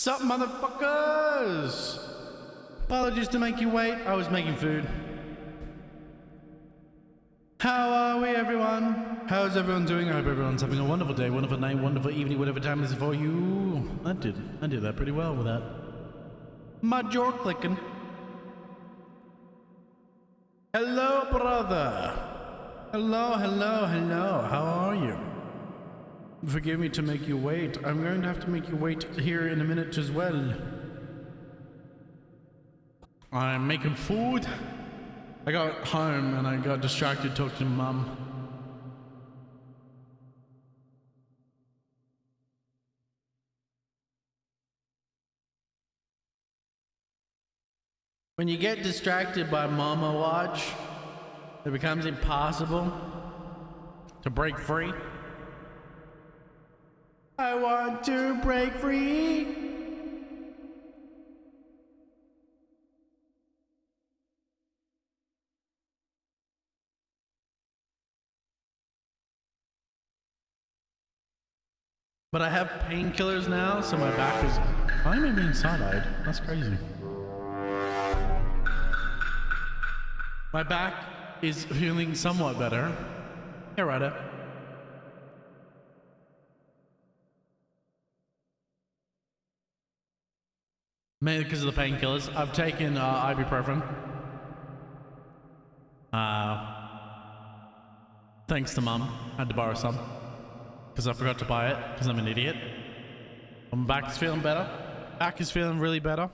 Sup, motherfuckers? Apologies to make you wait. I was making food. How are we, everyone? How's everyone doing? I hope everyone's having a wonderful day, wonderful night, wonderful evening, whatever time it is for you. I did that pretty well with that. My jaw clicking. Hello, brother. Hello. How are you? Forgive me to make you wait. I'm going to have to make you wait here in a minute as well. I'm making food. I got home and I got distracted talking to Mum. When you get distracted by Mama Watch, it becomes impossible to break free. I want to break free. But I have painkillers now, so my back is... Why am I being side-eyed? That's crazy. My back is feeling somewhat better. Here, Ryder. Mainly because of the painkillers. I've taken ibuprofen. Thanks to Mum. I had to borrow some. Because I forgot to buy it, because I'm an idiot. My back is feeling better. Back is feeling really better.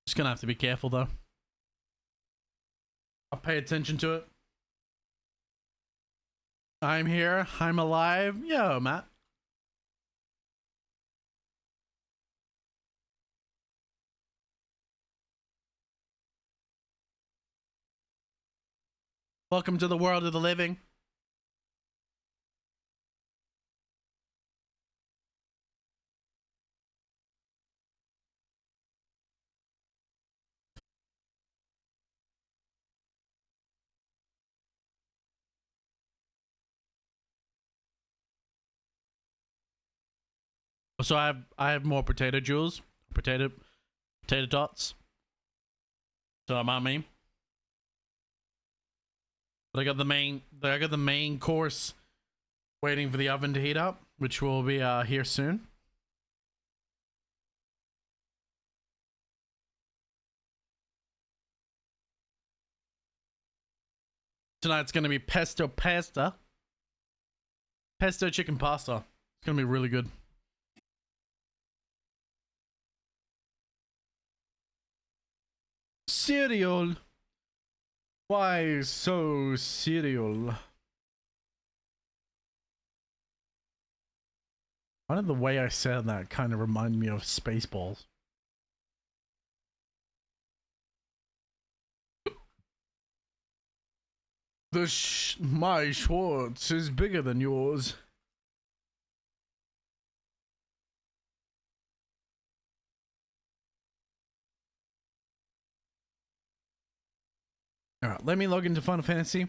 Just gonna have to be careful though. I'll pay attention to it. I'm here. I'm alive. Yo, Matt. Welcome to the world of the living. So I have more potato jewels, potato dots. So I'm on me. But I got the main course waiting for the oven to heat up, which will be here soon. Tonight's gonna be pesto chicken pasta. It's gonna be really good. Cereal. Why so cereal? Why did the way I said that kind of remind me of Spaceballs? My Schwartz is bigger than yours. All right, let me log into Final Fantasy.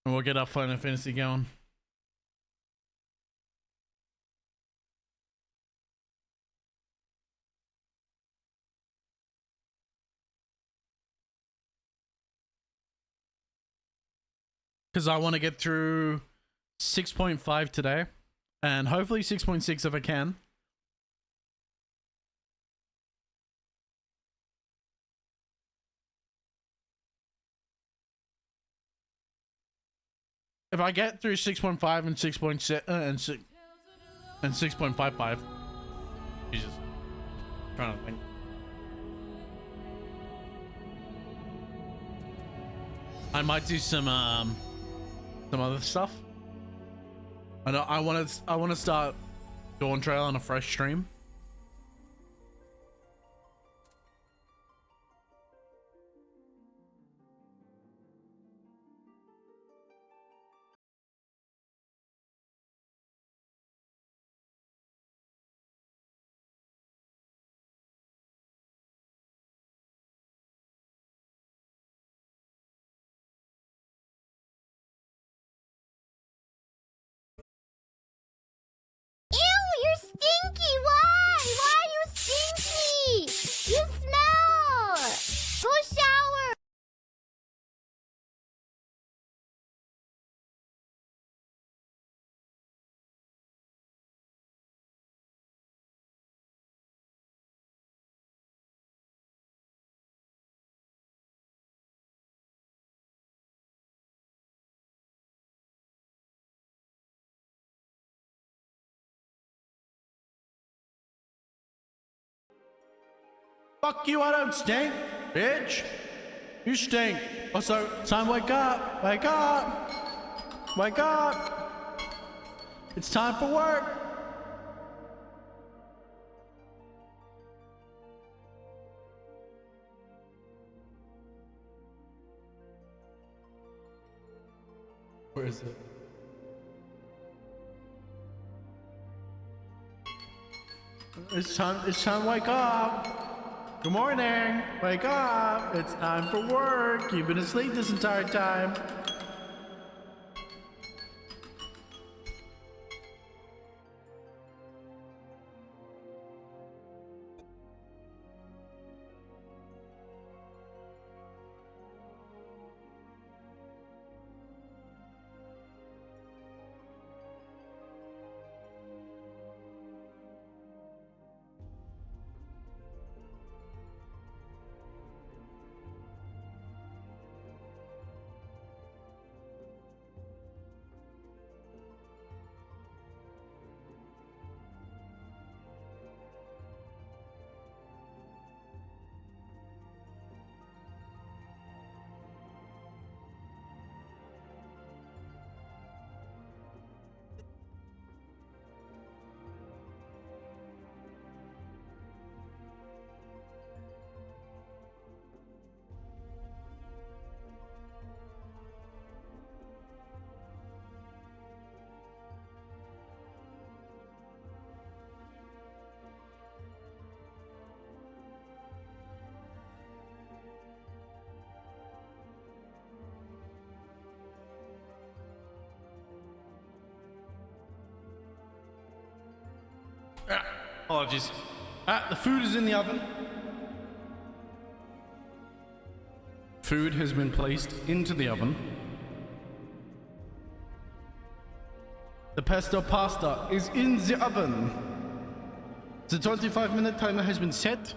And we'll get our Final Fantasy going. Because I want to get through 6.5 today. And hopefully 6.6 if I can. If I get through 6.5 and 6.6 and 6.55, Jesus, I'm trying to think. I might do some other stuff. I know I want to start Dawntrail on a fresh stream. Fuck you, I don't stink, bitch. You stink. Also, time, wake up. Wake up. Wake up. It's time for work. Where is it? It's time to wake up. Good morning. Wake up. It's time for work. You've been asleep this entire time. Apologies. The food is in the oven. Food has been placed into the oven. The pesto pasta is in the oven. The 25-minute timer has been set.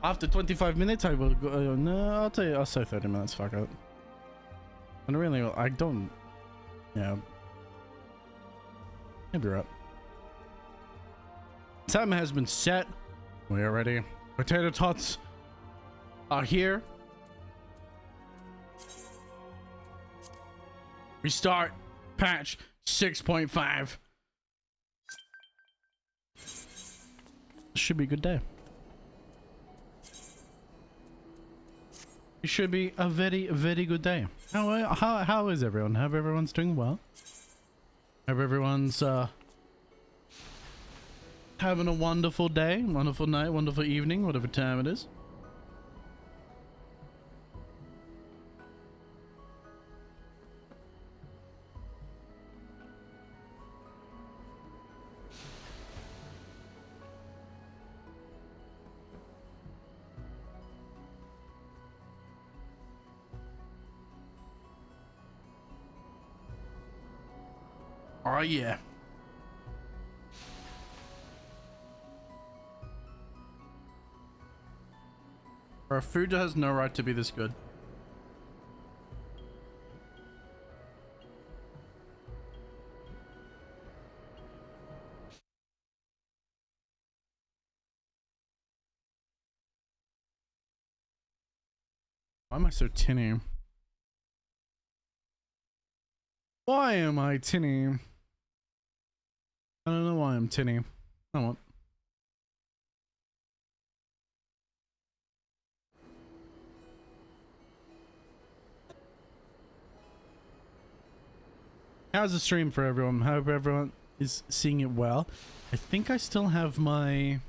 After 25 minutes, I will go. No, I'll say 30 minutes. Fuck it. I don't. Yeah. Maybe right. Timer has been set. We are ready. Potato tots are here. We start patch 6.5. Should be a good day. It should be a very, very good day. How is everyone? Hope everyone's doing well. Hope everyone's having a wonderful day, wonderful night, wonderful evening, whatever time it is. Oh yeah. Our food has no right to be this good. Why am I so tinny? Why am I tinny? I don't know why I'm tinny. I won't. How's the stream for everyone? Hope everyone is seeing it well. I think I still have my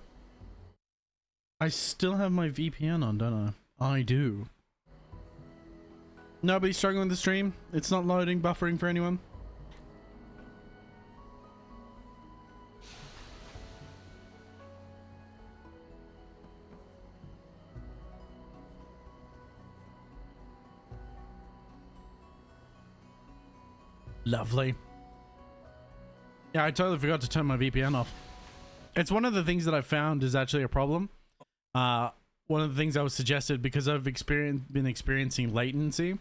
VPN on, don't I? I do. Nobody struggling with the stream? It's not loading, buffering for anyone? Lovely. Yeah, I totally forgot to turn my VPN off. It's one of the things that I found is actually a problem. One of the things I was suggested because I've been experiencing latency.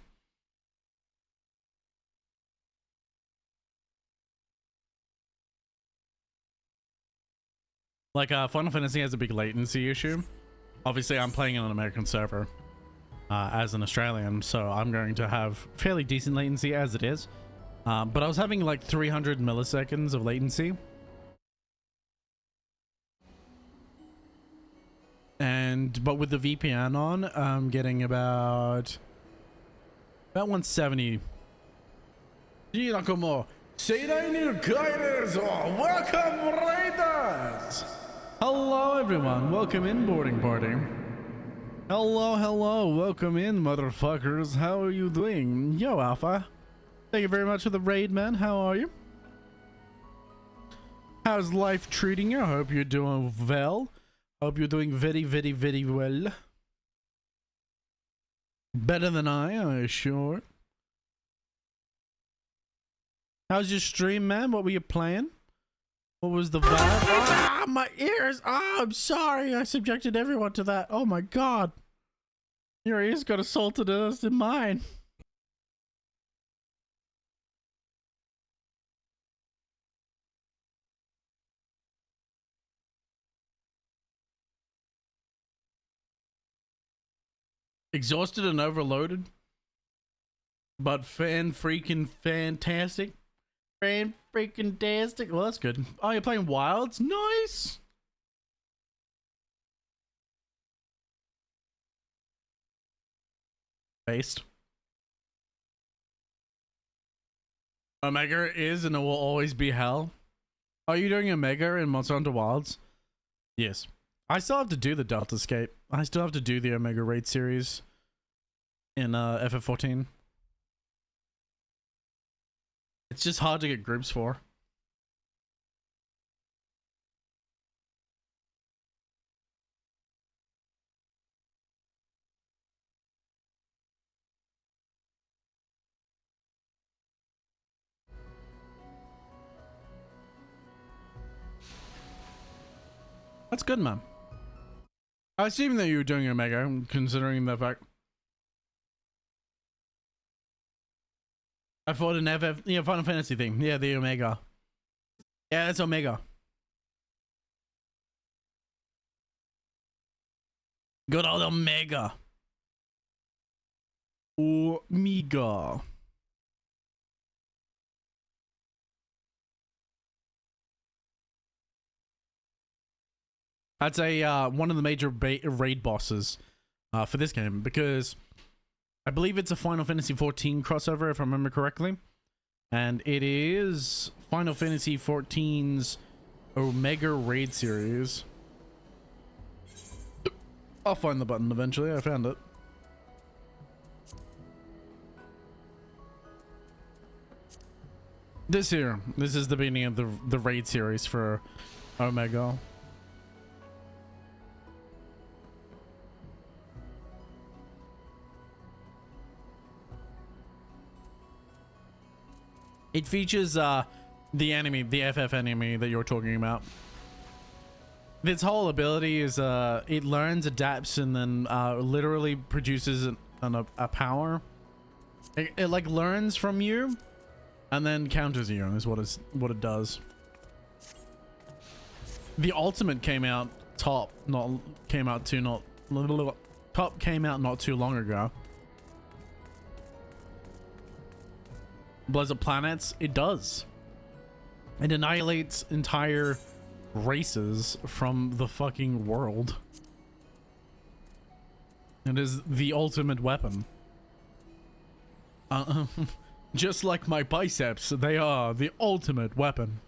Like Final Fantasy has a big latency issue Obviously, I'm playing on an American server as an Australian, so I'm going to have fairly decent latency as it is. But I was having like 300 milliseconds of latency. But with the VPN on, I'm getting about 170. Welcome, Raiders! Hello, everyone. Welcome in, boarding party. Hello. Welcome in, motherfuckers. How are you doing? Yo, Alpha. Thank you very much for the raid, man. How are you? How's life treating you? I hope you're doing well. Hope you're doing very, very, very well. Better than I assure. How's your stream, man? What were you playing? What was the vibe? Ah, my ears! Ah, I'm sorry. I subjected everyone to that. Oh my god. Your ears got assaulted as in mine. Exhausted and overloaded, but freaking fantastic. Fan freaking tastic. Well, that's good. Oh, you're playing Wilds? Nice. Based. Omega is and it will always be hell. Are you doing Omega in Monster Hunter Wilds? Yes. I still have to do the Delta Escape. I still have to do the Omega Raid series in FF14. It's just hard to get groups for. That's good, man. I assume that you were doing Omega, considering the fact I thought an FF, yeah, Final Fantasy thing. Yeah, the Omega. Yeah, it's Omega. Good old Omega. Omega. That's a one of the major raid bosses for this game, because I believe it's a Final Fantasy 14 crossover, if I remember correctly, and it is Final Fantasy 14's Omega Raid series. I'll find the button eventually. I found it. This is the beginning of the raid series for Omega. It features the enemy, the FF enemy that you're talking about. Its whole ability is it learns, adapts, and then literally produces a power. It like learns from you, and then counters you. Is what it does. The ultimate came out top not too long ago. Blows up planets. It does. It annihilates entire races from the fucking world. It is the ultimate weapon. Just like my biceps, they are the ultimate weapon.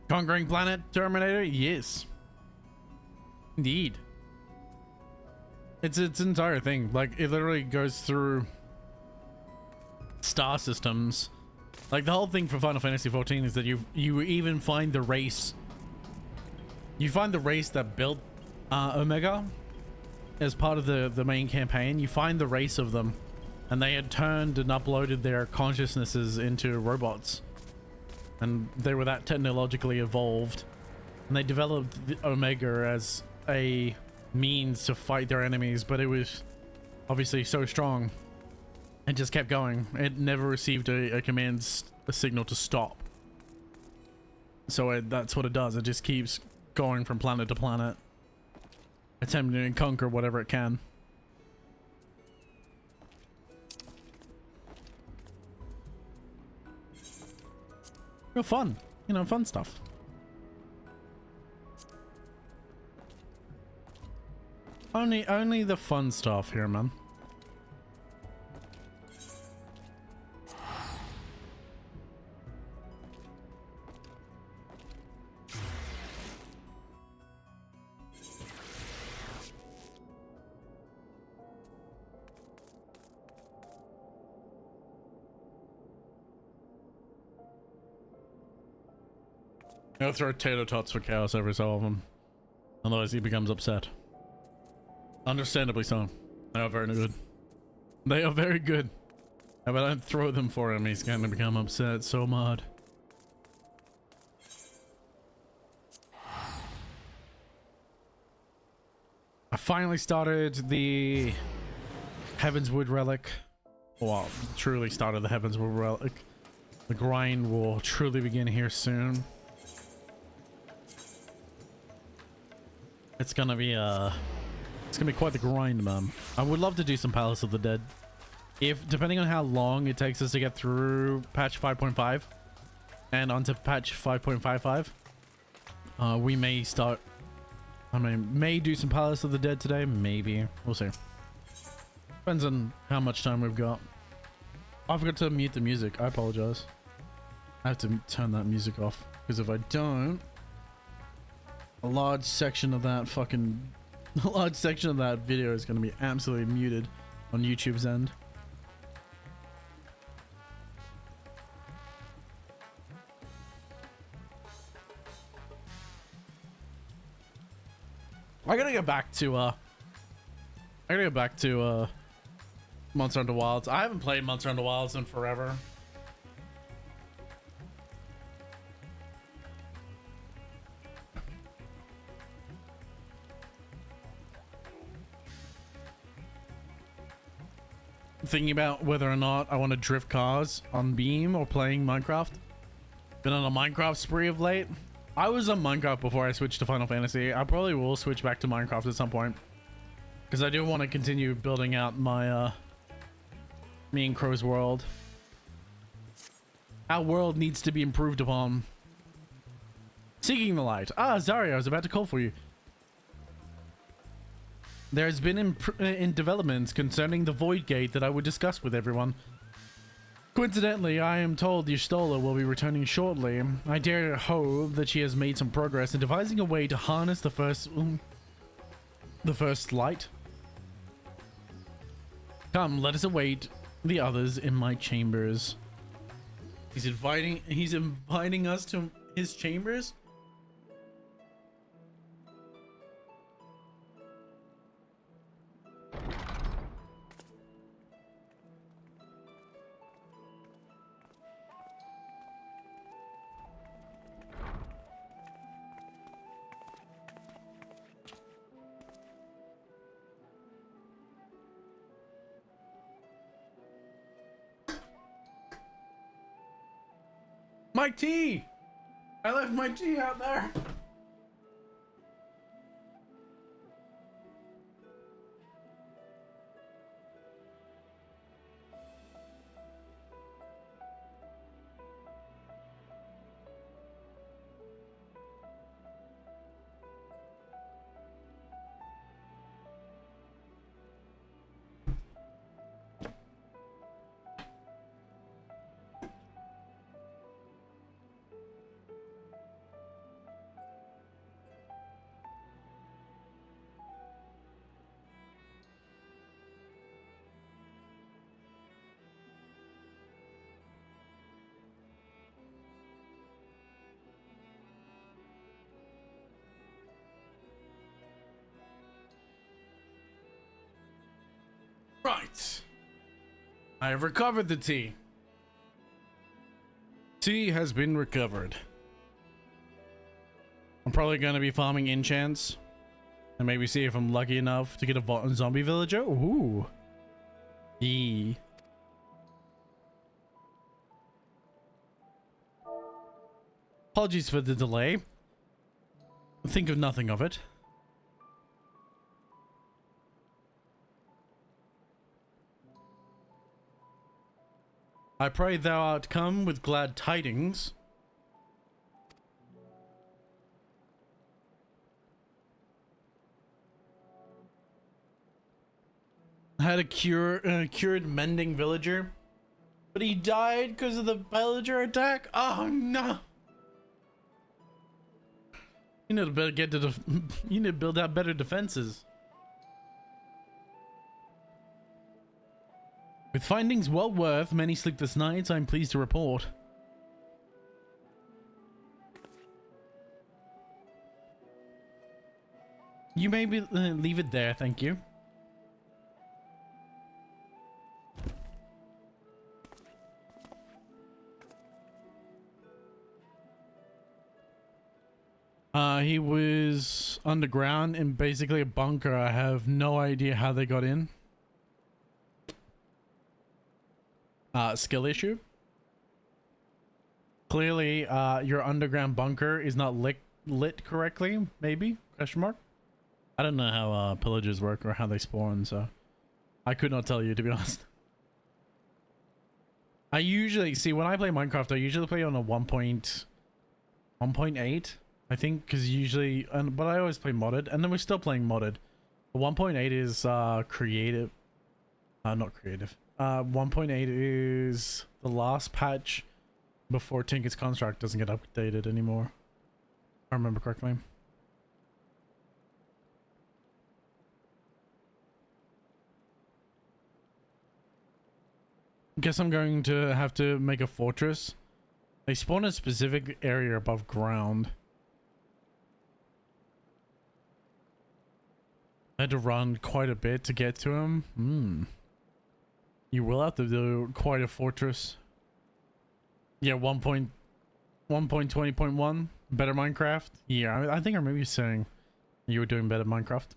Conquering Planet Terminator? Yes. Indeed. It's its entire thing. Like, it literally goes through star systems. Like, the whole thing for Final Fantasy 14 is that you even find the race. You find the race that built Omega as part of the main campaign. You find the race of them, and they had turned and uploaded their consciousnesses into robots, and they were that technologically evolved, and they developed the Omega as a means to fight their enemies, but it was obviously so strong it just kept going. It never received a signal to stop, so that's what it does. It just keeps going from planet to planet, attempting to conquer whatever it can. Real fun, you know, fun stuff. Only the fun stuff here, man. I'll throw tater tots for Chaos every so often, otherwise he becomes upset. Understandably so. They are very good. They are very good. If I don't throw them for him, he's gonna become upset so mad. I finally started the Heavenswood Relic. Well, truly started the Heavenswood Relic. The grind will truly begin here soon. It's gonna be quite the grind, man. I would love to do some Palace of the Dead. If, depending on how long it takes us to get through patch 5.5 and onto patch 5.55, we may start, may do some Palace of the Dead today, maybe. We'll see. Depends on how much time we've got. I forgot to mute the music. I apologize. I have to turn that music off, because if I don't, a large section of that video is going to be absolutely muted on YouTube's end. I gotta get back to Monster Hunter Wilds. I haven't played Monster Hunter Wilds in forever. Thinking about whether or not I want to drift cars on Beam or playing Minecraft. Been on a Minecraft spree of late. I was on Minecraft before I switched to Final Fantasy. I probably will switch back to Minecraft at some point, because I do want to continue building out my me and Crow's world. Our world needs to be improved upon. Seeking the light. Ah, Zarya, I was about to call for you. There has been in developments concerning the Void Gate that I would discuss with everyone. Coincidentally, I am told Y'shtola will be returning shortly. I dare hope that she has made some progress in devising a way to harness the first light. Come, let us await the others in my chambers. He's inviting us to his chambers? My tea! I left my tea out there! Right. I have recovered the tea. Tea has been recovered. I'm probably going to be farming enchants. And maybe see if I'm lucky enough to get a zombie villager. Ooh. Yee. Apologies for the delay. Think of nothing of it. I pray thou art come with glad tidings. I had a cured mending villager, but he died because of the villager attack. Oh no! You need to better get to the. You need to build out better defenses. With findings well worth many sleepless nights, I'm pleased to report. You may leave it there, thank you. He was underground in basically a bunker. I have no idea how they got in. Skill issue. Clearly, your underground bunker is not lit correctly, maybe? Question mark? I don't know how pillagers work or how they spawn, so I could not tell you, to be honest. I usually, see, when I play Minecraft, I usually play on a 1.8, I think, because usually, but I always play modded, and then we're still playing modded. The 1.8 is creative. Not creative. 1.8 is the last patch before Tinker's Construct doesn't get updated anymore. If I remember correctly. Guess I'm going to have to make a fortress. They spawn a specific area above ground. I had to run quite a bit to get to him. You will have to do quite a fortress. Yeah, 1.20.1 better Minecraft. Yeah, I think I remember you saying you were doing better Minecraft.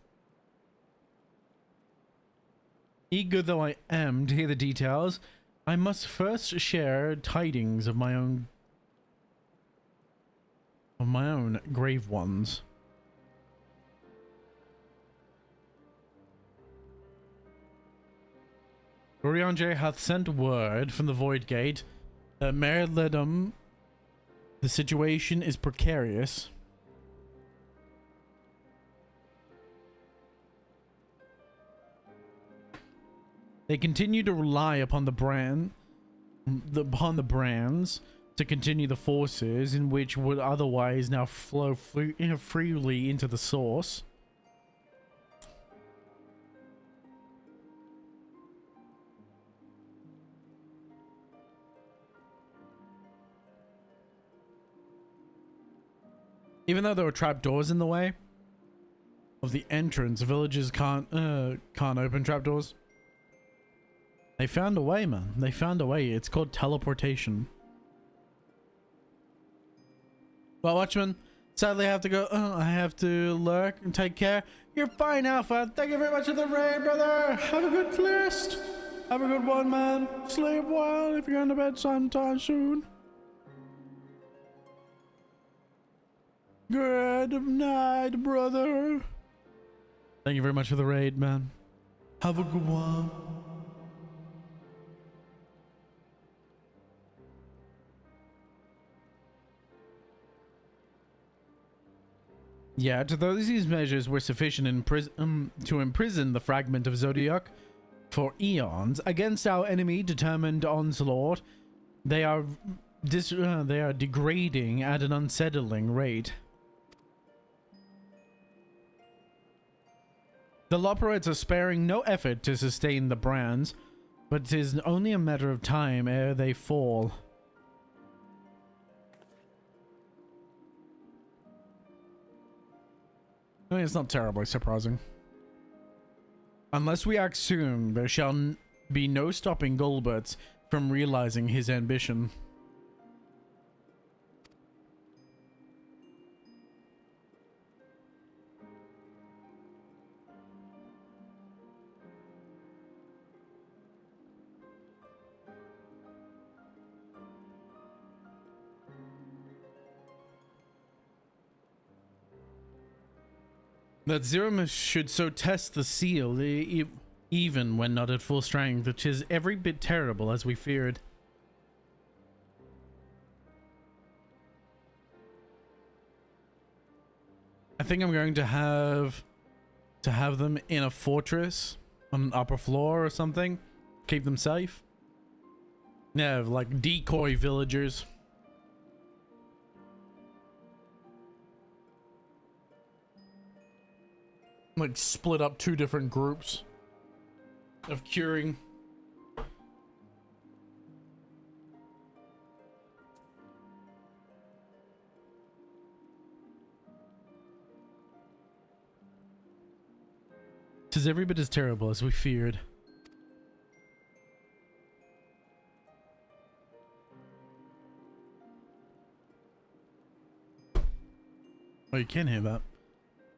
Eager though I am to hear the details, I must first share tidings of my own grave ones. Oriange hath sent word from the Void Gate that Mayor Ledum, the situation is precarious. They continue to rely upon the brands to continue the forces in which would otherwise now flow freely into the source. Even though there were trapdoors in the way of the entrance, villagers can't open trapdoors. They found a way, man. They found a way. It's called teleportation. Well, Watchman, sadly I have to go. I have to lurk and take care. You're fine, Alpha. Thank you very much for the raid, brother. Have a good list. Have a good one, man. Sleep well if you're going to bed sometime soon. Good night, brother. Thank you very much for the raid, man. Have a good one. Yeah, to those these measures were sufficient to imprison the fragment of Zodiac for eons against our enemy determined onslaught, they are degrading at an unsettling rate. The Loperites are sparing no effort to sustain the brands, but it is only a matter of time ere they fall. I mean, it's not terribly surprising. Unless we act soon, there shall be no stopping Golbert from realizing his ambition. That Zeromus should so test the seal, even when not at full strength, which is every bit terrible as we feared. I think I'm going to have them in a fortress on an upper floor or something. Keep them safe. Yeah, like decoy villagers. Like split up two different groups of curing. Tis every bit as terrible as we feared. Oh, you can hear that.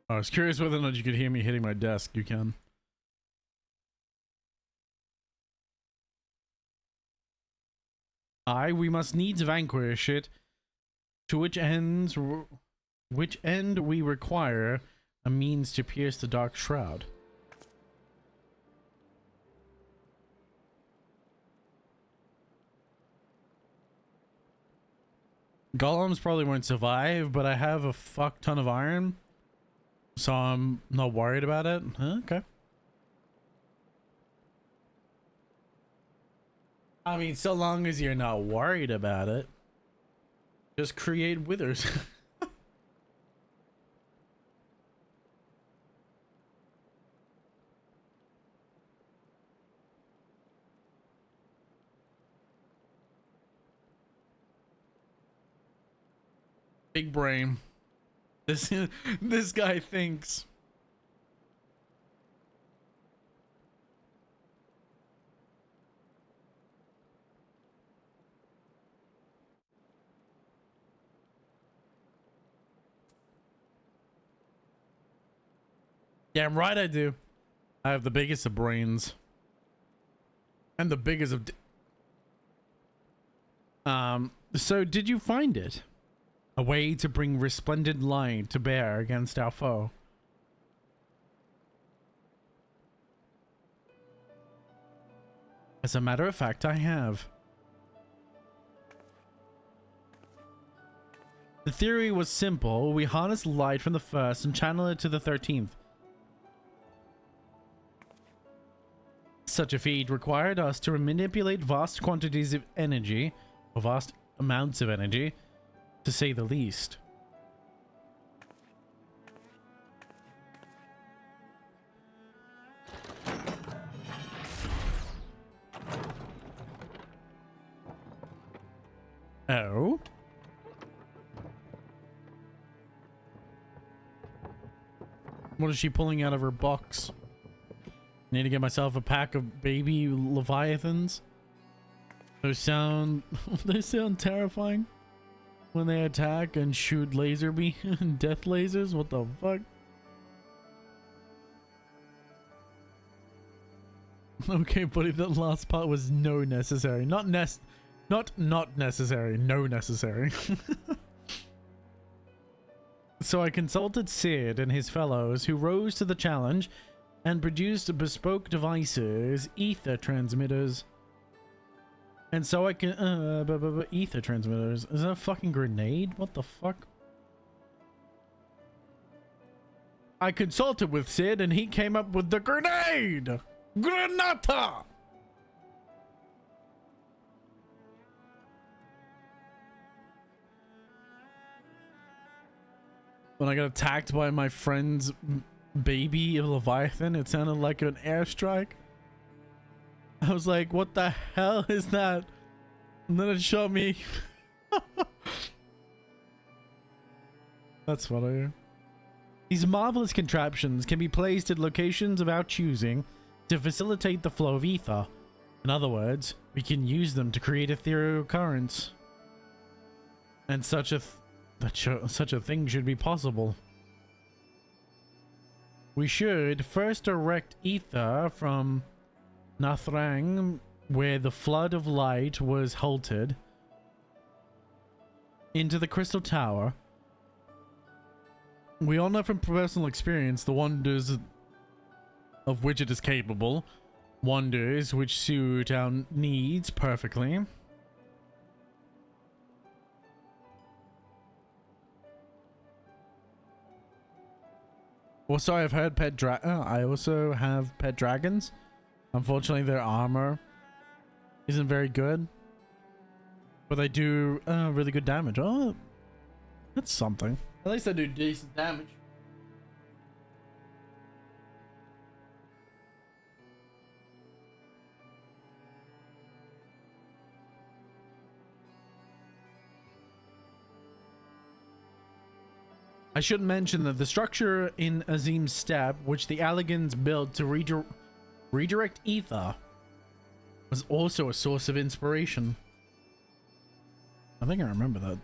I was curious whether or not you could hear me hitting my desk. You can. We must needs vanquish it, to which end we require a means to pierce the dark shroud. Golems probably won't survive, but I have a fuck ton of iron. So I'm not worried about it. Okay. I mean, so long as you're not worried about it, just create withers. Big brain. This guy thinks. Damn right I do. I have the biggest of brains. And the biggest of... So did you find it? A way to bring resplendent light to bear against our foe. As a matter of fact, I have. The theory was simple. We harness light from the first and channel it to the 13th. Such a feat required us to manipulate vast quantities of energy, or vast amounts of energy, to say the least. Oh? What is she pulling out of her box? Need to get myself a pack of baby leviathans. Those sound terrifying when they attack and shoot laser beam death lasers. What the fuck? Okay, buddy, that last part was no necessary. Not necessary. No necessary. So I consulted Sid and his fellows, who rose to the challenge and produced bespoke devices, ether transmitters. And so I can ether transmitters. Is that a fucking grenade? What the fuck? I consulted with Sid and he came up with the grenade! Granata! When I got attacked by my friend's baby Leviathan, it sounded like an airstrike. I was like, what the hell is that? And then it shot me. That's funny. These marvelous contraptions can be placed at locations of our choosing to facilitate the flow of ether. In other words, we can use them to create ethereal currents. And such a thing should be possible. We should first direct ether from Nathrang, where the flood of light was halted, into the Crystal Tower. We all know from personal experience the wonders of which it is capable. Wonders which suit our needs perfectly. Also, I've heard I also have pet dragons. Unfortunately, their armor isn't very good, but they do really good damage. Oh, that's something. At least they do decent damage. I should mention that the structure in Azim's Step, which the Alligans built to redirect ether, was also a source of inspiration. I think I remember that.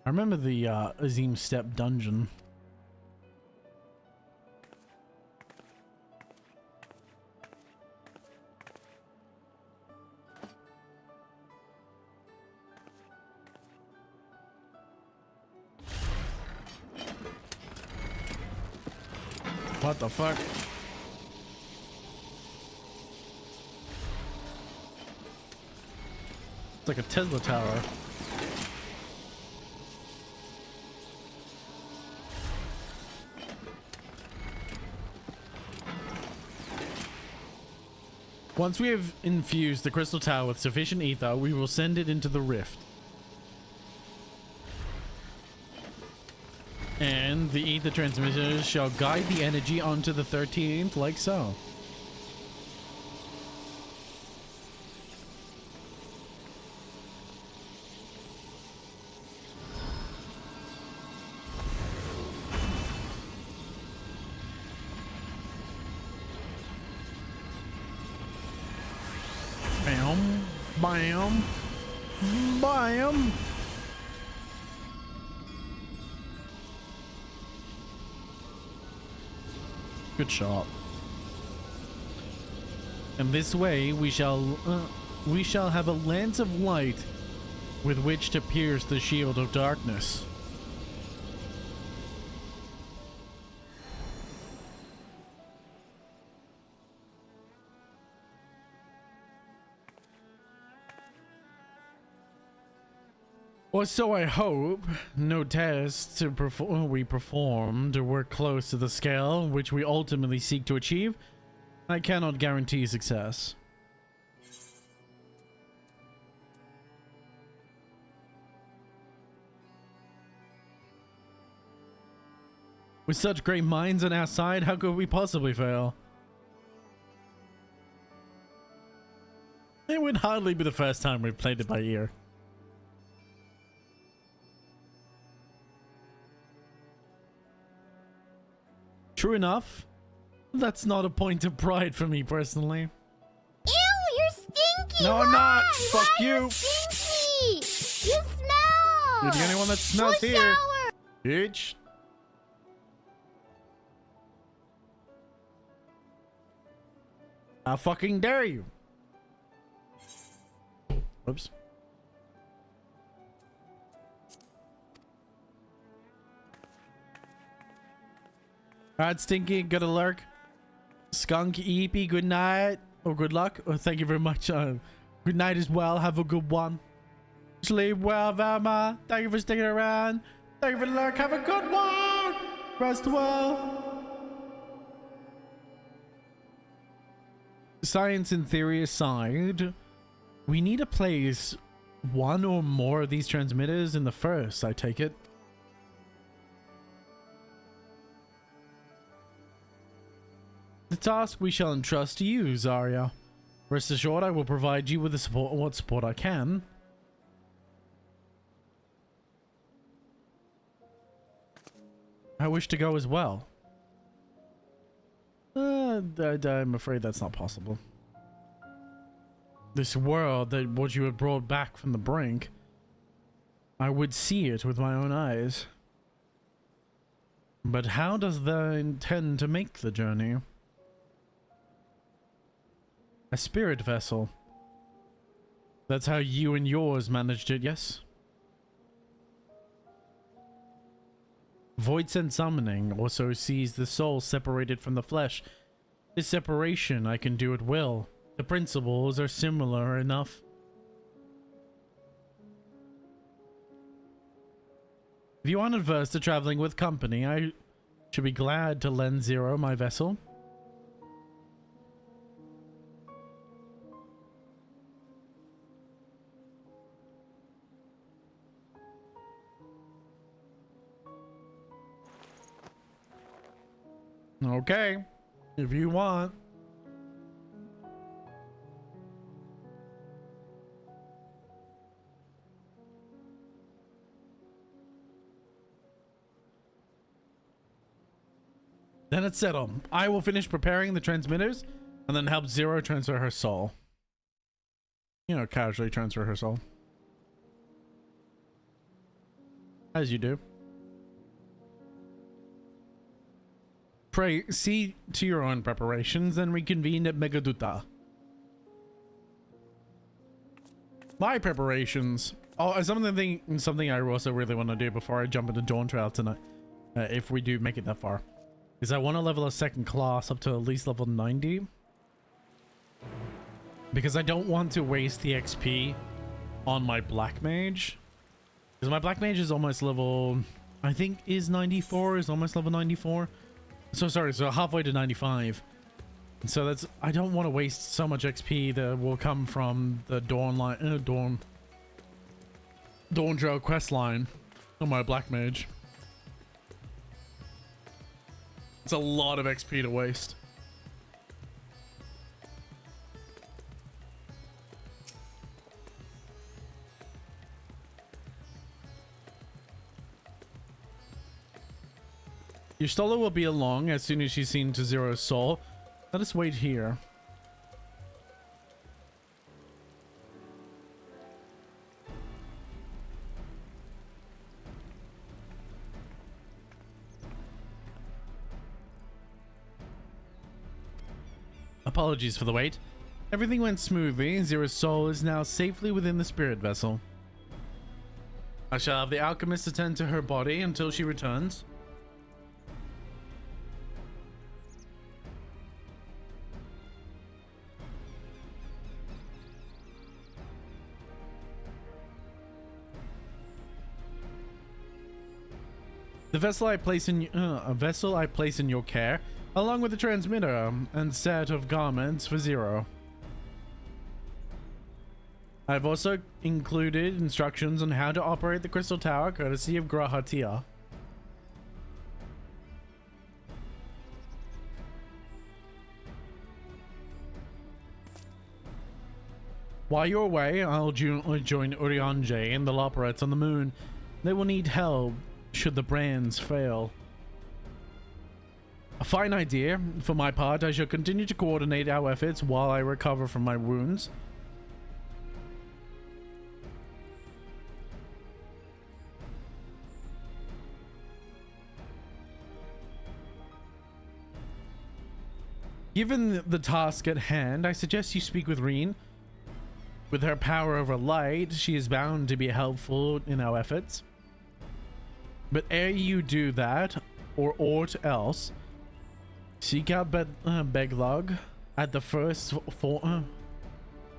I remember the Azim Step dungeon. What the fuck? It's like a Tesla tower. Once we have infused the crystal tower with sufficient ether, we will send it into the rift. And the ether transmitters shall guide the energy onto the 13th like so. Bam, bam, bam. Good shot. And this way we shall have a lance of light with which to pierce the shield of darkness. Or so I hope. No tests we performed were close to the scale which we ultimately seek to achieve. I cannot guarantee success. With such great minds on our side, how could we possibly fail? It would hardly be the first time we've played it by ear. True enough. That's not a point of pride for me personally. Ew, you're stinky! No, I'm not! Fuck Why you! Are stinky! You smell! You're the only one that smells Go here. shower. Bitch. How fucking dare you? Whoops. Alright, Stinky, good lurk. Skunk, Eepy, good night. Or good luck. Or thank you very much. Good night as well. Have a good one. Sleep well, Velma. Thank you for sticking around. Thank you for the lurk. Have a good one. Rest well. Science and theory aside, we need to place one or more of these transmitters in the first, I take it. The task we shall entrust to you, Zarya. Rest assured, I will provide you with the what support I can. I wish to go as well. I'm afraid that's not possible. this world that what you had brought back from the brink, I would see it with my own eyes. But how does they intend to make the journey? A spirit vessel. That's how you and yours managed it, yes? Void Sense Summoning also sees the soul separated from the flesh. This separation I can do at will. The principles are similar enough. If you aren't adverse to traveling with company, I should be glad to lend Zero my vessel. Okay, if you want. Then it's settled. I will finish preparing the transmitters and then help Zero transfer her soul. You know, casually transfer her soul. As you do. Pray, see to your own preparations, then reconvene at Megaduta. My preparations. Oh, something I also really want to do before I jump into Dawntrail tonight, if we do make it that far, is I want to level a second class up to at least level 90. Because I don't want to waste the XP on my Black Mage. Because my Black Mage is almost level, I think is 94, is almost level 94. So sorry, so halfway to 95. So that's, I don't want to waste so much XP that will come from the Dawntrail quest line on my Black Mage. It's a lot of XP to waste. Yustola will be along as soon as she's seen to Zero's soul. Let us wait here. Apologies for the wait. Everything went smoothly. Zero's soul is now safely within the spirit vessel. I shall have the alchemist attend to her body until she returns. The vessel I place in your care, along with the transmitter and set of garments for Zero. I've also included instructions on how to operate the crystal tower, courtesy of Grahatia. While you're away, I'll join Uriange and the Loporets on the moon. They will need help should the brands fail. A fine idea. For my part, I shall continue to coordinate our efforts while I recover from my wounds. Given the task at hand, I suggest you speak with Reen. With her power over light, she is bound to be helpful in our efforts. But ere you do that, or aught else, seek out Beglog at the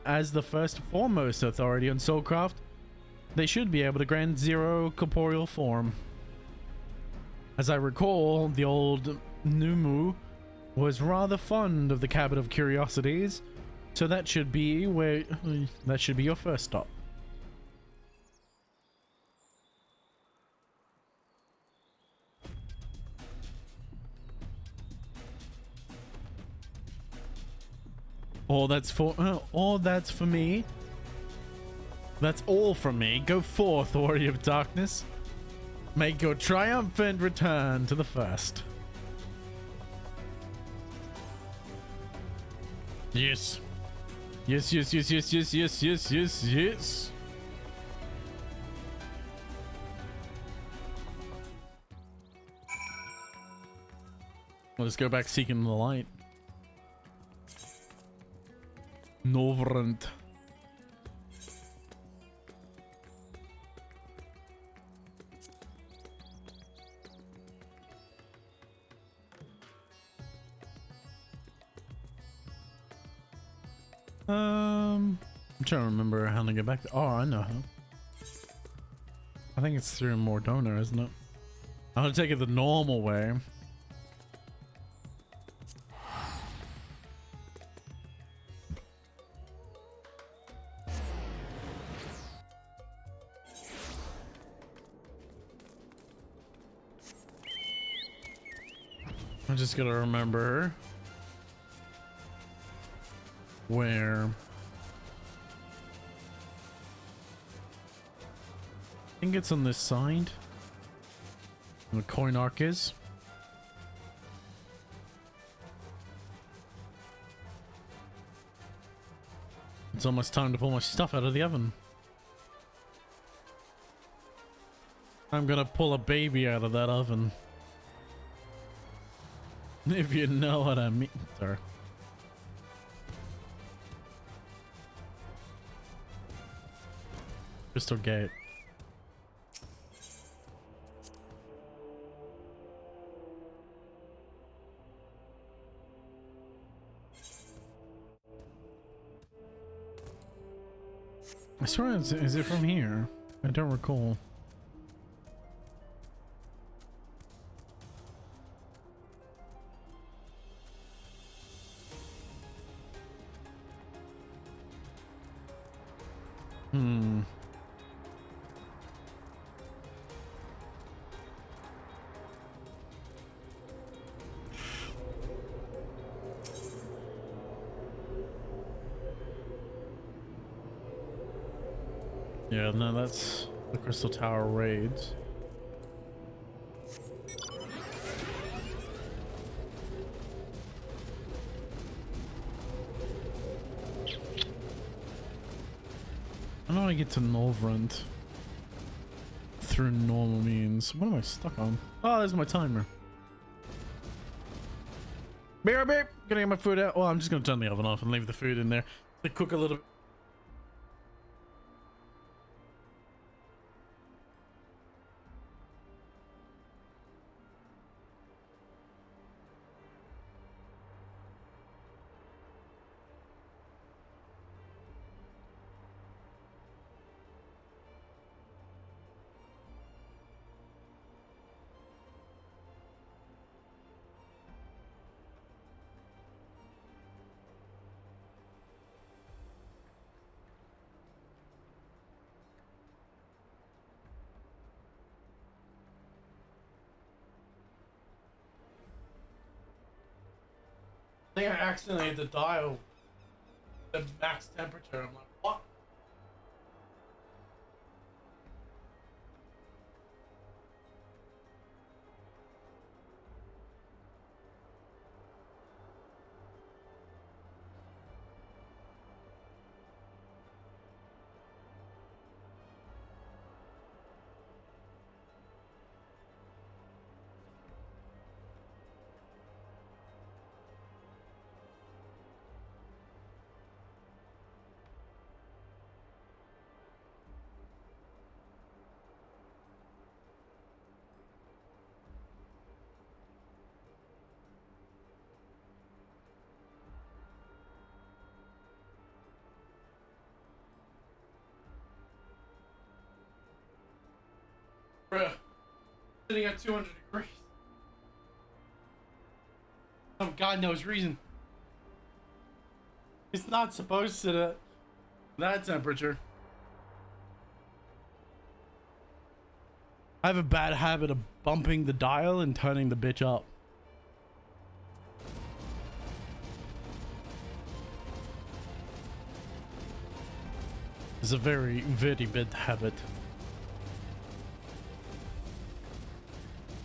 as the first foremost authority on Soulcraft. They should be able to grant Zero corporeal form. As I recall, the old Numu was rather fond of the Cabinet of Curiosities, so that should be your first stop. All that's for me. That's all from me. Go forth, Warrior of Darkness. Make your triumphant return to the first. Yes. Yes, yes, yes, yes, yes, yes, yes, yes, yes. Let's go back seeking the light. Novrant. I'm trying to remember how to get back. Oh, I know how. I think it's through more donor, isn't it? I'm gonna take it the normal way. I'm just gonna remember where. I think it's on this side. The coin arc is. It's almost time to pull my stuff out of the oven. I'm gonna pull a baby out of that oven. If you know what I mean. Sorry. Crystal gate. I swear, is it from here? I don't recall. Yeah, no, that's the Crystal Tower raids. I know I get to Novrant through normal means. What am I stuck on? Oh, there's my timer. Beep, beep. Gonna get my food out. Well, I'm just gonna turn the oven off and leave the food in there to cook a little bit. I think I accidentally hit the dial the max temperature. I'm like, what? Bruh, sitting at 200 degrees. Some God knows reason. It's not supposed to sit at that temperature. I have a bad habit of bumping the dial and turning the bitch up. It's a very, very bad habit.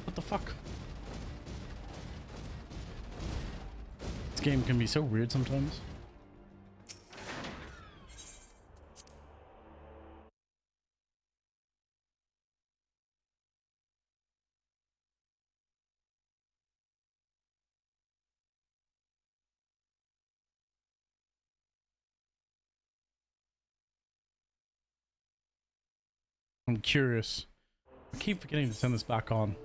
What the fuck? This game can be so weird sometimes. I'm curious. I keep forgetting to send this back on.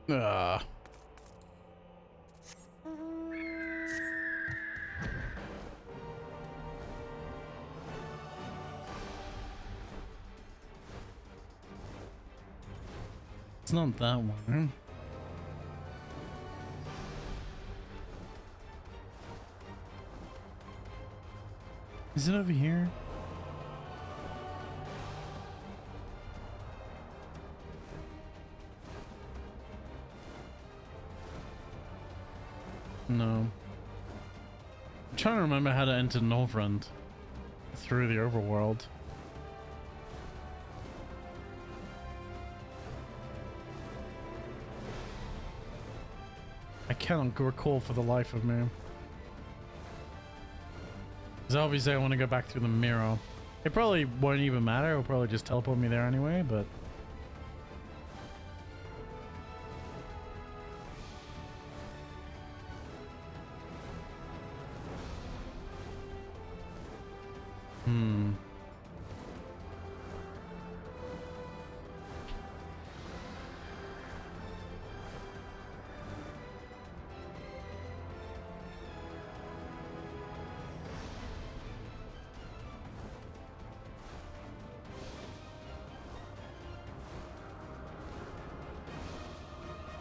Ah. It's not that one. Is it over here? No. I'm trying to remember how to enter Northrend through the overworld. I cannot recall for the life of me. Because obviously I want to go back through the mirror. It probably won't even matter. It'll probably just teleport me there anyway, but...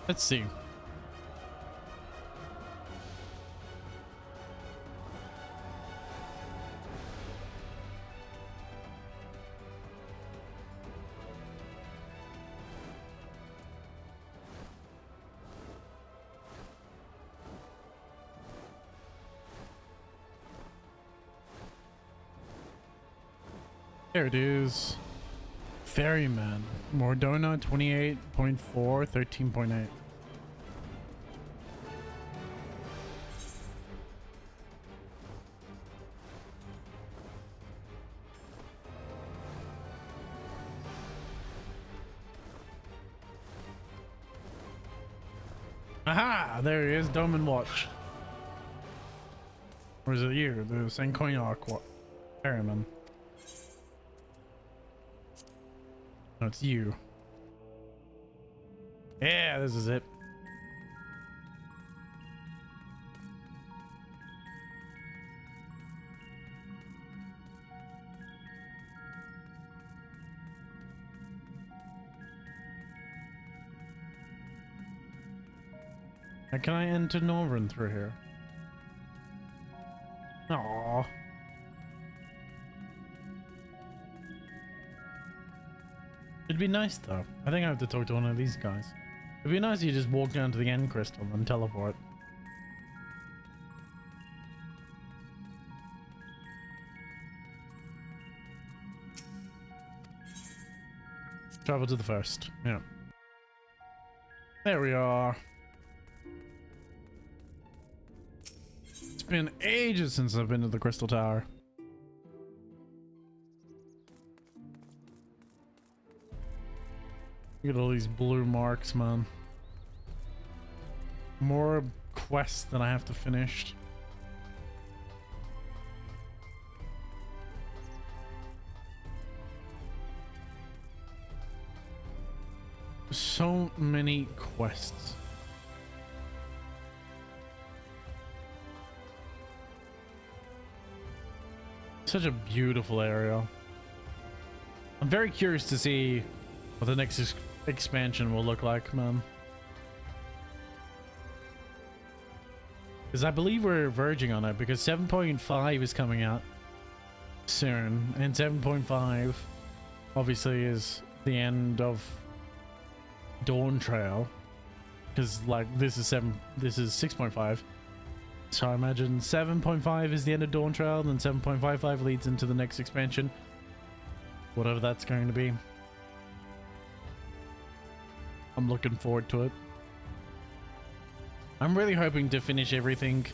Let's see. There it is. Ferryman. Mordona 28.4, 13.8. Aha! There he is, Dome and Watch. Or is it you? The Senkoin Aqua Ferryman. No, it's you. Yeah, this is it. How can I enter Northern through here? Aww. It'd be nice though. I think I have to talk to one of these guys. It'd be nice if you just walk down to the end crystal and teleport. Travel to the first. Yeah. There we are. It's been ages since I've been to the Crystal Tower. Look at all these blue marks, man. More quests than I have to finish. So many quests. Such a beautiful area. I'm very curious to see what the next expansion will look like, man. Because I believe we're verging on it, because 7.5 is coming out soon, and 7.5 obviously is the end of Dawntrail, because like this is 6.5, so I imagine 7.5 is the end of Dawntrail, and then 7.55 leads into the next expansion, whatever that's going to be. I'm looking forward to it. I'm really hoping to finish everything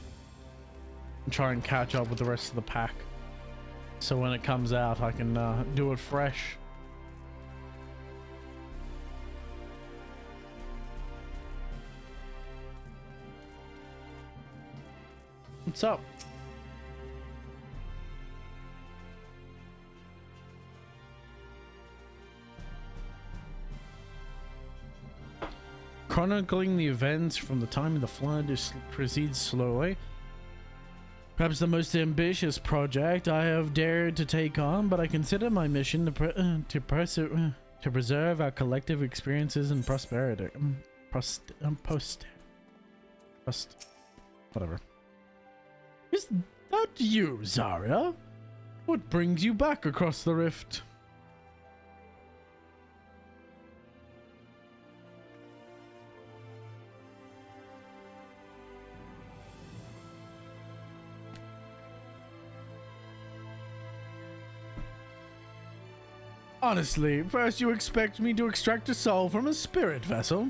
and try and catch up with the rest of the pack. So when it comes out, I can do it fresh. What's up? Chronicling the events from the time of the flood proceeds slowly. Perhaps the most ambitious project I have dared to take on, but I consider my mission to preserve our collective experiences and prosperity. Whatever. Is that you, Zarya? What brings you back across the rift? Honestly, first you expect me to extract a soul from a spirit vessel,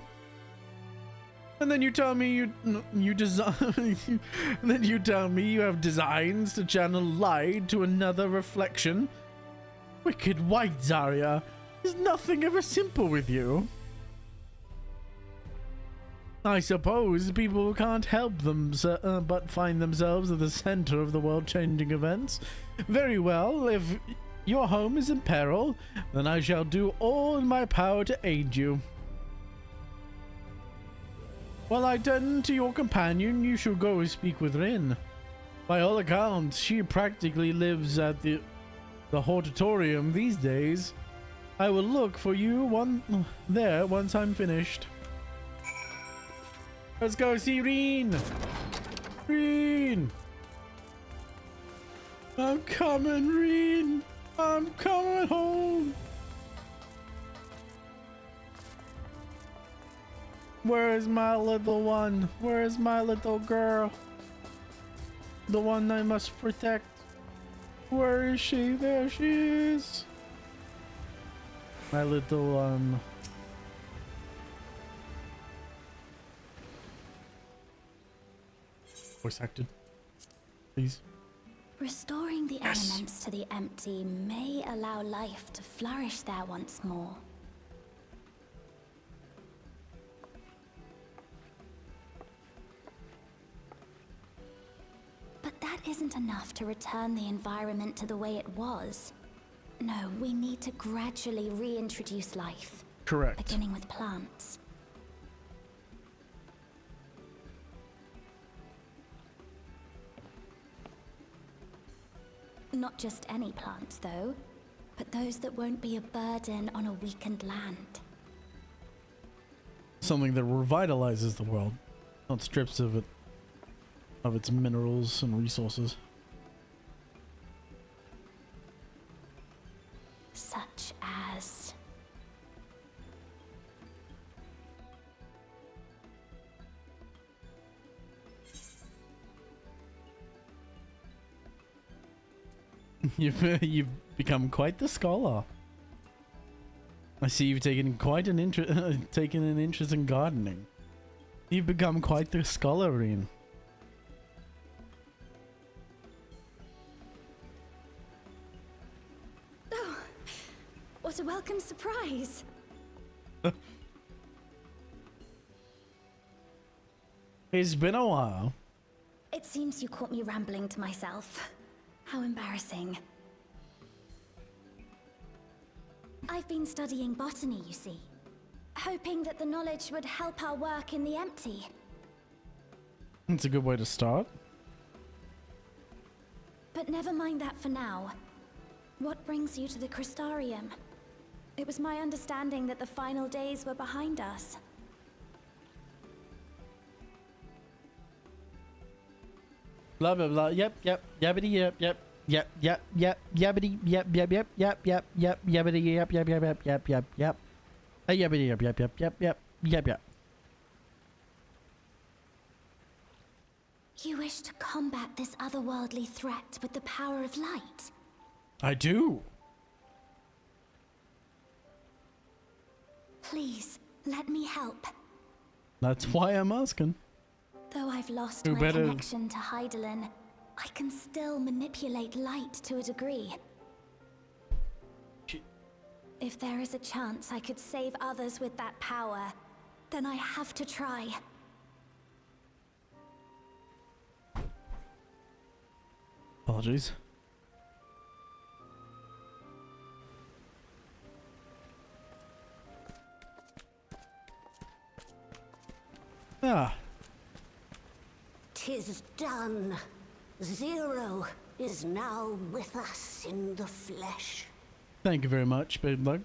and then you tell me you design. Then you tell me you have designs to channel light to another reflection. Wicked white Zarya, is nothing ever simple with you? I suppose people can't help them but find themselves at the center of the world-changing events. Very well, if your home is in peril, then I shall do all in my power to aid you. While I turn to your companion, you shall go speak with Rin. By all accounts, she practically lives at the hortatorium these days. I will look for you there once I'm finished. Let's go see Rin! Rin! I'm coming, Rin! I'm coming home! Where is my little one? Where is my little girl? The one I must protect. Where is she? There she is. My little, voice acted, please. Restoring the Yes. elements to the empty may allow life to flourish there once more. But that isn't enough to return the environment to the way it was. No, we need to gradually reintroduce life, Correct. beginning with plants. Not just any plants, though, but those that won't be a burden on a weakened land. Something that revitalizes the world, not strips of it, of its minerals and resources. Such as... You've become quite the scholar. I see you've taken quite an interest in gardening. You've become quite the scholar, Rin. Oh, what a welcome surprise! It's been a while. It seems you caught me rambling to myself. How embarrassing. I've been studying botany, you see. Hoping that the knowledge would help our work in the empty. It's a good way to start. But never mind that for now. What brings you to the Crystarium? It was my understanding that the final days were behind us. Blah blah blah. Yep. Yabbity yep. Yep. Yabbity yep. Yabbity yep. Hey, yabbity yep. You wish to combat this otherworldly threat with the power of light? I do. Please, let me help. That's why I'm asking. Though I've lost Who my better- connection to Hydaelyn, I can still manipulate light to a degree. If there is a chance I could save others with that power, then I have to try. Apologies. Ah. 'Tis done. Zero is now with us in the flesh. Thank you very much, Big Bug.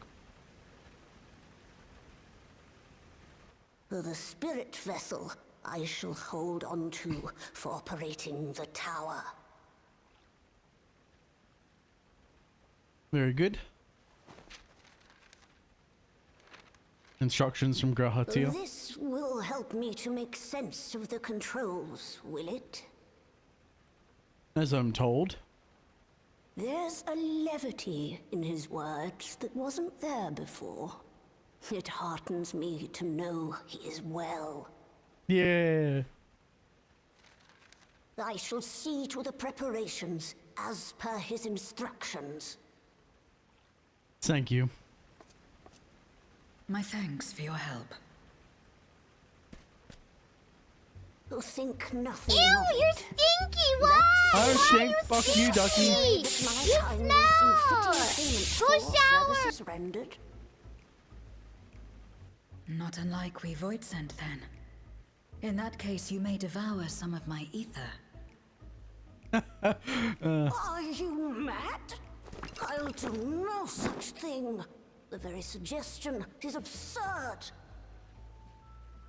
The spirit vessel I shall hold on to for operating the tower. Very good. Instructions from Grahatil. This will help me to make sense of the controls, will it? As I'm told. There's a levity in his words that wasn't there before. It heartens me to know he is well. Yeah. I shall see to the preparations as per his instructions. Thank you. My thanks for your help. Think nothing Ew, of you're it. stinky! Why? I Why stink. you Fuck you, Ducky. stinky? That my You kind will receive smell! fitting payment Go for shower! services rendered. Not unlike we Void sent then. In that case, you may devour some of my ether. Are you mad? I'll do no such thing. The very suggestion is absurd.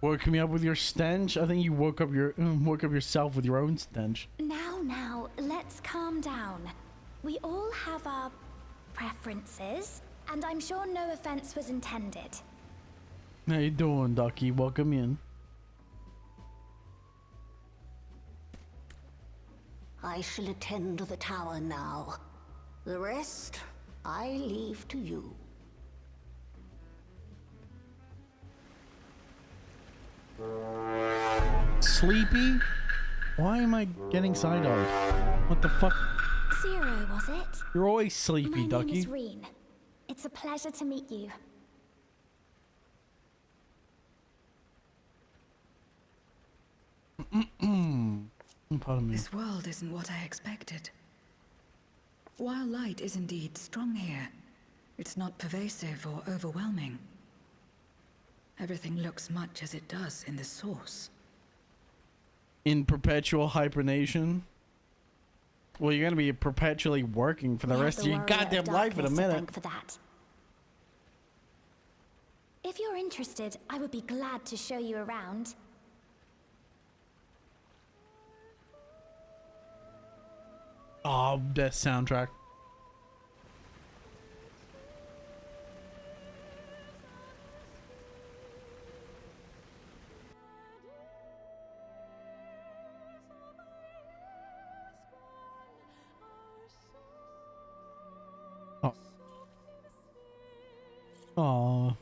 Woke me up with your stench. I think you woke up yourself with your own stench. Now, let's calm down. We all have our preferences, and I'm sure no offense was intended. How you doing, Ducky? Welcome in. I shall attend to the tower now. The rest, I leave to you. Sleepy? Why am I getting side-eyed? What the fuck? Zero, was it? You're always sleepy, My name Ducky. is Reen. It's a pleasure to meet you. Pardon me. This world isn't what I expected. While light is indeed strong here, it's not pervasive or overwhelming. Everything looks much as it does in the source. In perpetual hibernation? Well, you're gonna be perpetually working for the We have rest of the your Warrior of goddamn life in a Darkness to minute. thank for that. If you're interested, I would be glad to show you around. Oh, best soundtrack. Oh. Aw.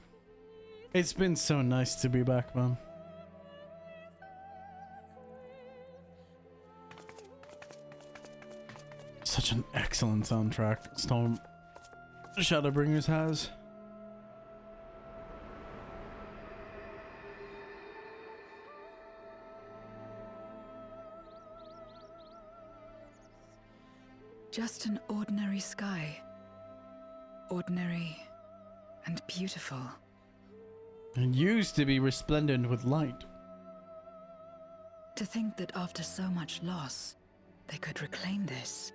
It's been so nice to be back, man. Such an excellent soundtrack Storm Shadowbringers has. Just an ordinary sky. Ordinary and beautiful. It used to be resplendent with light. To think that after so much loss, they could reclaim this.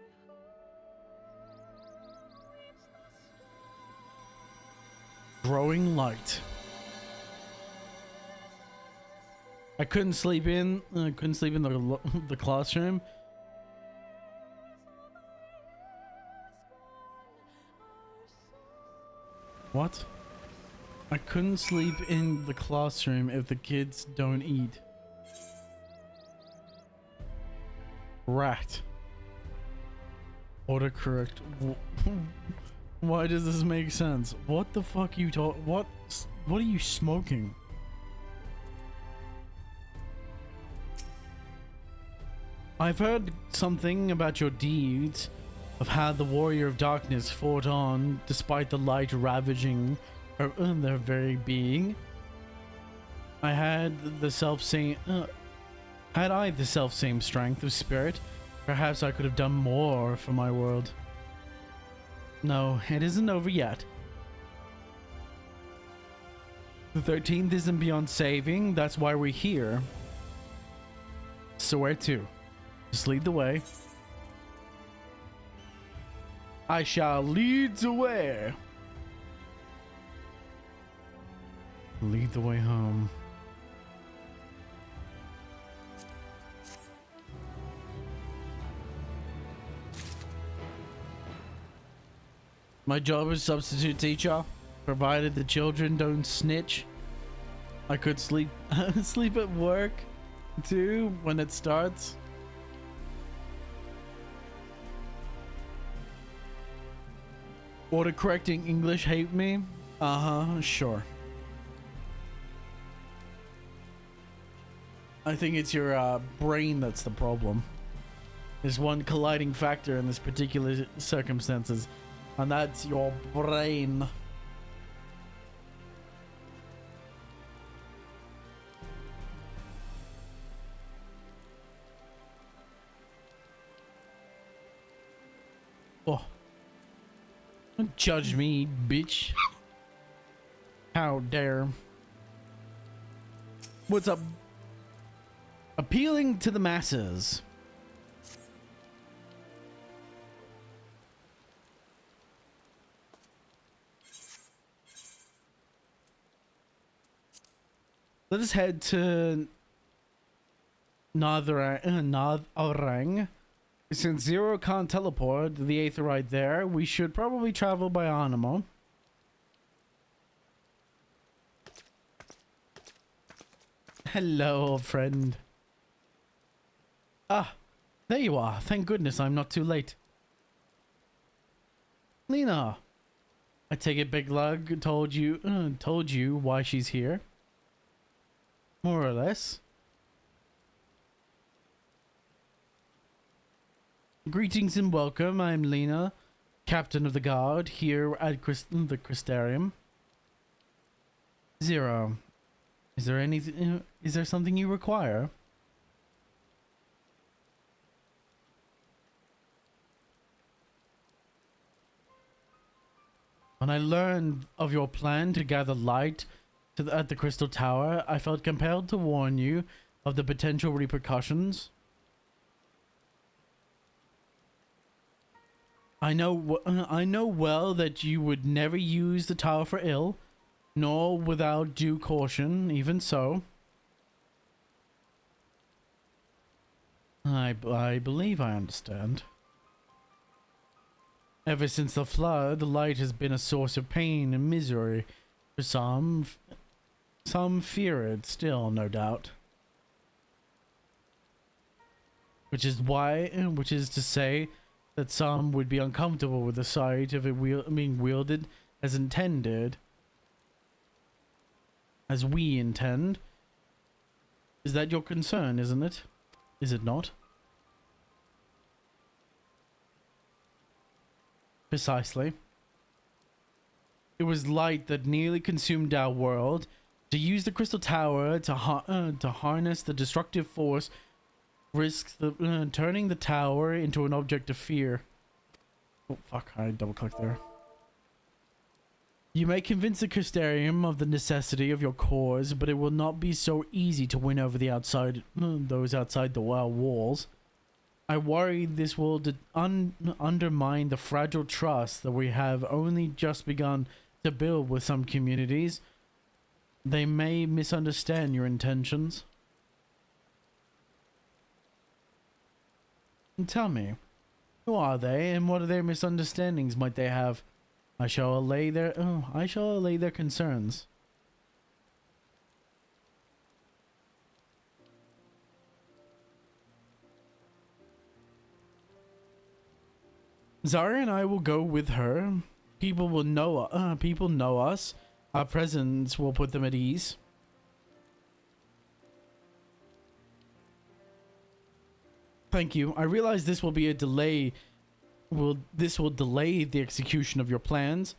Growing light. I couldn't sleep in. The classroom. What? I couldn't sleep in the classroom if the kids don't eat. Rat. Autocorrect. Why does this make sense? What the fuck you talk? What are you smoking? I've heard something about your deeds, of how the warrior of darkness fought on despite the light ravaging their very being. I had the self-same strength of spirit, perhaps I could have done more for my world. No, it isn't over yet. The 13th isn't beyond saving, that's why we're here. So where to? Just lead the way. I shall lead the way. Lead the way home. My job is substitute teacher, provided the children don't snitch. I could sleep sleep at work too when it starts. Order correcting English hate me? Uh-huh, sure. I think it's your brain that's the problem. There's one colliding factor in this particular circumstances, and that's your brain. Oh. Don't judge me, bitch. How dare. What's up? Appealing to the masses. Let us head to Nathorang. Since Zero can't teleport the Aetherite there, we should probably travel by Animo. Hello, old friend. Ah, there you are. Thank goodness I'm not too late. Lena, I take it Big Lug told you why she's here. More or less. Greetings and welcome. I'm Lena, captain of the guard here at the Crystarium. Zero, is there anything? Is there something you require? When I learned of your plan to gather light at the Crystal Tower, I felt compelled to warn you of the potential repercussions. I know well that you would never use the tower for ill, nor without due caution. Even so, I believe I understand. Ever since the flood, the light has been a source of pain and misery for some. Some fear it still, no doubt. Which is to say that some would be uncomfortable with the sight of it being wielded as intended. As we intend. Is that your concern, isn't it? Is it not? Precisely. It was light that nearly consumed our world. To use the Crystal Tower to harness the destructive force risks turning the tower into an object of fear. Oh fuck, I double clicked there. You may convince the Crystarium of the necessity of your cause, but it will not be so easy to win over those outside the walls. I worry this will undermine the fragile trust that we have only just begun to build with some communities. They may misunderstand your intentions. And tell me, who are they and what are their misunderstandings might they have? I shall allay their concerns. Zarya and I will go with her. People know us. Our presence will put them at ease. Thank you. I realize this will be a delay. This will delay the execution of your plans,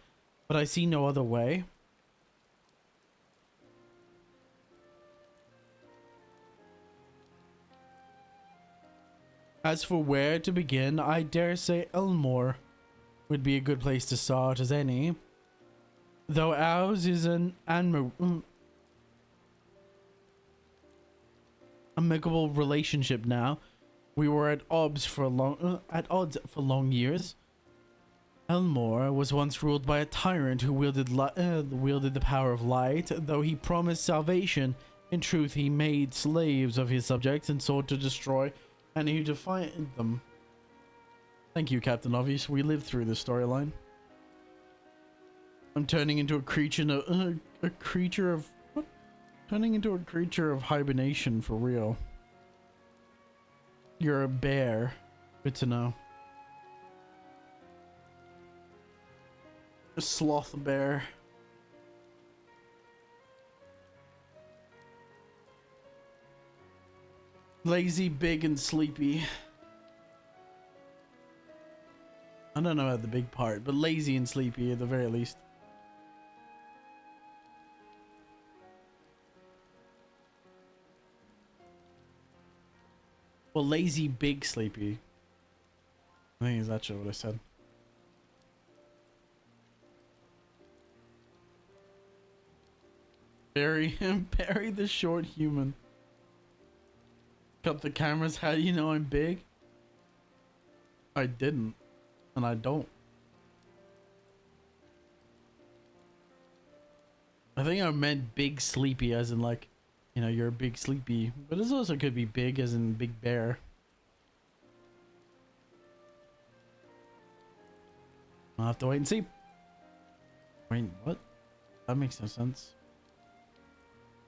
but I see no other way. As for where to begin, I dare say Elmore would be a good place to start as any. Though ours is an amicable relationship now, we were at odds for long years. Elmore was once ruled by a tyrant who wielded the power of light. Though he promised salvation, in truth he made slaves of his subjects and sought to destroy any who defied them. Thank you, Captain Obvious. We lived through this storyline. I'm turning into a creature of what? Turning into a creature of hibernation for real. You're a bear. Good to know. A sloth bear. Lazy, big, and sleepy. I don't know about the big part, but lazy and sleepy at the very least. Well, lazy, big, sleepy. I think that's actually what I said. Barry the short human. Cut the cameras. How do you know I'm big? I didn't. And I don't. I think I meant big sleepy as in like, you know, you're a big sleepy. But this also could be big as in big bear. I'll have to wait and see. Wait, what? That makes no sense.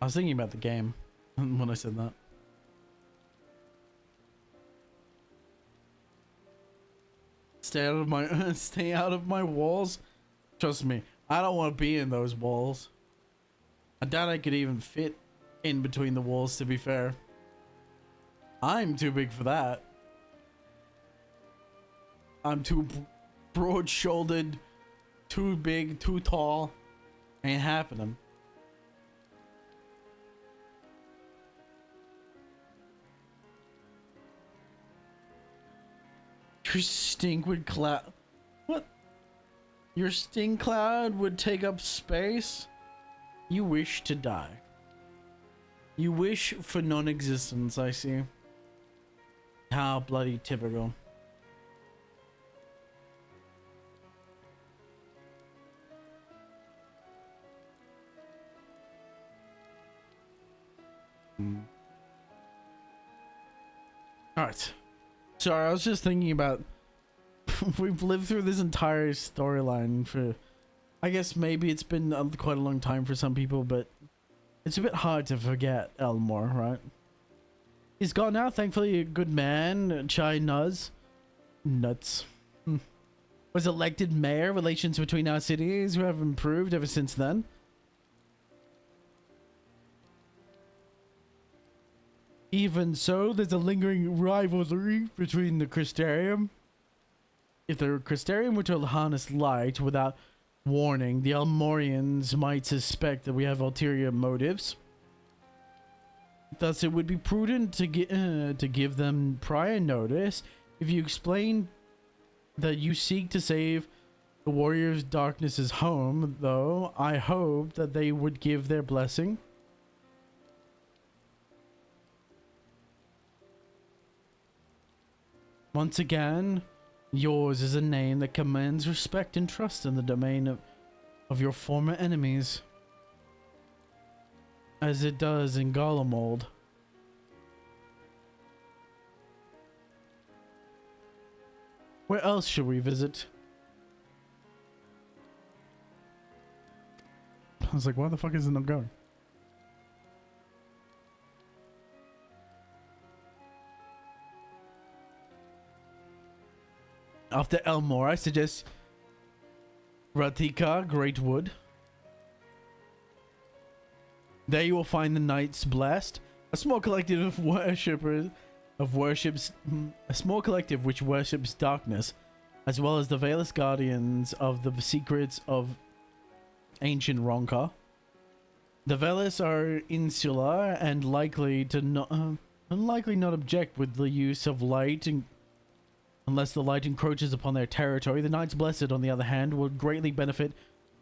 I was thinking about the game when I said that. Stay out of my walls. Trust me, I don't want to be in those walls. I doubt I could even fit in between the walls, to be fair. I'm too big for that. I'm too broad-shouldered, too big, too tall. Ain't happening. Your stink would cloud. What? Your stink cloud would take up space? You wish to die. You wish for non-existence, I see. How bloody typical. Alright. Sorry, I was just thinking about we've lived through this entire storyline for, I guess maybe it's been quite a long time for some people, but it's a bit hard to forget Elmore, right? He's gone now, thankfully a good man. Chai Nuts was elected mayor. Relations between our cities have improved ever since then. Even so, there's a lingering rivalry between the Crystarium. If the Crystarium were to harness light without warning, the Elmorians might suspect that we have ulterior motives. Thus, it would be prudent to give them prior notice. If you explain that you seek to save the Warriors' Darkness's home, though, I hope that they would give their blessing. Once again, yours is a name that commands respect and trust in the domain of your former enemies. As it does in Golemold. Where else should we visit? I was like, why the fuck isn't it going? After Elmore, I suggest Ratika, Great Wood. There you will find the Knights Blessed, a small collective of worshippers of worships a small collective which worships darkness, as well as the Veilous Guardians of the secrets of ancient Ronka. The Veilous are insular and likely not object with the use of light unless the light encroaches upon their territory. The Knights Blessed, on the other hand, will greatly benefit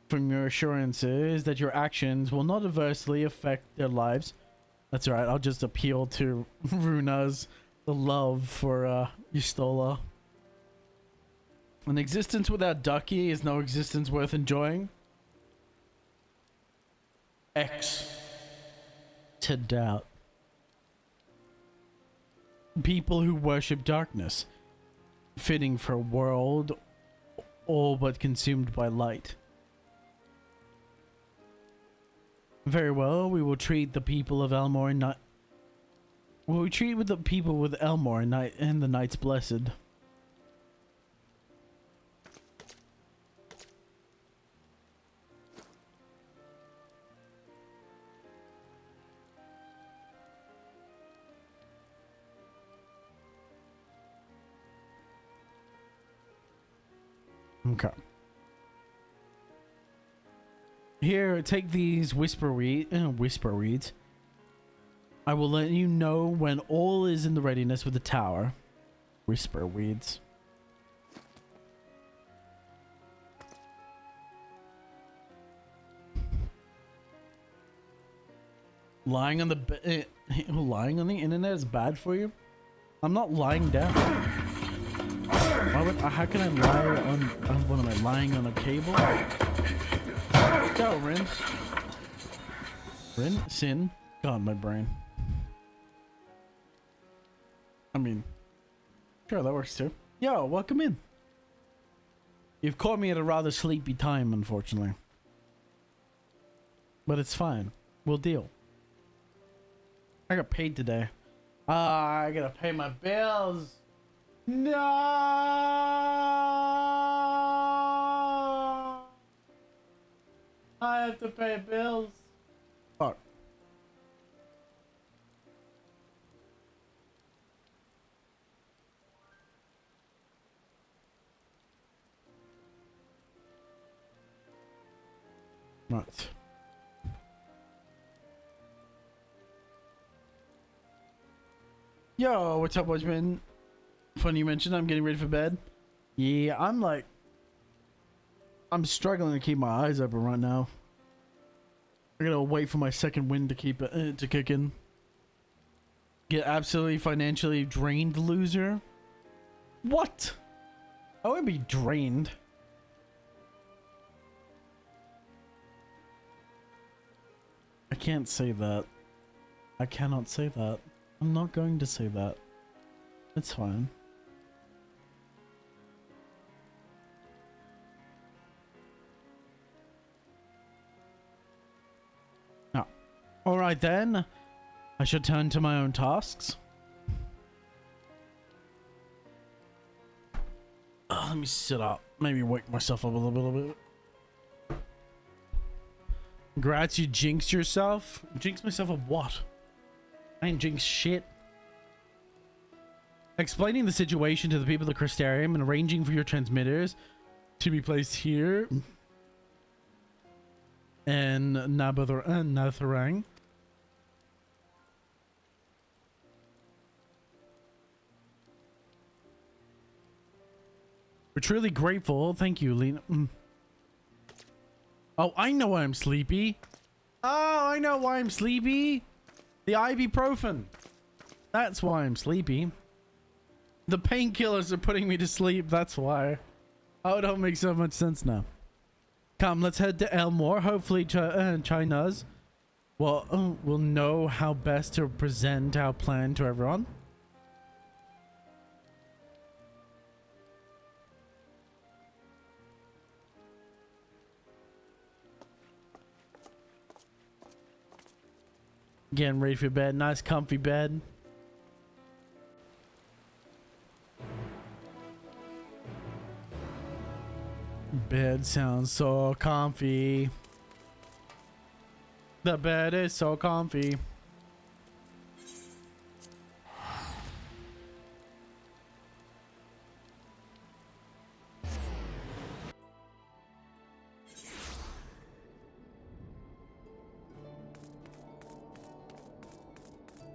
from your assurances that your actions will not adversely affect their lives. That's right, I'll just appeal to Runa's love for Yustola. An existence without Ducky is no existence worth enjoying. X to doubt. People who worship darkness, fitting for a world all but consumed by light. Very well, we will treat the people of Elmore and not. We treat with the people with Elmore and the Knights Blessed. Okay. Here, take these whisper reeds. I will let you know when all is in the readiness with the tower. Whisper weeds. Lying on the lying on the internet is bad for you. I'm not lying down. How can I lie on what am I lying on a cable? Go, Rin. Rin? Sin? God, my brain. I mean, sure, that works too. Yo, welcome in. You've caught me at a rather sleepy time, unfortunately. But it's fine. We'll deal. I got paid today. I gotta pay my bills. No! I have to pay bills. Fuck. Right. Yo, what's up, Watchman? Funny you mentioned I'm getting ready for bed. Yeah, I'm struggling to keep my eyes open right now. I gotta wait for my second wind to keep to kick in. Get absolutely financially drained, loser. What? I won't be drained. I can't say that. I cannot say that. I'm not going to say that. It's fine. No. Alright then. I should turn to my own tasks. Let me sit up. Maybe wake myself up a little bit. Congrats, you jinxed yourself? Jinxed myself of what? I ain't jinxed shit. Explaining the situation to the people of the Crystarium and arranging for your transmitters to be placed here and Natharang. We're truly grateful. Thank you, Lena. Oh, I know why I'm sleepy. Oh, I know why I'm sleepy. The ibuprofen. That's why I'm sleepy. The painkillers are putting me to sleep. That's why. Oh, it don't make so much sense now. Come, let's head to Elmore. Hopefully, China's will know how best to present our plan to everyone. Getting ready for bed. Nice comfy bed. Bed sounds so comfy. The bed is so comfy.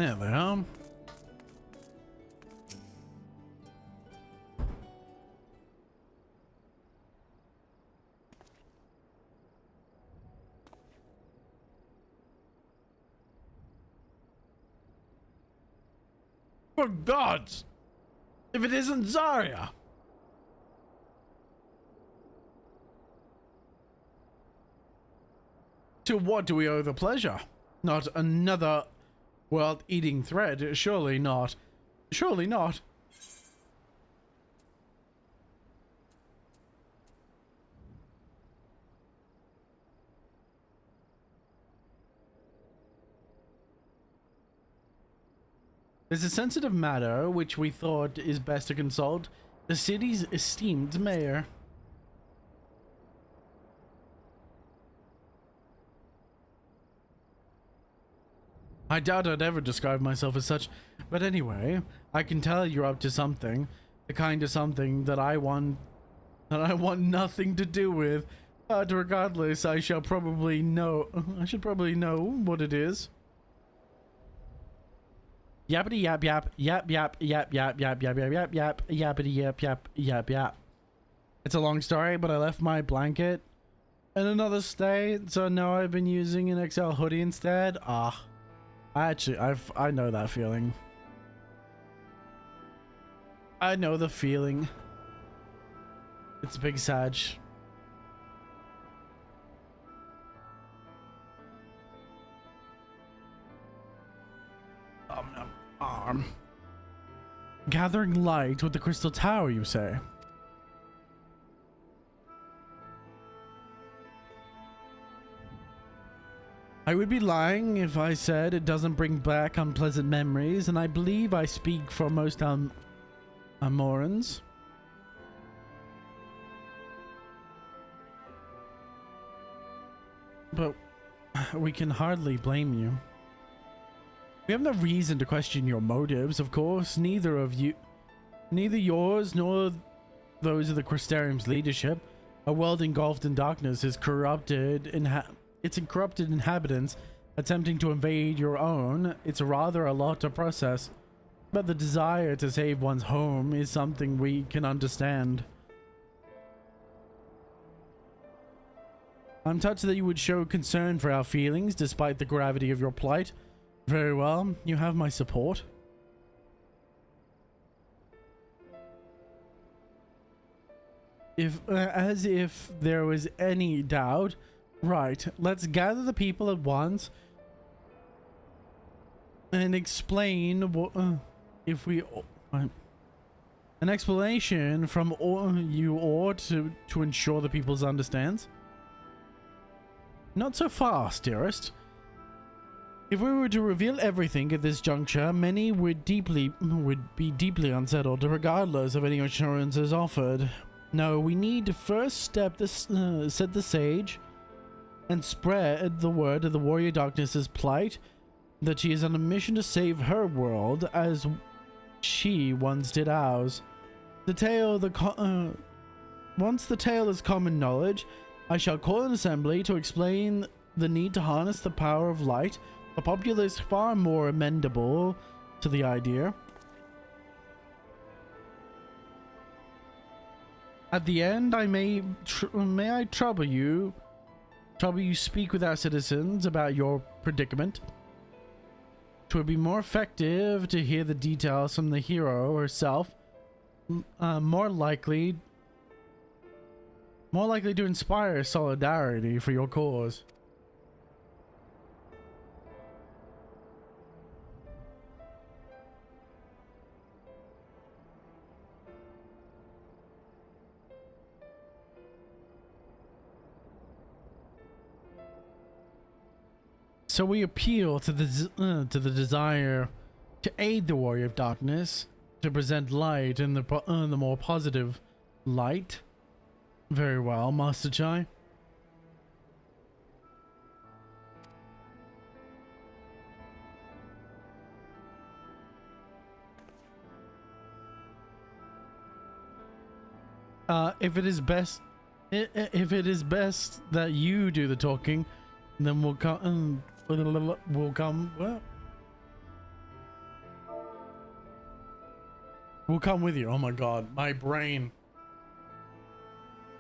There they are. For gods! If it isn't Zarya! To what do we owe the pleasure? Not another world-eating thread. Surely not. Surely not. There's a sensitive matter which we thought is best to consult the city's esteemed mayor. I doubt I'd ever describe myself as such, but anyway, I can tell you're up to something, the kind of something that I want nothing to do with. But regardless, I should probably know what it is. Yappity yap yap yap yap yap yap yap yap yap yap yap yappity yap yap yap yap. It's a long story, but I left my blanket in another state, so now I've been using an XL hoodie instead. I know that feeling. I know the feeling. It's a big sag. Gathering light with the crystal tower, you say? I would be lying if I said it doesn't bring back unpleasant memories, and I believe I speak for most Amorans. But we can hardly blame you. We have no reason to question your motives, of course. Neither yours nor those of the Crystarium's leadership. A world engulfed in darkness is corrupted corrupted inhabitants attempting to invade your own. It's rather a lot to process, but the desire to save one's home is something we can understand. I'm touched that you would show concern for our feelings despite the gravity of your plight. Very well, you have my support. As if there was any doubt. Right, let's gather the people at once and explain what an explanation from you ought to ensure the people's understands. Not so fast, dearest. If we were to reveal everything at this juncture, many would be deeply unsettled, regardless of any assurances offered. No, we need to first set the stage and spread the word of the Warrior Darkness's plight, that she is on a mission to save her world as she once did ours. Once the tale is common knowledge, I shall call an assembly to explain the need to harness the power of light. The populace is far more amenable to the idea. At the end, may I trouble you speak with our citizens about your predicament. 'Twould be more effective to hear the details from the hero herself. More likely to inspire solidarity for your cause. So we appeal to the desire to aid the Warrior of Darkness, to present light in the more positive light. Very well, Master Chai. If it is best that you do the talking, then we'll come. Well, We'll come with you. Oh my god, my brain.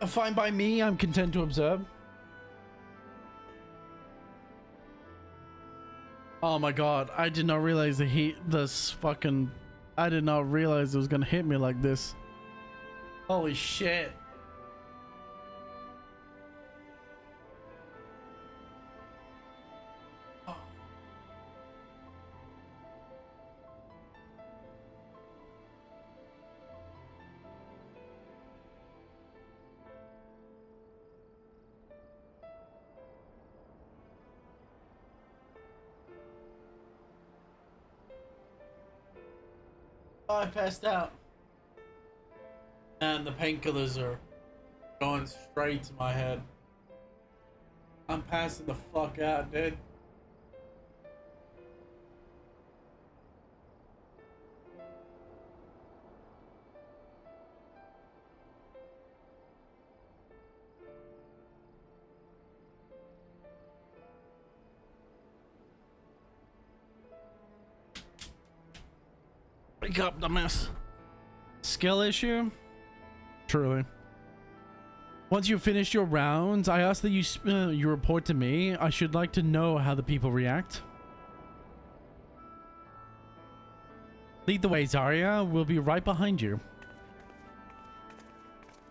Fine by me, I'm content to observe. Oh my god, I did not realize the heat, I did not realize it was gonna hit me like this. Holy shit. I passed out. And the painkillers are going straight to my head. I'm passing the fuck out, dude. Wake up, dumbass. Skill issue? Truly. Once you've finished your rounds, I ask that you report to me. I should like to know how the people react. Lead the way, Zarya. We'll be right behind you.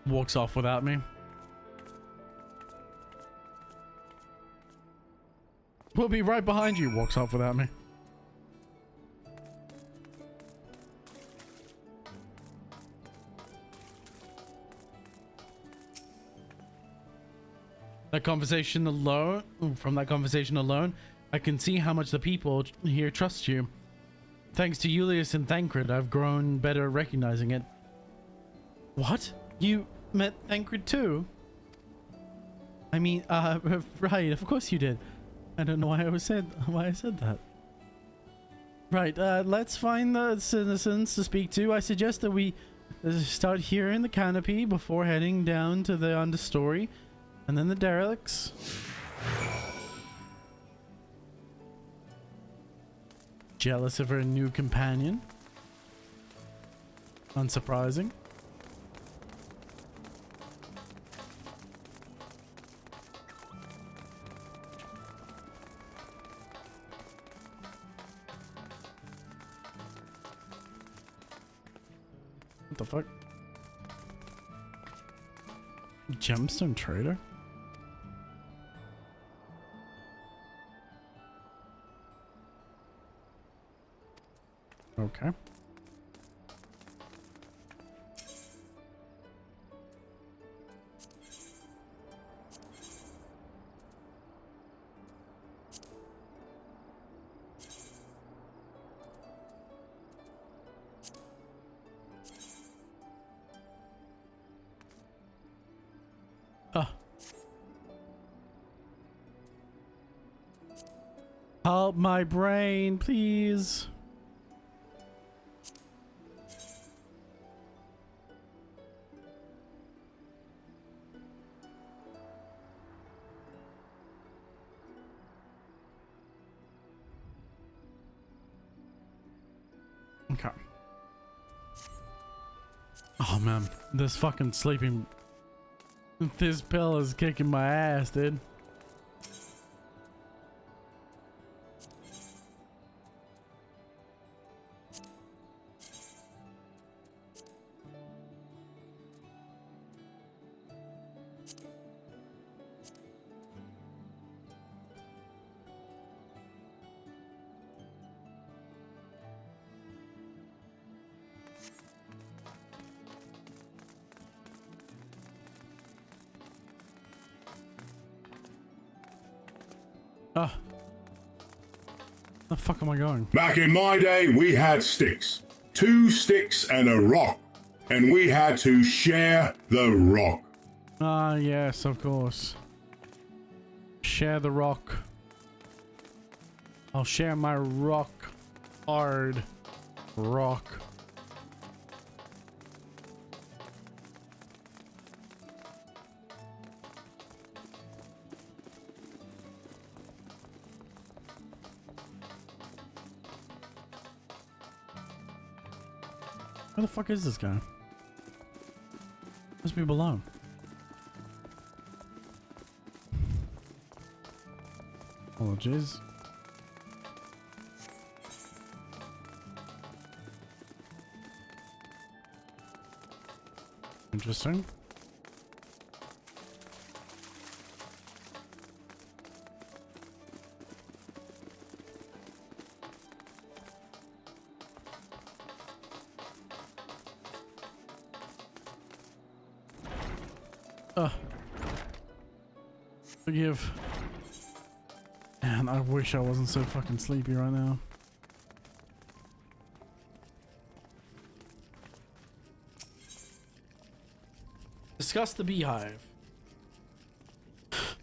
Walks off without me. We'll be right behind you. Walks off without me. That conversation alone, from that conversation alone, I can see how much the people here trust you. Thanks to Julius and Thancred, I've grown better at recognizing it. What? You met Thancred too? I mean, right, of course you did. I don't know why I said that. Right, let's find the citizens to speak to. I suggest that we start here in the canopy before heading down to the understory. And then the derelicts. Jealous of her new companion. Unsurprising. What the fuck? Gemstone trader? Okay. Help my brain, please. Okay. Oh man, this fucking sleeping. This pill is kicking my ass, dude. The fuck am I going? Back in my day, we had sticks. 2 sticks and a rock. And we had to share the rock. Ah, yes, of course. Share the rock. I'll share my rock. Hard rock. Where the fuck is this guy? Must be below. Apologies. Interesting. Forgive. Man, I wish I wasn't so fucking sleepy right now. Discuss the beehive.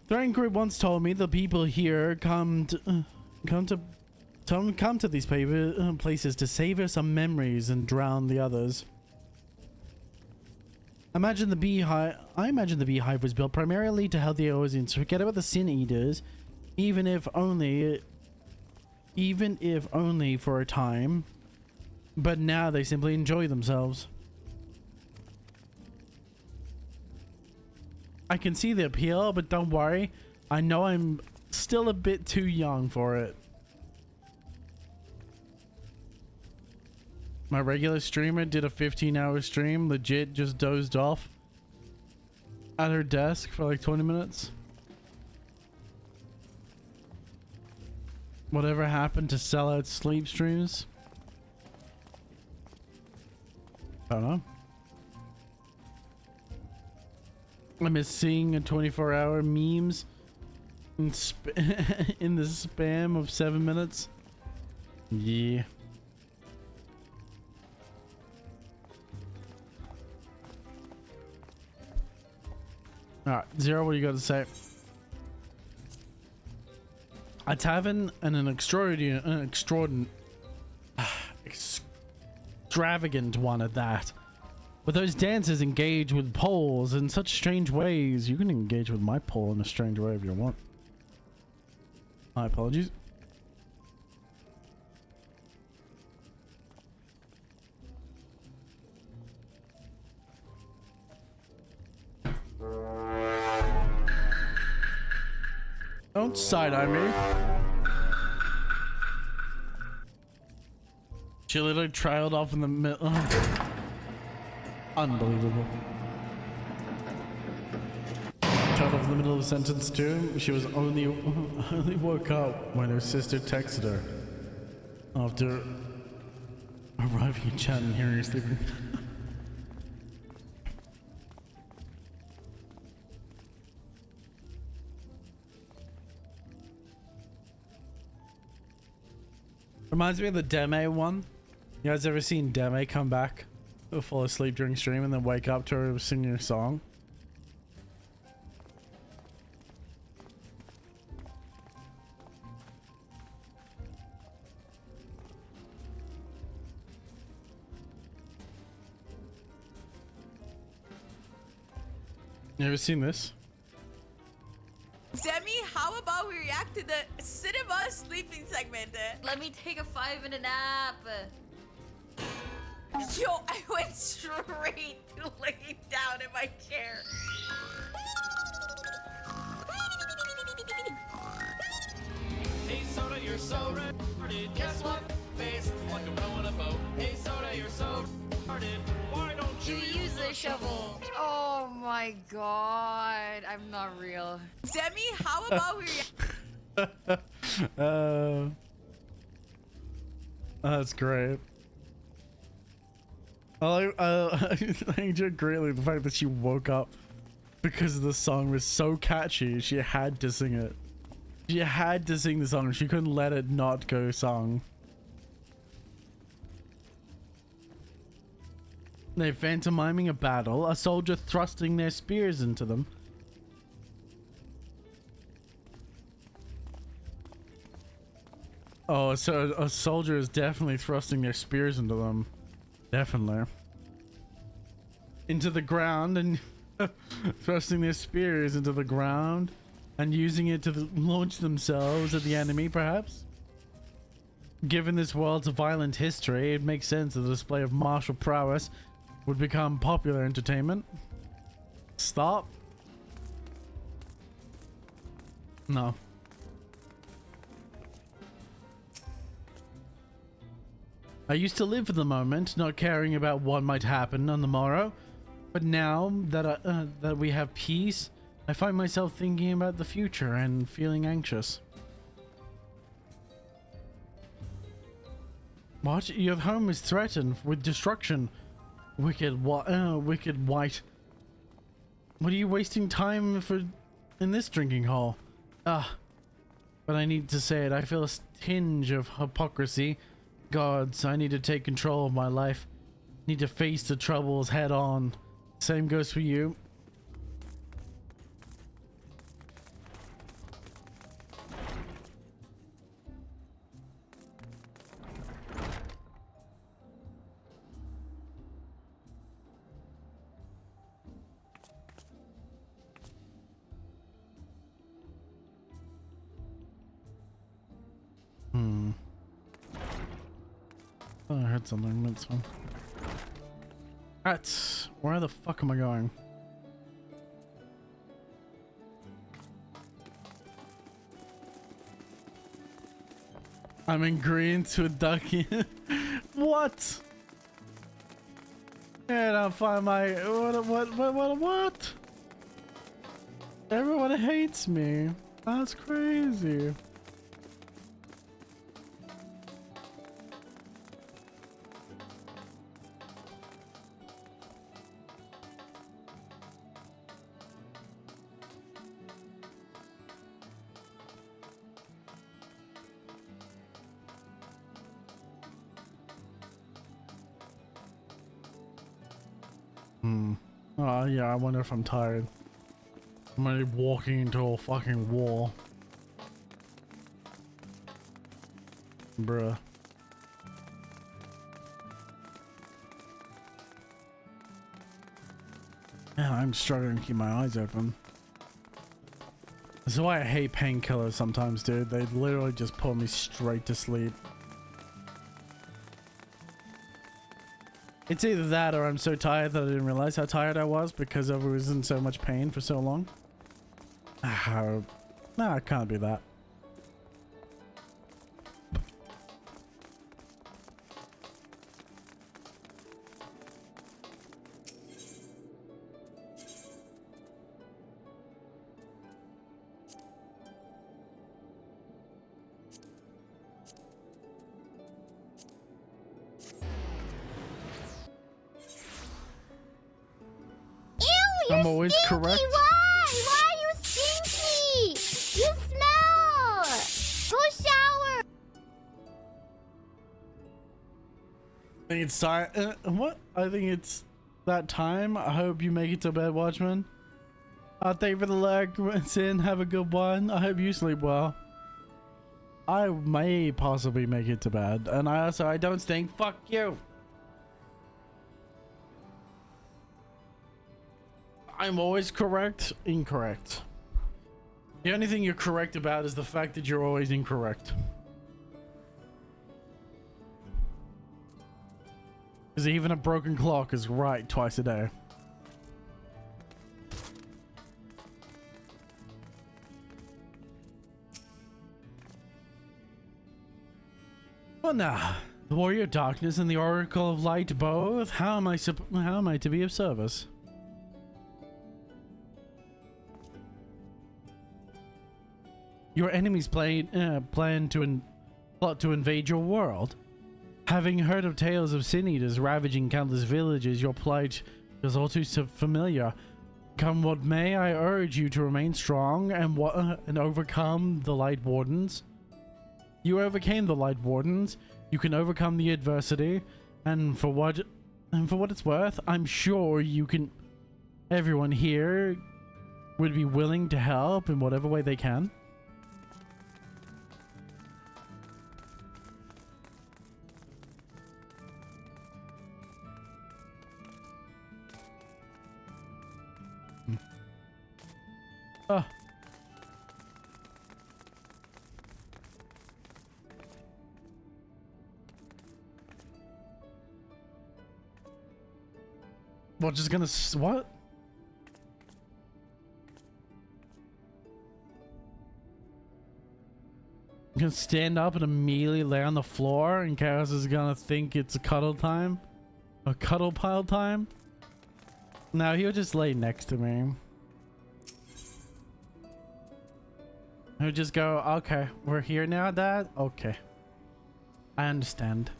Threatening Group once told me the people here come to these places to savor some memories and drown the others. I imagine the beehive was built primarily to help the Ozians forget about the Sin Eaters, even if only for a time. But now they simply enjoy themselves. I can see the appeal, but don't worry. I know I'm still a bit too young for it. My regular streamer did a 15-hour stream, legit just dozed off at her desk for like 20 minutes. Whatever happened to sell out sleep streams? I don't know. I miss seeing a 24-hour memes in, in the spam of 7 minutes. Yeah. Alright, Zero, what do you got to say? A tavern and an extravagant one at that. But those dancers engage with poles in such strange ways. You can engage with my pole in a strange way if you want. My apologies. Don't side-eye me. She literally trailed off in the middle. Oh. Unbelievable. Trailed off in the middle of the sentence too. She was only woke up when her sister texted her after arriving in chat and hearing her sleeping. Reminds me of the Deme one. You guys ever seen Deme come back? He'll fall asleep during stream and then wake up to her singing a song. You ever seen this? Demi, how about we react to the cinema sleeping segment? Let me take a 5-minute nap. Yo, I went straight to laying down in my chair. Hey Soda, you're so retarded. Guess what? Face like a row in a boat. Hey Soda, you're so retarded. Why don't you use the shovel? Oh my god, I'm not real. Demi, how about we That's great. I enjoyed greatly the fact that she woke up because the song was so catchy. She had to sing it. She had to sing the song. She couldn't let it not go song. They're pantomiming a battle, a soldier thrusting their spears into them. Oh, so a soldier is definitely thrusting their spears into them. Definitely. Into the ground and thrusting their spears into the ground and using it to launch themselves at the enemy, perhaps? Given this world's violent history, it makes sense that the display of martial prowess would become popular entertainment. Stop. No. I used to live for the moment, not caring about what might happen on the morrow. But now that that we have peace, I find myself thinking about the future and feeling anxious. What? Your home is threatened with destruction. Wicked white. What are you wasting time for in this drinking hall? But I need to say it. I feel a tinge of hypocrisy. Gods, I need to take control of my life. Need to face the troubles head on. Same goes for you. Oh, I heard something. That's fine. Rats, where the fuck am I going? I'm in green to a ducky. What? And I'll find my what? Everyone hates me. That's crazy. Oh yeah, I wonder if I'm tired. I'm already walking into a fucking wall. Bruh. Man, I'm struggling to keep my eyes open. This is why I hate painkillers sometimes, dude. They literally just put me straight to sleep. It's either that or I'm so tired that I didn't realize how tired I was because I was in so much pain for so long. No, it can't be that. I'm always correct. Why are you stinky? You smell. Go shower. I think it's time. What? I think it's that time. I hope you make it to bed, Watchman. Thank you for the leg, Sin. Have a good one. I hope you sleep well. I may possibly make it to bed, and I don't stink. Fuck you. I'm always correct. Incorrect. The only thing you're correct about is the fact that you're always incorrect. Because even a broken clock is right twice a day. Well now, the Warrior of Darkness and the Oracle of Light both. How am I to be of service? Your enemies plan to plot to invade your world. Having heard of tales of sin eaters ravaging countless villages, your plight is all too familiar. Come what may, I urge you to remain strong and overcome the Light Wardens. You overcame the Light Wardens. You can overcome the adversity, and for what it's worth, I'm sure you can. Everyone here would be willing to help in whatever way they can. What, just gonna what? I'm gonna stand up and immediately lay on the floor, and Chaos is gonna think it's a cuddle time, a cuddle pile time. No, he'll just lay next to me. He'll just go, okay, we're here now, Dad. Okay, I understand.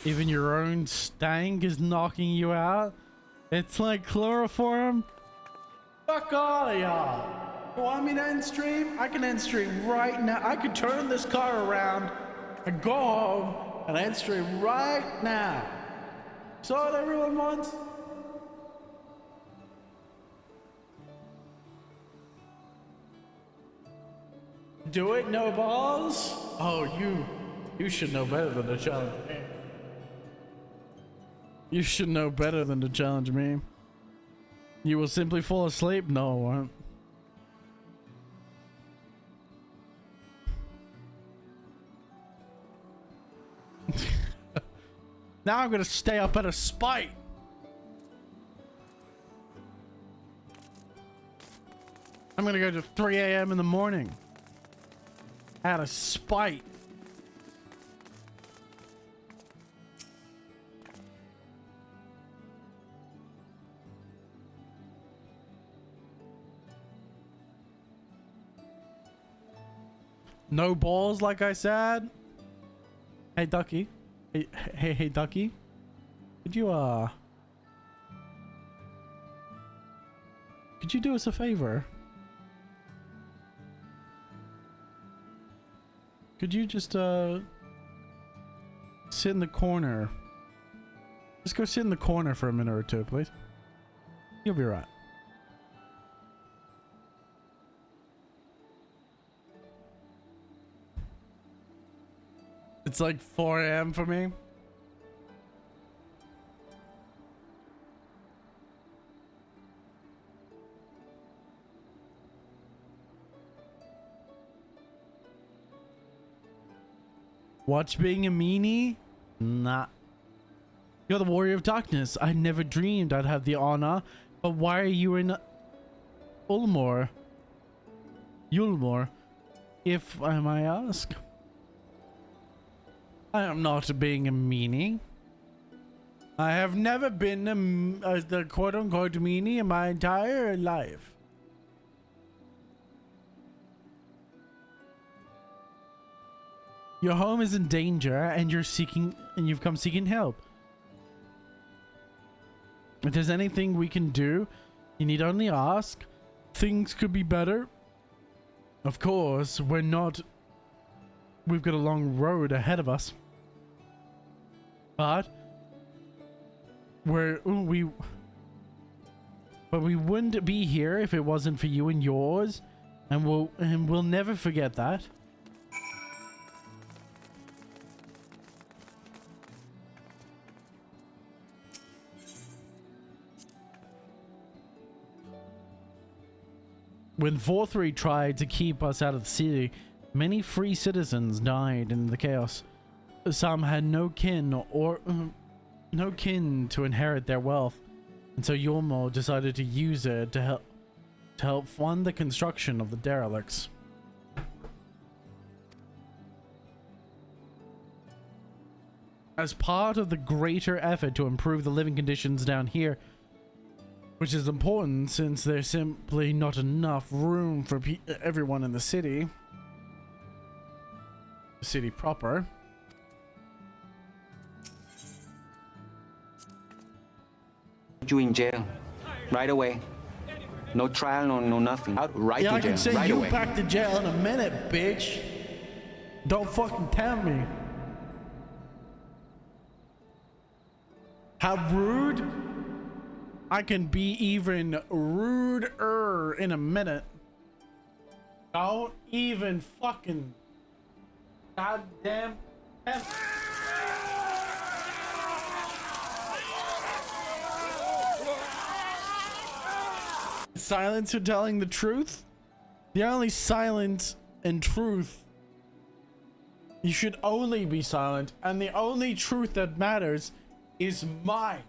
Even your own stank is knocking you out. It's like chloroform. Fuck all of y'all. You want me to end stream? I can end stream right now. I could turn this car around and go home and end stream right now. So what everyone wants? Do it, no balls? Oh, you should know better than to challenge me. You should know better than to challenge me. You will simply fall asleep? No, I won't. Now I'm gonna stay up out of spite. I'm gonna go to 3 a.m. in the morning. Out of spite. No balls, like I said. Hey, Ducky. Hey, Ducky. Could you do us a favor? Could you just sit in the corner? Just go sit in the corner for a minute or two, please. You'll be right. It's like 4 a.m. for me. Watch being a meanie? Nah. You're the warrior of darkness. I never dreamed I'd have the honor. But why are you in Ulmore? Yulmore, if I may ask. I am not being a meanie. I have never been the quote-unquote meanie in my entire life. Your home is in danger, and you've come seeking help. If there's anything we can do, you need only ask. Things could be better. Of course, we've got a long road ahead of us. But we wouldn't be here if it wasn't for you and yours, and we'll never forget that. When 4-3 tried to keep us out of the city, many free citizens died in the chaos. Some had no kin to inherit their wealth, and so Yulmo decided to use it to help fund the construction of the derelicts. As part of the greater effort to improve the living conditions down here, which is important since there's simply not enough room for everyone in the city proper. You in jail right away. No trial, no nothing. Out right yeah, to I jail. can send right you away. back to jail in a minute, bitch. Don't fucking tempt me. How rude? I can be even ruder in a minute. Don't even fucking goddamn tempt me. Silence for telling the truth? The only silence and truth, you should only be silent, and the only truth that matters is mine.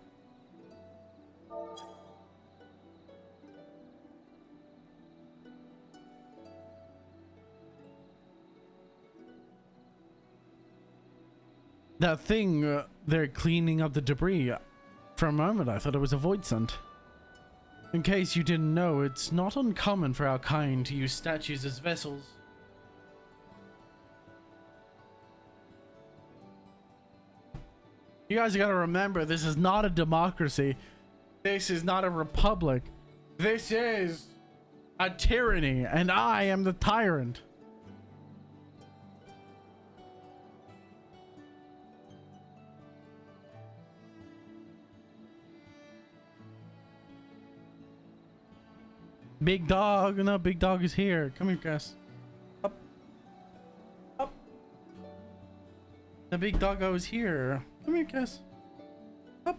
That thing, they're cleaning up the debris. For a moment, I thought it was a void scent. In case you didn't know, it's not uncommon for our kind to use statues as vessels. You guys gotta remember, this is not a democracy. This is not a republic. This is a tyranny, and I am the tyrant. Big dog, no, big dog is here. Come here, Gus. Up. Up. The big doggo is here. Come here, Gus. Up.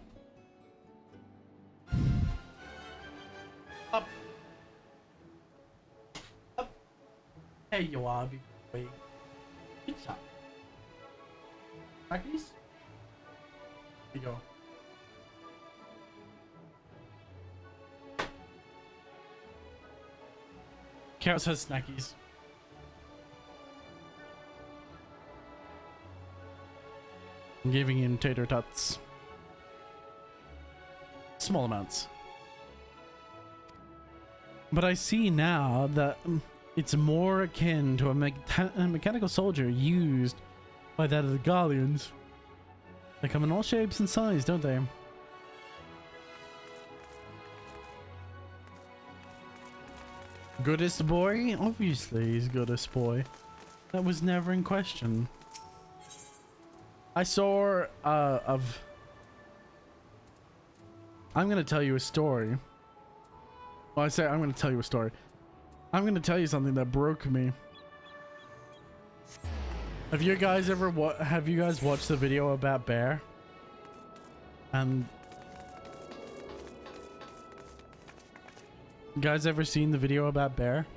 Up. Up. Hey, you are, big boy. Good job. Snackies? There you go. Chaos has snackies. I'm giving him tater tots. Small amounts. But I see now that it's more akin to a mechanical soldier used by that of the Gallians. They come in all shapes and sizes, don't they? Goodest boy? Obviously he's goodest boy. That was never in question. I saw I'm gonna tell you a story. Well, I'm gonna tell you a story. I'm gonna tell you something that broke me. Have you guys watched the video about Bear? And you guys ever seen the video about Bear?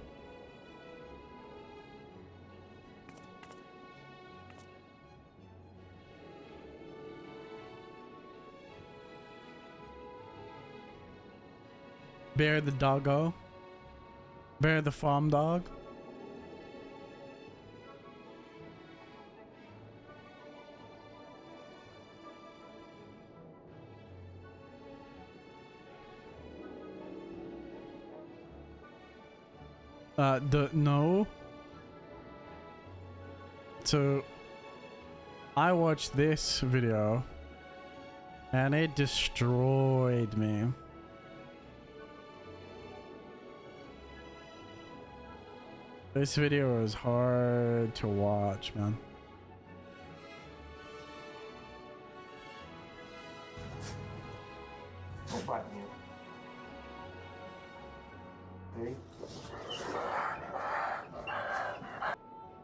Bear the doggo? Bear the farm dog? No. So I watched this video and it destroyed me. This video is hard to watch, man.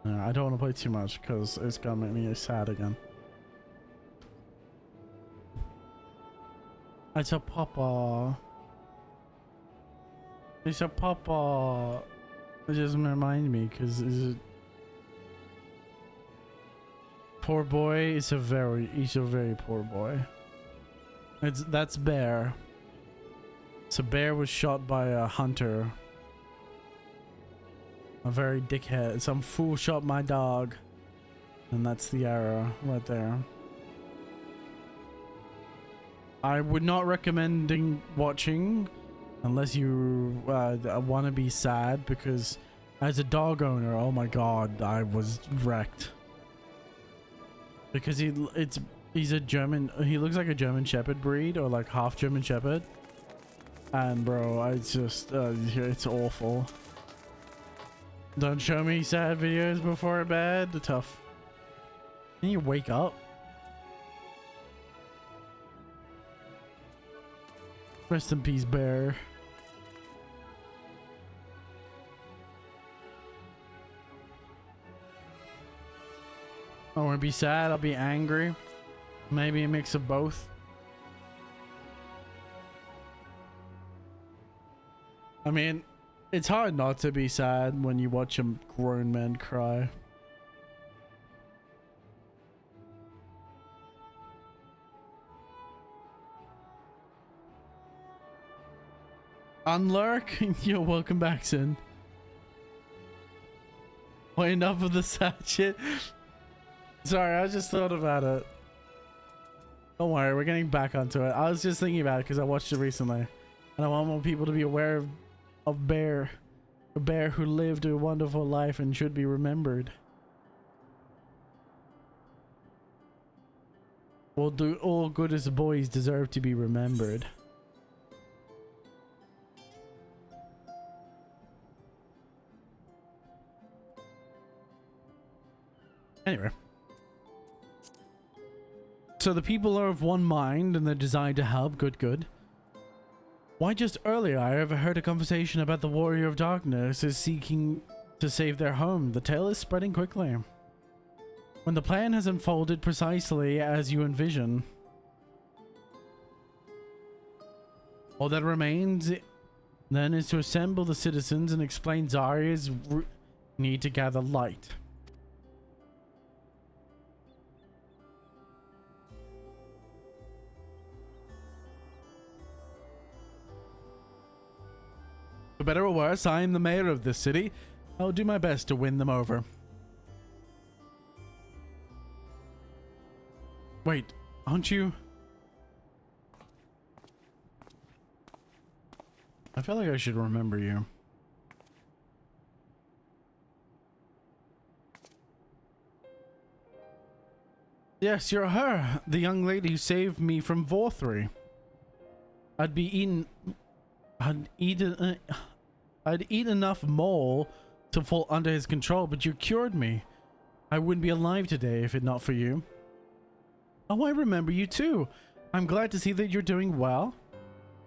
I don't want to play too much because it's gonna make me sad again. It's a papa. It's a papa. It doesn't remind me because is it poor boy? He's a very poor boy. That's Bear. So Bear was shot by a hunter. A very dickhead. Some fool shot my dog. And that's the arrow right there. I would not recommend watching unless you want to be sad, because as a dog owner, oh my god, I was wrecked. Because he's a German, he looks like a German Shepherd breed, or like half German Shepherd. And bro, I just, it's awful. Don't show me sad videos before bed. Tough. Can you wake up? Rest in peace, Bear. I won't be sad, I'll be angry. Maybe a mix of both. I mean, It's hard not to be sad when you watch a grown man cry. Unlurk, you're welcome back, Sin. Wait, enough of the sad shit. Sorry, I just thought about it. Don't worry, we're getting back onto it. I was just thinking about it because I watched it recently. And I want more people to be aware of Bear. A bear who lived a wonderful life and should be remembered. Well, do all good as boys deserve to be remembered. Anyway. So the people are of one mind and their desire to help. Good. Why just earlier I overheard a conversation about the Warrior of Darkness is seeking to save their home. The tale is spreading quickly. When the plan has unfolded precisely as you envision, all that remains then is to assemble the citizens and explain Zarya's need to gather light. For better or worse, I am the mayor of this city. I'll do my best to win them over. Wait, aren't you? I feel like I should remember you. Yes, you're her, the young lady who saved me from Vorthry. I'd eat enough mole to fall under his control, but you cured me. I wouldn't be alive today if it not for you. Oh, I remember you too. I'm glad to see that you're doing well.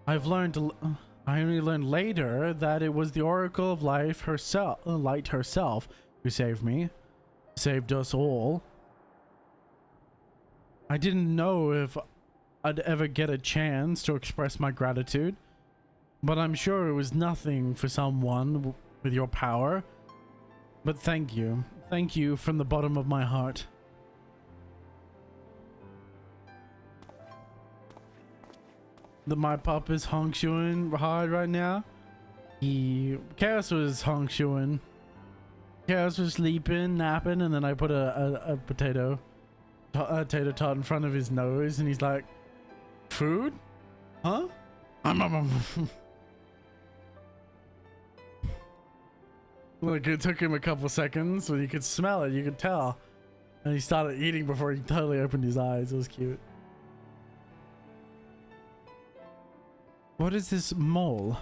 I only learned later that it was the Oracle of Light herself who saved me. Saved us all. I didn't know if I'd ever get a chance to express my gratitude. But I'm sure it was nothing for someone with your power. But thank you. Thank you from the bottom of my heart. My pup is honk-shoeing hard right now. Chaos was honk-shoeing. Chaos was sleeping, napping, and then I put a potato tot in front of his nose, and he's like, "Food? Huh?" Like, it took him a couple seconds, but you could smell it, you could tell. And he started eating before he totally opened his eyes. It was cute. What is this mole?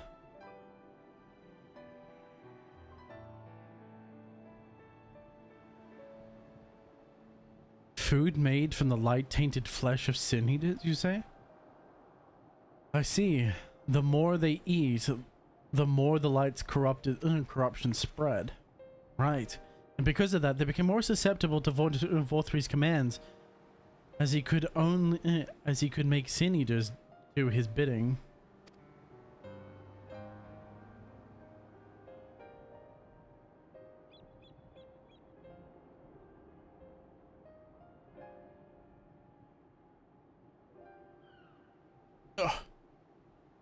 Food made from the light-tainted flesh of sin eaters, you say? I see. The more they eat, the more the light's corruption spread. Right. And because of that, they became more susceptible to Vorthry's commands, as he could make sin eaters do his bidding. Ugh.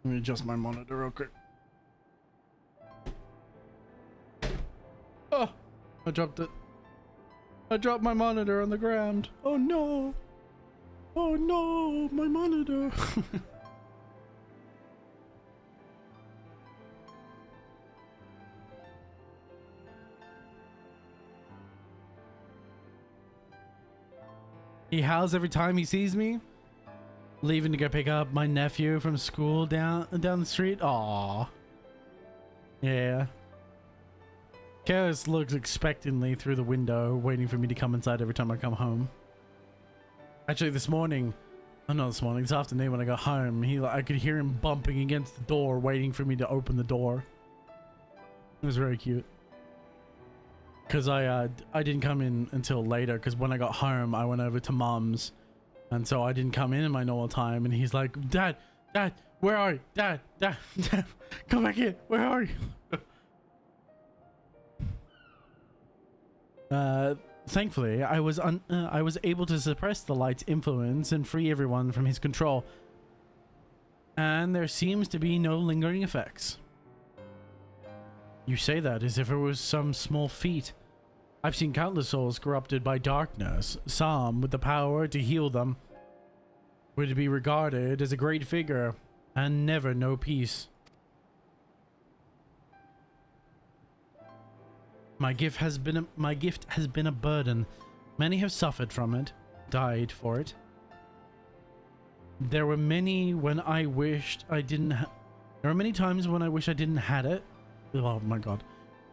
Let me adjust my monitor real quick. Oh, I dropped it. I dropped my monitor on the ground. Oh no. Oh no, my monitor. He howls every time he sees me. Leaving to go pick up my nephew from school down the street. Aww. Yeah. Chaos looks expectantly through the window, waiting for me to come inside every time I come home. Actually, this morning, this afternoon when I got home, I could hear him bumping against the door, waiting for me to open the door. It was very cute. Because I didn't come in until later, because when I got home, I went over to Mom's. And so I didn't come in my normal time, and he's like, Dad, where are you? Dad, come back in. Where are you? Thankfully, I was able to suppress the light's influence and free everyone from his control. And there seems to be no lingering effects. You say that as if it was some small feat. I've seen countless souls corrupted by darkness, some with the power to heal them would be regarded as a great figure and never know peace. My gift has been a burden. Many have suffered from it, died for it. There were many when I wished I didn't there are many times when I wish I didn't had it. Oh my god.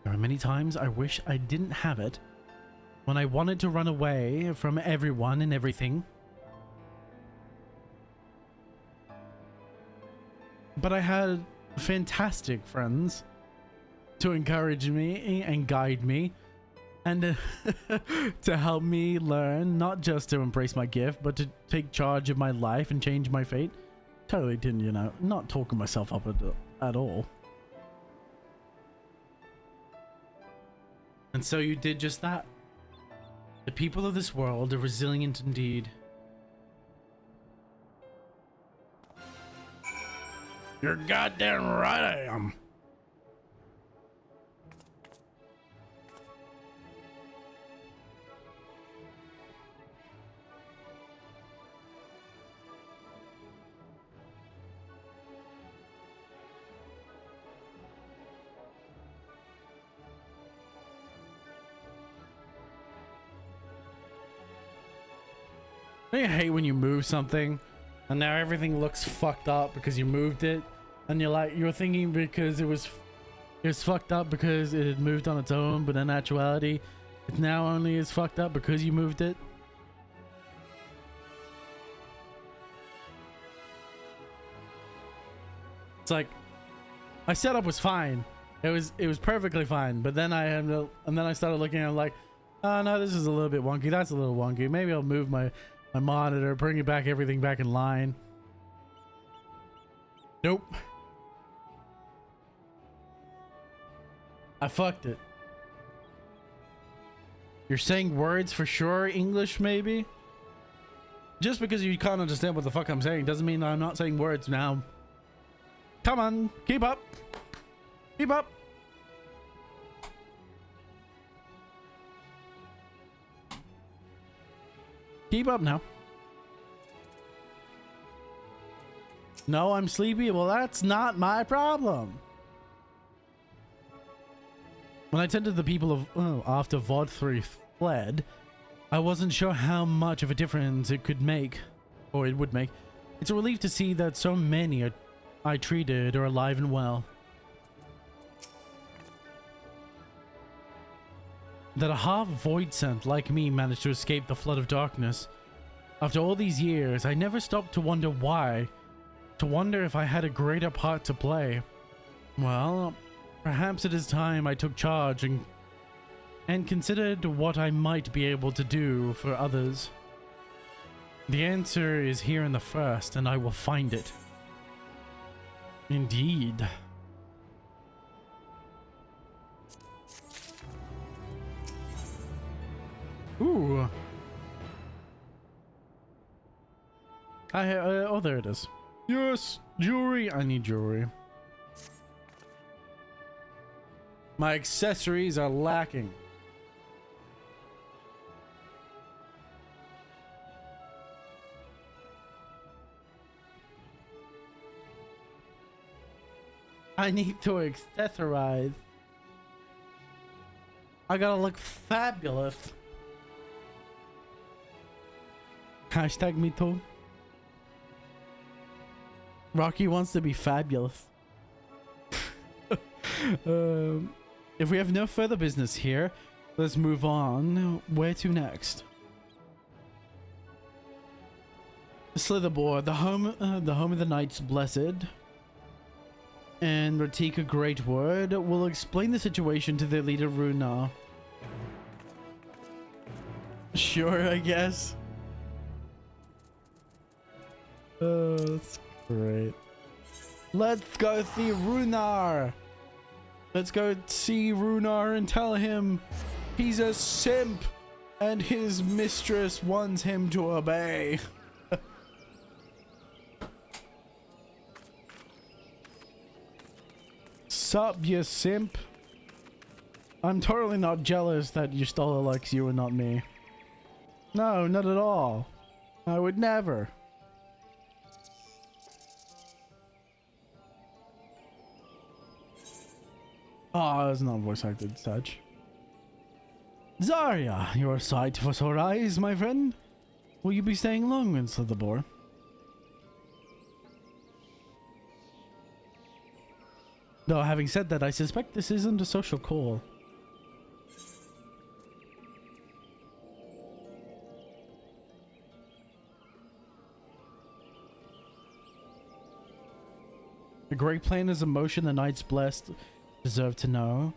There are many times I wish I didn't have it. When I wanted to run away from everyone and everything. But I had fantastic friends to encourage me and guide me and to help me learn not just to embrace my gift but to take charge of my life and change my fate. Totally didn't, you know, not talking myself up at all. And so you did just that. The people of this world are resilient indeed. You're goddamn right I am. Don't you hate when you move something and now everything looks fucked up because you moved it, and you're thinking because it was fucked up because it had moved on its own, but in actuality it now only is fucked up because you moved it? It's like my setup was fine. It was perfectly fine, but then I started looking and I'm like, oh no, this is a little bit wonky. That's a little wonky. Maybe I'll move my monitor, bring it back, everything back in line. Nope. I fucked it. You're saying words for sure, English maybe? Just because you can't understand what the fuck I'm saying doesn't mean I'm not saying words now. Come on, keep up. Keep up. Keep up now. No, I'm sleepy. Well, that's not my problem. When I tended the people of after VOD 3 fled, I wasn't sure how much of a difference it could make, or it would make. It's a relief to see that so many I treated are alive and well. That a half void scent like me managed to escape the flood of darkness. After all these years, I never stopped to wonder why. To wonder if I had a greater part to play. Well, perhaps it is time I took charge and considered what I might be able to do for others. The answer is here in the first, and I will find it. Indeed. Ooh. Oh, there it is. Yes, jewelry. I need jewelry. My accessories are lacking. I need to accessorize. I gotta look fabulous. Hashtag me too. Rocky wants to be fabulous. If we have no further business here, let's move on. Where to next? Slitherboard, the home of the Knights Blessed, and Ratika Greatword will explain the situation to their leader Runa. Sure, I guess. Oh, that's great. Let's go see Runar. Let's go see Runar and tell him He's a simp, and his mistress wants him to obey. Sup, you simp? I'm totally not jealous that Yustola likes you and not me. No, not at all. I would never. Oh, it's not voice acted, such. Zarya, you're a sight for sore eyes, my friend. Will you be staying long in Slitherboar? Though, having said that, I suspect this isn't a social call. The Great Plan is a motion the Knights Blessed deserve to know.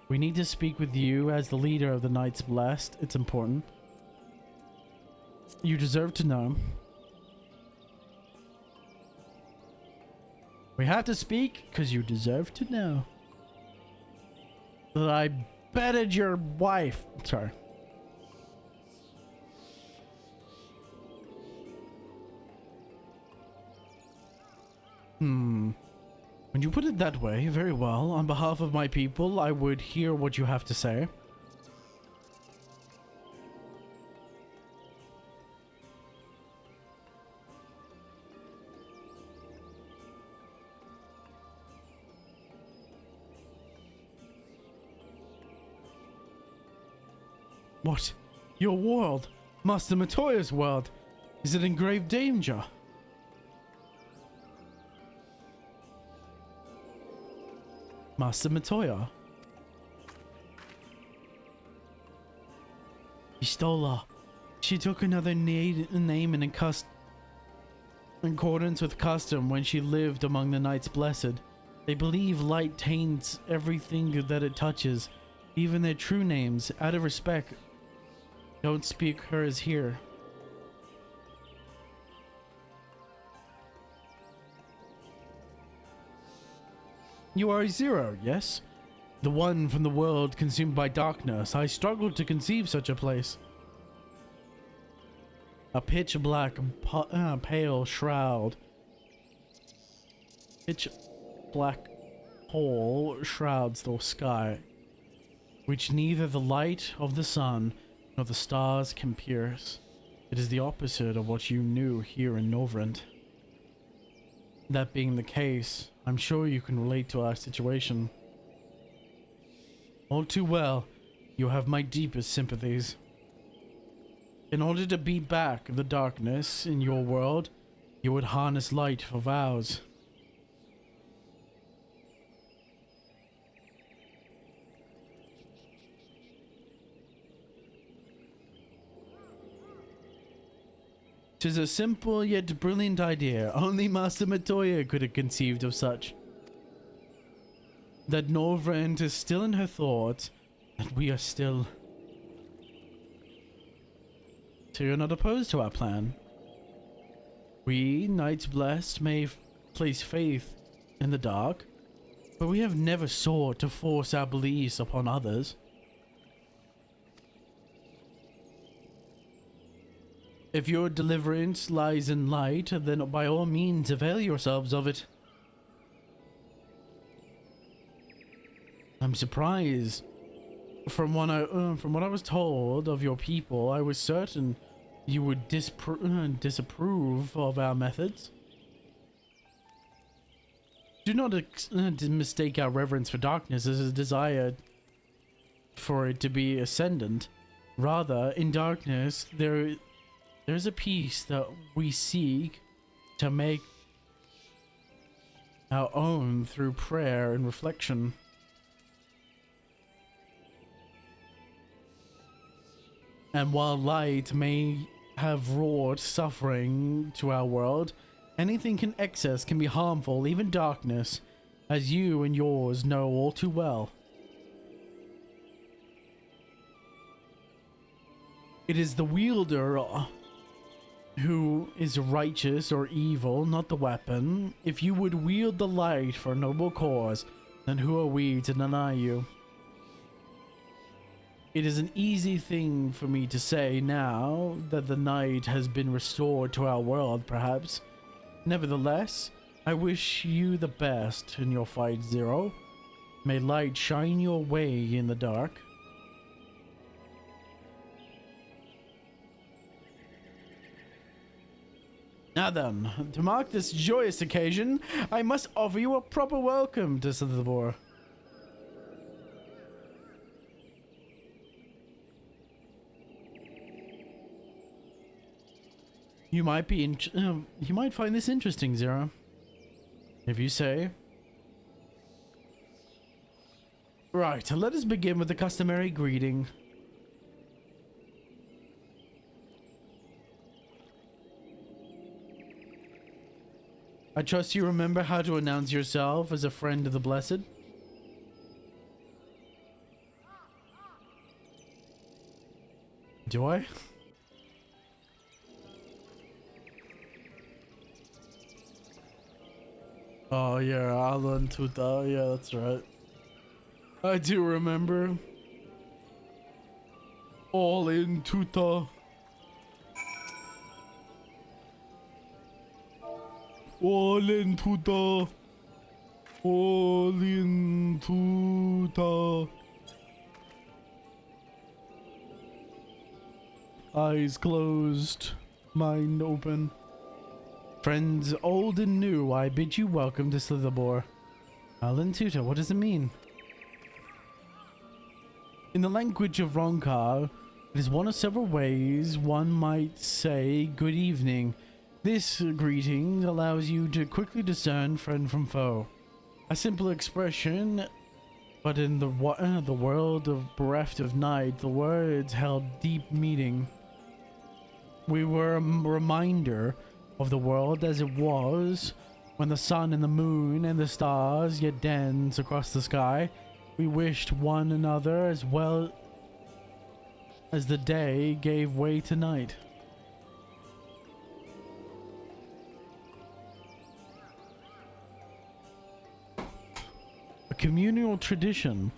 We need to speak with you as the leader of the Knights Blessed. It's important. You deserve to know. We have to speak because you deserve to know that I betted your wife. Sorry. When you put it that way, very well. On behalf of my people, I would hear what you have to say. What? Your world? Master Matoya's world? Is it in grave danger? Master Matoya. Yustola. She took another name in accordance with custom when she lived among the Knights Blessed. They believe light taints everything that it touches, even their true names. Out of respect, don't speak hers here. You are a Zero, yes? The one from the world consumed by darkness. I struggled to conceive such a place. A pitch black, pale shroud. Pitch black hole shrouds the sky, which neither the light of the sun nor the stars can pierce. It is the opposite of what you knew here in Novrand. That being the case, I'm sure you can relate to our situation. All too well, you have my deepest sympathies. In order to beat back the darkness in your world, you would harness light for vows. Tis a simple yet brilliant idea. Only Master Matoya could have conceived of such. That Novrand is still in her thoughts, and we are still. So you're not opposed to our plan? We, Knights Blessed, may place faith in the dark, but we have never sought to force our beliefs upon others. If your deliverance lies in light, then by all means avail yourselves of it. I'm surprised. From what I was told of your people, I was certain you would disapprove of our methods. Do not mistake our reverence for darkness as a desire for it to be ascendant. Rather, in darkness, there's a peace that we seek to make our own through prayer and reflection. And while light may have wrought suffering to our world, anything in excess can be harmful, even darkness, as you and yours know all too well. It is the wielder who is righteous or evil, not the weapon. If you would wield the light for a noble cause, then who are we to deny you? It is an easy thing for me to say now that the night has been restored to our world, perhaps. Nevertheless, I wish you the best in your fight, Zero. May light shine your way in the dark. Now then, to mark this joyous occasion, I must offer you a proper welcome to Slitherboar. You might be you might find this interesting, Zero. If you say. Right, let us begin with the customary greeting. I trust you remember how to announce yourself as a friend of the Blessed. Do I? Oh yeah, Alan Tuta, yeah, that's right. I do remember. All in Tuta. All in Tuta. All in Tuta. Eyes closed, mind open. Friends old and new, I bid you welcome to Slitherboar. Alan Tuta, what does it mean? In the language of Ronkar, it is one of several ways one might say good evening. This greeting allows you to quickly discern friend from foe. A simple expression, but in the world of bereft of night, the words held deep meaning. We were a reminder of the world as it was when the sun and the moon and the stars yet danced across the sky. We wished one another as well as the day gave way to night. A communal tradition,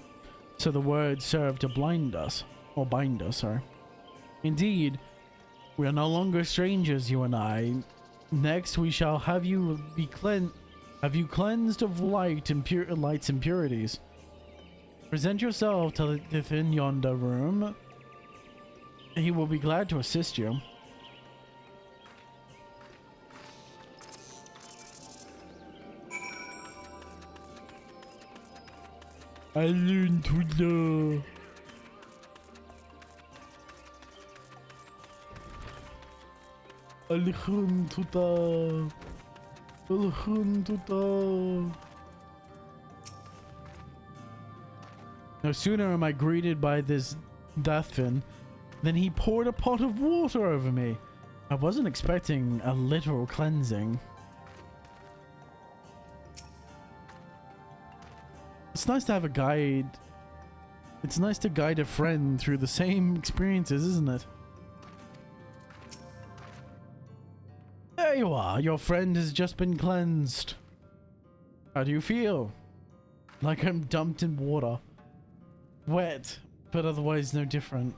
so the words serve to blind us, or bind us, sorry. Indeed, we are no longer strangers, you and I. Next, we shall have you cleansed of light's impurities. Present yourself to within yonder room. He will be glad to assist you. I learned to love. Alhamdulillah. Alhamdulillah. No sooner am I greeted by this Deathfin than he poured a pot of water over me. I wasn't expecting a literal cleansing. It's nice to have a guide. It's nice to guide a friend through the same experiences, isn't it? There you are. Your friend has just been cleansed. How do you feel? Like I'm dumped in water. Wet, but otherwise no different.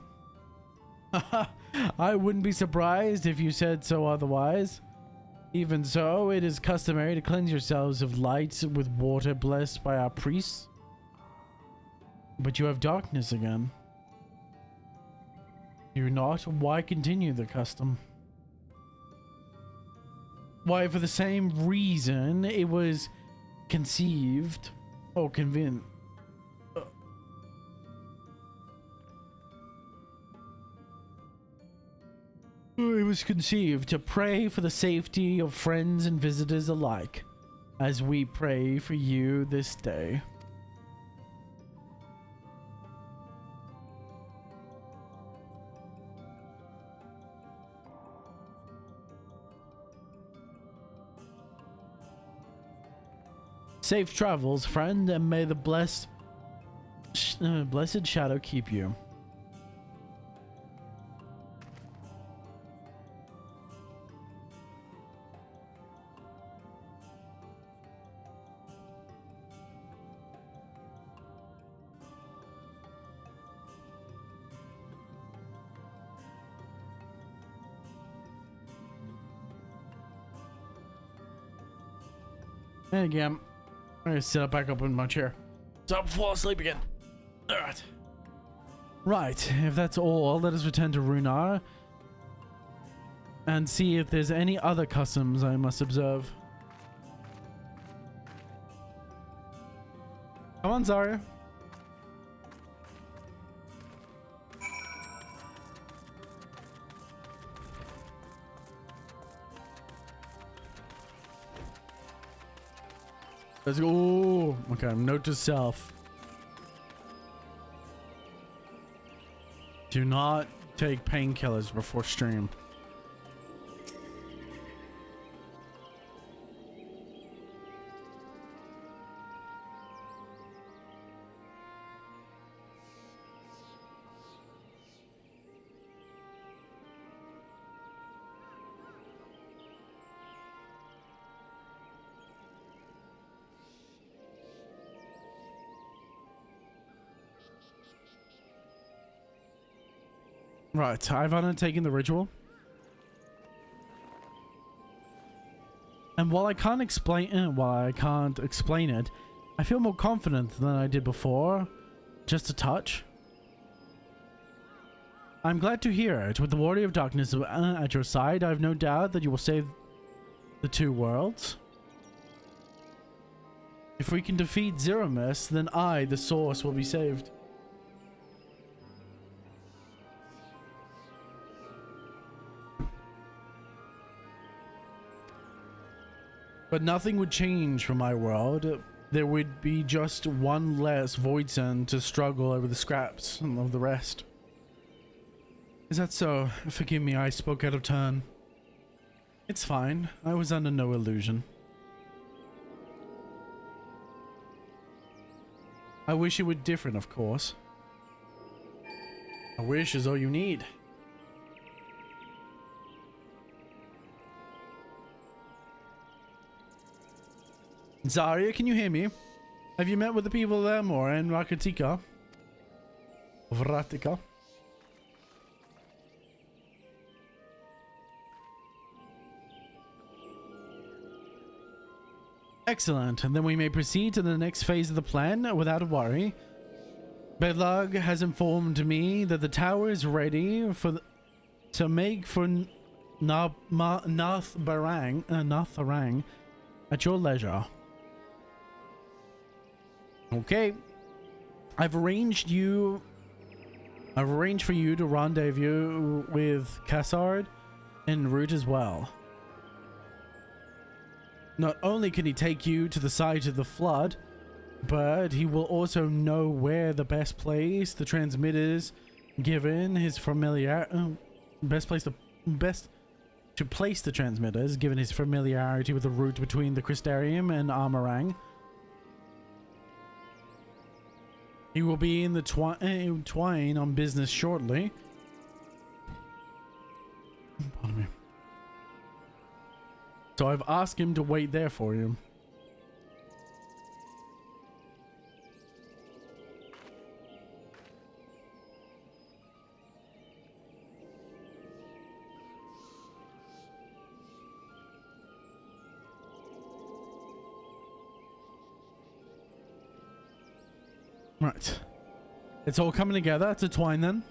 I wouldn't be surprised if you said so otherwise. Even so, it is customary to cleanse yourselves of light with water blessed by our priests. But you have darkness again. Do not? Why continue the custom? Why, for the same reason it was conceived or convinced. It was conceived to pray for the safety of friends and visitors alike, as we pray for you this day. Safe travels, friend, and may the blessed shadow keep you. And again, I'm gonna sit back up in my chair. So I'll fall asleep again. Alright. Right, if that's all, let us return to Runar and see if there's any other customs I must observe. Come on, Zarya. Let's go. Ooh, okay, note to self. Do not take painkillers before stream. Right, I've undertaken the ritual. And while I can't explain it, I feel more confident than I did before. Just a touch. I'm glad to hear it. With the Warrior of Darkness at your side, I have no doubt that you will save the two worlds. If we can defeat Zeromus, then I, the Source, will be saved. But nothing would change for my world. There would be just one less Voidson to struggle over the scraps of the rest. Is that so? Forgive me, I spoke out of turn. It's fine. I was under no illusion. I wish it were different, of course. A wish is all you need. Zarya, can you hear me? Have you met with the people there more in Vratica? Excellent, and then we may proceed to the next phase of the plan without a worry. Bedlag has informed me that the tower is ready to make for Natharang at your leisure. Okay. I've arranged for you to rendezvous with Cassard en route as well. Not only can he take you to the site of the flood, but he will also know where the best place the transmitters, given his best to place the transmitters, given his familiarity with the route between the Crystarium and Amarang. He will be in the Twine on business shortly. Pardon me. So I've asked him to wait there for you. Right. It's all coming together. It's a Twine then.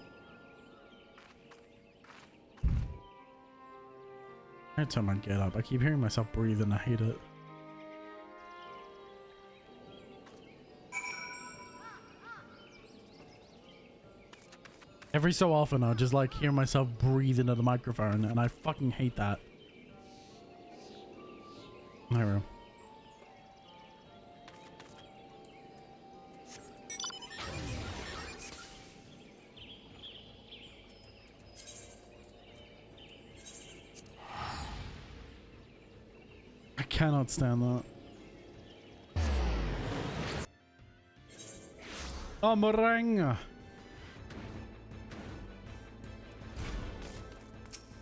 Every time I get up, I keep hearing myself breathe and I hate it. Every so often, I just like hear myself breathe into the microphone and I fucking hate that. There we go. I cannot stand that. Oh, meringue!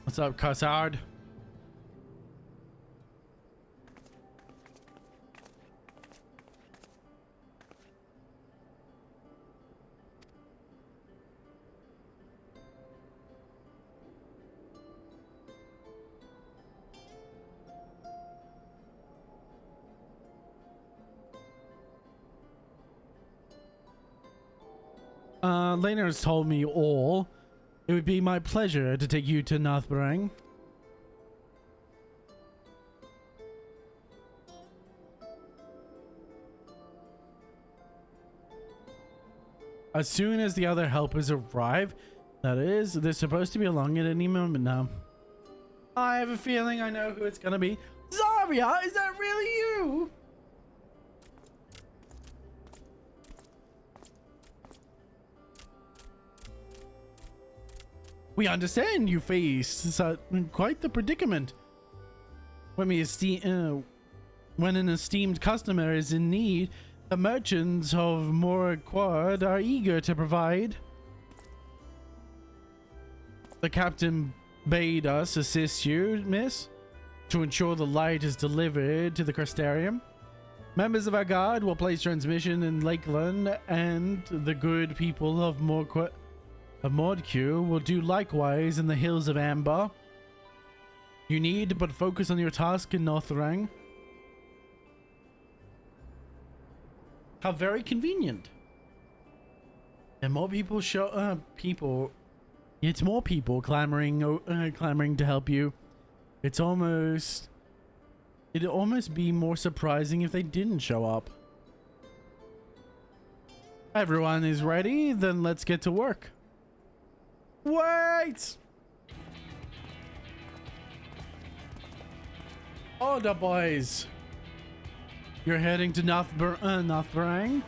What's up, Cassard? Lena has told me all. It would be my pleasure to take you to Northrang. As soon as the other helpers arrive, that is, they're supposed to be along at any moment now. I have a feeling I know who it's gonna be. Zarya, is that really you? We understand you face quite the predicament. When an esteemed customer is in need, the merchants of Morquard are eager to provide. The captain bade us assist you, miss, to ensure the light is delivered to the Crystarium. Members of our guard will place transmission in Lakeland, and the good people of Mordque will do likewise in the hills of Amber. You need but focus on your task in Northrang. How very convenient. And more people it's more people clamoring to help you. It'd almost be more surprising if they didn't show up. Everyone is ready, then let's get to work. Wait! Order, boys. You're heading to Northrang?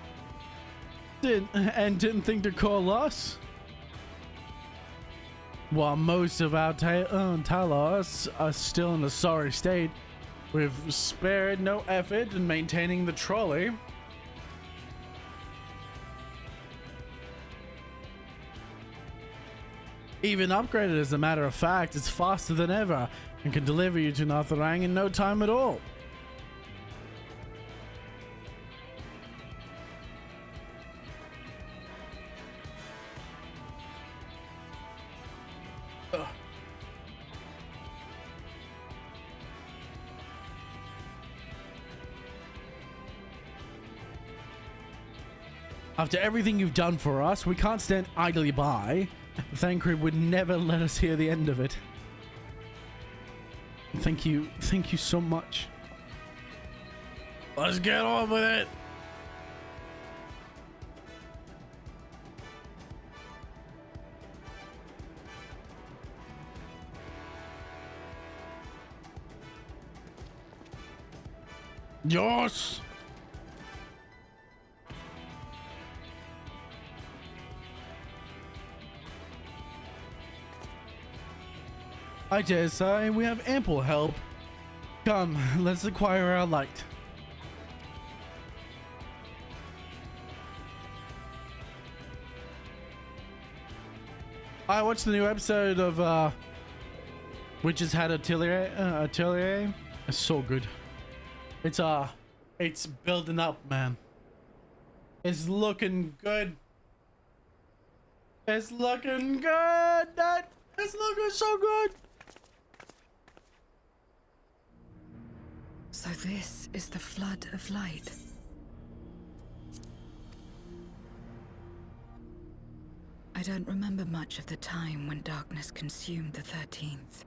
Didn't think to call us? While most of our Talos are still in a sorry state, we've spared no effort in maintaining the trolley. Even upgraded, as a matter of fact, it's faster than ever and can deliver you to Northrang in no time at all. After everything you've done for us, we can't stand idly by. Thancred would never let us hear the end of it. Thank you so much. Let's get on with it. Yes. I dare say we have ample help. Come, let's acquire our light. I watched the new episode of Witches Had Atelier. It's so good. It's building up, man. It's looking good. It's looking good. It's looking so good. So this is the flood of light. I don't remember much of the time when darkness consumed the 13th.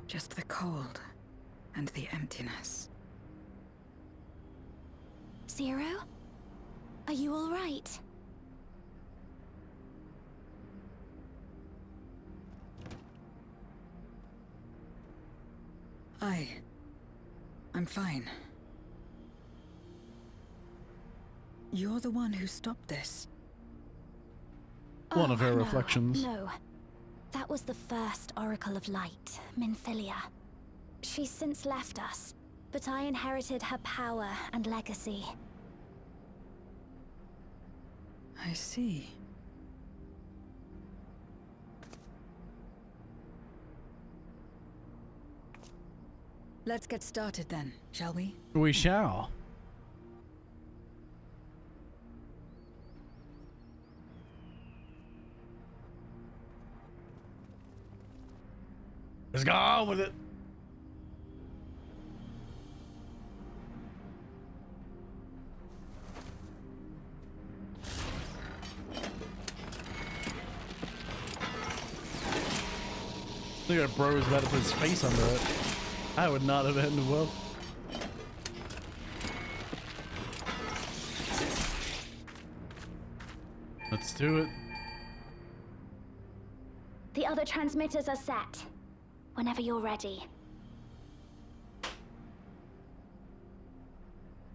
Just the cold and the emptiness. Zero? Are you all right? I'm fine. You're the one who stopped this. One of her reflections. No. That was the first Oracle of Light, Minfilia. She's since left us, but I inherited her power and legacy. I see. Let's get started then, shall we? We shall. Let's go on with it. Look at bro was about to put his face under it. I would not have ended well. Let's do it. The other transmitters are set. Whenever you're ready.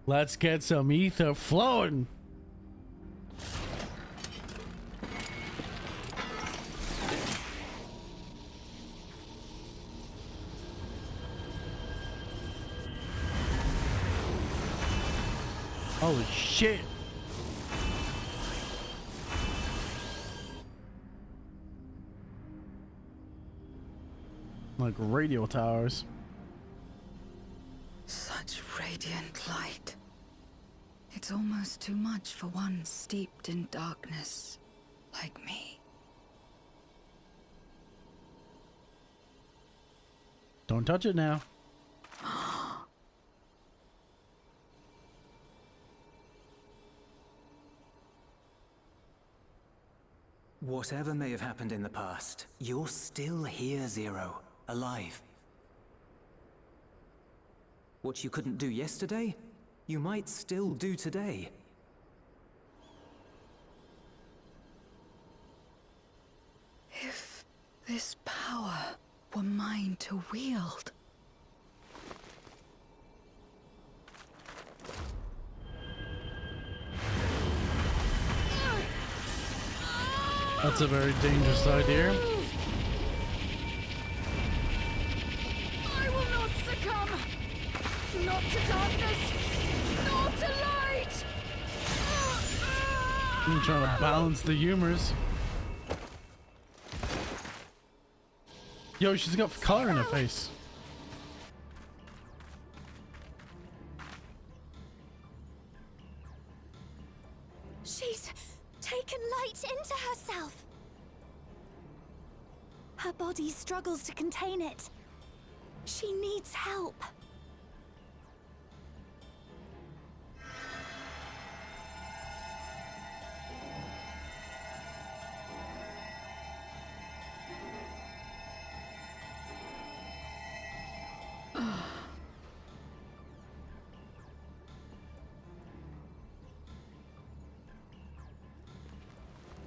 Let's get some ether flowing. Holy shit. Like radio towers. Such radiant light. It's almost too much for one steeped in darkness like me. Don't touch it now. Whatever may have happened in the past, you're still here, Zero. Alive. What you couldn't do yesterday, you might still do today. If this power were mine to wield. That's a very dangerous idea. I will not succumb. Not to darkness. Not to light. I'm trying to balance the humors. Yo, she's got color in her face. She's taken light into herself. Her body struggles to contain it. She needs help.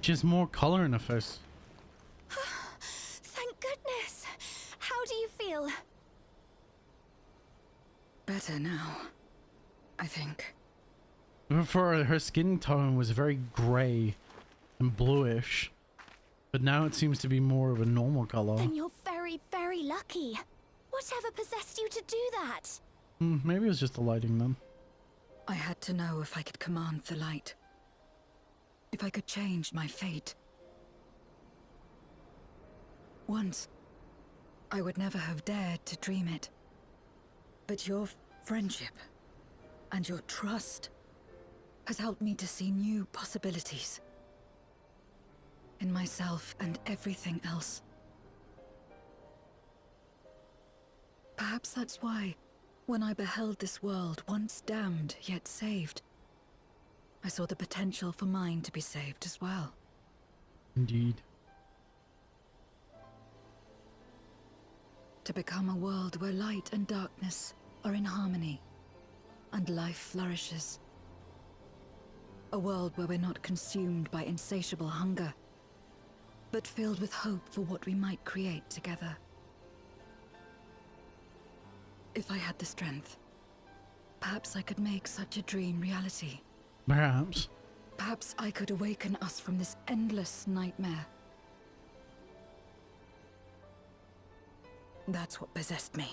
She has more color in her face. Thank goodness. How do you feel? Better now, I think. Before, her skin tone was very gray and bluish, but now it seems to be more of a normal color. Then you're very, very lucky. Whatever possessed you to do that? Maybe it was just the lighting then. I had to know if I could command the light. If I could change my fate. Once, I would never have dared to dream it. But your friendship and your trust has helped me to see new possibilities. In myself and everything else. Perhaps that's why, when I beheld this world once damned yet saved, I saw the potential for mine to be saved as well. Indeed. To become a world where light and darkness are in harmony, and life flourishes. A world where we're not consumed by insatiable hunger, but filled with hope for what we might create together. If I had the strength, perhaps I could make such a dream reality. Perhaps. Perhaps I could awaken us from this endless nightmare. That's what possessed me.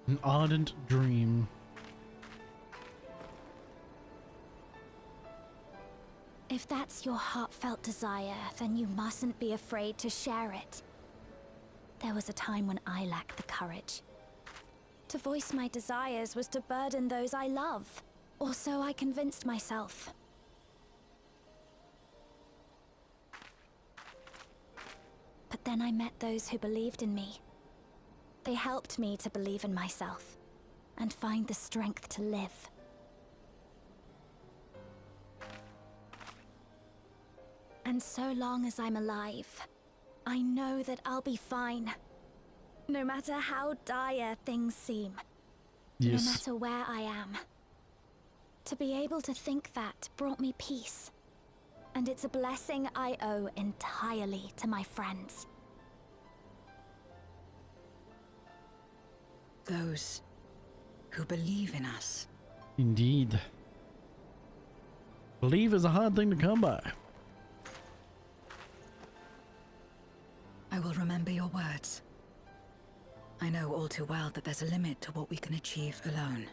An ardent dream. If that's your heartfelt desire, then you mustn't be afraid to share it. There was a time when I lacked the courage. To voice my desires was to burden those I love, or so I convinced myself. But then I met those who believed in me. They helped me to believe in myself, and find the strength to live. And so long as I'm alive, I know that I'll be fine. No matter how dire things seem. Yes. No matter where I am. To be able to think that brought me peace. And it's a blessing I owe entirely to my friends. Those who believe in us. Indeed. Believe is a hard thing to come by. I will remember your words. I know all too well that there's a limit to what we can achieve alone.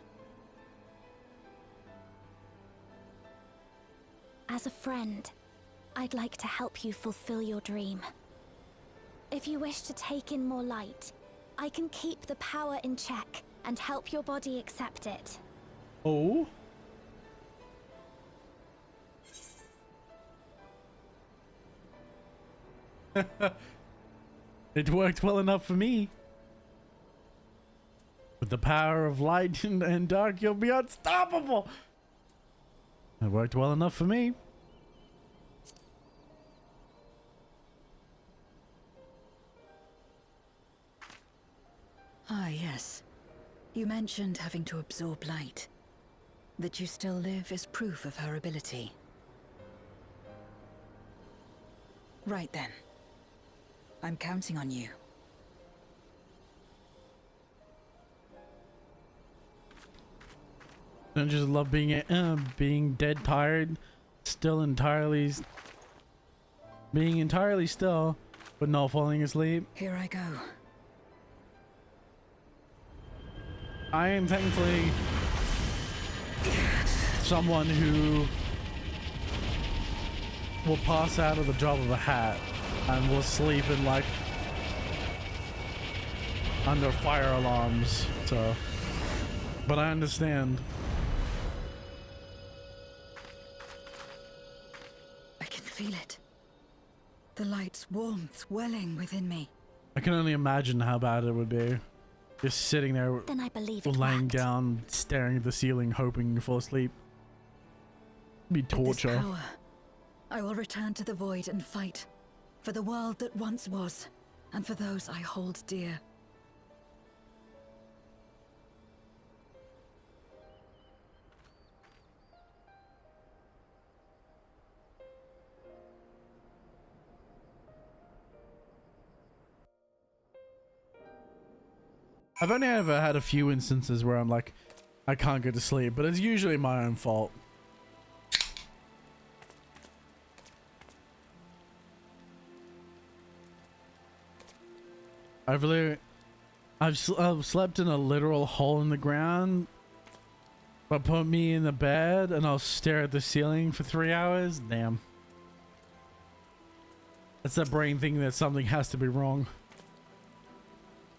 As a friend, I'd like to help you fulfill your dream. If you wish to take in more light, I can keep the power in check and help your body accept it. Oh? It worked well enough for me. With the power of light and dark, you'll be unstoppable. It worked well enough for me. Ah, yes. You mentioned having to absorb light. That you still live is proof of her ability. Right then. I'm counting on you. I just love being dead tired, being entirely still, but not falling asleep. Here I go. I am thankfully someone who will pass out of the drop of a hat and will sleep in like under fire alarms. So, but I understand. I can feel it. The light's warmth welling within me. I can only imagine how bad it would be. Just sitting there, Then I believe it lying worked. down, staring at the ceiling, hoping you fall asleep. It'd be With this torture. power, I will return to the void and fight for the world that once was, and for those I hold dear. I've only ever had a few instances where I'm like, I can't go to sleep, but it's usually my own fault. I've slept in a literal hole in the ground, but put me in the bed and I'll stare at the ceiling for 3 hours. Damn. That's that brain thinking that something has to be wrong.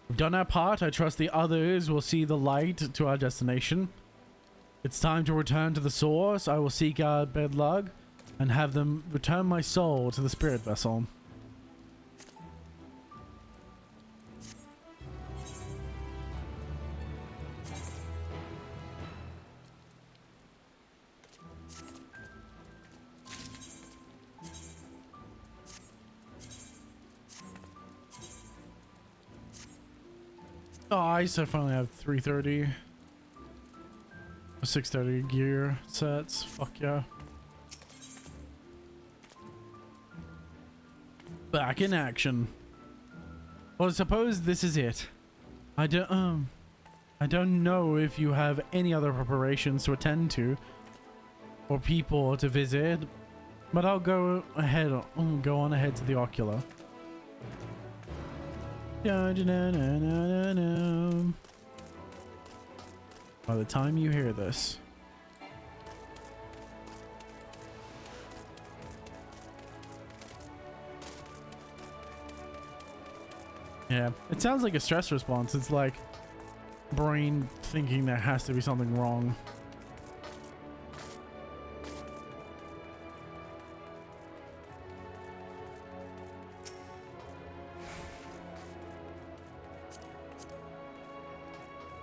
We've done our part. I trust the others will see the light to our destination. It's time to return to the source. I will seek out Bedlug and have them return my soul to the spirit vessel. Oh, I so finally have 330 or 630 gear sets. Fuck yeah. Back in action. Well, I suppose this is it. I don't know if you have any other preparations to attend to or people to visit, but I'll go on ahead to the ocular. By the time you hear this, yeah, it sounds like a stress response. It's like brain thinking there has to be something wrong.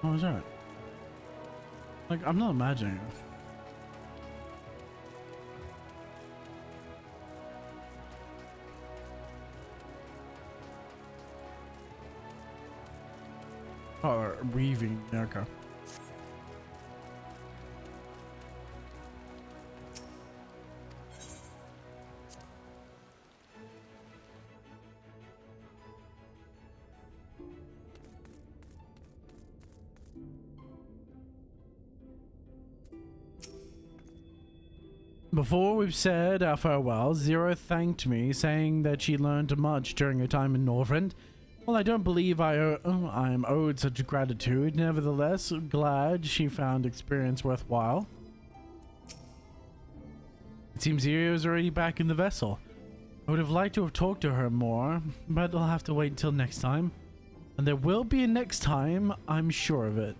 What was that? Like, I'm not imagining it. Oh, weaving. Okay. Before we've said our farewells, Zero thanked me, saying that she learned much during her time in Northrend. Well, I don't believe I am owed such gratitude. Nevertheless, glad she found experience worthwhile. It seems Zero is already back in the vessel. I would have liked to have talked to her more, but I'll have to wait until next time. And there will be a next time, I'm sure of it.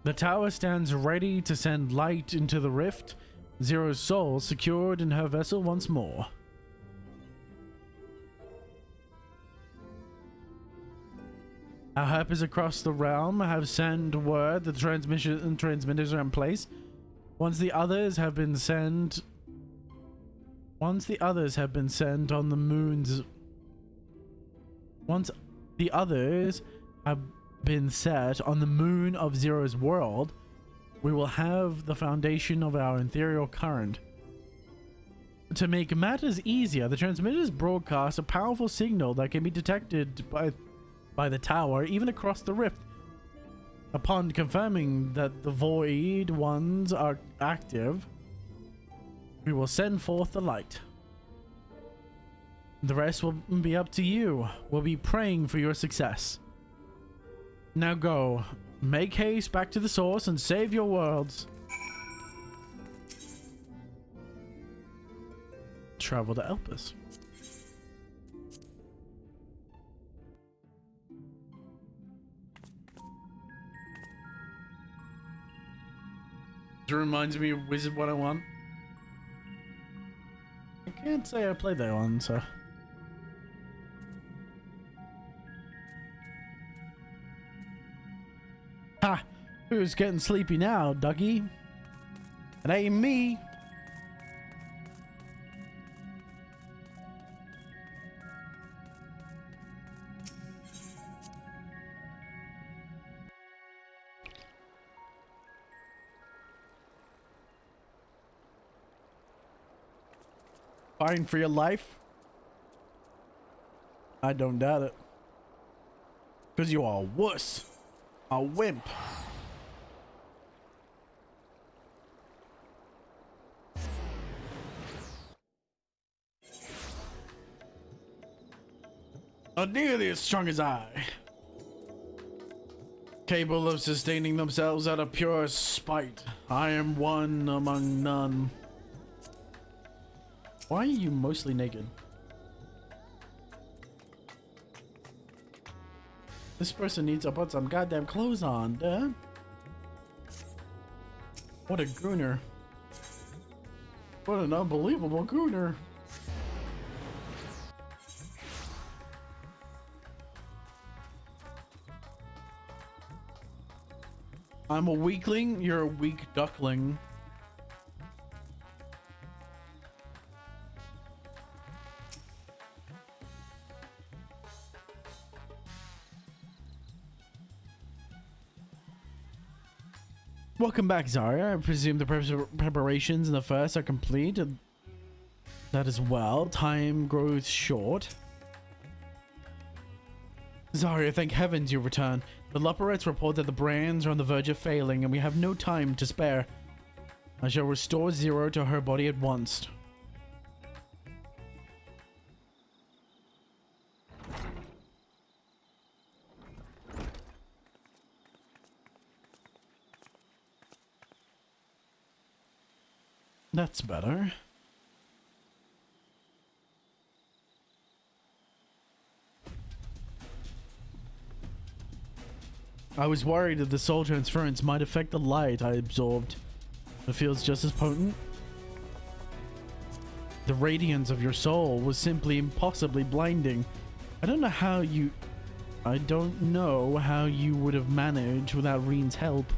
The tower stands ready to send light into the rift. Zero's soul secured in her vessel once more. Our helpers across the realm have sent word that transmitters are in place. Once the others have been sent on the moon's... Once the others have been set on the moon of Zero's world, we will have the foundation of our ethereal current. To make matters easier, the transmitters broadcast a powerful signal that can be detected by the tower, even across the rift. Upon confirming that the void ones are active, we will send forth the light. The rest will be up to you. We'll be praying for your success. Now go. Make haste back to the source and save your worlds. Travel to Elpis. It reminds me of Wizard 101. I can't say I played that one, so... Ha! Who's getting sleepy now, Ducky? It ain't me. Fighting for your life? I don't doubt it. Because you are a wuss. A wimp. Not nearly as strong as I. Capable of sustaining themselves out of pure spite. I am one among none. Why are you mostly naked? This person needs to put some goddamn clothes on, duh. What a gooner. What an unbelievable gooner. I'm a weakling, you're a weak duckling. Welcome back, Zarya. I presume the preparations in the first are complete. That as well. Time grows short. Zarya, thank heavens you return. The Luperettes report that the brands are on the verge of failing and we have no time to spare. I shall restore Zero to her body at once. That's better. I was worried that the soul transference might affect the light I absorbed. It feels just as potent. The radiance of your soul was simply impossibly blinding. I don't know how you would have managed without Reen's help.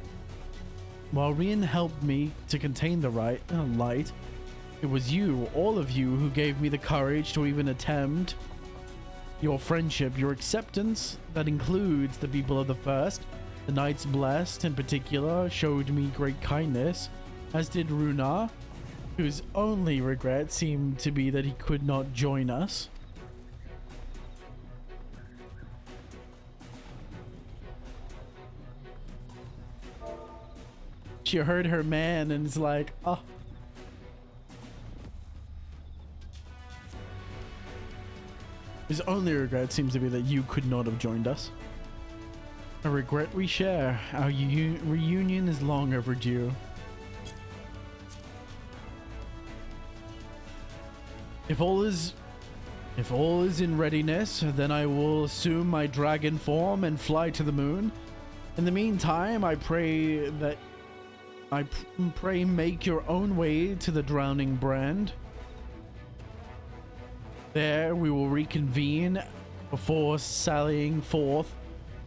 While Reen helped me to contain the light, it was you, all of you, who gave me the courage to even attempt your friendship, your acceptance, that includes the people of the First. The Knights Blessed, in particular, showed me great kindness, as did Runar, whose only regret seemed to be that he could not join us. She heard her man and is like, oh. His only regret seems to be that you could not have joined us. A regret we share. Our reunion is long overdue. If all is in readiness, then I will assume my dragon form and fly to the moon. In the meantime, I pray make your own way to the Drowning Brand. There we will reconvene before sallying forth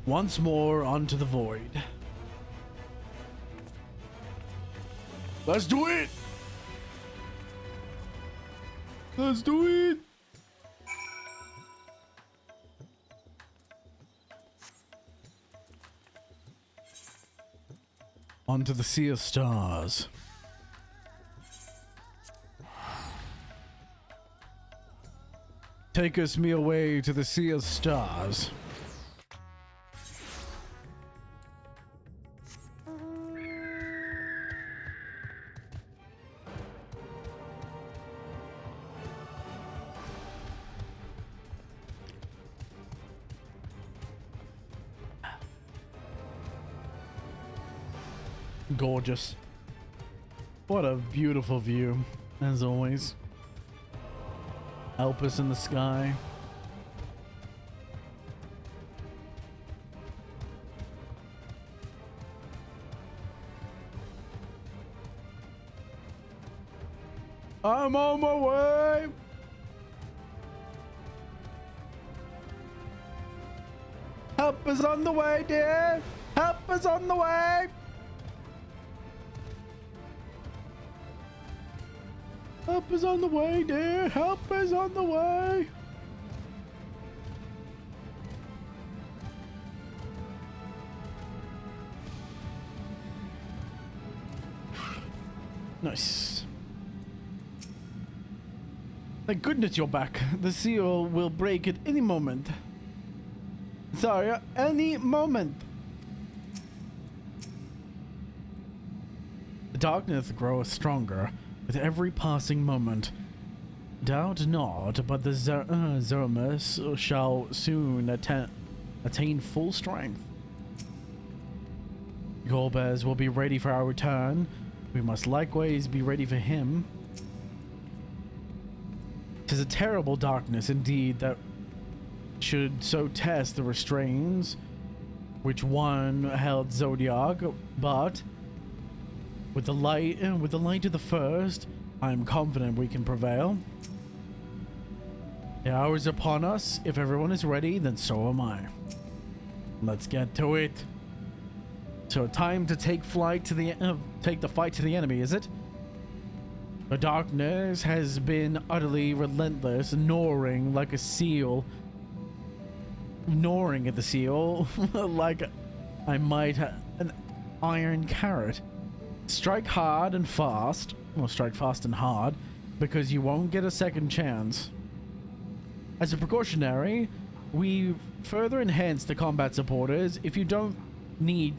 once more onto the void. Let's do it! Let's do it! Onto the Sea of Stars. Take us me away to the Sea of Stars. Gorgeous. What a beautiful view, as always. Help us in the sky. I'm on my way. Help us on the way, dear. Help us on the way. Help is on the way, dear. Help is on the way. Nice. Thank goodness you're back. The seal will break at any moment. Sorry, any moment. The darkness grows stronger with every passing moment. Doubt not, but the Zermus shall soon attain full strength. Golbez will be ready for our return. We must likewise be ready for him. 'Tis a terrible darkness indeed that should so test the restraints which one held Zodiac, but with the light of the First, I am confident we can prevail. The hour is upon us. If everyone is ready, then so am I. Let's get to it. So time to take flight to take the fight to the enemy, is it? The darkness has been utterly relentless, gnawing like a seal. Gnawing at the seal like I might have an iron carrot. Strike hard and fast, or strike fast and hard, because you won't get a second chance. As a precautionary, we further enhance the combat supporters. If you don't need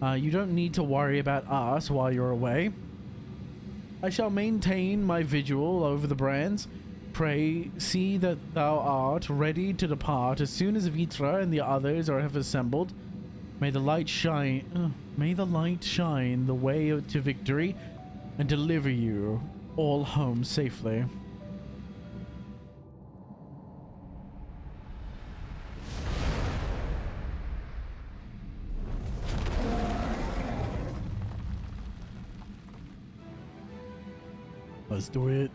to worry about us while you're away. I shall maintain my vigil over the brands. Pray, see that thou art ready to depart as soon as Vitra and the others have assembled. May the light shine. May the light shine the way to victory, and deliver you all home safely. Let's do it.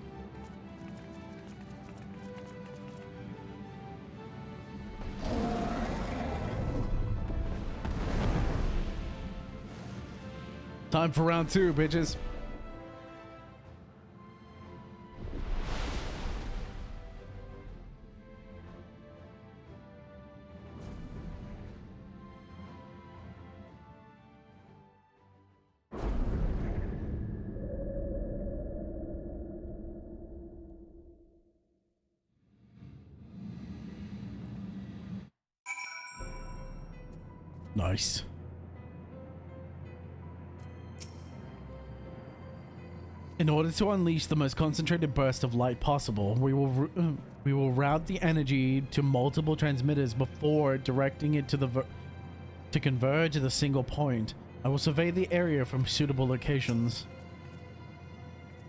Time for round 2, bitches. Nice. In order to unleash the most concentrated burst of light possible, we will route the energy to multiple transmitters before directing it to converge at a single point. I will survey the area from suitable locations.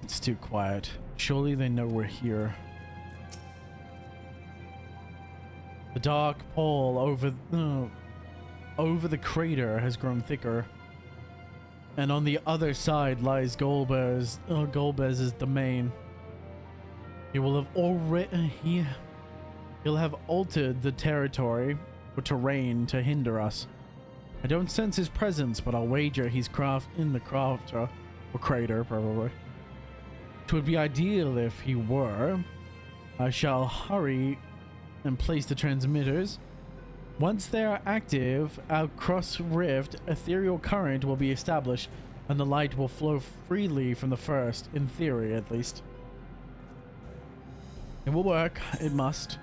It's too quiet. Surely they know we're here. The dark pall over the crater has grown thicker. And on the other side lies Golbez's domain. He'll have altered the territory or terrain to hinder us. I don't sense his presence, but I'll wager he's in the crater, or crater probably. It would be ideal if he were. I shall hurry and place the transmitters. Once they are active, across rift, ethereal current will be established, and the light will flow freely from the first, in theory at least. It will work. It must.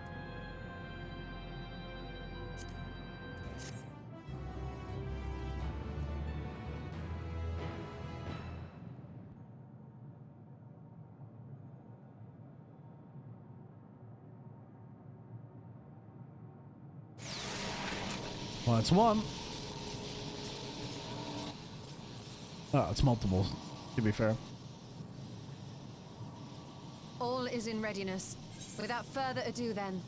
Well, it's one. Oh, it's multiple, to be fair. All is in readiness. Without further ado then.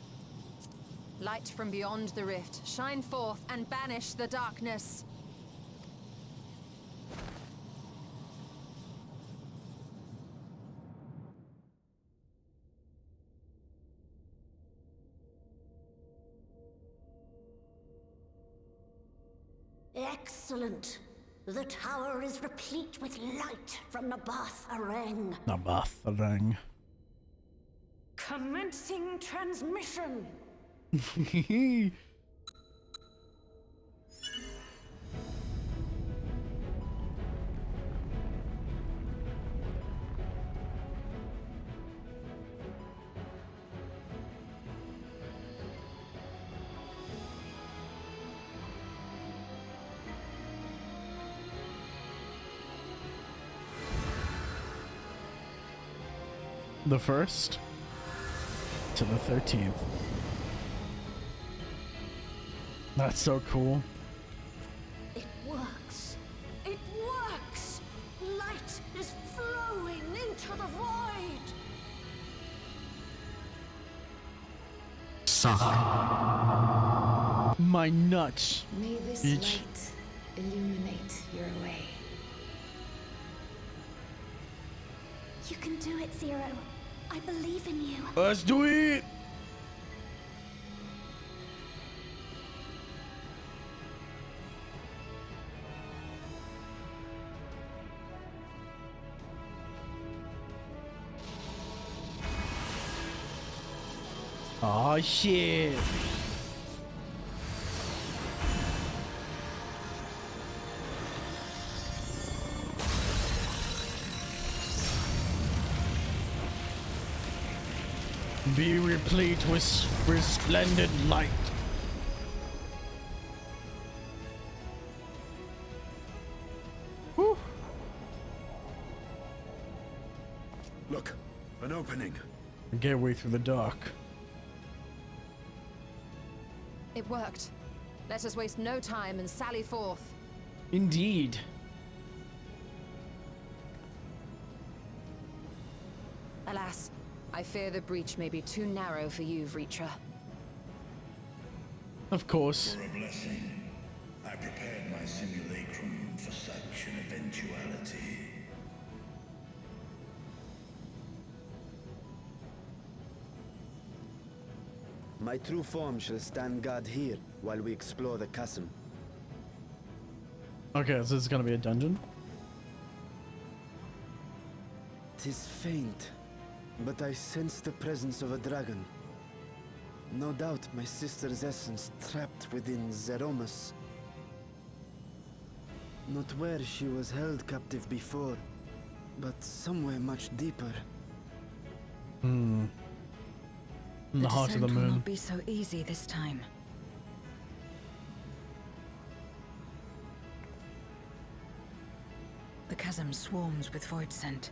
Light from beyond the rift, shine forth and banish the darkness. Excellent. The tower is replete with light from Nabath Areng. Nabath Areng. Commencing transmission. The 1st to the 13th. That's so cool. It works. It works. Light is flowing into the void. Suck. My nuts. May this Bitch. light illuminate your way. You can do it, Zero. I believe in you. Let's do it. Oh shit. Be replete with resplendent light. Whew. Look, an opening. A gateway through the dark. It worked. Let us waste no time and sally forth. Indeed. Alas, I fear the breach may be too narrow for you, Vritra. Of course. For a blessing, I prepared my simulacrum for such an eventuality. My true form shall stand guard here while we explore the chasm. Okay, so this is gonna be a dungeon? 'Tis faint, but I sense the presence of a dragon. No doubt my sister's essence trapped within Zeromus. Not where she was held captive before, but somewhere much deeper. Hmm. In the heart of the descent will moon. not be so easy this time. chasm swarms with void scent.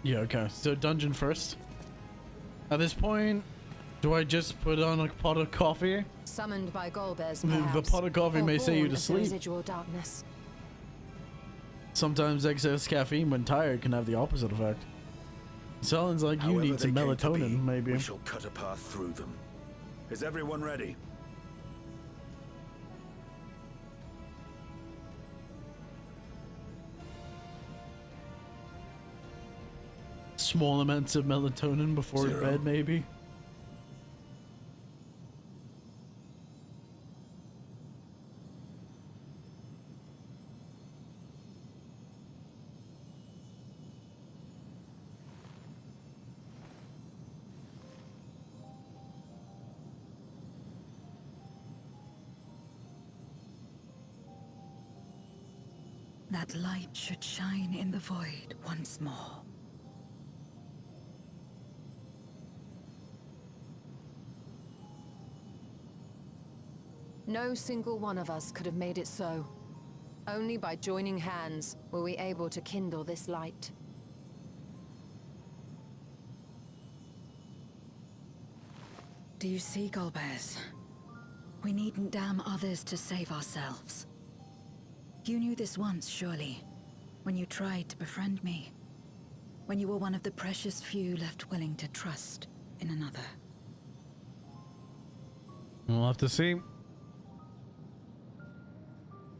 Yeah, okay. So dungeon first. At this point, do I just put on a pot of coffee? Summoned by Golbez, The pot of coffee may say you to sleep. Residual darkness. Sometimes excess caffeine when tired can have the opposite effect. Sounds like you However need some they came to be, melatonin, maybe. We shall cut a path through them. Is everyone ready? Small amounts of melatonin before Zero. bed, maybe. That light should shine in the void once more. No single one of us could have made it so. Only by joining hands were we able to kindle this light. Do you see, Golbez? We needn't damn others to save ourselves. You knew this once, surely, when you tried to befriend me. When you were one of the precious few left willing to trust in another. We'll have to see.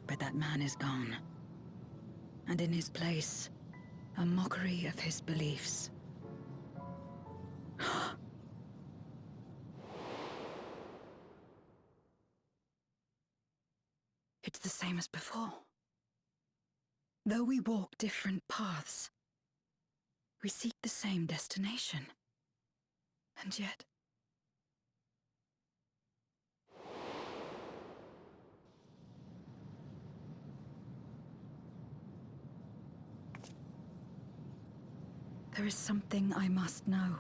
But that man is gone. And in his place, a mockery of his beliefs. It's the same as before. Though we walk different paths, we seek the same destination. And yet... there is something I must know.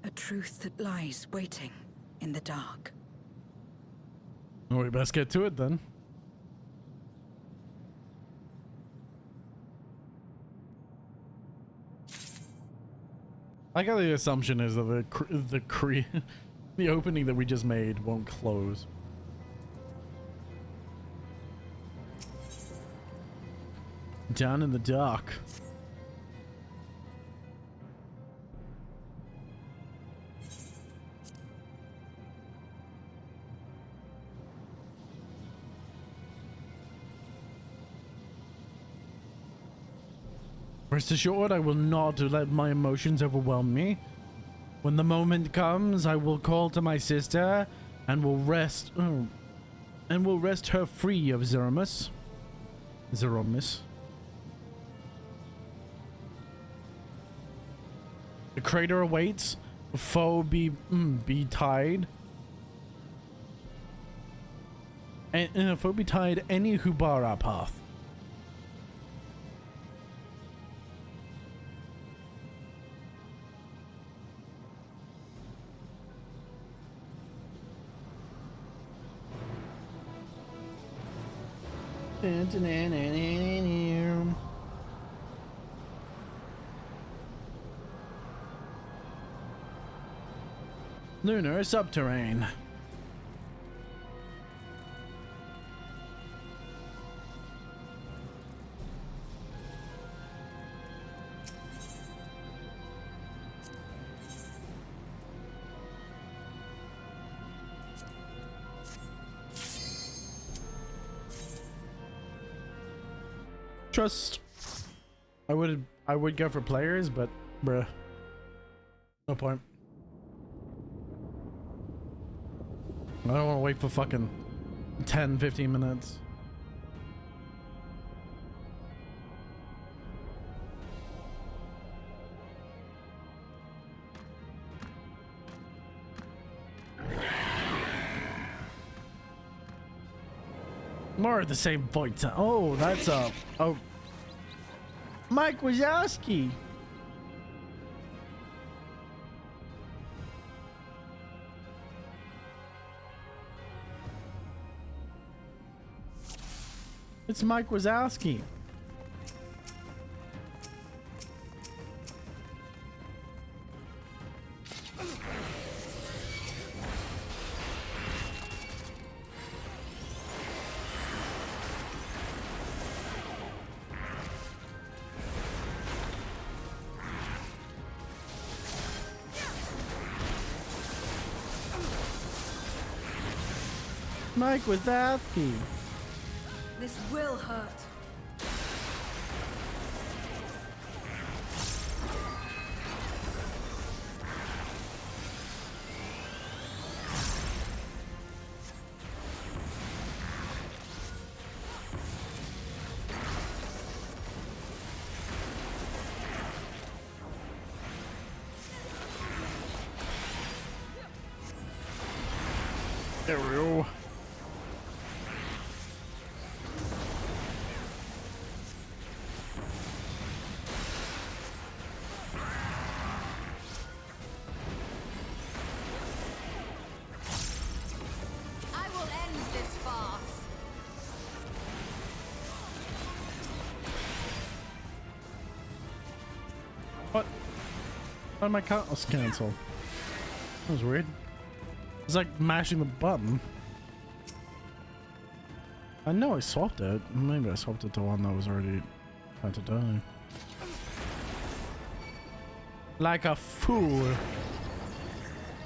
A truth that lies waiting in the dark. Well, we best get to it then. I got the assumption is that the opening that we just made won't close. Down in the dark. Rest assured, I will not let my emotions overwhelm me. When the moment comes, I will call to my sister and will rest her free of Zeromus. The crater awaits. Foe be tied. And foe be tied any who bar our path. Lunar subterrane. Trust. I would go for players, but bruh, no point. I don't want to wait for fucking 10-15 minutes. More of the same voice. Oh, that's oh, Mike Wazowski. It's Mike Wazowski. Mike Wazowski. This will hurt. There we go. What? Why did my count was cancelled? That was weird. It's like mashing the button. I know I swapped it. Maybe I swapped it to one that was already about to die. Like a fool.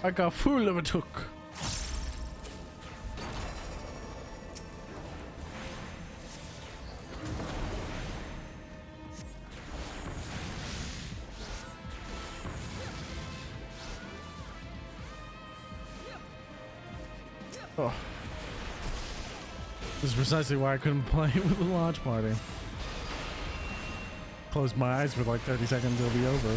Like a fool of a took. Oh. This is precisely why I couldn't play with the launch party. Close my eyes for like 30 seconds, it'll be over.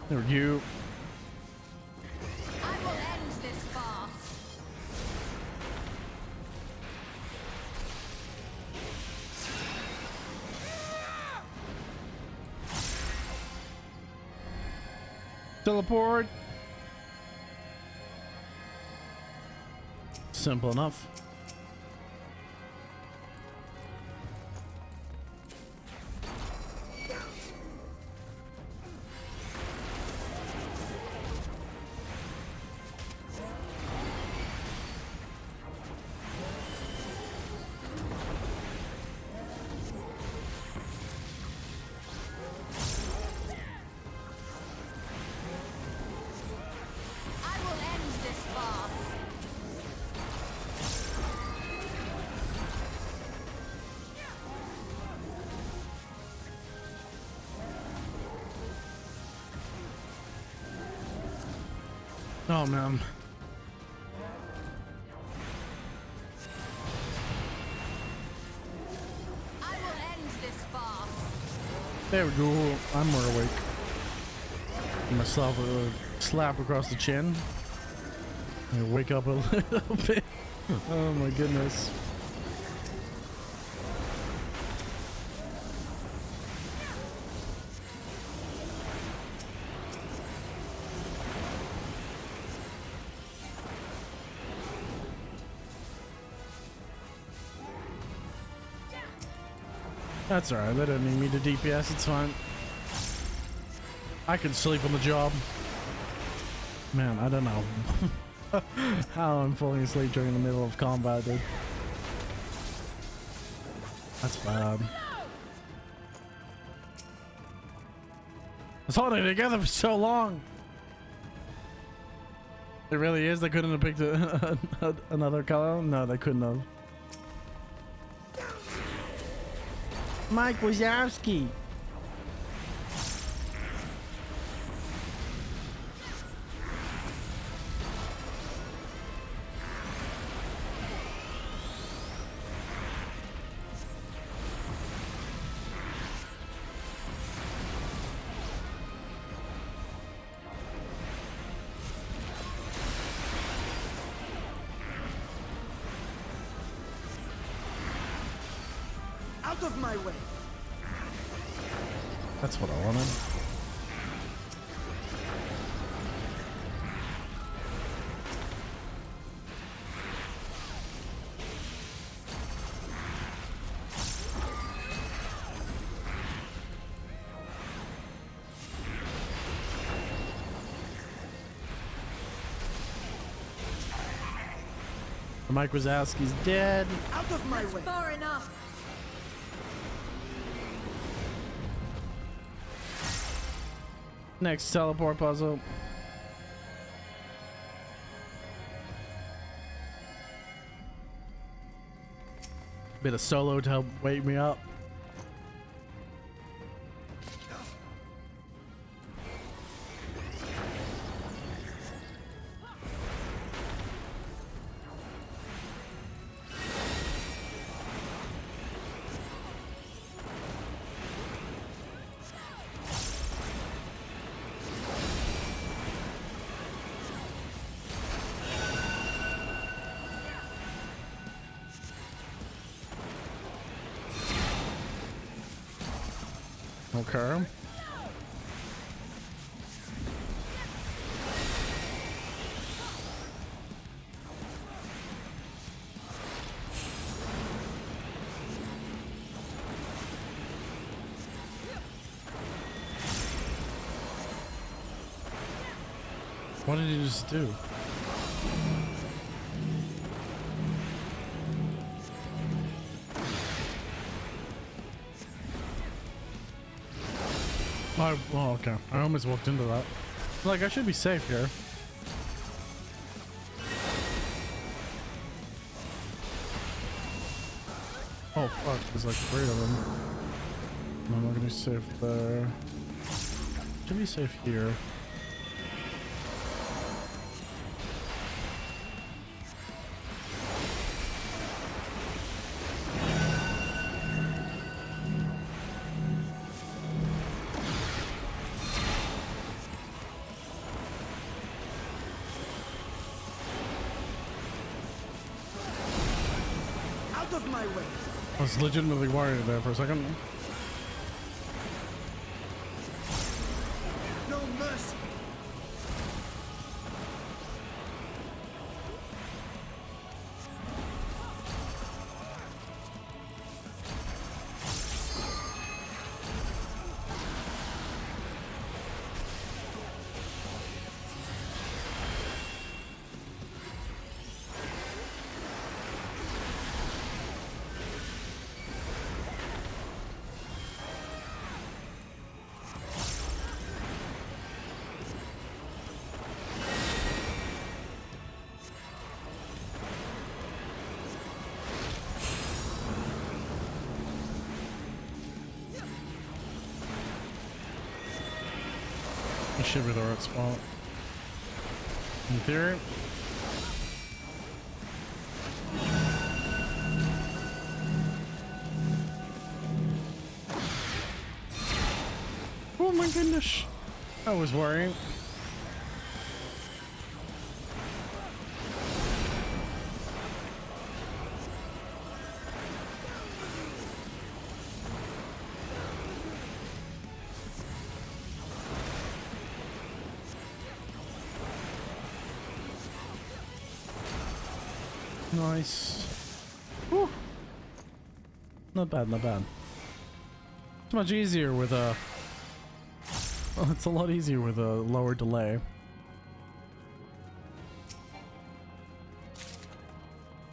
There you. I will end this farce. Teleport. Simple enough. Oh man. I will end this farce. There we go. I'm more awake. Give myself a slap across the chin. I wake up a little bit. Oh my goodness. That's alright, they don't need me to DPS, it's fine. I can sleep on the job. Man, I don't know how I'm falling asleep during the middle of combat, dude. That's bad. I was holding it together for so long. It really is, they couldn't have picked another color? No, they couldn't have. Mike Wazowski. Out of my way! That's what I wanted. Mike Wazowski's dead. Out of my way! Far enough. Next teleport puzzle. Bit of solo to help wake me up. Okay. What did he just do? Oh, okay. I almost walked into that. Like, I should be safe here. Oh, fuck. There's like 3 of them. I'm not gonna be safe there. Should be safe here. Of my way. I was legitimately worried there for a second. No mercy. It should be the right spot. In theory. Oh my goodness. I was worrying. Nice. Whew. Not bad, not bad. It's much easier with a... Well, it's a lot easier with a lower delay.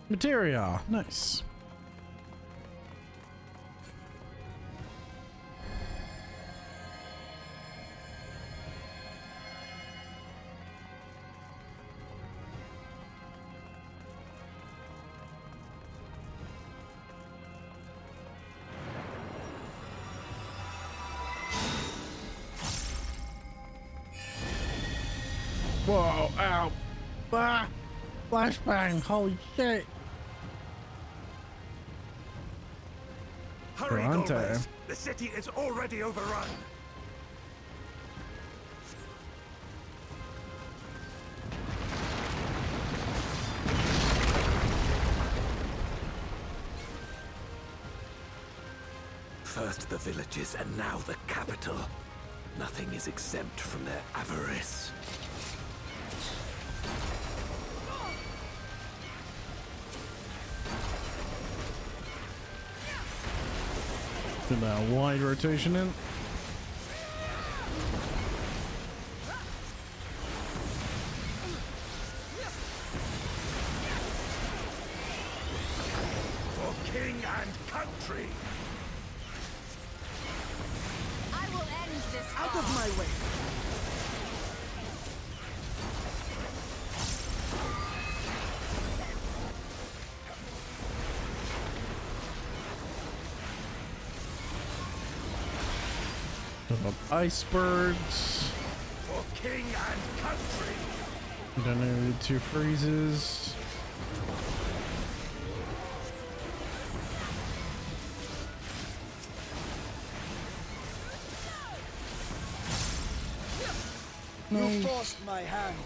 Materia, nice. Whoa, ow. Ah, flashbang, holy shit. Hurry, Bronte. Gomez. The city is already overrun. First the villages and now the capital. Nothing is exempt from their avarice. Get that wide rotation in. For king and country! I will end this. Out of my way! Icebergs. For king and country! Then 2 freezes. You forced my hand.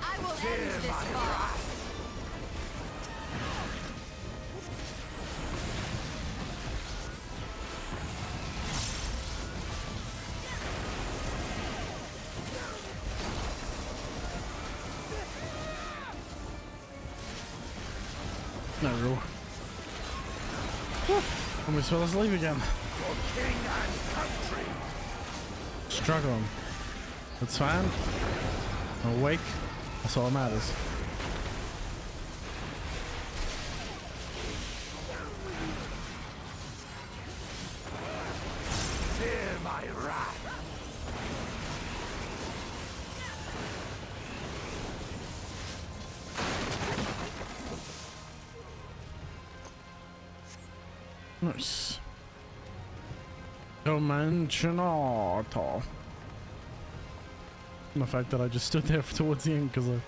I will end this fight. No. Almost fell asleep again. For king and country! Struggling. That's fine. Awake. That's all that matters. Fear my wrath! Nice. Dimensionator. The fact that I just stood there towards the end because I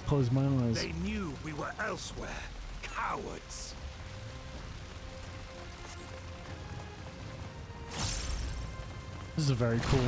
closed my eyes. They knew we were elsewhere. Cowards! This is very cool.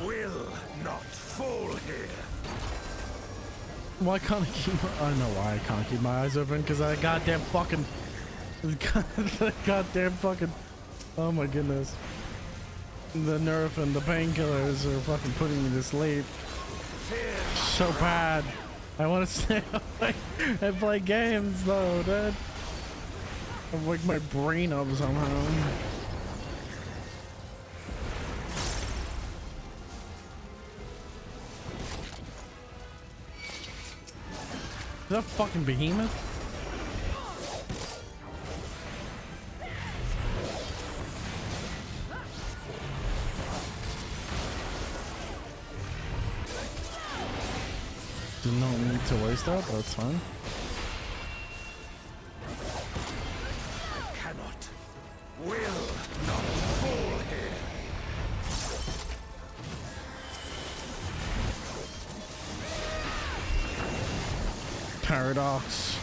Will not fall here. Why can't I keep my, I know why I can't keep my eyes open, because I goddamn fucking goddamn fucking, oh my goodness, the nerf and the painkillers are fucking putting me to sleep so bad. I want to stay awake and play games though, dude. I wake my brain up somehow. Is that fucking behemoth? Did not need to waste that, but that's fine. I cannot, will not fall here. Paradox.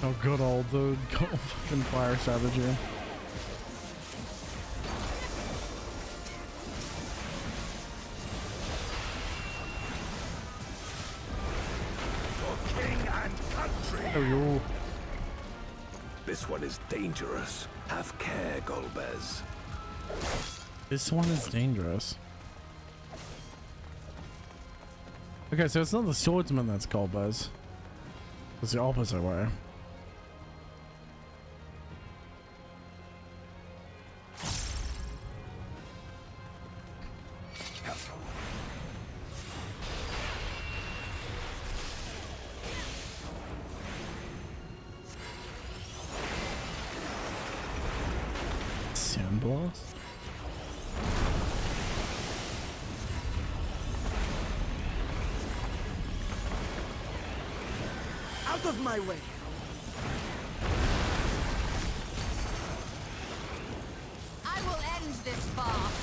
Oh, good old dude. Go fucking fire savagery. For king and country. Oh, yo. This one is dangerous. Have care, Golbez. This one is dangerous. Okay, so it's not the swordsman that's Golbez. It's the opposite way. blast. Out of my way! I will end this farce.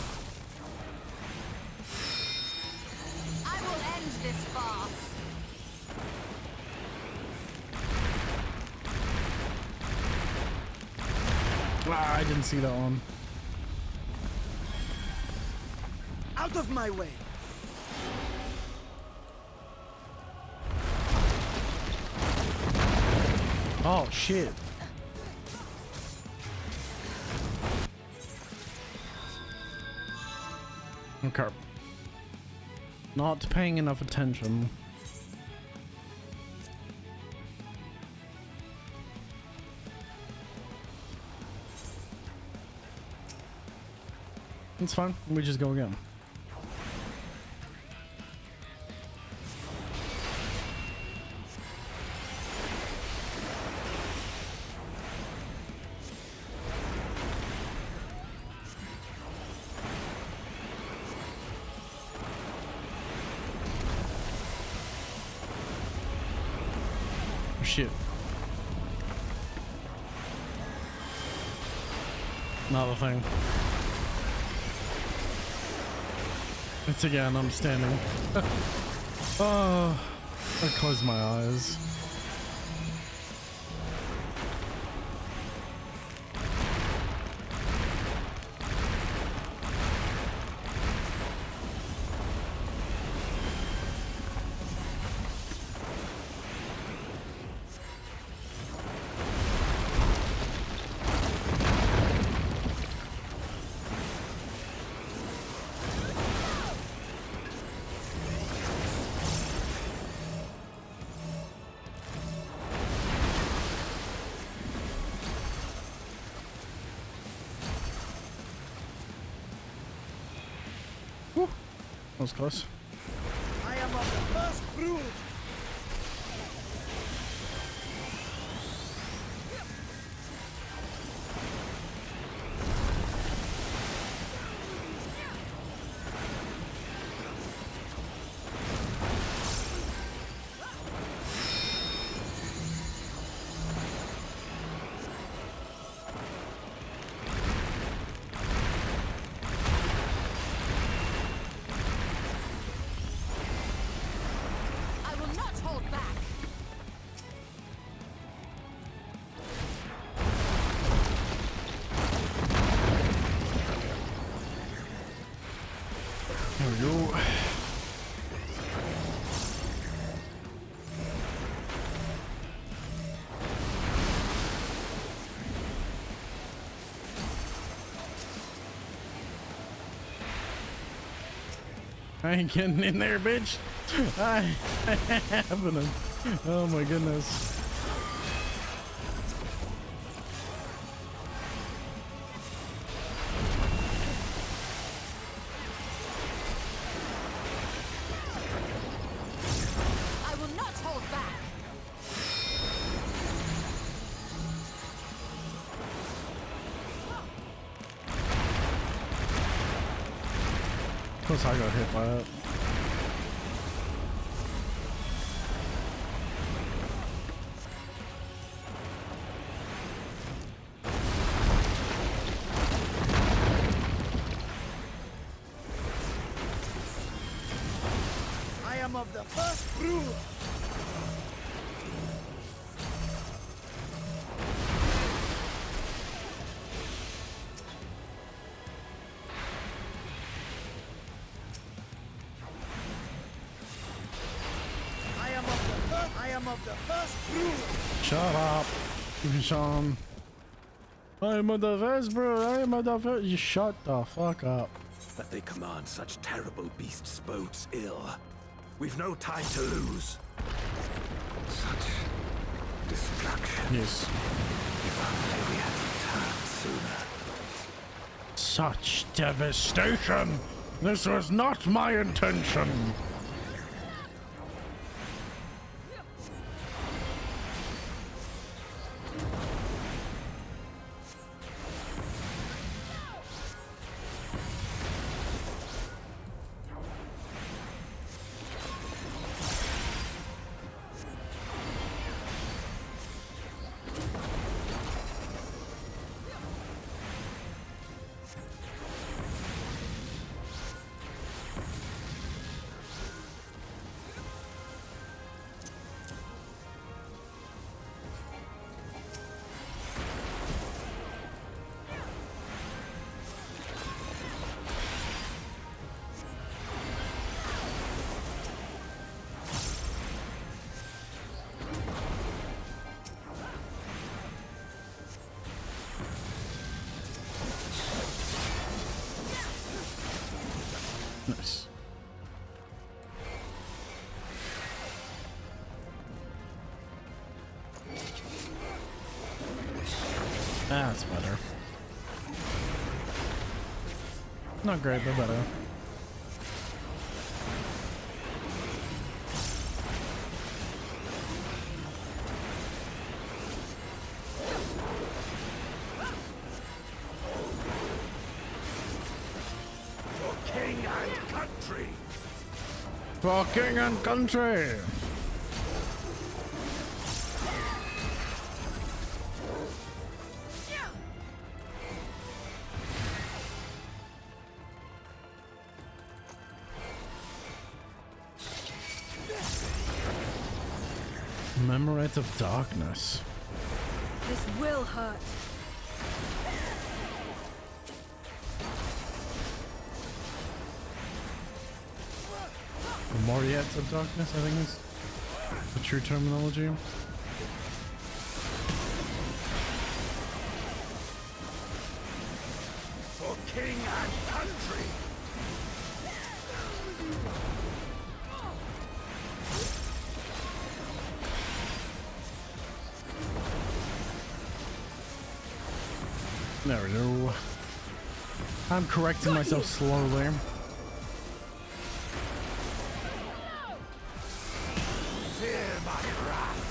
I will end this farce. Ah, I didn't see that one. Out of my way! Oh shit. Okay. Not paying enough attention. It's fine. We just go again. Shit. Another thing. It's again, I'm standing. Oh, I close my eyes. That was close. I am of the first brood! There we go. I ain't getting in there, bitch. I happening. Oh my goodness. I will not hold back. Of course I got hit by it. I am of the first brood! I am of the first brood! Shut up, Sean. I'm of the first, bro. I'm of the first. You shut the fuck up. That they command such terrible beasts bodes ill. We've no time to lose. Such destruction. Yes. If only we had returned sooner. Such devastation. This was not my intention. Nice. That's better. Not great, but better. For king and country! For king and country! Memorite of Darkness. This will hurt. Memoriate of Darkness, I think is the true terminology. For king and country! There we go. I'm correcting myself slowly. Fear my wrath!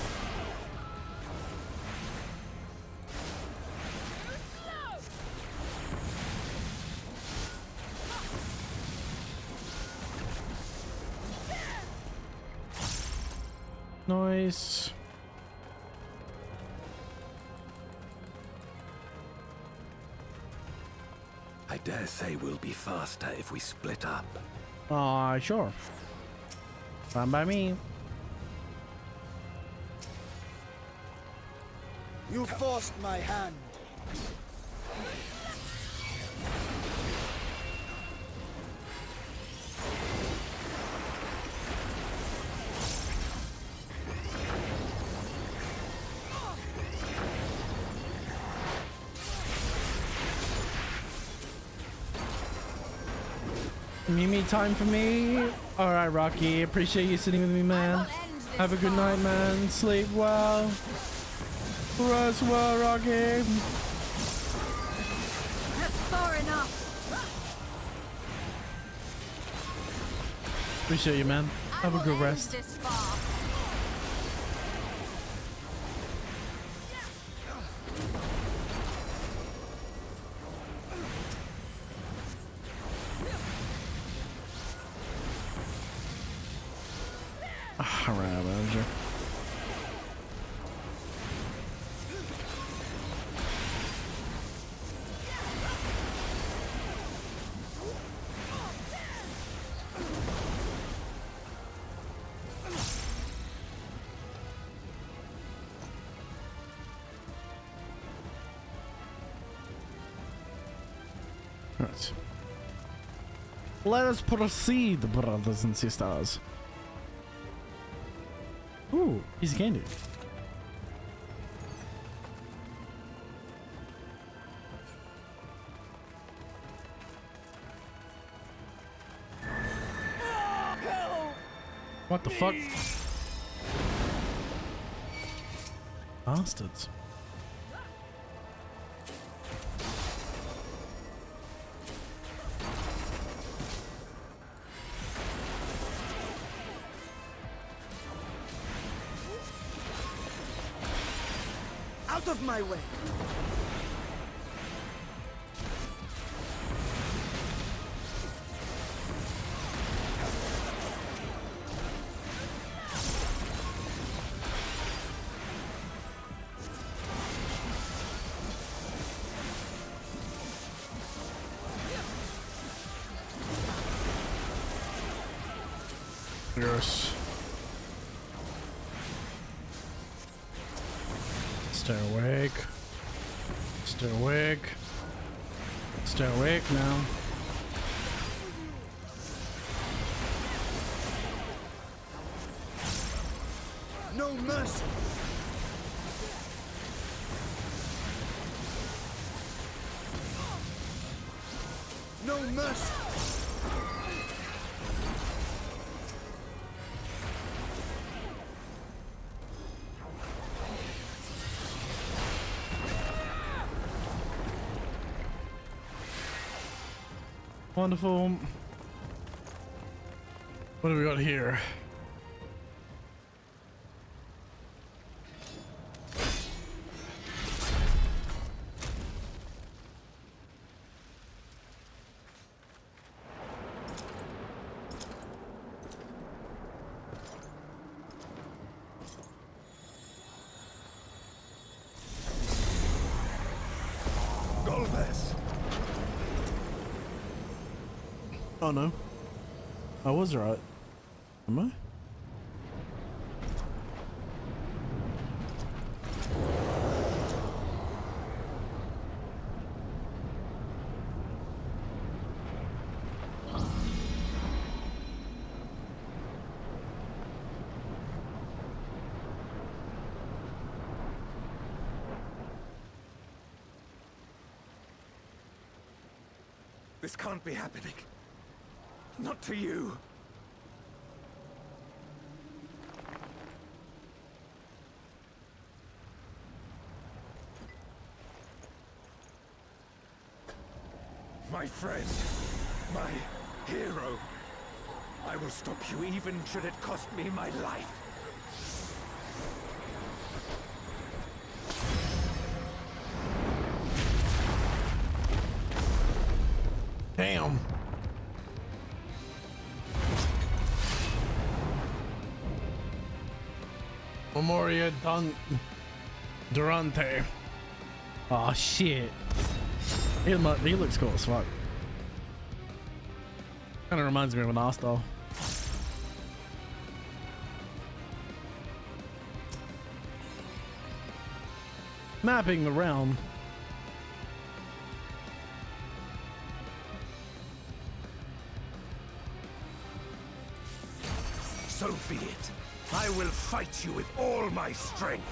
Nice. I dare say we'll be faster if we split up. Sure. Fine by me. You forced my hand. Mimi time for me. All right, Rocky. Appreciate you sitting with me, man. Have a good night, man. Sleep well. Rest well, Rocky. That's far enough. Appreciate you, man. Have a good rest. All right, manager. Right. Let us proceed, brothers and sisters. Ooh, easy candy. What the fuck? Bastards. Out of my way. Yes. Stay awake. Stay awake. Stay awake now. No mercy. No mercy. Wonderful. What do we got here? Oh no. I was right. Am I? This can't be happening. Not to you. My friend, my hero. I will stop you even should it cost me my life. Damn. Memoria Durante. Oh shit. He looks cool as fuck. Kind of reminds me of an Astal. Mapping the realm. So be it. I will fight you with all my strength.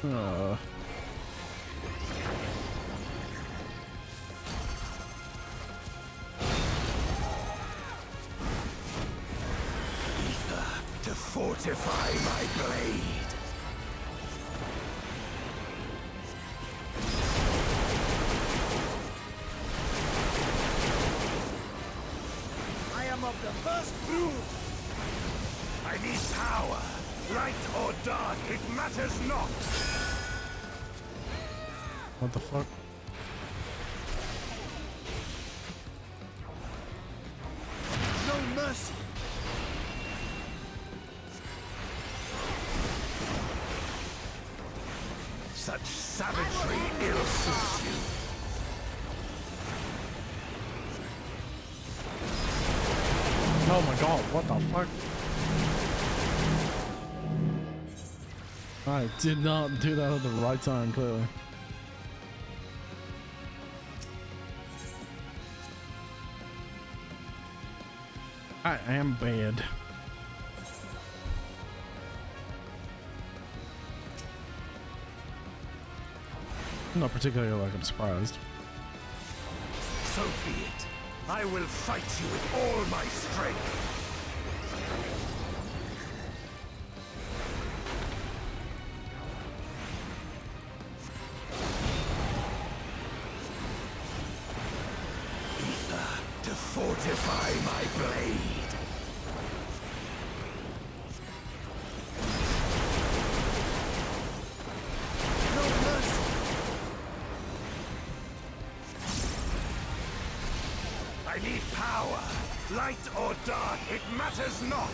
Ether to fortify my blade. I am of the first brood. I need power. Light or dark, it matters not. What the fuck? No mercy. Such savagery ill suits you. Oh my god, what the fuck? I did not do that at the right time, clearly. I am bad. Not particularly like I'm surprised. So be it. I will fight you with all my strength. To fortify my blade. No mercy. I need power. Light or dark, it matters not.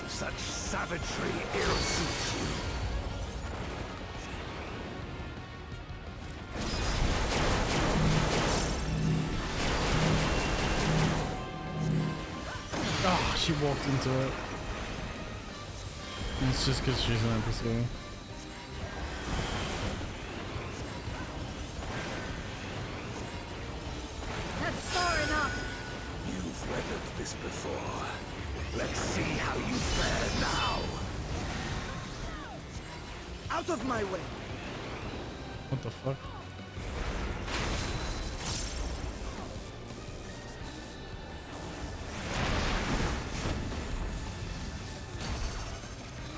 Such savagery ill suits you. Oh, she walked into it. It's just because she's an NPC. That's far enough. You've weathered this before. Let's see how you fare now. Out of my way. What the fuck?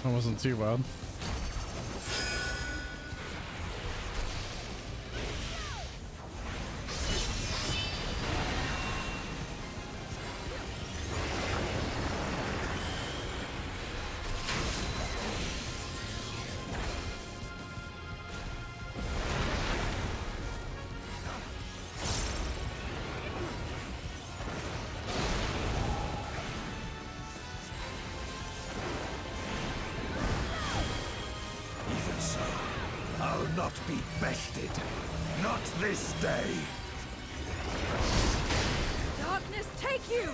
That wasn't too bad. Not be bested. Not this day. Darkness, take you!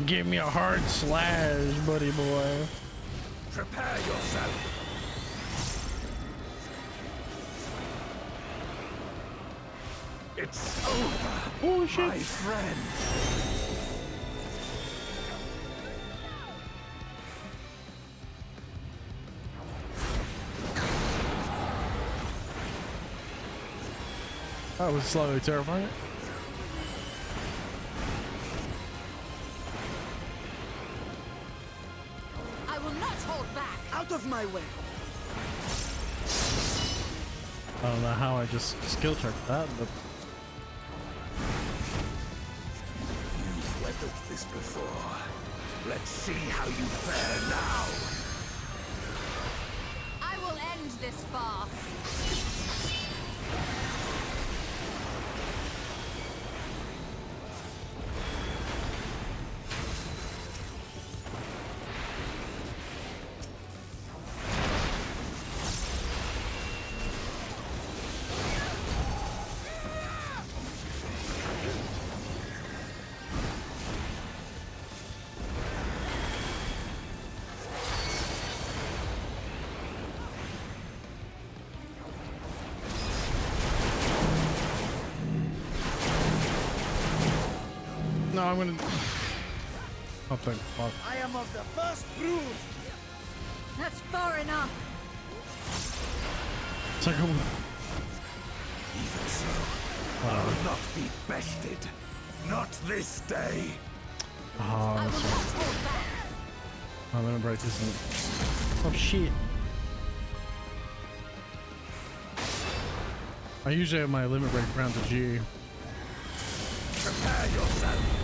Give me a hard slash, buddy boy. Prepare yourself. It's over. Oh shit. My friend. That was slightly terrifying. I will not hold back. Out of my way. I don't know how I just skill checked that, but You've weathered this before. Let's see how you fare now. I will end this farce. no, I'm gonna. I'll take fuck. I am of the first brood. That's far enough. It's like a. Even so, I'll not be bested. Not this day. Oh, that's right. Oh, let me break this in. Oh shit. I usually have my limit break round to G. Prepare yourself.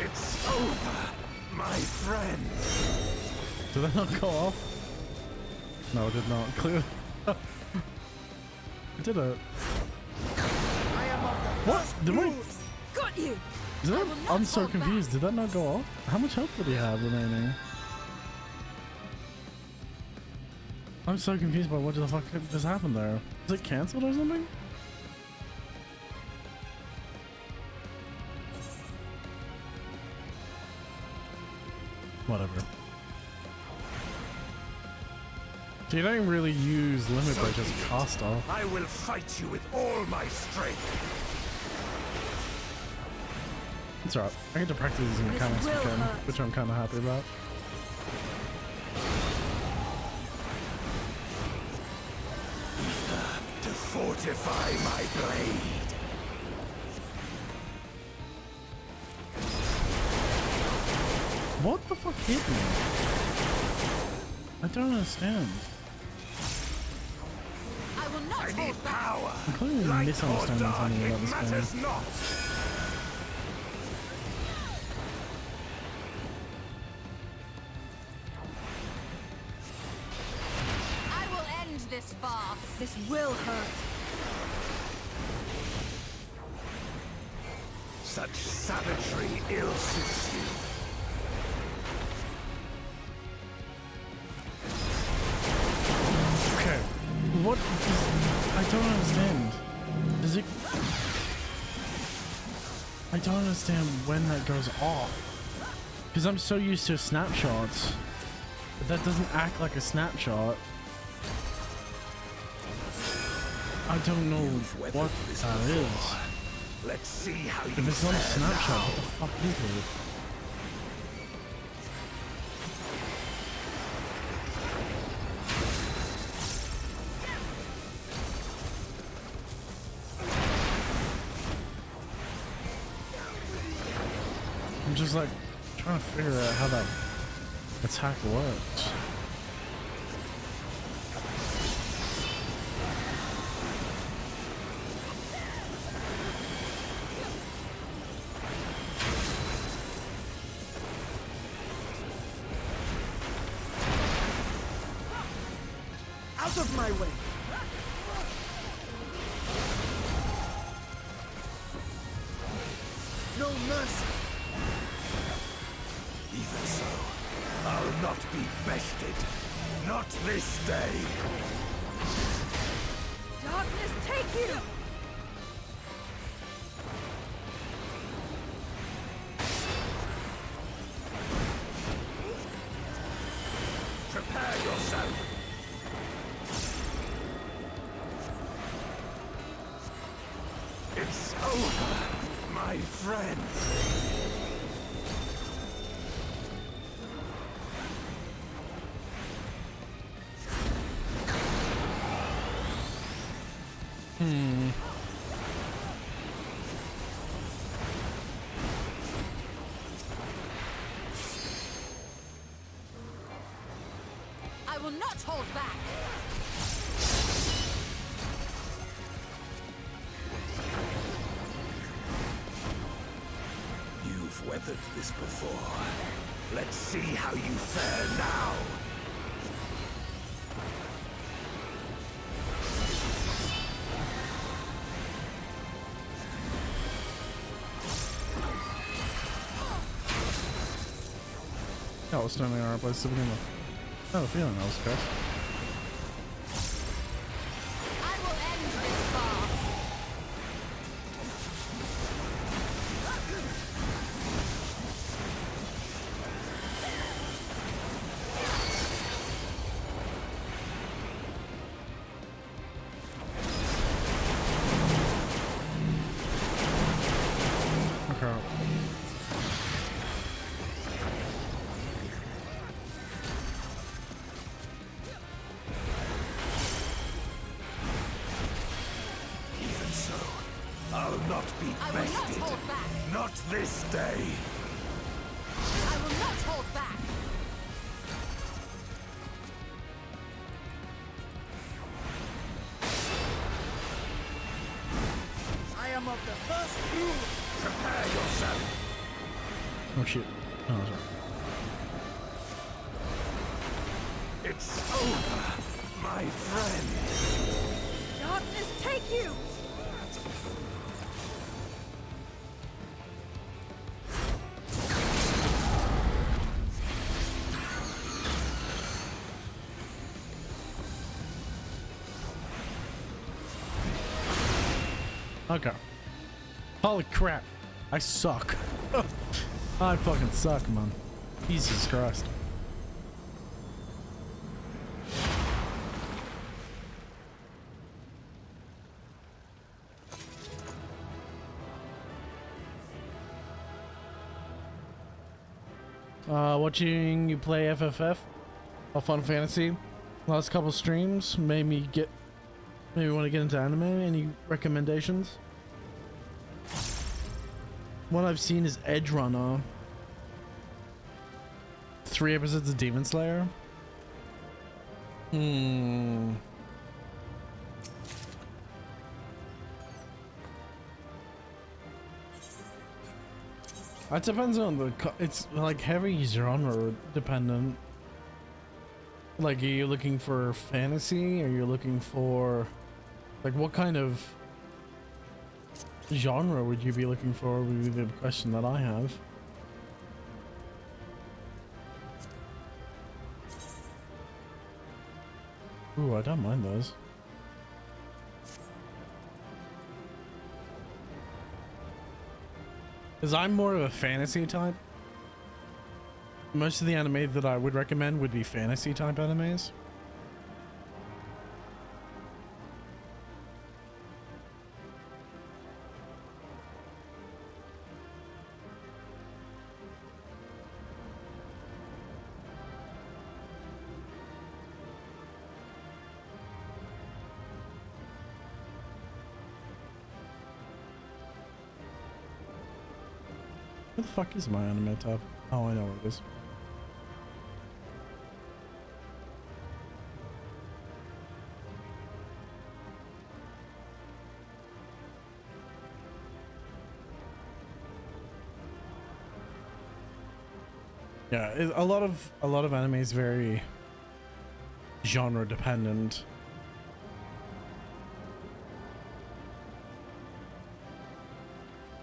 It's over, my friend. Did that not go off? No, it did not. Clearly. It did it. I am of the What? first Did we? brood. Got you. Did that, I'm so confused. Did that not go off? How much health did he have remaining? I'm so confused by what the fuck just happened there. Was it cancelled or something? Whatever. So you don't really use limit break as a caster. I will fight you with all my strength. It's alright. I get to practice these mechanics again, which I'm kind of happy about. To fortify my blade. What the fuck hit me? I don't understand. I will not hold back. Power. I'm clearly misunderstanding something about this Matters game. not. I will end this farce. This will hurt. Such savagery ill suits you. Okay. What is... I don't understand. Does it... I don't understand when that goes off. Because I'm so used to snapshots. But that doesn't act like a snapshot. I don't know what that is. Let's see how you If it's not a fare snapshot, now. what the fuck is it? just like trying to figure out how that attack works. Out of my way! No mercy! Even so, I'll not be bested. Not this day. Darkness, take you! Prepare yourself. It's over, my friend. I will not hold back. You've weathered this before. Let's see how you fare now. I was standing in our place to begin with. I have a feeling that was correct. I will end this farce. Okay. Even so, I'll not be I will not bested. hold back. Not this day. I will not hold back. I am of the first crew! Prepare yourself. Oh shit. Oh, that's right. It's over, my friend. Darkness, take you! Okay. Holy crap. I suck. I fucking suck, man. Jesus Christ. Watching you play FFF or Fun Fantasy last couple streams made me maybe want to get into anime. Any recommendations? One I've seen is Edge Runner. 3 episodes of Demon Slayer. It depends on it's like heavy genre dependent. Like, are you looking for fantasy? Are you looking for, like, what kind of genre would you be looking for? Would be the question that I have. Ooh, I don't mind those. Because I'm more of a fantasy type. Most of the anime that I would recommend would be fantasy type animes. Where the fuck is my anime tab? Oh, I know where it is. Yeah, a lot of anime is very genre dependent.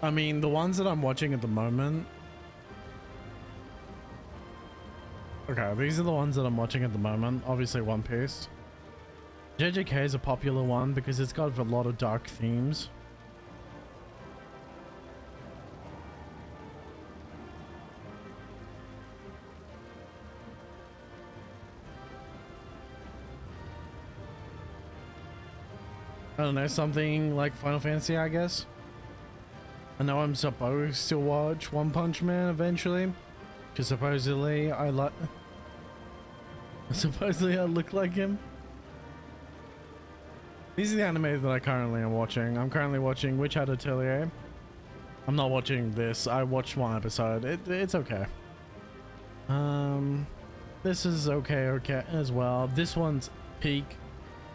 I mean, the ones that I'm watching at the moment. Okay, these are the ones that I'm watching at the moment. Obviously, One Piece. JJK is a popular one because it's got a lot of dark themes. I don't know, something like Final Fantasy, I guess. I know I'm supposed to watch One Punch Man eventually, because supposedly I look like him. These are the anime that I currently am watching. I'm currently watching Witch Hat Atelier. I'm not watching this. I watched one episode. It's okay. This is okay as well. This one's peak.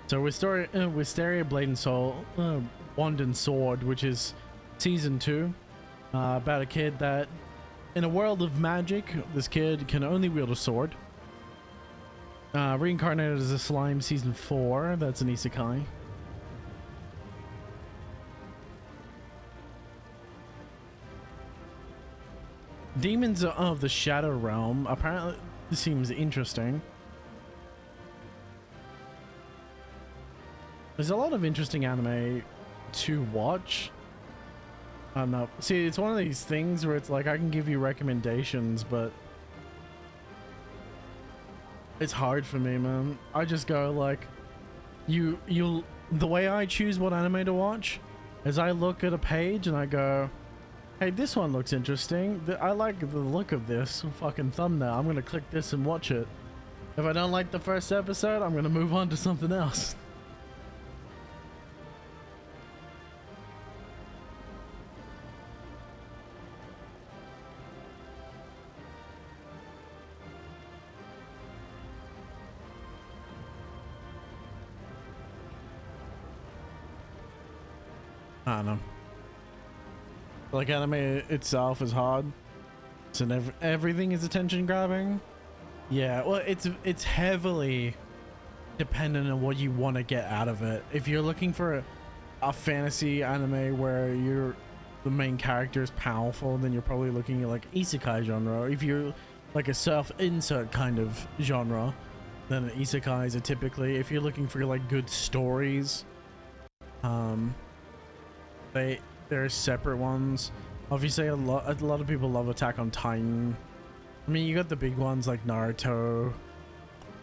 So Wisteria Blade and Soul, Wand and Sword, which is season 2, about a kid that, in a world of magic, this kid can only wield a sword. Reincarnated as a slime, season 4. That's an isekai. Demons of the Shadow Realm. Apparently, this seems interesting. There's a lot of interesting anime to watch. I don't know. See, it's one of these things where it's like I can give you recommendations, but it's hard for me, man. I just go like, the way I choose what anime to watch is I look at a page and I go, hey, this one looks interesting. I like the look of this fucking thumbnail. I'm gonna click this and watch it. If I don't like the first episode, I'm gonna move on to something else. I don't know. Like, anime itself is hard. So everything is attention grabbing. Yeah, well, it's heavily dependent on what you want to get out of it. If you're looking for a fantasy anime where the main character is powerful, then you're probably looking at like isekai genre. If you're like a self-insert kind of genre, then isekais are typically. If you're looking for like good stories, there are separate ones. Obviously, a lot of people love Attack on Titan. I mean, you got the big ones like Naruto,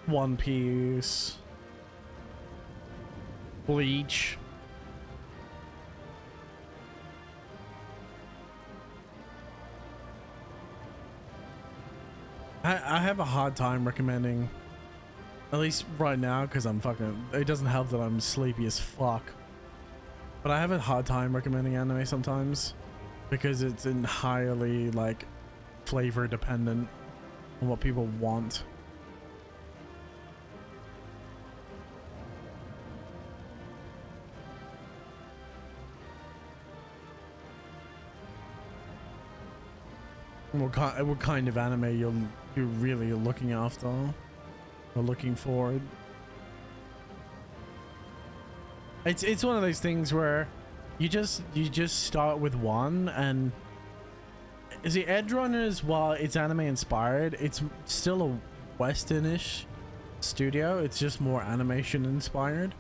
One Piece, Bleach. I have a hard time recommending, at least right now, because it doesn't help that I'm sleepy as fuck. But I have a hard time recommending anime sometimes because it's entirely like flavor dependent on what people want. What kind of anime you're really looking after or looking forward? It's one of those things where you just start with one, and see, Edge Runners, while it's anime inspired, it's still a Western-ish studio. It's just more animation inspired.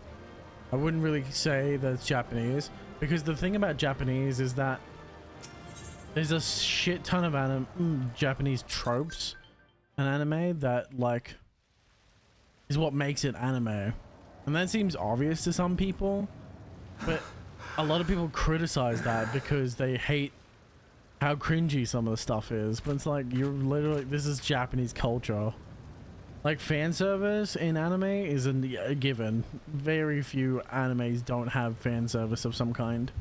I wouldn't really say that it's Japanese, because the thing about Japanese is that there's a shit ton of Japanese tropes in anime that like is what makes it anime. And that seems obvious to some people, but a lot of people criticize that because they hate how cringy some of the stuff is. But it's like, this is Japanese culture. Like, fan service in anime is a given. Very few animes don't have fan service of some kind.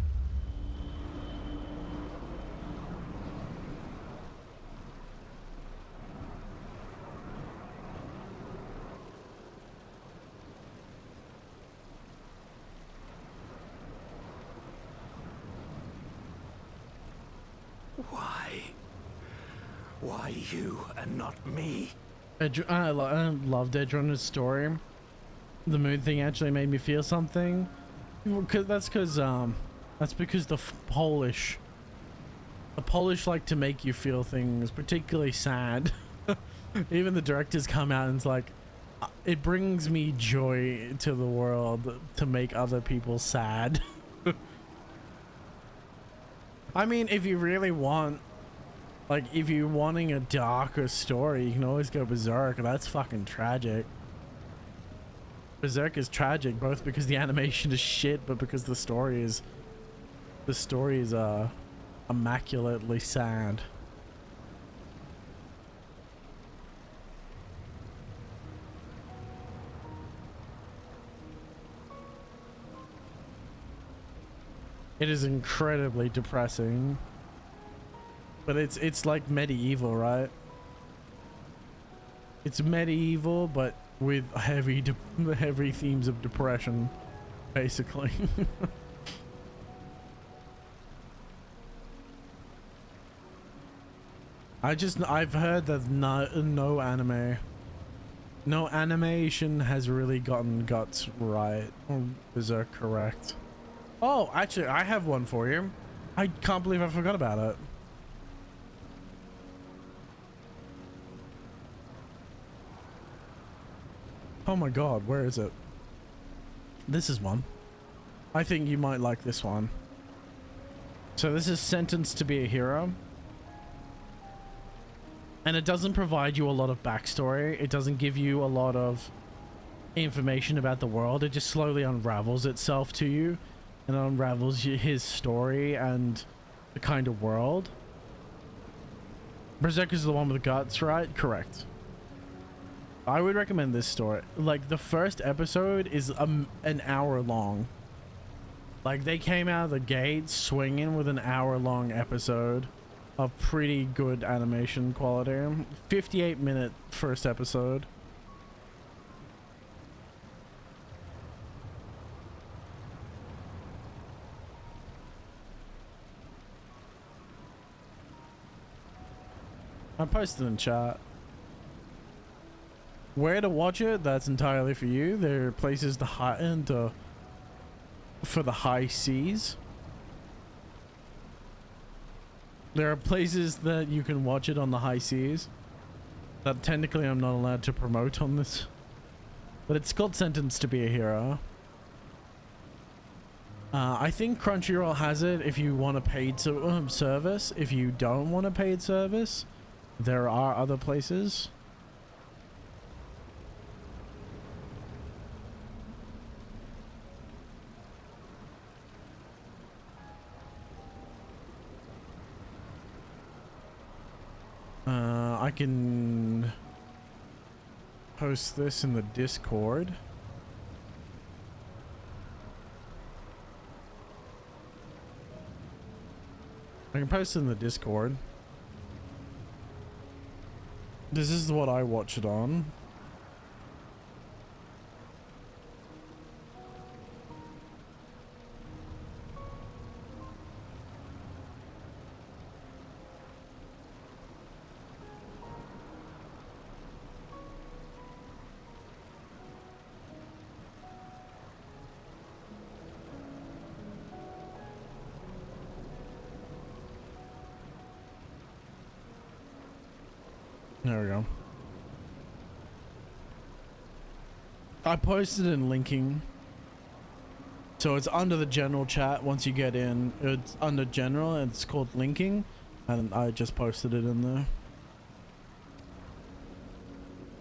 Why you and not me? I loved Edrunner's story. The moon thing actually made me feel something. That's because the Polish like to make you feel things, particularly sad. Even the directors come out and it's like, it brings me joy to the world to make other people sad. I mean, if you really want, like, if you're wanting a darker story, you can always go Berserk. That's fucking tragic. Berserk is tragic, both because the animation is shit, but because the story is immaculately sad. It is incredibly depressing, but it's like medieval, right? It's medieval, but with heavy themes of depression, basically. I've heard that no animation has really gotten Guts right, or Berserk correct. Oh, actually, I have one for you. I can't believe I forgot about it. Oh my god, where is it? This is one. I think you might like this one. So this is Sentenced to be a Hero. And it doesn't provide you a lot of backstory. It doesn't give you a lot of information about the world. It just slowly unravels itself to you. And unravels his story and the kind of world. Berserk is the one with the guts, right? Correct. I would recommend this story. Like, the first episode is an hour long. Like, they came out of the gate swinging with an hour-long episode of pretty good animation quality. 58-minute first episode. I posted in chat. Where to watch it, that's entirely for you. There are places for the high seas. There are places that you can watch it on the high seas that technically I'm not allowed to promote on this. But it's called Sentenced to be a Hero. I think Crunchyroll has it if you want a paid service. If you don't want a paid service, there are other places. I can post this in the Discord. I can post it in the Discord. This is what I watch it on. There we go. I posted in linking. So it's under the general chat. Once you get in, it's under general and it's called linking. And I just posted it in there.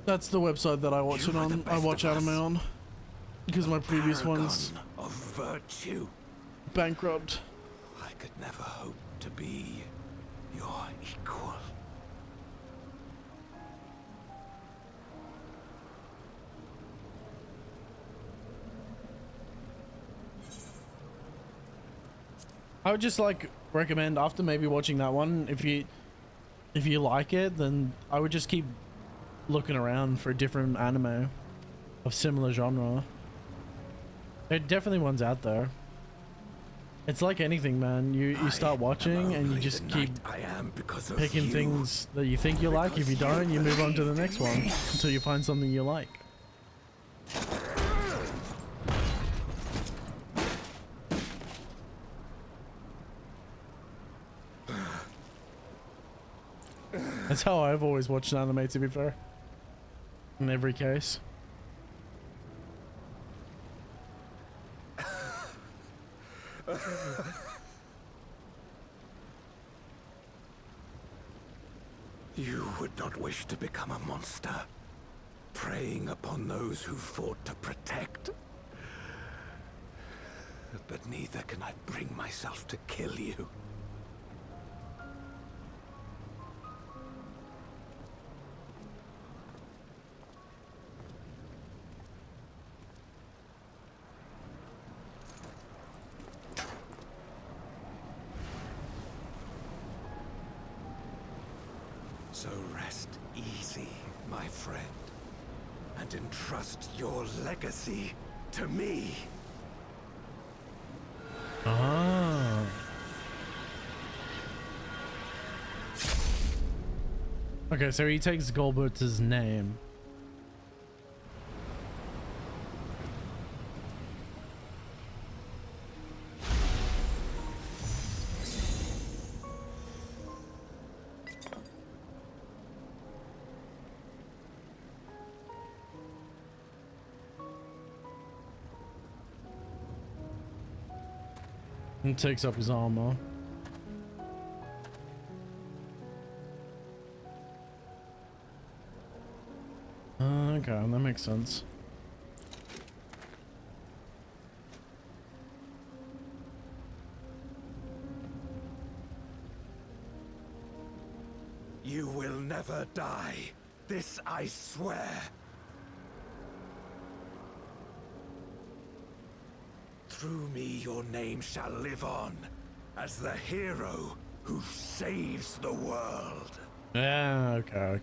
That's the website that I watch it on. I watch anime on. Because my previous one's of virtue. Bankrupt. I could never hope to be your equal. I would just like recommend after maybe watching that one, if you like it, then I would just keep looking around for different anime of similar genre. There are definitely ones out there. It's like anything, man. You start watching and you just keep picking things that you think you like. If you don't, you move on to the next one until you find something you like. That's how I've always watched anime, to be fair. In every case. You would not wish to become a monster, preying upon those who fought to protect. But neither can I bring myself to kill you. So rest easy, my friend, and entrust your legacy to me. Ah. Okay, so he takes Golbert's name. And takes up his armor. Okay, that makes sense. You will never die. This I swear. Through me, your name shall live on as the hero who saves the world. Yeah, okay.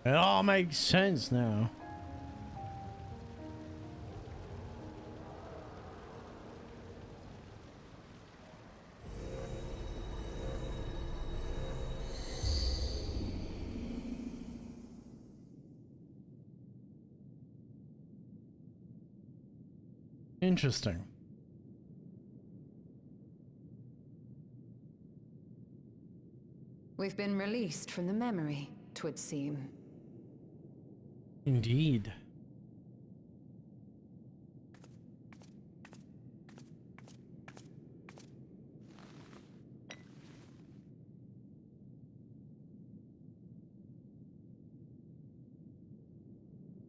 It all makes sense now. Interesting. We've been released from the memory, 'twould seem. Indeed.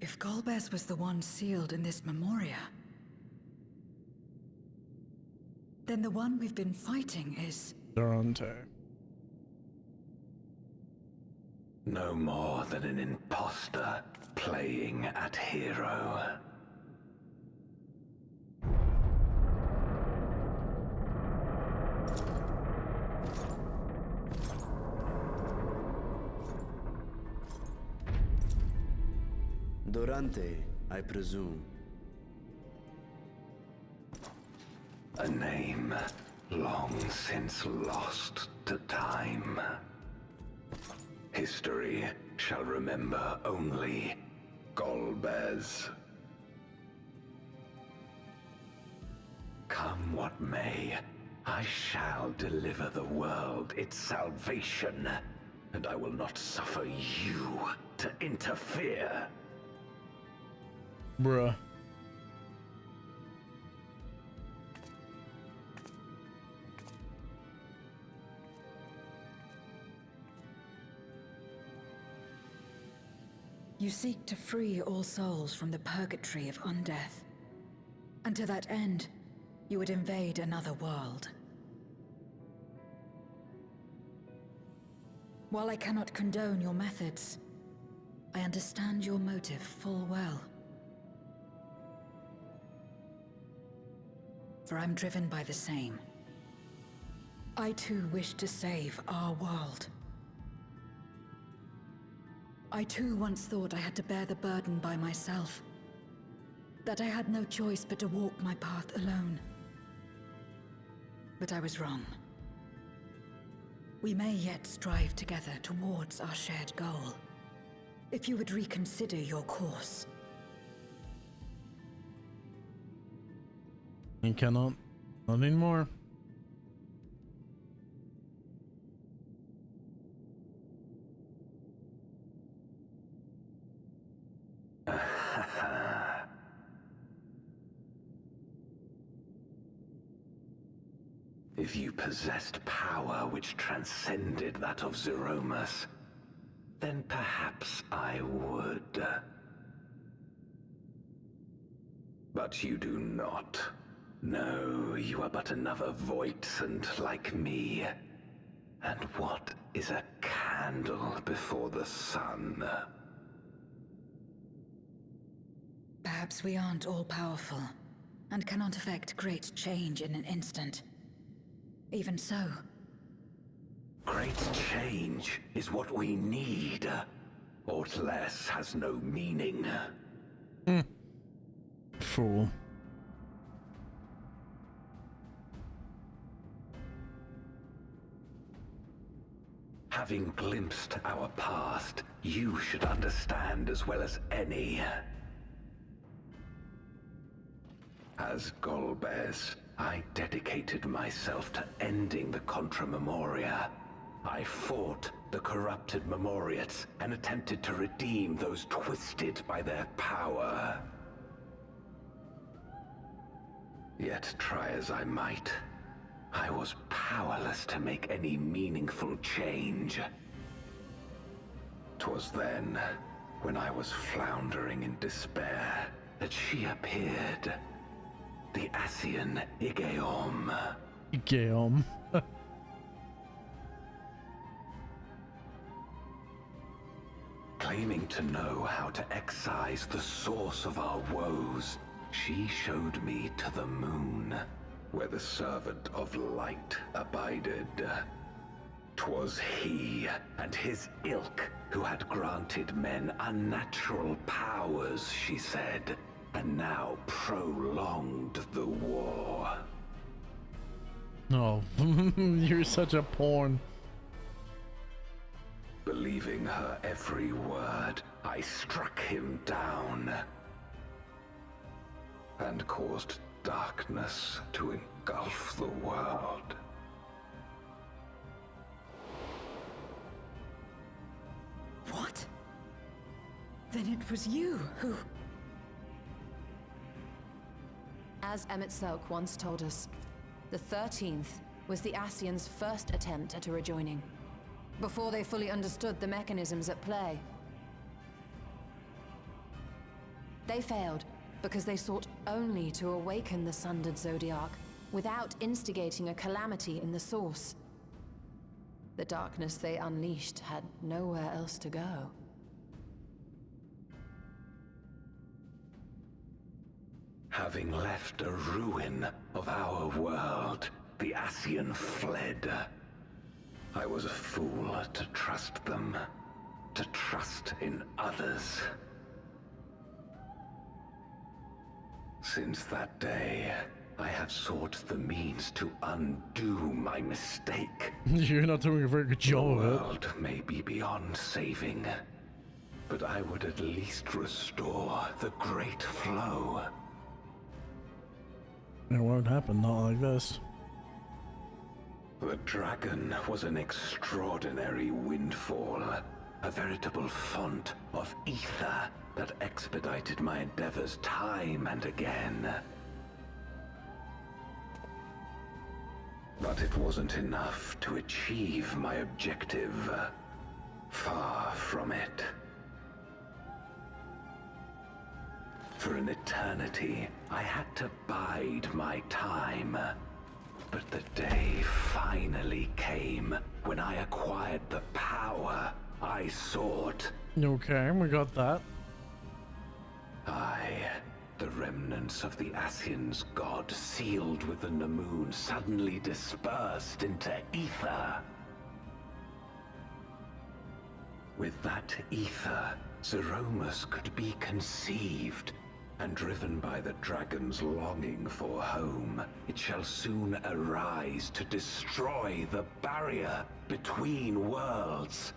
If Golbez was the one sealed in this memoria, then the one we've been fighting is... Dawntrail. No more than an imposter playing at hero. Durante, I presume. A name long since lost to time. History shall remember only Golbez. Come what may, I shall deliver the world its salvation, and I will not suffer you to interfere. Bruh. You seek to free all souls from the purgatory of undeath. And to that end, you would invade another world. While I cannot condone your methods, I understand your motive full well. For I'm driven by the same. I too wish to save our world. I too once thought I had to bear the burden by myself. That I had no choice but to walk my path alone. But I was wrong. We may yet strive together towards our shared goal. If you would reconsider your course. I cannot. Not anymore. If you possessed power which transcended that of Zeromus, then perhaps I would. But you do not. No, you are but another Voidsent like me. And what is a candle before the sun? Perhaps we aren't all-powerful, and cannot effect great change in an instant. Even so. Great change is what we need. Aught less has no meaning. Fool. Having glimpsed our past, you should understand as well as any. As Golbez, I dedicated myself to ending the Contra Memoria. I fought the corrupted Memoriates and attempted to redeem those twisted by their power. Yet try as I might, I was powerless to make any meaningful change. 'Twas then, when I was floundering in despair, that she appeared. The Ascian Igeom. Igeom. Claiming to know how to excise the source of our woes, she showed me to the moon, where the servant of light abided. 'Twas he and his ilk who had granted men unnatural powers, she said, and now prolonged the war. Oh, you're such a porn. Believing her every word, I struck him down and caused darkness to engulf the world. What? Then it was you who... As Emmett Selk once told us, the 13th was the Ascians' first attempt at a rejoining, before they fully understood the mechanisms at play. They failed because they sought only to awaken the sundered Zodiac without instigating a calamity in the source. The darkness they unleashed had nowhere else to go. Having left a ruin of our world, the Ascian fled. I was a fool to trust them, to trust in others. Since that day, I have sought the means to undo my mistake. You're not doing a very good job of it. The world may be beyond saving, but I would at least restore the great flow. It won't happen, not like this. The dragon was an extraordinary windfall, a veritable font of ether that expedited my endeavors time and again. But it wasn't enough to achieve my objective. Far from it. For an eternity, I had to bide my time. But the day finally came when I acquired the power I sought. Okay, we got that. The remnants of the Ascians' god sealed within the moon suddenly dispersed into ether. With that ether, Zeromus could be conceived, and driven by the dragon's longing for home, it shall soon arise to destroy the barrier between worlds.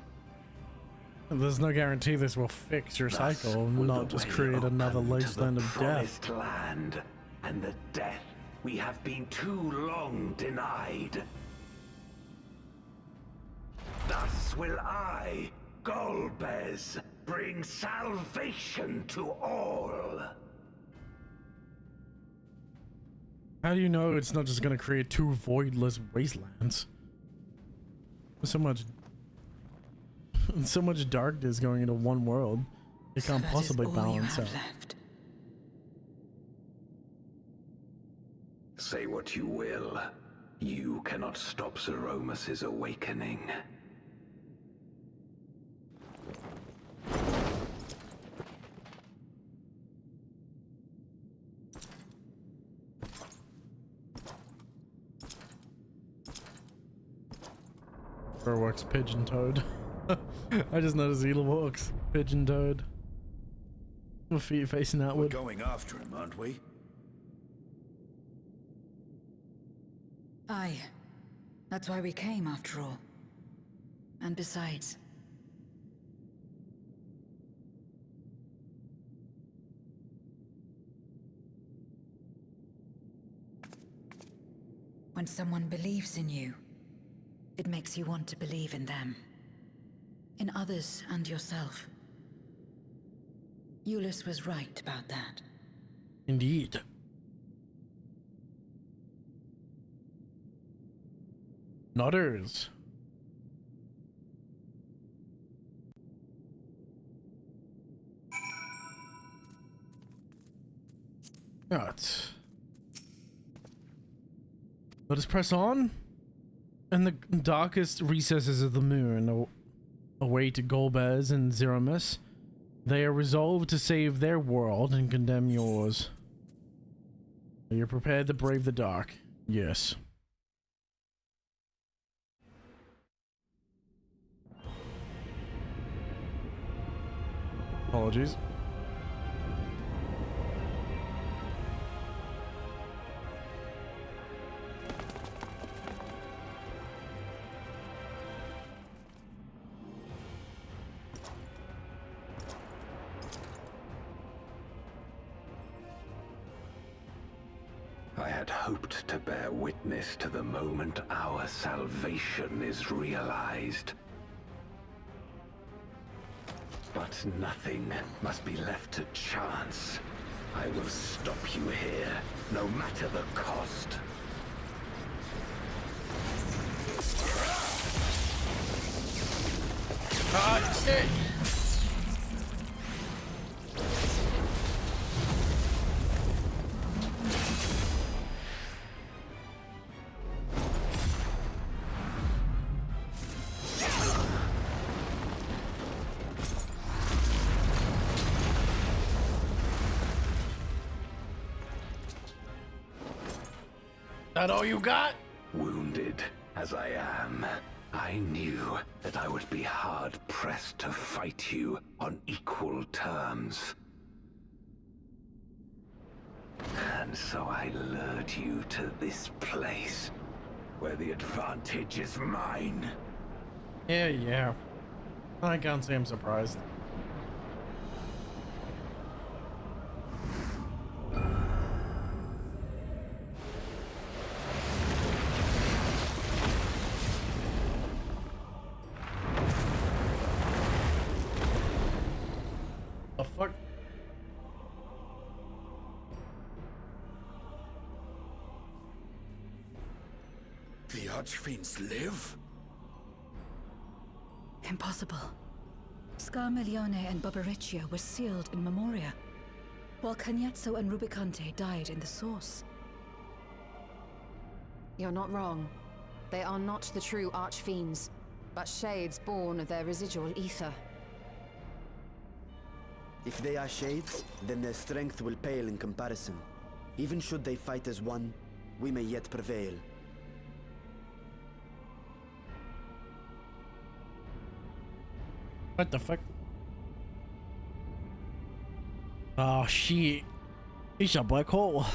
There's no guarantee this will fix your cycle, not just create another wasteland of death. Promised land, and the death we have been too long denied. Thus will I, Golbez, bring salvation to all. How do you know it's not just gonna create two voidless wastelands? So much darkness going into one world. It can't possibly balance out. Say what you will, you cannot stop Zeromus's awakening. Works pigeon toad. I just noticed he walks pigeon toad. With feet facing outward. We're going after him, aren't we? Aye. That's why we came, after all. And besides... when someone believes in you, it makes you want to believe in them. In others and yourself. Eulus was right about that. Indeed. Nutters. Right. Let us press on. In the darkest recesses of the moon, away to Golbez and Zeromus, they are resolved to save their world and condemn yours. Are you prepared to brave the dark? Yes. Apologies. I had hoped to bear witness to the moment our salvation is realized. But nothing must be left to chance. I will stop you here, no matter the cost. Ah, shit! That all you got? Wounded as I am, I knew that I would be hard-pressed to fight you on equal terms. And so I lured you to this place, where the advantage is mine. Yeah. I can't say I'm surprised. The fuck? The Archfiends live? Impossible. Scarmelione and Barbariccia were sealed in Memoria, while Cagnazzo and Rubicante died in the Source. You're not wrong. They are not the true Archfiends, but shades born of their residual ether. If they are shades, then their strength will pale in comparison. Even should they fight as one, we may yet prevail. What the fuck? Oh shit. It's a black hole.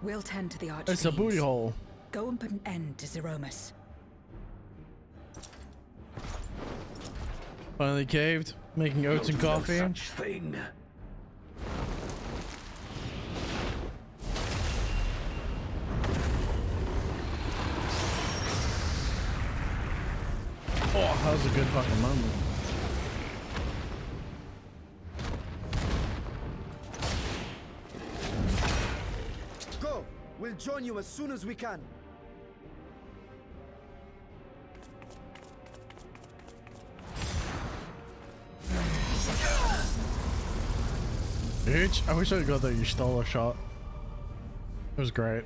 We'll tend to the archfiends. It's a booty hole. Go and put an end to Zeromus. Finally caved, making oats and coffee. No such thing. Oh, that was a good fucking moment. Go! We'll join you as soon as we can. Bitch, I wish I got that you stole a shot. It was great.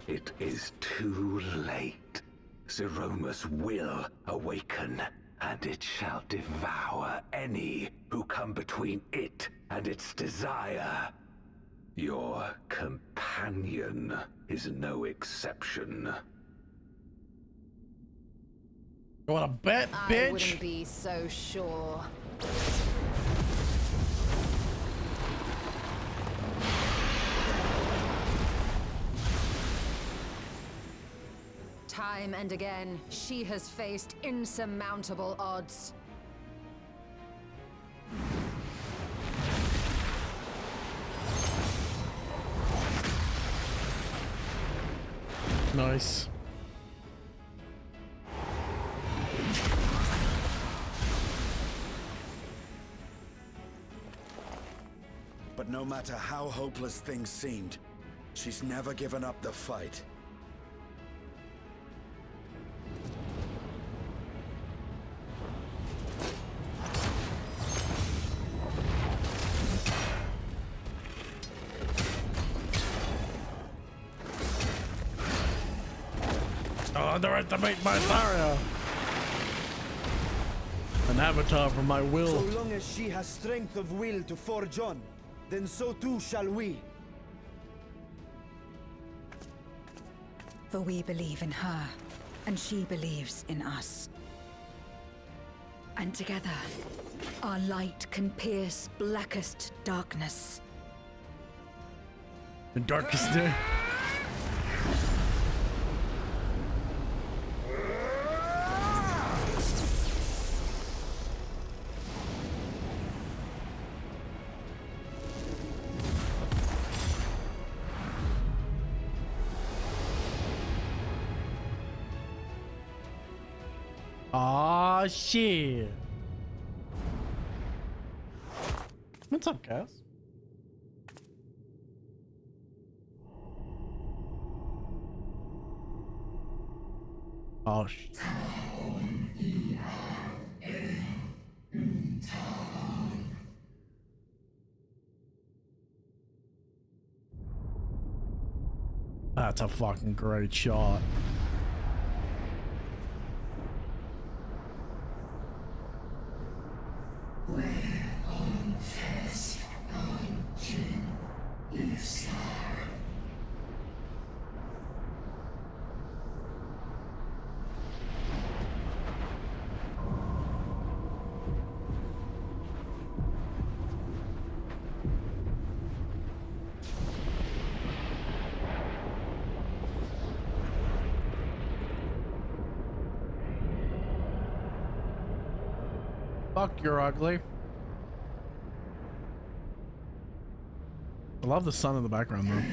It is too late. Zeromus will awaken, and it shall devour any who come between it and its desire. Your companion is no exception. You wanna bet, bitch? I wouldn't be so sure. Time and again, she has faced insurmountable odds. Nice. But no matter how hopeless things seemed, she's never given up the fight. Don't underestimate my Tharia. An avatar for my will. So long as she has strength of will to forge on, then so too shall we. For we believe in her, and she believes in us. And together, our light can pierce blackest darkness. The darkest day. Aw, shit. What's up, guys? Oh, shit. That's a fucking great shot. Fuck, you're ugly. I love the sun in the background though.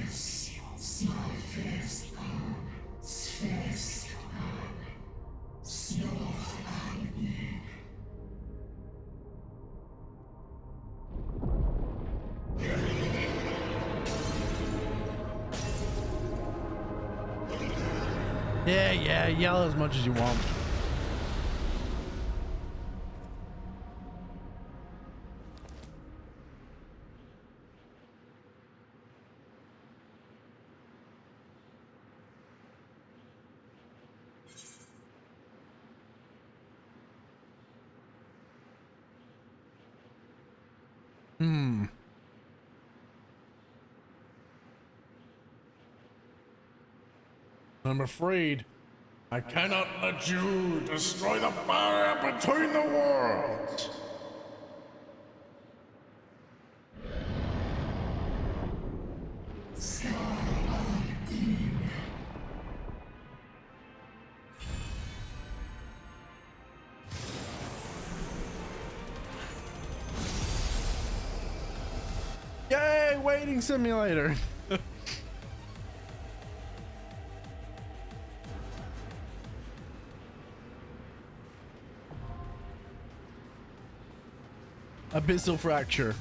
Yeah, yell as much as you want. I'm afraid I cannot let you destroy the barrier between the worlds. Yay, waiting simulator. Abyssal fracture.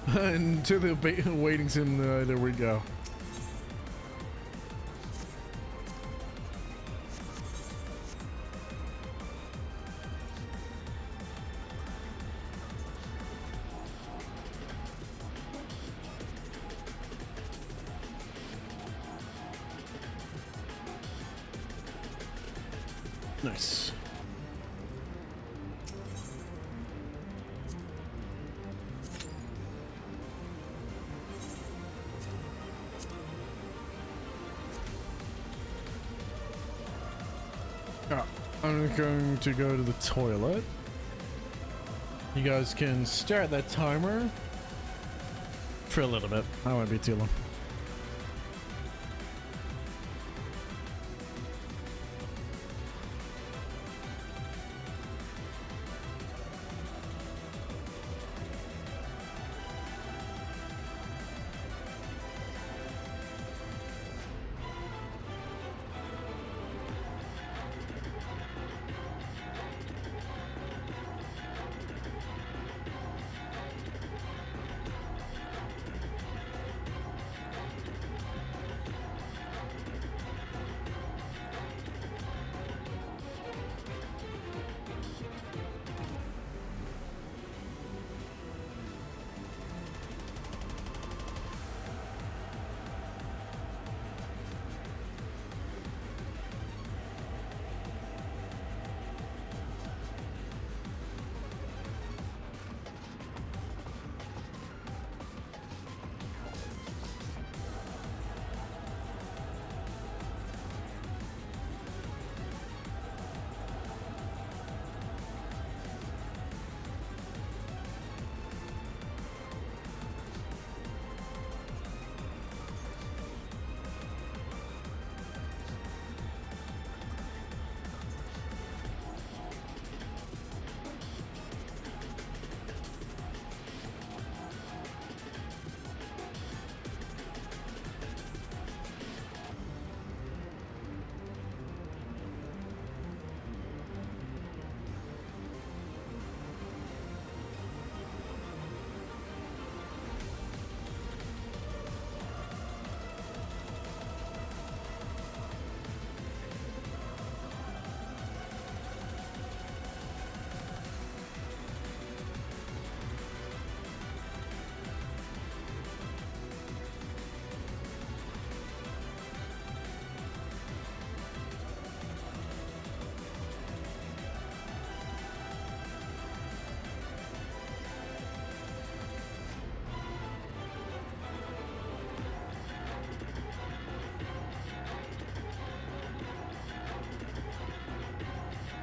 And to the waiting simulator we go. Nice. I'm going to go to the toilet. You guys can stare at that timer for a little bit. I won't be too long.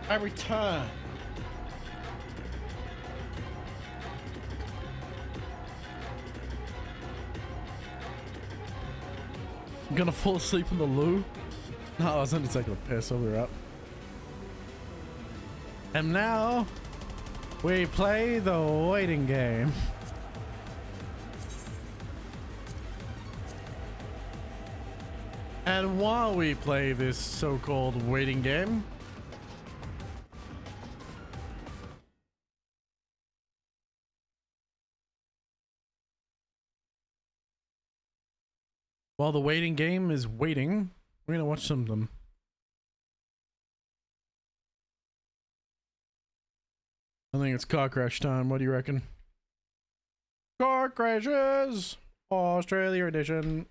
I return. I'm gonna fall asleep in the loo. No, I was only taking a piss, so we're up. And now we play the waiting game. And while we play this so-called waiting game, while the waiting game is waiting, we're gonna watch some of them. I think it's car crash time. What do you reckon? Car crashes! Australia edition.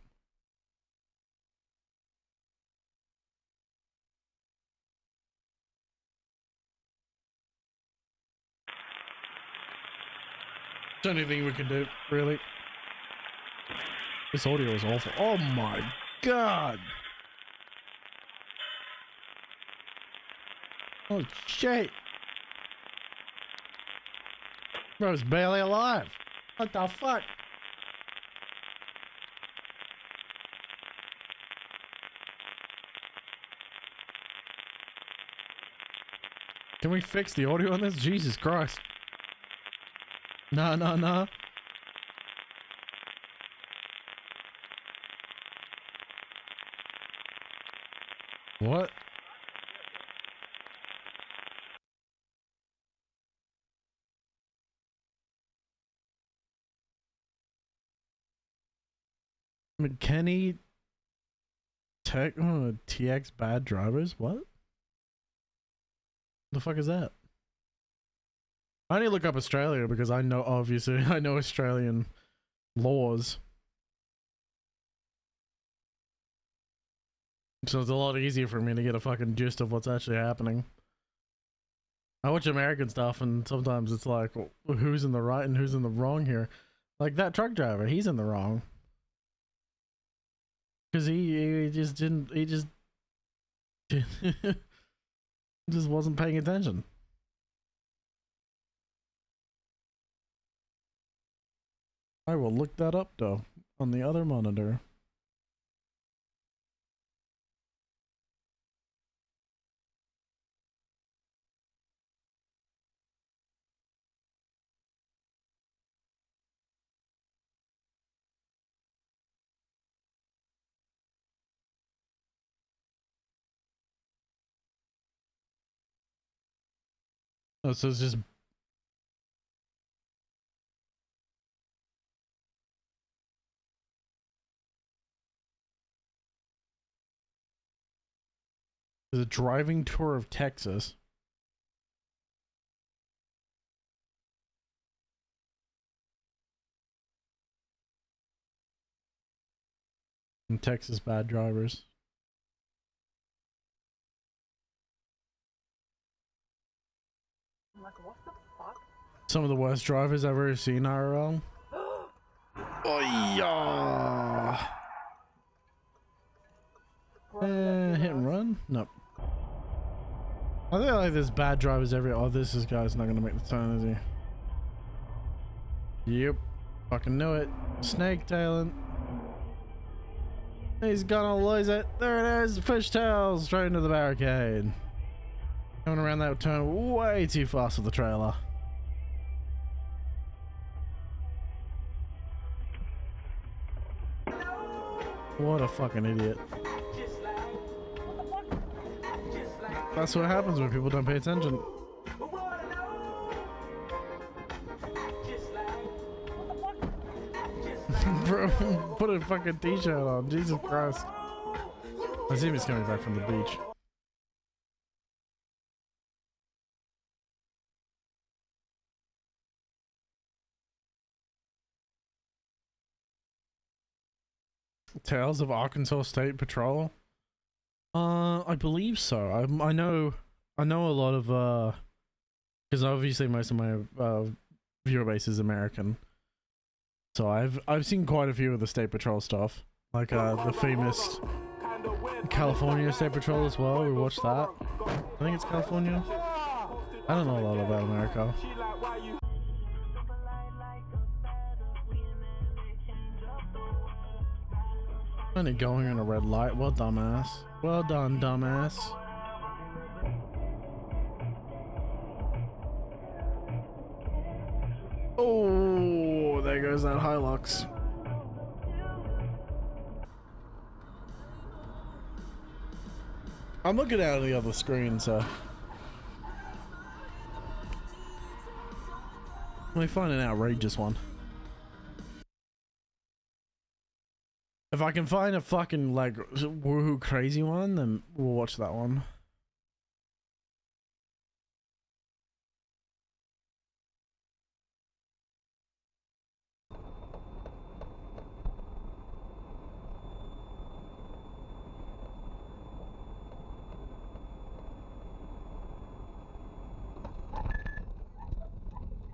the only thing we can do, really. This audio is awful. Oh my god! Oh shit! Bro's barely alive. What the fuck? Can we fix the audio on this? Jesus Christ. Nah. What? McKinney TX bad drivers? What? The fuck is that? I need to look up Australia because I know, obviously, I know Australian laws. So it's a lot easier for me to get a fucking gist of what's actually happening. I watch American stuff and sometimes it's like, who's in the right and who's in the wrong here? Like that truck driver, he's in the wrong. Because he just didn't, he just just wasn't paying attention. I will look that up though on the other monitor. Oh, so it's just the driving tour of Texas. And Texas bad drivers. Like, what the fuck? Some of the worst drivers I've ever seen IRL. Oh yeah. Hit and run? Nope. I think like there's bad drivers every. Oh, this guy's not gonna make the turn, is he? Yep. Fucking knew it. Snake tailing. He's gonna lose it. There it is. Fishtail straight into the barricade. Coming around that turn way too fast with the trailer. What a fucking idiot. That's what happens when people don't pay attention. Bro, put a fucking t-shirt on. Jesus Christ. I see him, he's coming back from the beach. Tales of Arkansas State Patrol? I believe so. I know a lot of because obviously most of my viewer base is American. So I've seen quite a few of the State Patrol stuff. Like the famous California State Patrol as well. We watched that. I think it's California. I don't know a lot about America. Only going in a red light. Well, dumbass. Well done, dumbass. Oh, there goes that Hilux. I'm looking out of the other screen, so let me find an outrageous one. If I can find a fucking like woohoo crazy one, then we'll watch that one.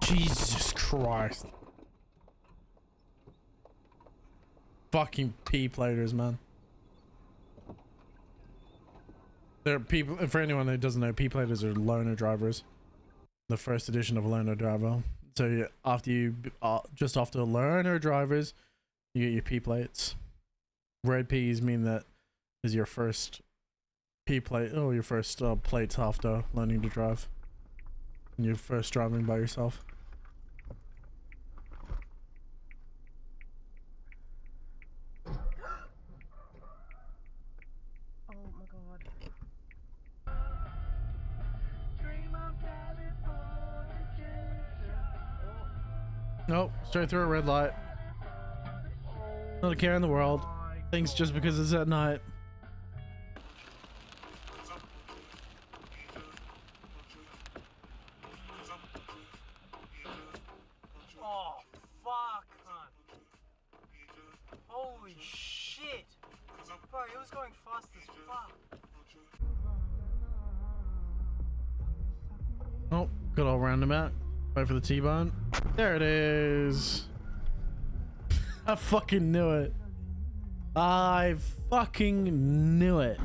Jesus Christ. Fucking P-platers, man. There are people, for anyone who doesn't know, P-platers are loaner drivers. The first edition of a loaner driver. So after you, just after learner drivers, you get your P-plates. Red P's mean that is your first P-plate, or your first plates after learning to drive. And you're first driving by yourself. Nope, straight through a red light. Not a care in the world. Things just because it's at night. Oh, fuck, man. Holy shit. Bro, he was going fast as fuck. Oh, good old roundabout. Wait for the T-bone. There it is. I fucking knew it. I fucking knew it.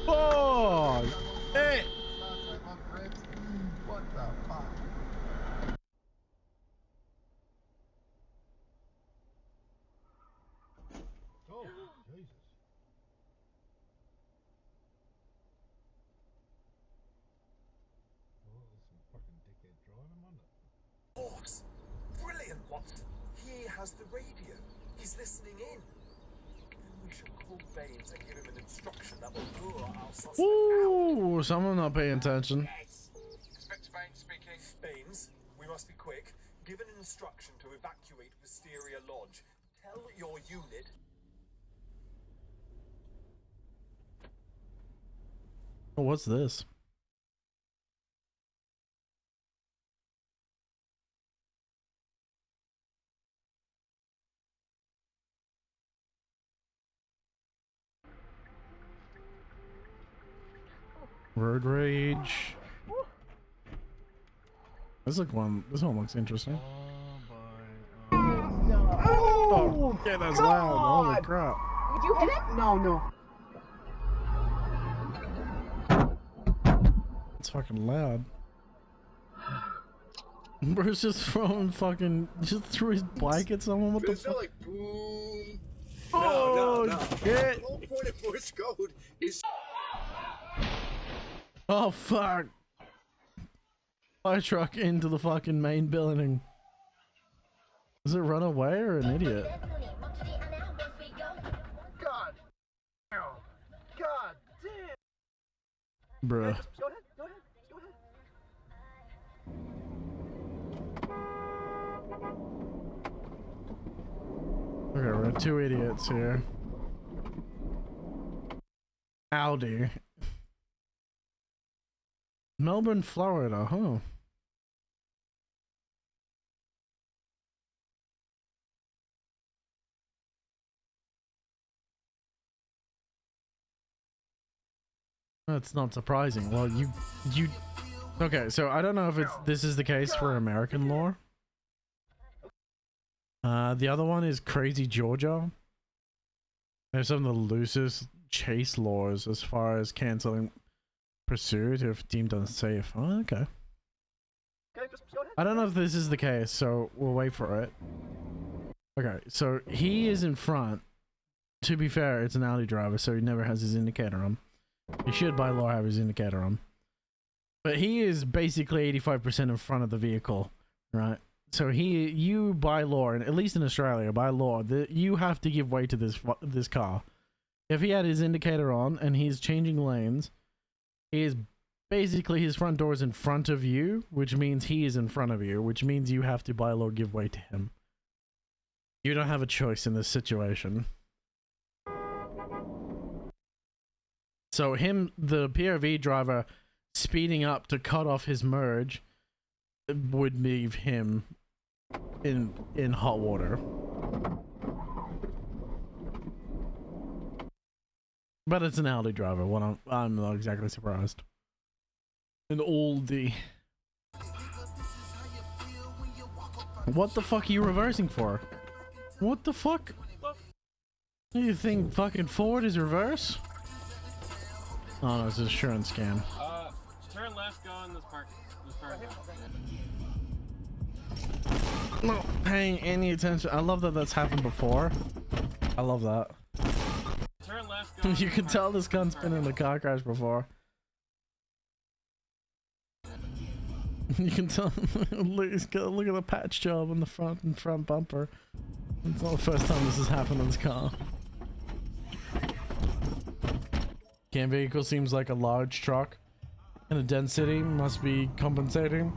Oh, hey. What the fuck? Oh, Jesus. Horse! Brilliant, Watson! He has the radio. He's listening in. And we should call Baines and give him an instruction that will lure our suspect out. Ooh, someone not paying attention. Yes. Inspector Baines speaking. Baines, we must be quick. Give an instruction to evacuate Wisteria Lodge. Tell your unit. Oh, what's this? Road rage. This one looks interesting. Oh, yeah, that's loud. Holy crap. Did you hit it? No. It's fucking loud. Bruce just just threw his bike at someone. What the fuck? Like boom. Oh, no. shit. The whole point of Morse code is. Oh, fuck. Fire truck into the fucking main building. Does it run away or an idiot? God. God damn. Bruh. Go ahead. Okay, we're two idiots here. Audi. Melbourne, Florida, huh? That's not surprising. Well, you okay, so I don't know if this is the case for American law. The other one is Crazy Georgia. There's some of the loosest chase laws as far as canceling pursuit if deemed unsafe. Oh, okay. I don't know if this is the case, so we'll wait for it. Okay, so he is in front. To be fair, it's an Audi driver, so he never has his indicator on. He should by law have his indicator on. But he is basically 85% in front of the vehicle, right? So you by law, and at least in Australia, by law, you have to give way to this car. If he had his indicator on and he's changing lanes, basically his front door is in front of you, which means he is in front of you, which means you have to by law give way to him. You don't have a choice in this situation. So the POV driver speeding up to cut off his merge would leave him in hot water. But it's an Audi driver. I'm not exactly surprised. An oldie. What the fuck are you reversing for? What the fuck? You think fucking Ford is reverse? Oh no, it's an insurance scam. Turn left, go in this park. Not paying any attention. I love that that's happened before. I love that. Turn left, go You can tell this gun's been in a car crash before. You can tell. Look at the patch job on the front bumper. It's not the first time this has happened in this car. Cam vehicle seems like a large truck in a dense city. Must be compensating.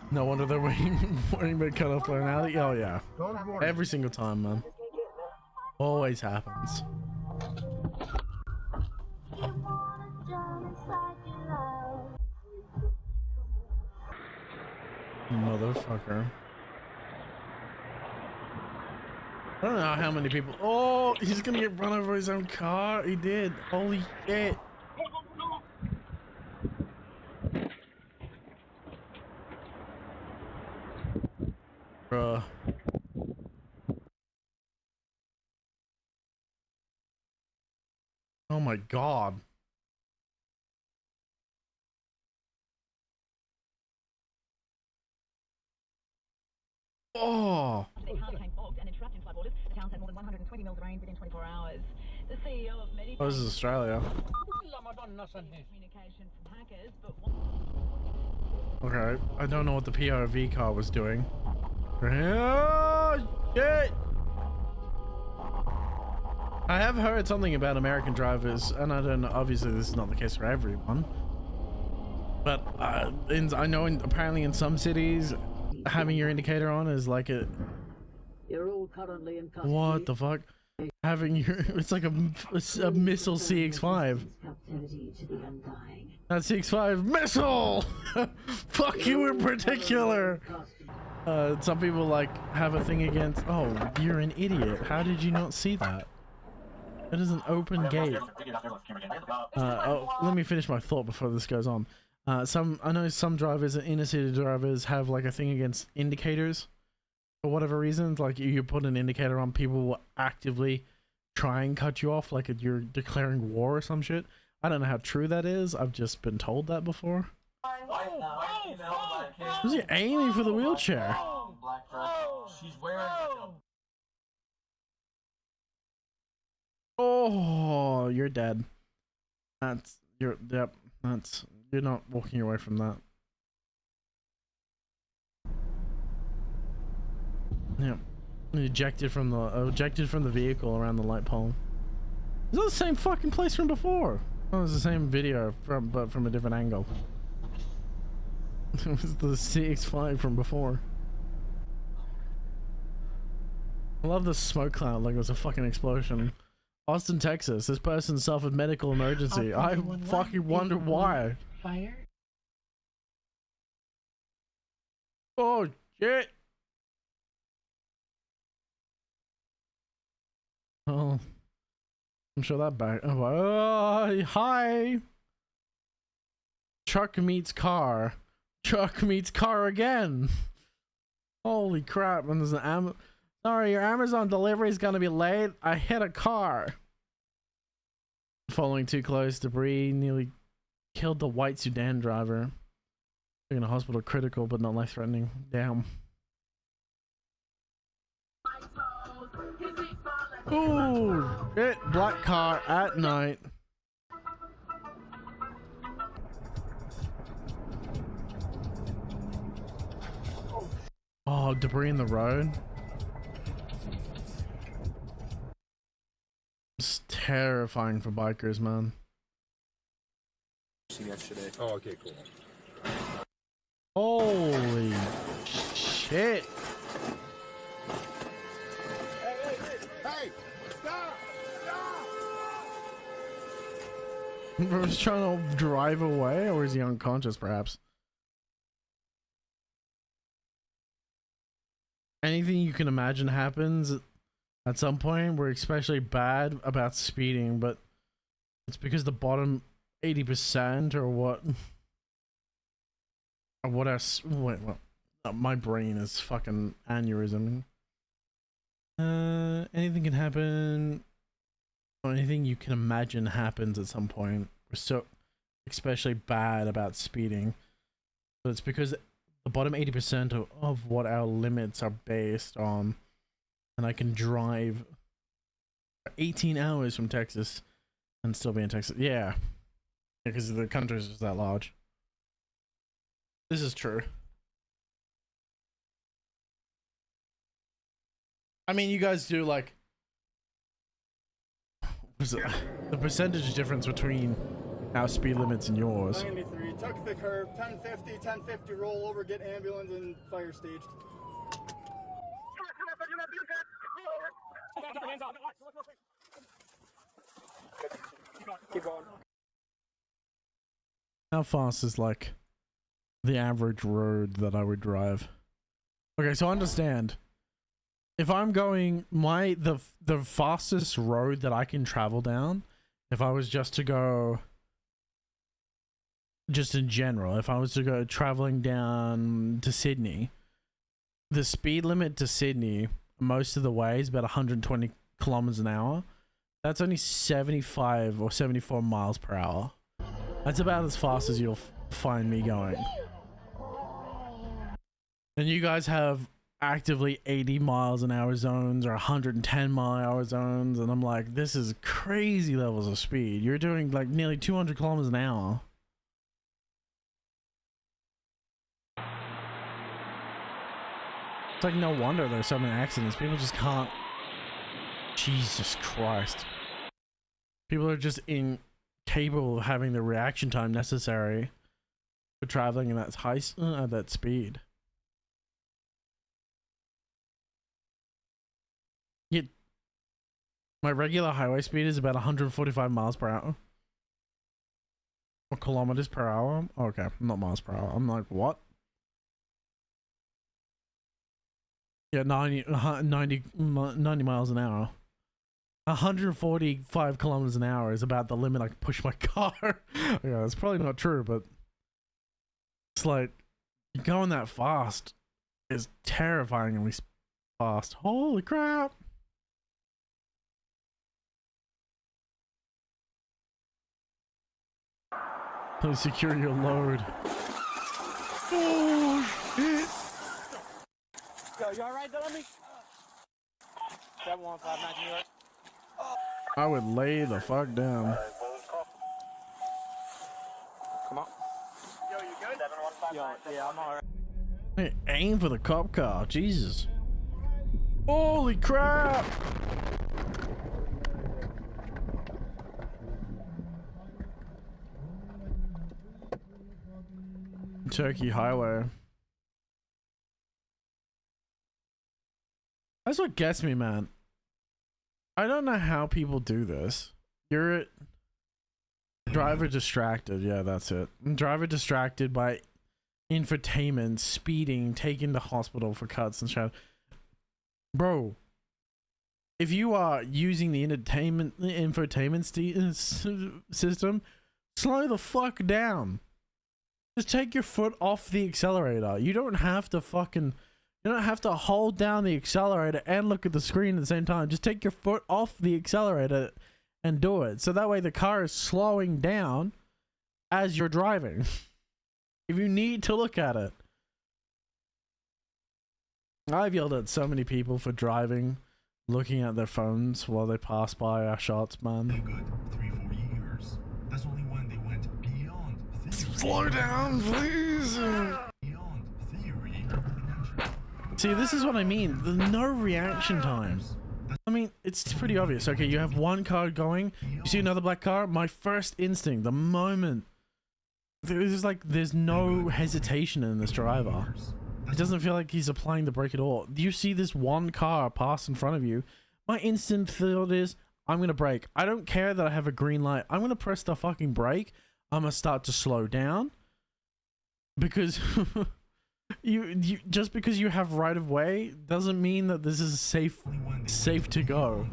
No wonder they're waiting to cut off an alley. Oh yeah, every single time, man. Always happens. Motherfucker. I don't know how many people. Oh, he's gonna get run over his own car. He did. Holy shit. Bruh. Oh my god. Oh. They can't became bogged and interrupting flood waters. The town's had more than 120 mils of rain within 24 hours. The CEO of Medicaid... Oh, this is Australia. Communication from hackers, but... Okay, I don't know what the PRV car was doing. Oh, shit! I have heard something about American drivers, and I don't know, obviously this is not the case for everyone. But I know apparently in some cities, having your indicator on is like a... You're all currently in custody. What the fuck? Having your... It's like a missile CX-5. Not CX-5, missile! Fuck you in particular! Some people like have a thing against... Oh, you're an idiot. How did you not see that? It is an open gate. Oh, let me finish my thought before this goes on. I know some drivers, inner city drivers, have like a thing against indicators for whatever reasons. Like you put an indicator on, people will actively try and cut you off, like you're declaring war or some shit. I don't know how true that is. I've just been told that before. Was he aiming for the wheelchair? She's wearing Oh, you're dead. You're not walking away from that. Yep. Ejected from the vehicle around the light pole. Is that the same fucking place from before? Oh, it was the same video but from a different angle. It was the CX-5 from before. I love the smoke cloud like it was a fucking explosion. Austin, Texas. This person suffered medical emergency. I fucking wonder why. Fire? Oh, shit. Oh. I'm sure that back. Oh, hi. Truck meets car. Truck meets car again. Holy crap. And there's an sorry, your Amazon delivery is gonna be late. I hit a car. Following too close, debris nearly killed the white sedan driver. Taken to hospital, critical but not life-threatening. Damn. Ooh, shit, black car at night. Oh, debris in the road. It's terrifying for bikers, man. Yesterday. Oh, okay, cool. Holy shit. Hey! Stop! Bro's trying to drive away, or is he unconscious, perhaps? Anything you can imagine happens at some point. We're especially bad about speeding, but it's because the bottom 80% or what? Or what else? Wait, what? My brain is fucking aneurysm. Anything can happen. Or anything you can imagine happens at some point. We're so especially bad about speeding. So it's because the bottom 80% of what our limits are based on. And I can drive 18 hours from Texas and still be in Texas. Yeah. Because the country is just that large. This is true. I mean, you guys do like the percentage difference between our speed limits and yours. 93, took the curb, 1050, roll over, get ambulance and fire staged. Keep going. How fast is like the average road that I would drive? Okay, so understand. If I'm going the fastest road that I can travel down, if I was just to go just in general, if I was to go traveling down to Sydney, the speed limit to Sydney most of the way is about 120 kilometers an hour. That's only 75 or 74 miles per hour. That's about as fast as you'll find me going. And you guys have actively 80 miles an hour zones or 110 mile an hour zones, and I'm like, this is crazy levels of speed. You're doing like nearly 200 kilometers an hour. It's like no wonder there's so many accidents. People just can't. Jesus Christ. People are just incapable of having the reaction time necessary for traveling in that at that speed. Yet my regular highway speed is about 145 miles per hour. Or kilometers per hour. Okay, not miles per hour. I'm like, what? Yeah, 90 miles an hour. 145 kilometers an hour is about the limit I can push my car. Yeah, that's probably not true, but it's like going that fast is terrifyingly fast. Holy crap. Please secure your load. Oh shit. Yo, you alright, Delaney? 715 New York. I would lay the fuck down. Come on. Yo, you good? 715. Yeah, I'm alright. Hey, aim for the cop car. Jesus. Holy crap. Turkey Highway. That's what gets me, man. I don't know how people do this. You're driver distracted. Yeah, that's it. Driver distracted by infotainment, speeding, taken to hospital for cuts and shit. Bro, if you are using the infotainment system, slow the fuck down. Just take your foot off the accelerator. You don't have to hold down the accelerator and look at the screen at the same time. Just take your foot off the accelerator and do it. So that way the car is slowing down as you're driving. If you need to look at it. I've yelled at so many people for driving, looking at their phones while they pass by our shots, man. Good 3-4 years. That's only when they went beyond theory. Slow down, please. Beyond theory. See, this is what I mean. There's no reaction time. I mean, it's pretty obvious. Okay, you have one car going. You see another black car. My first instinct, the moment, there's no hesitation in this driver. It doesn't feel like he's applying the brake at all. You see this one car pass in front of you. My instant thought is, I'm gonna brake. I don't care that I have a green light. I'm gonna press the fucking brake. I'm gonna start to slow down because you just because you have right of way doesn't mean that this is safe to go,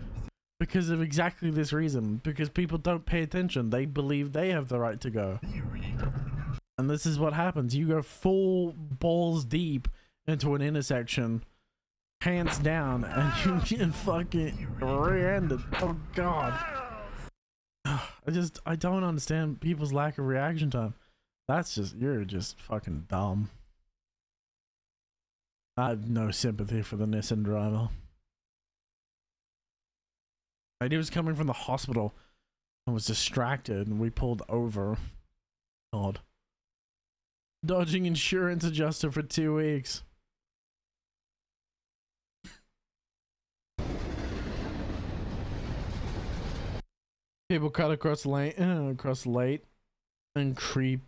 because of exactly this reason. Because people don't pay attention. They believe they have the right to go, and this is what happens. You go full balls deep into an intersection, hands down, and you get fucking rear-ended. Oh god. I don't understand people's lack of reaction time. You're just fucking dumb. I have no sympathy for the Nissan driver. He was coming from the hospital and was distracted, and we pulled over. God. Dodging insurance adjuster for 2 weeks. People cut across the lane and creep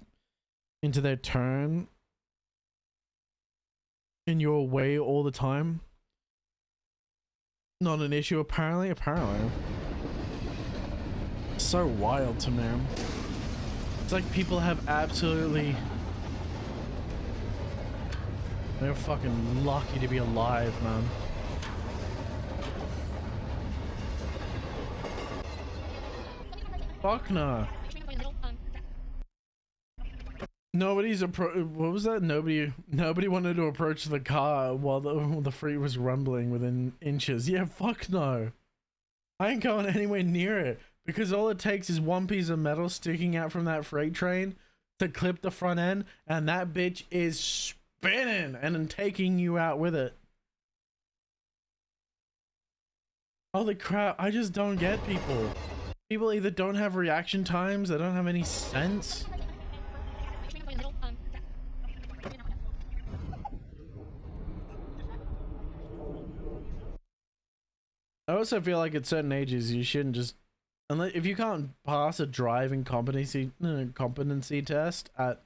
into their turn in your way all the time. Not an issue, apparently. So wild to me. It's like people have absolutely... They're fucking lucky to be alive, man. Fuck no. What was that? Nobody wanted to approach the car while the freight was rumbling within inches. Yeah, fuck no. I ain't going anywhere near it because all it takes is one piece of metal sticking out from that freight train to clip the front end, and that bitch is spinning and then taking you out with it. Holy crap, I just don't get people. People either don't have reaction times, they don't have any sense. I also feel like at certain ages you shouldn't just, unless if you can't pass a driving competency test at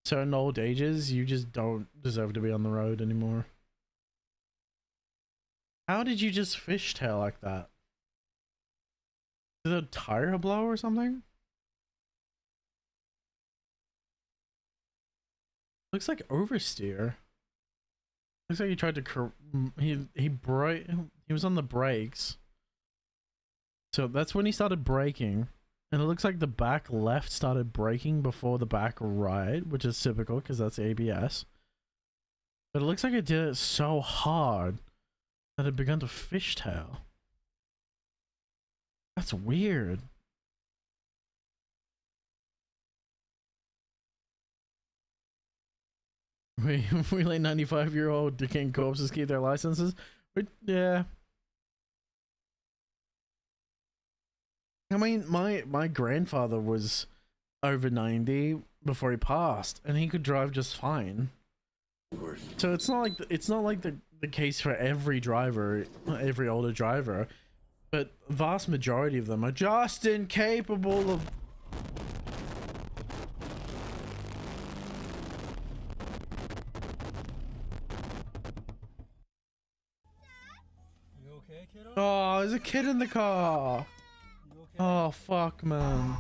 certain old ages, you just don't deserve to be on the road anymore. How did you just fishtail like that? Is it a tire blow or something? Looks like oversteer. Looks like he tried to he was on the brakes. So that's when he started braking. And it looks like the back left started braking before the back right, which is typical because that's ABS. But it looks like it did it so hard that it began to fishtail. That's weird. We let 95-year-old decaying corpses keep their licenses. But yeah. I mean, my grandfather was over 90 before he passed, and he could drive just fine. So it's not like the case for every driver, every older driver. But vast majority of them are just incapable of... You okay, kiddo? Oh, there's a kid in the car. You okay? Oh, fuck, man.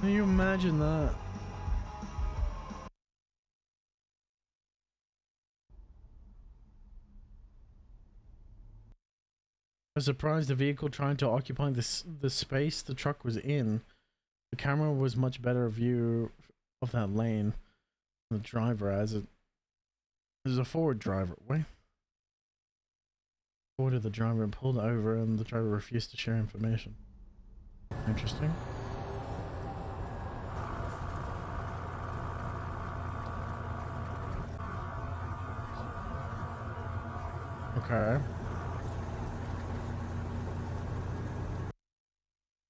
Can you imagine that? I was surprised the vehicle trying to occupy the space the truck was in. The camera was much better view of that lane than the driver as it is a forward driver. Wait. Forwarded the driver and pulled over, and the driver refused to share information. Interesting. Okay.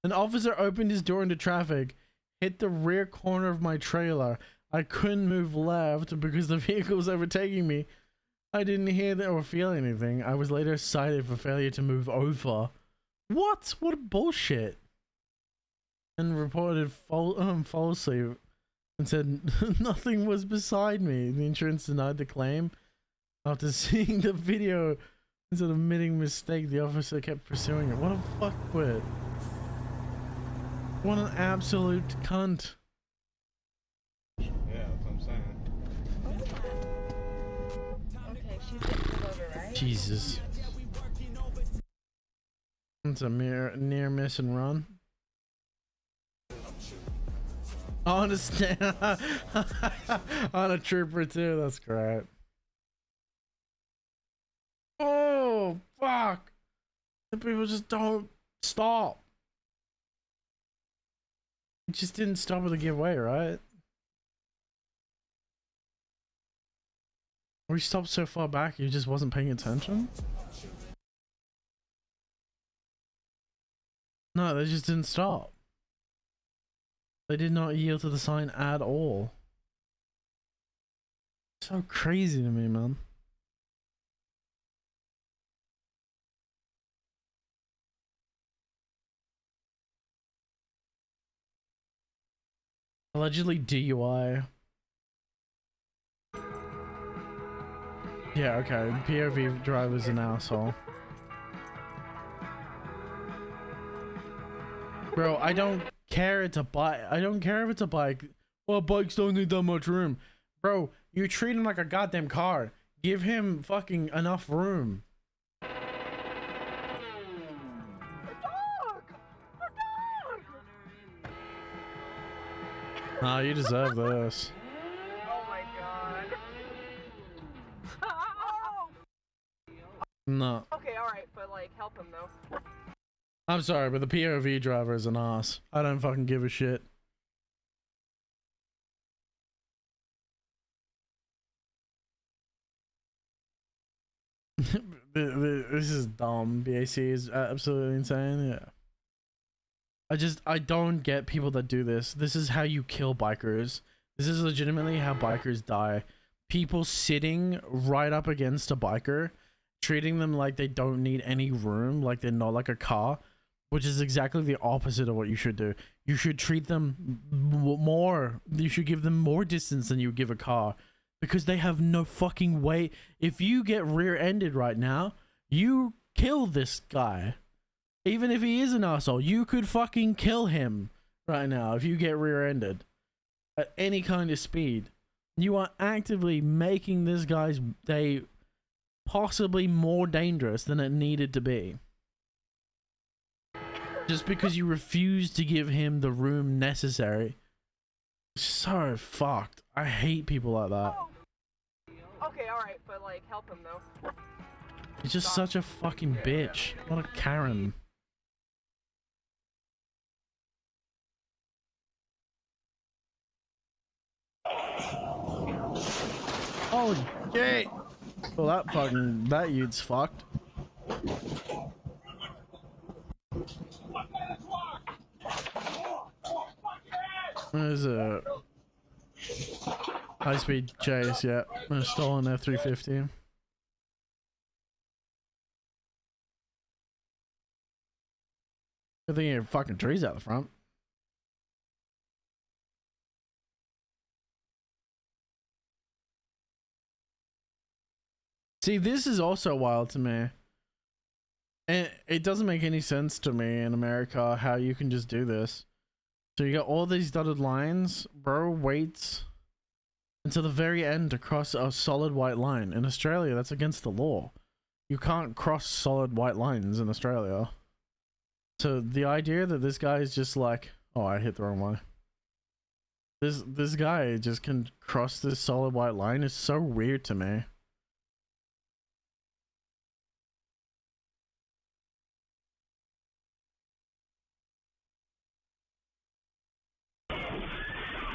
An officer opened his door into traffic, hit the rear corner of my trailer. I couldn't move left because the vehicle was overtaking me. I didn't hear or feel anything. I was later cited for failure to move over. What? What bullshit? And reported falsely and said nothing was beside me. The insurance denied the claim. After seeing the video, instead of admitting mistake, the officer kept pursuing it. What a fuckwit. What an absolute cunt. Yeah, that's what I'm saying. Okay, she's getting pulled over, right? Jesus. It's a near miss and run. On a stand. On a trooper too. That's great. Oh fuck! The people just don't stop. It just didn't stop with the giveaway, right? Or he stopped so far back he just wasn't paying attention? No, they just didn't stop. They did not yield to the sign at all. So crazy to me, man. Allegedly DUI. Yeah, okay. POV driver's an asshole. Bro, I don't care it's a bike. I don't care if it's a bike. Well, bikes don't need that much room. Bro, you're treating him like a goddamn car. Give him fucking enough room. Nah, you deserve this. Oh my god. No. Okay, alright, but like, help him though. I'm sorry, but the POV driver is an ass. I don't fucking give a shit. This is dumb. BAC is absolutely insane. Yeah. I don't get people that do this. This is how you kill bikers. This is legitimately how bikers die. People sitting right up against a biker, treating them like they don't need any room, like they're not like a car, which is exactly the opposite of what you should do. You should treat them more. You should give them more distance than you give a car, because they have no fucking weight. If you get rear-ended right now, you kill this guy. Even if he is an asshole, you could fucking kill him right now if you get rear-ended at any kind of speed. You are actively making this guy's day possibly more dangerous than it needed to be. Just because you refuse to give him the room necessary. So fucked. I hate people like that. Okay, alright, but like, help him though. He's just such a fucking bitch. What a Karen. Oh shit! Well, that youth's fucked. There's a high-speed chase, yeah. A stolen F-350. Good thing you have fucking trees out the front. See, this is also wild to me. And it doesn't make any sense to me in America how you can just do this. So you got all these dotted lines. Bro waits until the very end to cross a solid white line. In Australia, that's against the law. You can't cross solid white lines in Australia. So the idea that this guy is just like, oh, I hit the wrong one. This guy just can cross this solid white line is so weird to me.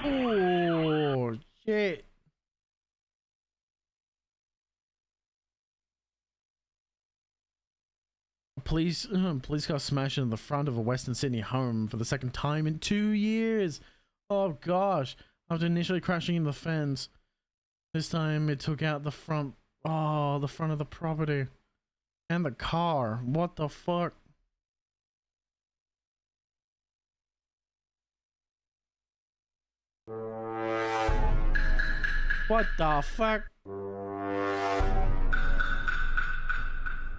Oh shit. Police car smashed into the front of a Western Sydney home for the second time in 2 years. Oh gosh. After initially crashing in the fence, this time it took out the front, the front of the property and the car. What the fuck? What the fuck?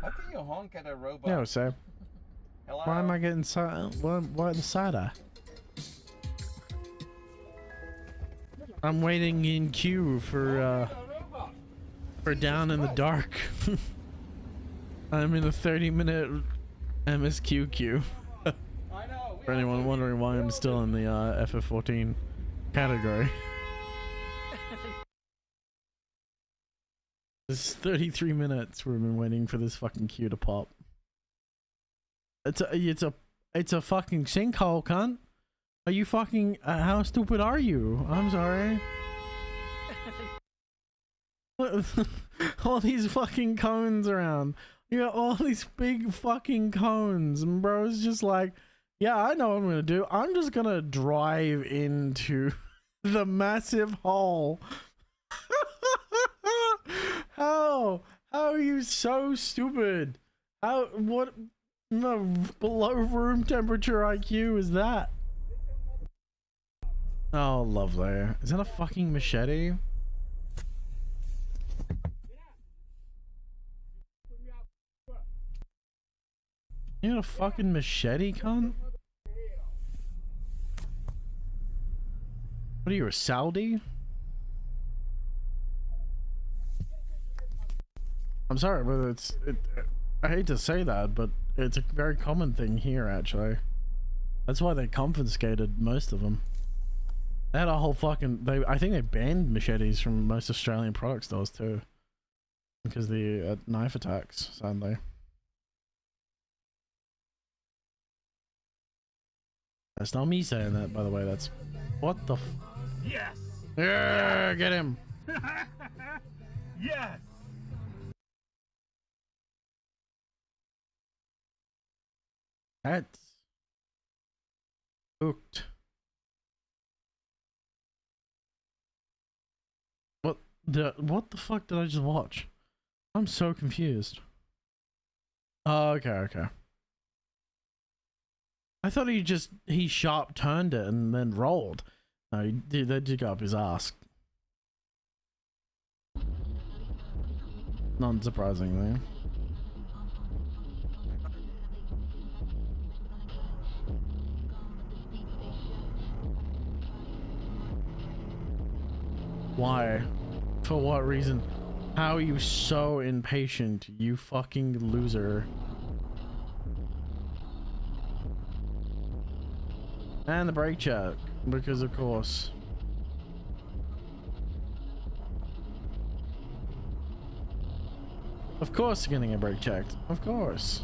How can you honk at a robot? Yeah, so Hello? why am I getting why the side eye? I'm waiting in queue for Down in the Dark. I'm in a 30-minute MSQ queue. For anyone wondering why I'm still in the FF14 category. It's 33 minutes we've been waiting for this fucking queue to pop. It's a fucking sinkhole, cunt. Are you fucking how stupid are you? I'm sorry. All these fucking cones around. You got all these big fucking cones, and bro's just like, yeah, I know what I'm gonna do. I'm just gonna drive into the massive hole. How are you so stupid? What below room temperature IQ is that? Oh, lovely. Is that a fucking machete? You got a fucking machete, cunt? What are you, a Saudi? I'm sorry, but I hate to say that, but it's a very common thing here, actually. That's why they confiscated most of them. They had a whole fucking... I think they banned machetes from most Australian product stores, too. Because of the knife attacks, sadly. That's not me saying that, by the way. That's... What the f... Yes! Yeah, get him! Yes! That's... Hooked. What the fuck did I just watch? I'm so confused. Oh, okay. I thought he sharp turned it and then rolled. No, they did go up his ass. Non-surprisingly. Why? For what reason? How are you so impatient, you fucking loser? And the brake check, because of course. Of course you're getting a brake checked. Of course.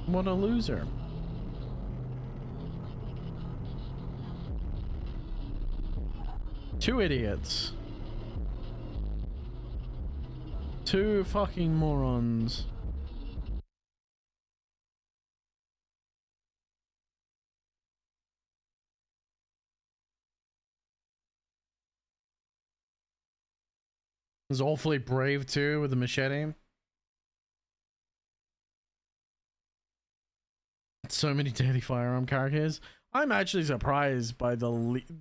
What a loser. Two idiots. Two fucking morons. He's awfully brave too with the machete. So many daily firearm characters. I'm actually surprised by the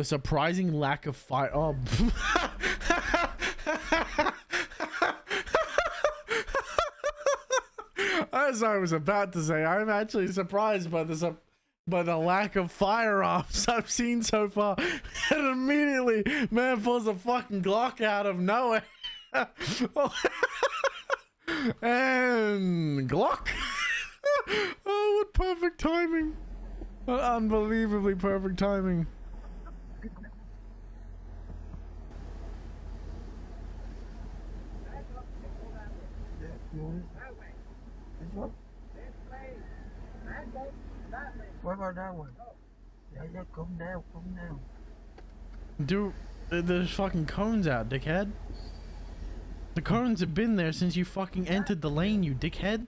surprising lack of fire. Oh. As I was about to say, I'm actually surprised by the lack of firearms I've seen so far. And immediately, man pulls a fucking Glock out of nowhere. And Glock. Oh, what perfect timing. Unbelievably perfect timing. What about that one? Yeah, come down. Dude, there's fucking cones out, dickhead. The cones have been there since you fucking entered the lane, you dickhead.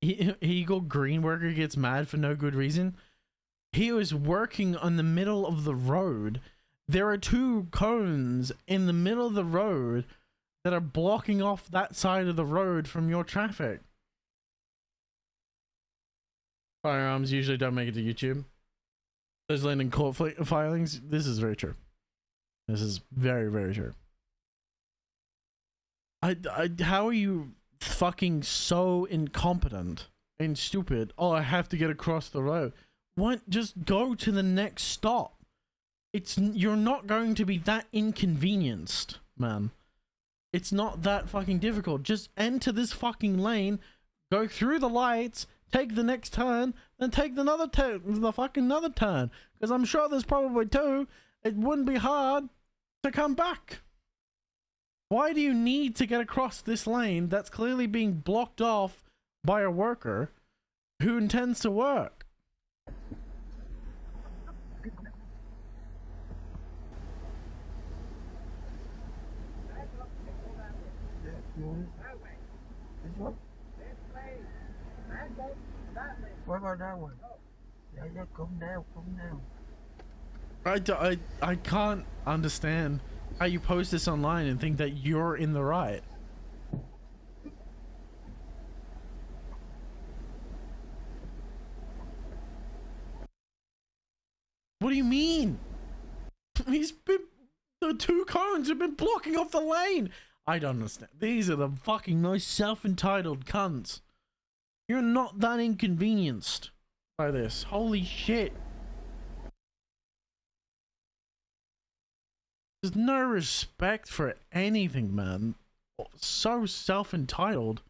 Eagle Green Worker gets mad for no good reason. He was working on the middle of the road. There are two cones in the middle of the road that are blocking off that side of the road from your traffic. Firearms usually don't make it to YouTube. Those land in court filings. This is very true. This is very, very true. How are you fucking so incompetent and stupid? Oh, I have to get across the road. What? Just go to the next stop. You're not going to be that inconvenienced, man. It's not that fucking difficult. Just enter this fucking lane, go through the lights, take the next turn, then take the fucking another turn. Because I'm sure there's probably two. It wouldn't be hard to come back. Why do you need to get across this lane that's clearly being blocked off by a worker who intends to work? What about that one? Yeah, yeah, come down, come down. I can't understand how you post this online and think that you're in the right. What do you mean? The two cones have been blocking off the lane. I don't understand. These are the fucking most self-entitled cunts. You're not that inconvenienced by this. Holy shit. There's no respect for anything, man. So self-entitled.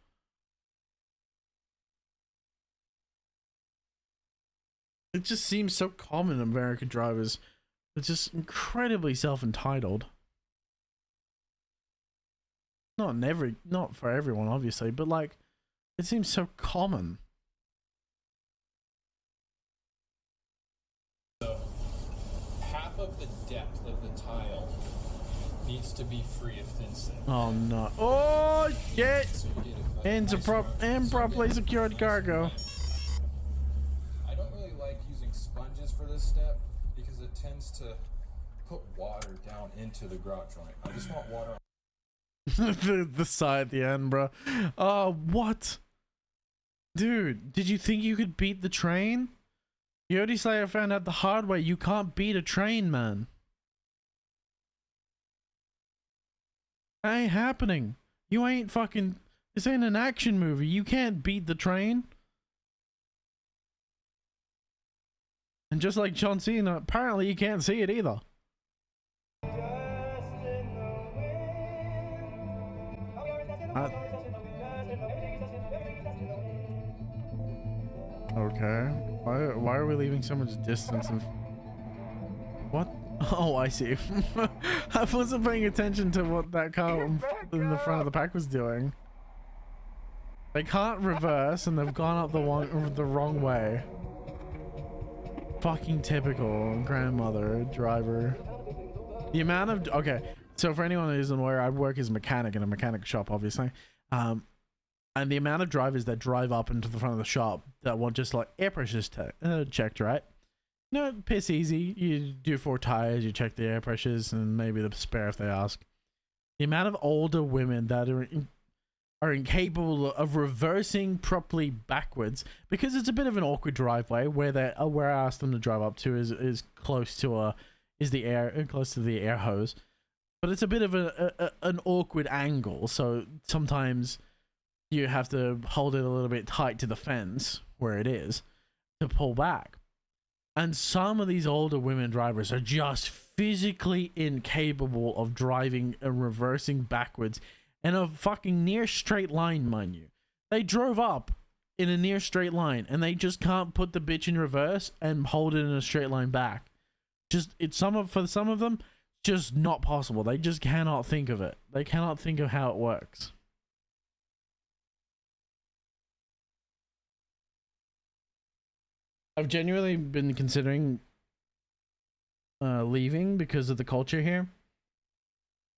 It just seems so common, American drivers. It's just incredibly self-entitled. Not for everyone, obviously, but like, it seems so common. So, half of the depth of the tile needs to be free of thin sand. Oh no! Oh shit! So you get Improperly secured cargo. I don't really like using sponges for this step because it tends to put water down into the grout joint. I just want water. the side at the end, bro. Oh, what? Dude, did you think you could beat the train? Yodi Slayer found out the hard way. You can't beat a train, man. That ain't happening. You ain't fucking... This ain't an action movie. You can't beat the train. And just like John Cena, apparently you can't see it either. Okay. Why are we leaving so much distance? And what? Oh, I see. I wasn't paying attention to what that car in the front of the pack was doing. They can't reverse, and they've gone up the wrong way. Fucking typical grandmother driver. The amount of so for anyone who isn't aware, I work as a mechanic in a mechanic shop, obviously. And the amount of drivers that drive up into the front of the shop that want just like air pressures checked, right? No, piss easy. You do 4 tires, you check the air pressures, and maybe the spare if they ask. The amount of older women that are incapable of reversing properly backwards because it's a bit of an awkward driveway where I asked them to drive up to is close to close to the air hose, but it's a bit of an awkward angle. So sometimes you have to hold it a little bit tight to the fence where it is to pull back. And some of these older women drivers are just physically incapable of driving and reversing backwards in a fucking near straight line, mind you. They drove up in a near straight line and they just can't put the bitch in reverse and hold it in a straight line back. For some of them, just not possible. They just cannot think of it. They cannot think of how it works. I've genuinely been considering leaving because of the culture here.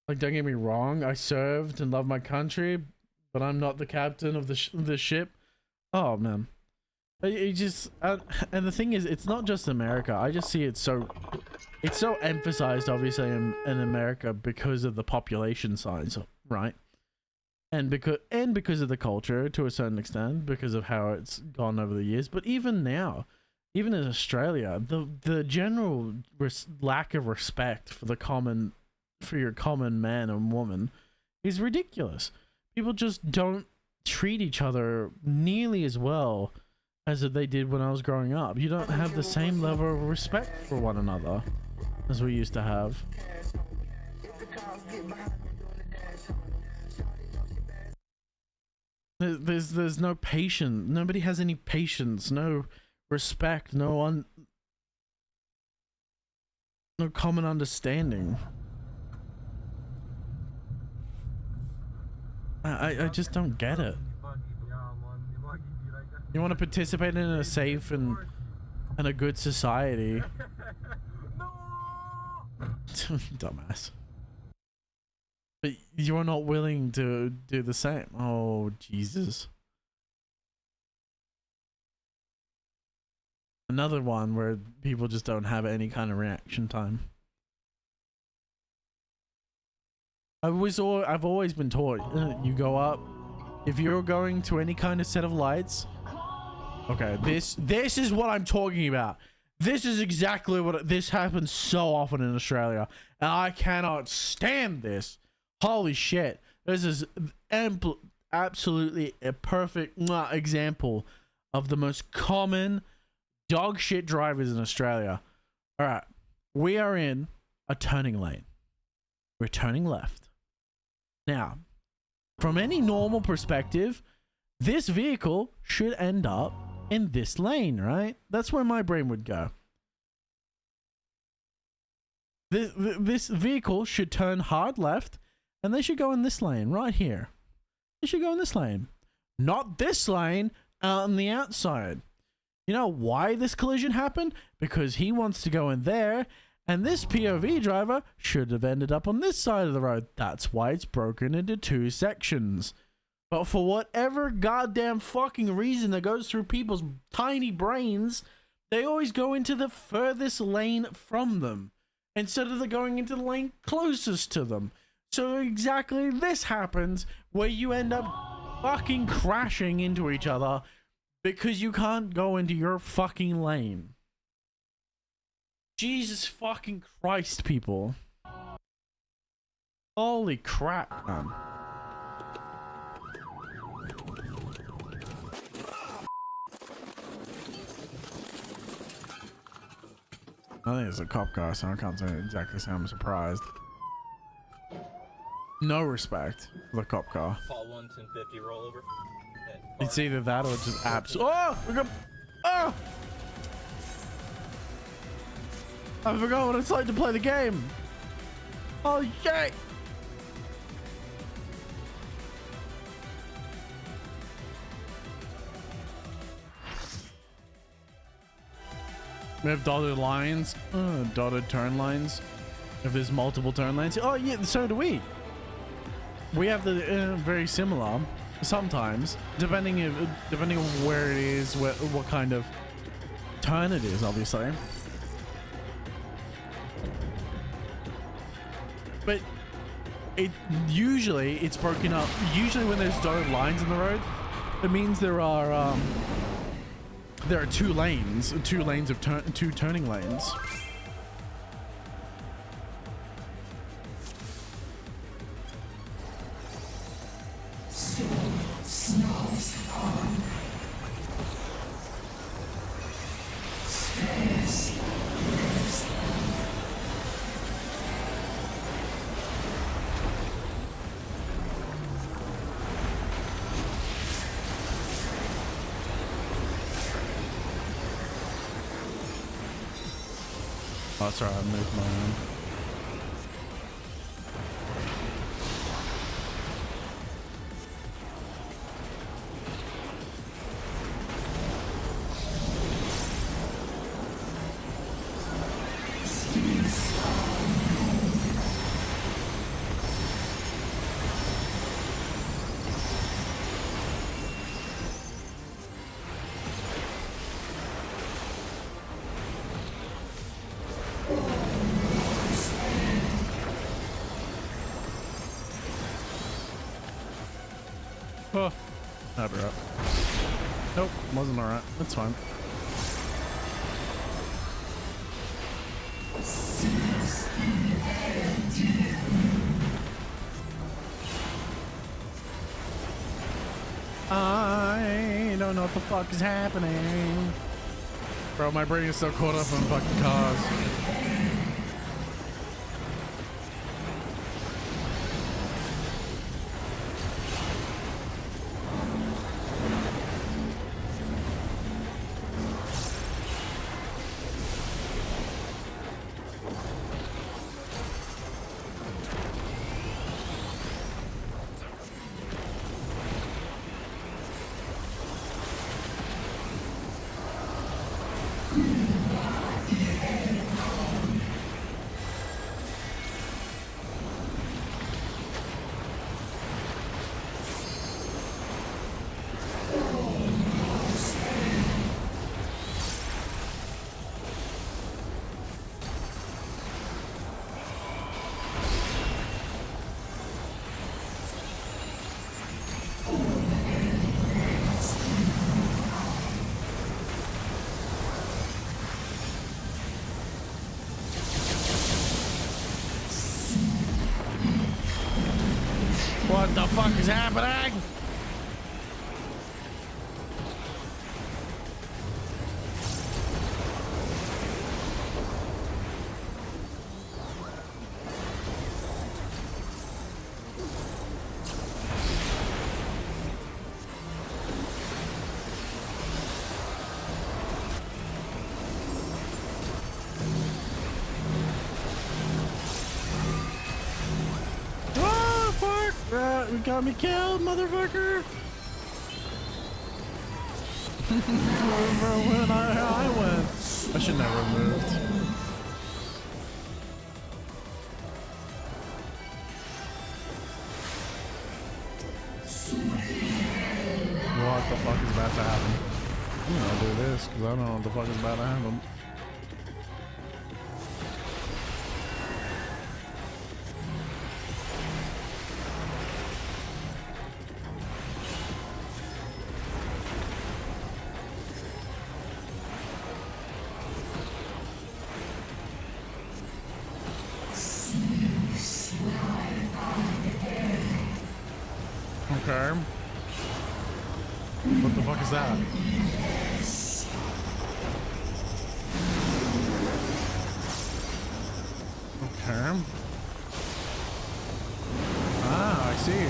Like, don't get me wrong, I served and love my country, but I'm not the captain of the ship. Oh man, it just and the thing is, it's not just America. I just see it's so emphasized, obviously, in America because of the population size, right? And because of the culture to a certain extent, because of how it's gone over the years. But even now, even in Australia, the general lack of respect for your common man and woman is ridiculous. People just don't treat each other nearly as well as they did when I was growing up. You don't have the same level of respect for one another as we used to have. There's no patience. Nobody has any patience. No respect. No common understanding. I just don't get it. You want to participate in a safe and a good society. Dumbass. But you're not willing to do the same. Oh, Jesus. Another one where people just don't have any kind of reaction time. I've always been taught, you go up, if you're going to any kind of set of lights. Okay, this is what I'm talking about. This is exactly what this happens so often in Australia, and I cannot stand this. Holy shit. This is absolutely a perfect example of the most common dog shit drivers in Australia. All right, we are in a turning lane. We're turning left. Now, from any normal perspective, this vehicle should end up in this lane, right? That's where my brain would go. This vehicle should turn hard left, and they should go in this lane right here. They should go in this lane, not this lane out on the outside. You know why this collision happened? Because he wants to go in there, and this POV driver should have ended up on this side of the road. That's why it's broken into two sections. But for whatever goddamn fucking reason that goes through people's tiny brains, they always go into the furthest lane from them instead of going into the lane closest to them. So exactly this happens where you end up fucking crashing into each other because you can't go into your fucking lane. Jesus fucking Christ, people. Holy crap, man. I think it's a cop car, so I can't exactly say I'm surprised. No respect for the cop car. Fall 1 1050 rollover. It's either that or just oh! We got, oh! I forgot what it's like to play the game. Oh shit! We have dotted lines, dotted turn lines. If there's multiple turn lanes, oh yeah, so do we. We have the very similar. Sometimes, depending on where it is, what kind of turn it is, obviously. But usually it's broken up. Usually when there's dotted lines in the road, it means there are two lanes of two turning lanes. Oh, that's right, I moved my own. Oh, not right. Nope, wasn't alright. That's fine. I don't know what the fuck is happening. Bro, my brain is so caught up on fucking cars. What the fuck is happening? You got me killed, motherfucker! When I went. I should never have moved. What the fuck is about to happen? I'm gonna do this because I don't know what the fuck is about to happen. Okay. What the fuck is that? Okay. Ah, I see.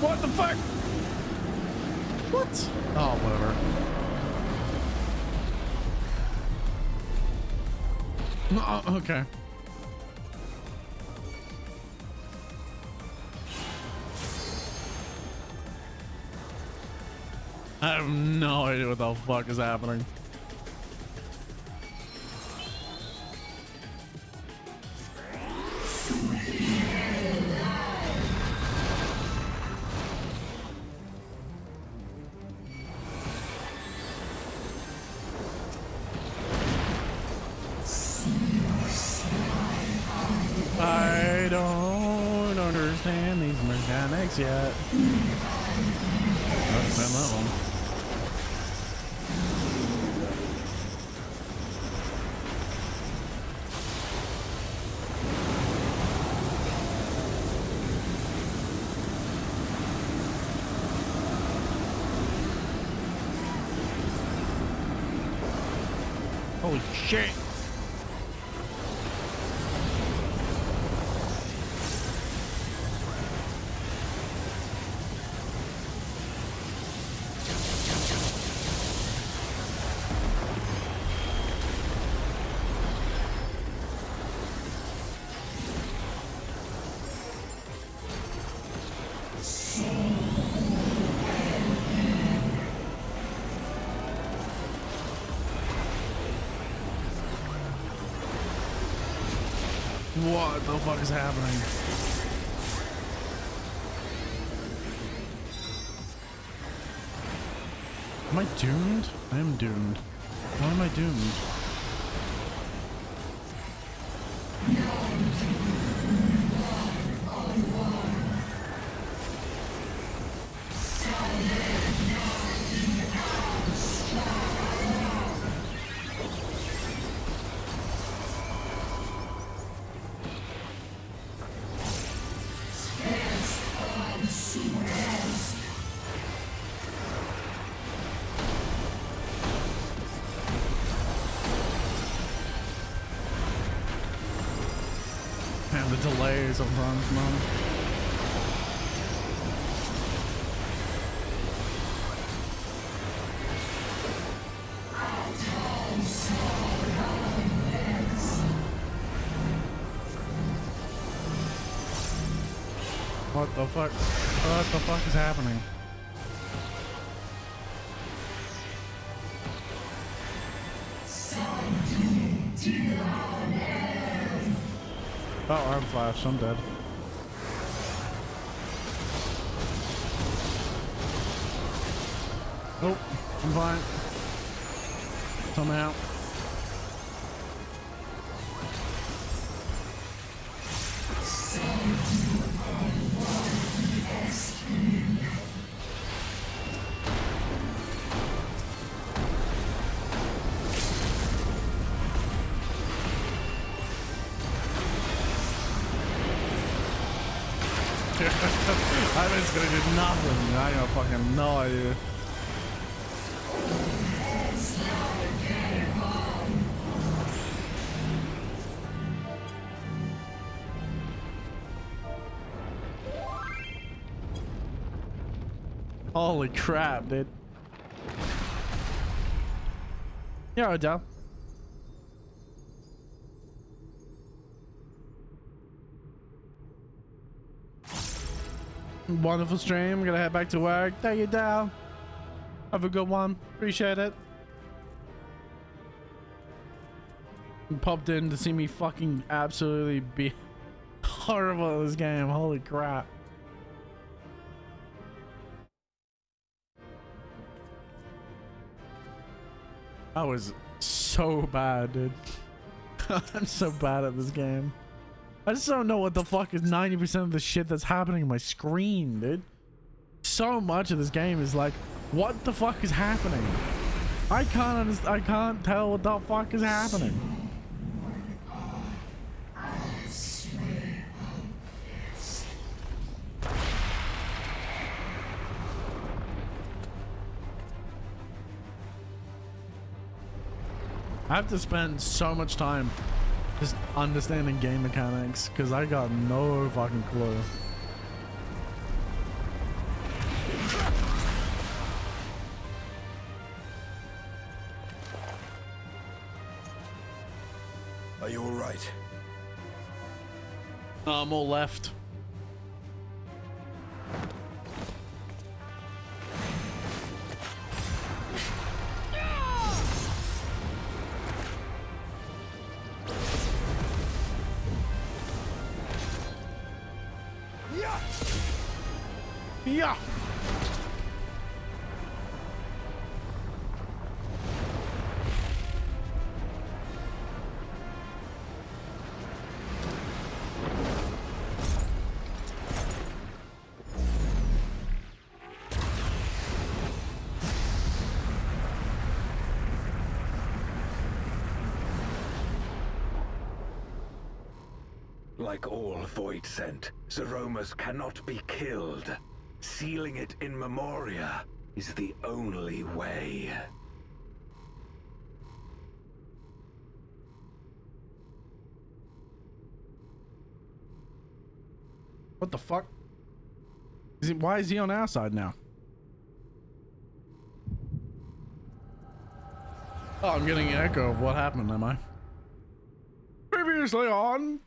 What the fuck? What? Oh, whatever. Oh, okay. I have no idea what the fuck is happening. I don't understand these mechanics yet. Understand that one. Holy shit! What the fuck is happening? Am I doomed? I am doomed. Why am I doomed? Man, the delay sometimes, man. What the fuck? What the fuck is happening? Oh, arm flash, I'm dead. Oh, I'm fine. Somehow. I basically did nothing. I got fucking no idea. Holy crap, dude. Yeah, Odell. Wonderful stream. I'm gonna head back to work. Thank you, Dal. Have a good one. Appreciate it. You popped in to see me fucking absolutely be horrible at this game. Holy crap. I was so bad, dude. I'm so bad at this game. I just don't know what the fuck is 90% of the shit that's happening on my screen, dude. So much of this game is like, what the fuck is happening? I can't tell what the fuck is happening. I have to spend so much time just understanding game mechanics because I got no fucking clue. Are you all right? I'm all left. Yeah. Like all void scent, Zeromas cannot be killed. Sealing it in Memoria is the only way. What the fuck? Why is he on our side now? Oh, I'm getting an echo of what happened, am I? Previously on...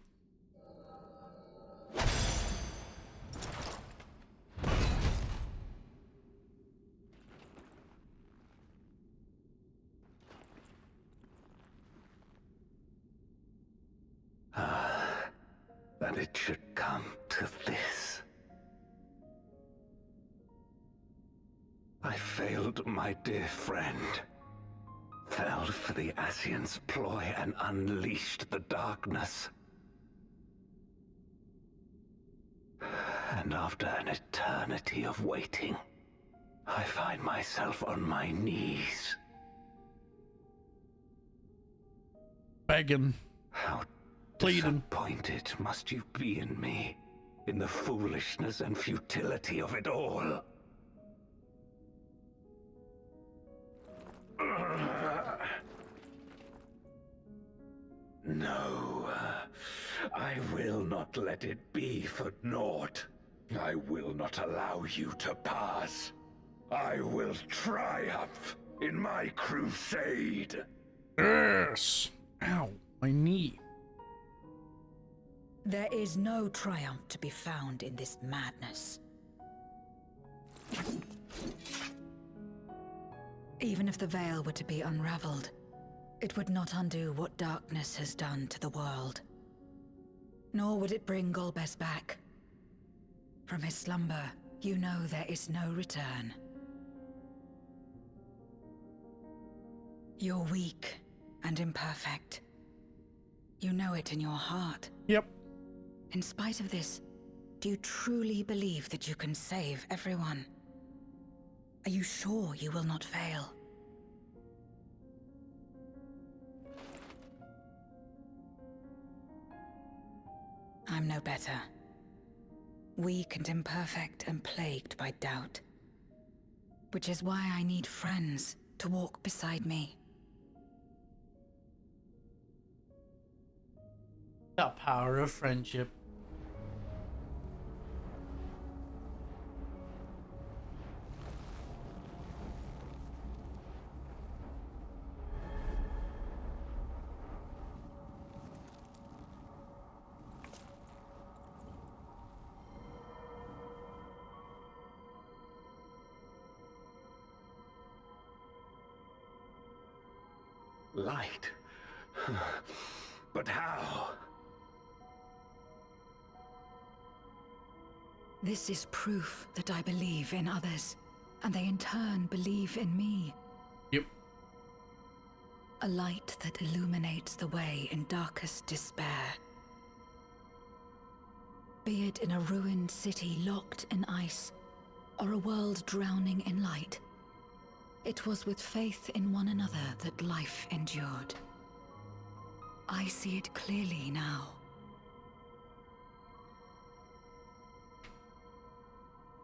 That it should come to this. I failed my dear friend. Fell for the Asian's ploy and unleashed the darkness. And after an eternity of waiting, I find myself on my knees. Begging. How pleading. disappointed must you be in me, in the foolishness and futility of it all. No, I will not let it be for naught. I will not allow you to pass. I will triumph in my crusade. Yes. Ow, my knee. There is no triumph to be found in this madness. Even if the veil were to be unraveled, it would not undo what darkness has done to the world. Nor would it bring Golbez back. From his slumber, you know there is no return. You're weak and imperfect. You know it in your heart. Yep. In spite of this, do you truly believe that you can save everyone? Are you sure you will not fail? I'm no better. Weak and imperfect and plagued by doubt. Which is why I need friends to walk beside me. The power of friendship. Light? But how? This is proof that I believe in others, and they in turn believe in me. Yep. A light that illuminates the way in darkest despair. Be it in a ruined city locked in ice, or a world drowning in light, it was with faith in one another that life endured. I see it clearly now.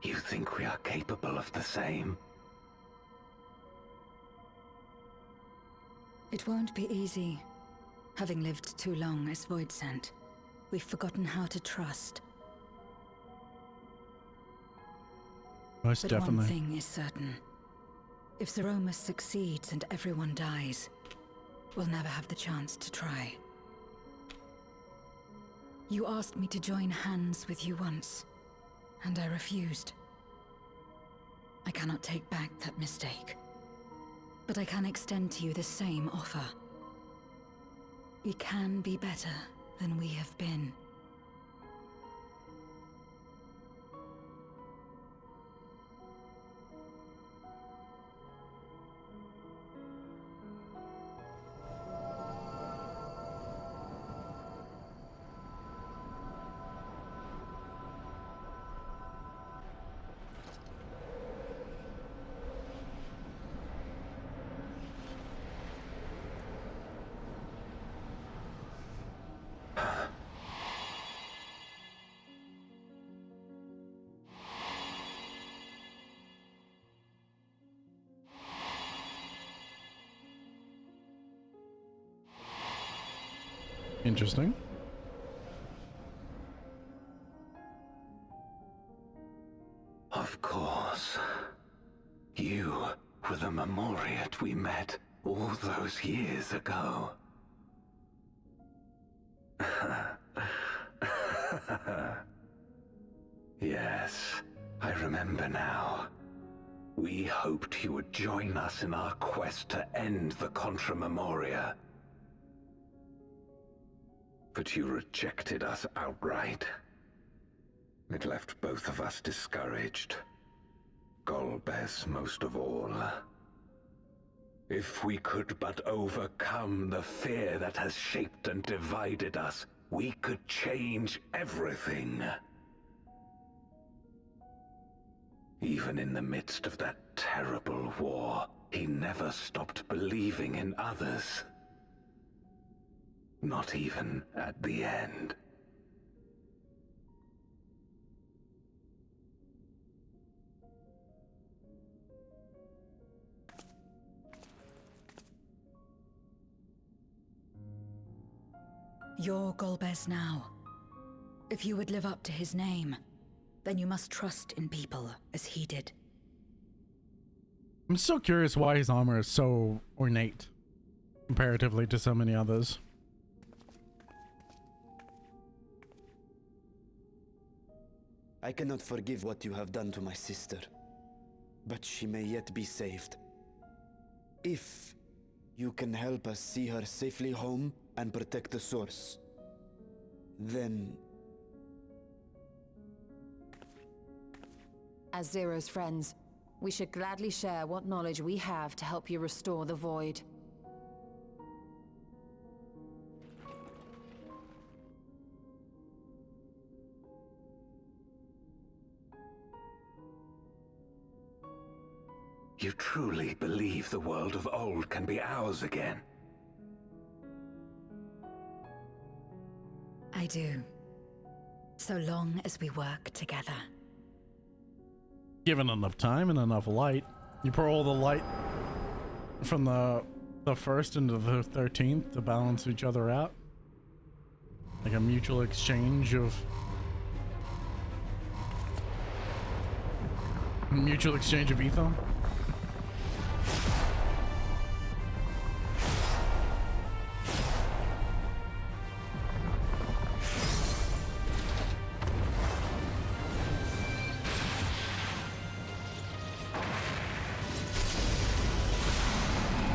You think we are capable of the same? It won't be easy. Having lived too long as Void Sent, we've forgotten how to trust. Most but definitely. One thing is certain. If Zeromus succeeds and everyone dies, we'll never have the chance to try. You asked me to join hands with you once, and I refused. I cannot take back that mistake. But I can extend to you the same offer. We can be better than we have been. Interesting. Of course. You were the Memoriat we met all those years ago. Yes, I remember now. We hoped you would join us in our quest to end the Contra Memoria. But you rejected us outright. It left both of us discouraged. Golbez most of all. If we could but overcome the fear that has shaped and divided us, we could change everything. Even in the midst of that terrible war, he never stopped believing in others. Not even at the end. You're Golbez now. If you would live up to his name, then you must trust in people as he did. I'm so curious why his armor is so ornate comparatively to so many others. I cannot forgive what you have done to my sister, but she may yet be saved. If you can help us see her safely home and protect the source, then... As Zero's friends, we should gladly share what knowledge we have to help you restore the Void. You truly believe the world of old can be ours again? I do. So long as we work together. Given enough time and enough light, you pour all the light from the first into the 13th to balance each other out, like a mutual exchange of ether.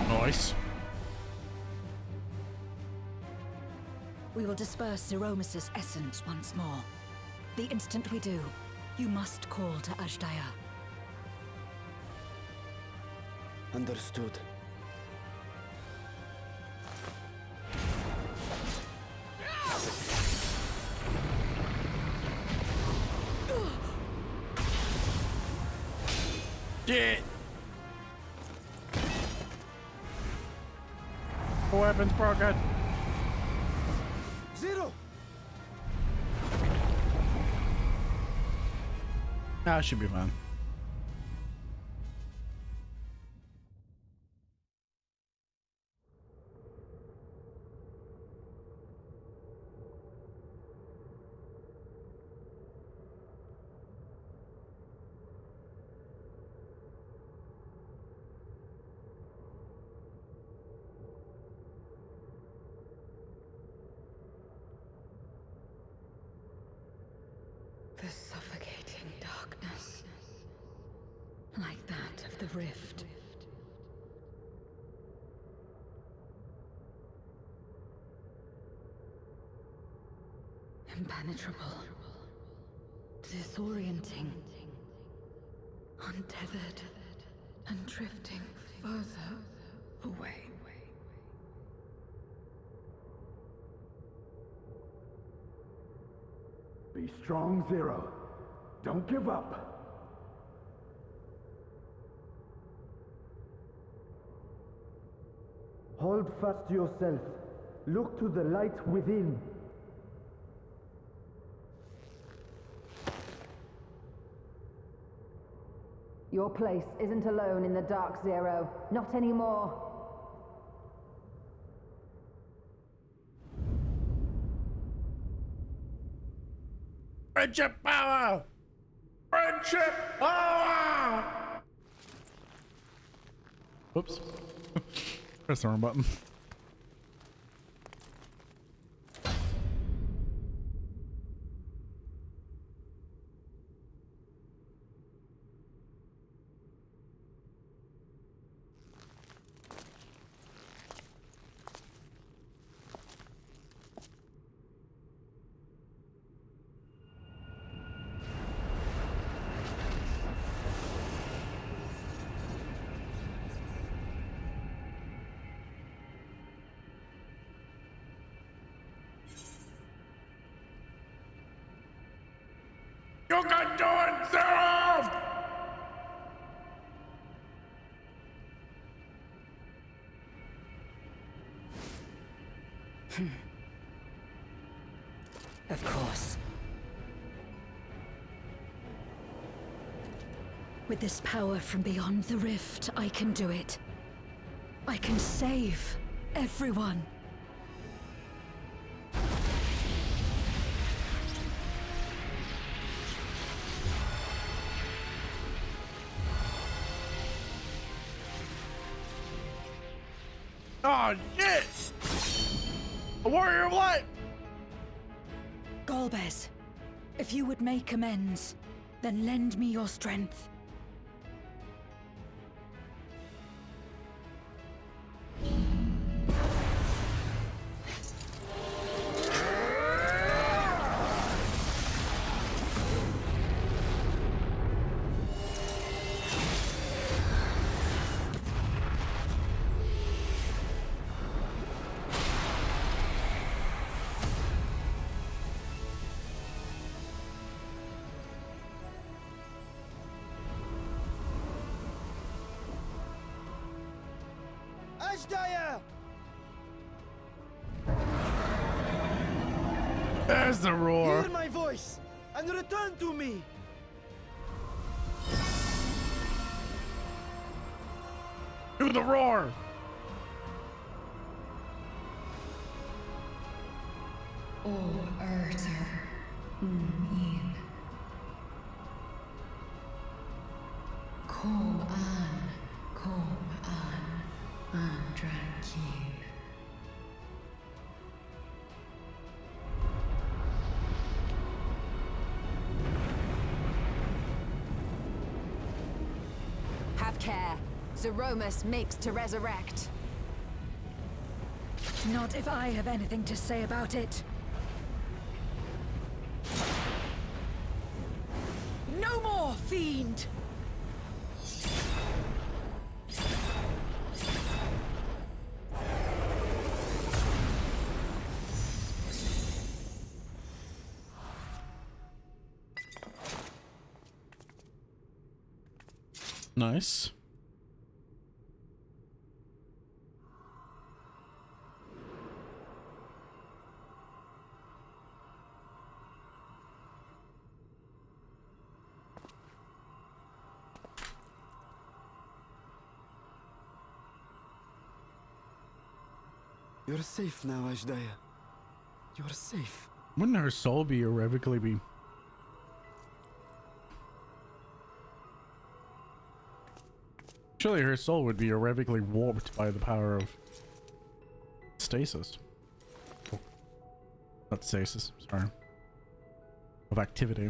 Nice. We will disperse Zeromus's essence once more. The instant we do, you must call to Ashdaya. Understood. Shit! The weapon's broken. Zero! That should be fine. The suffocating darkness, like that of the rift. Impenetrable, disorienting, untethered, and drifting further away. Be strong, Zero. Don't give up. Hold fast to yourself. Look to the light within. Your place isn't alone in the dark, Zero. Not anymore. Friendship power! Friendship power! Whoops. Press the wrong button. You can do it, Zero! Of course. With this power from beyond the rift, I can do it. I can save everyone. Oh, shit! A warrior of light! Golbez, if you would make amends, then lend me your strength. Ashdaya! There's the roar. Hear my voice! voice and return to me! Do the roar! O Urter, in. Kom an tranquil. Have care. Zeromus makes to resurrect. Not if I have anything to say about it. No more, fiend! Nice. You're safe now, Ashdaya. You're safe. Wouldn't her soul be irrevocably be? Surely her soul would be irrevocably warped by the power of stasis. Oh, not stasis, sorry. Of activity.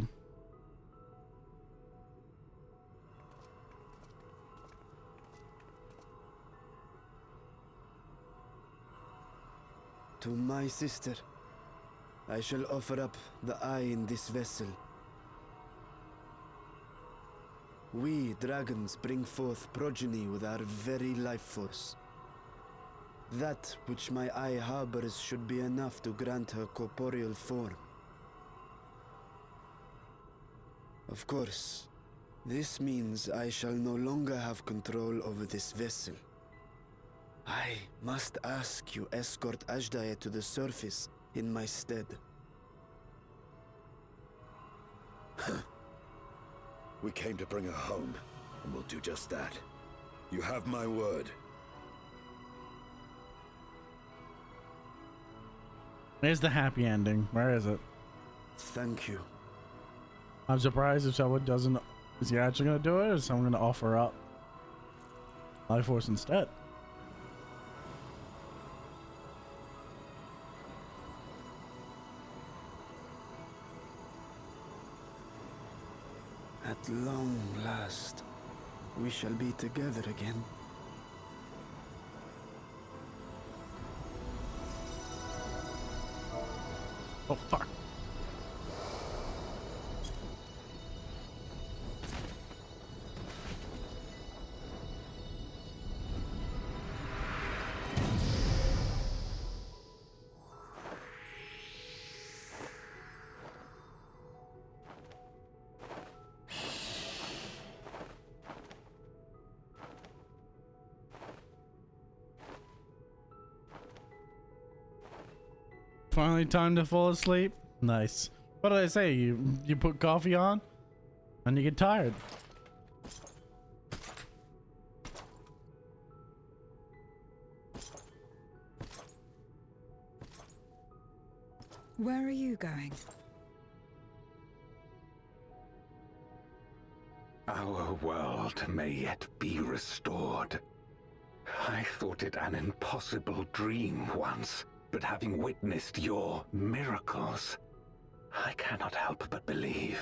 To my sister, I shall offer up the eye in this vessel. We, dragons, bring forth progeny with our very life force. That which my eye harbors should be enough to grant her corporeal form. Of course, this means I shall no longer have control over this vessel. I must ask you escort Ashdaya to the surface in my stead. We came to bring her home, and we'll do just that. You have my word. Where's the happy ending? Where is it? Thank you. I'm surprised if someone doesn't... Is he actually going to do it, or is someone going to offer up Life Force instead? At long last, we shall be together again. Oh, fuck. Finally time to fall asleep. Nice. What did I say? You put coffee on and you get tired. Where are you going? Our world may yet be restored. I thought it an impossible dream once. But having witnessed your miracles, I cannot help but believe.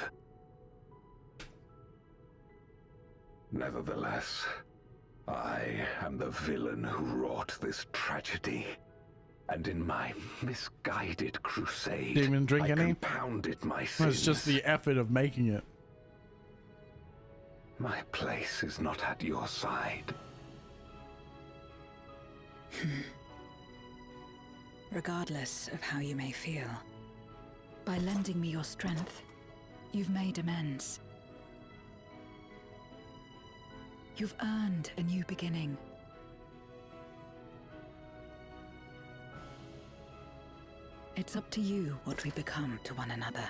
Nevertheless, I am the villain who wrought this tragedy. And in my misguided crusade, Didn't even drink I any? compounded my sins. It's just the effort of making it. My place is not at your side. Regardless of how you may feel, by lending me your strength, you've made amends. You've earned a new beginning. It's up to you what we become to one another.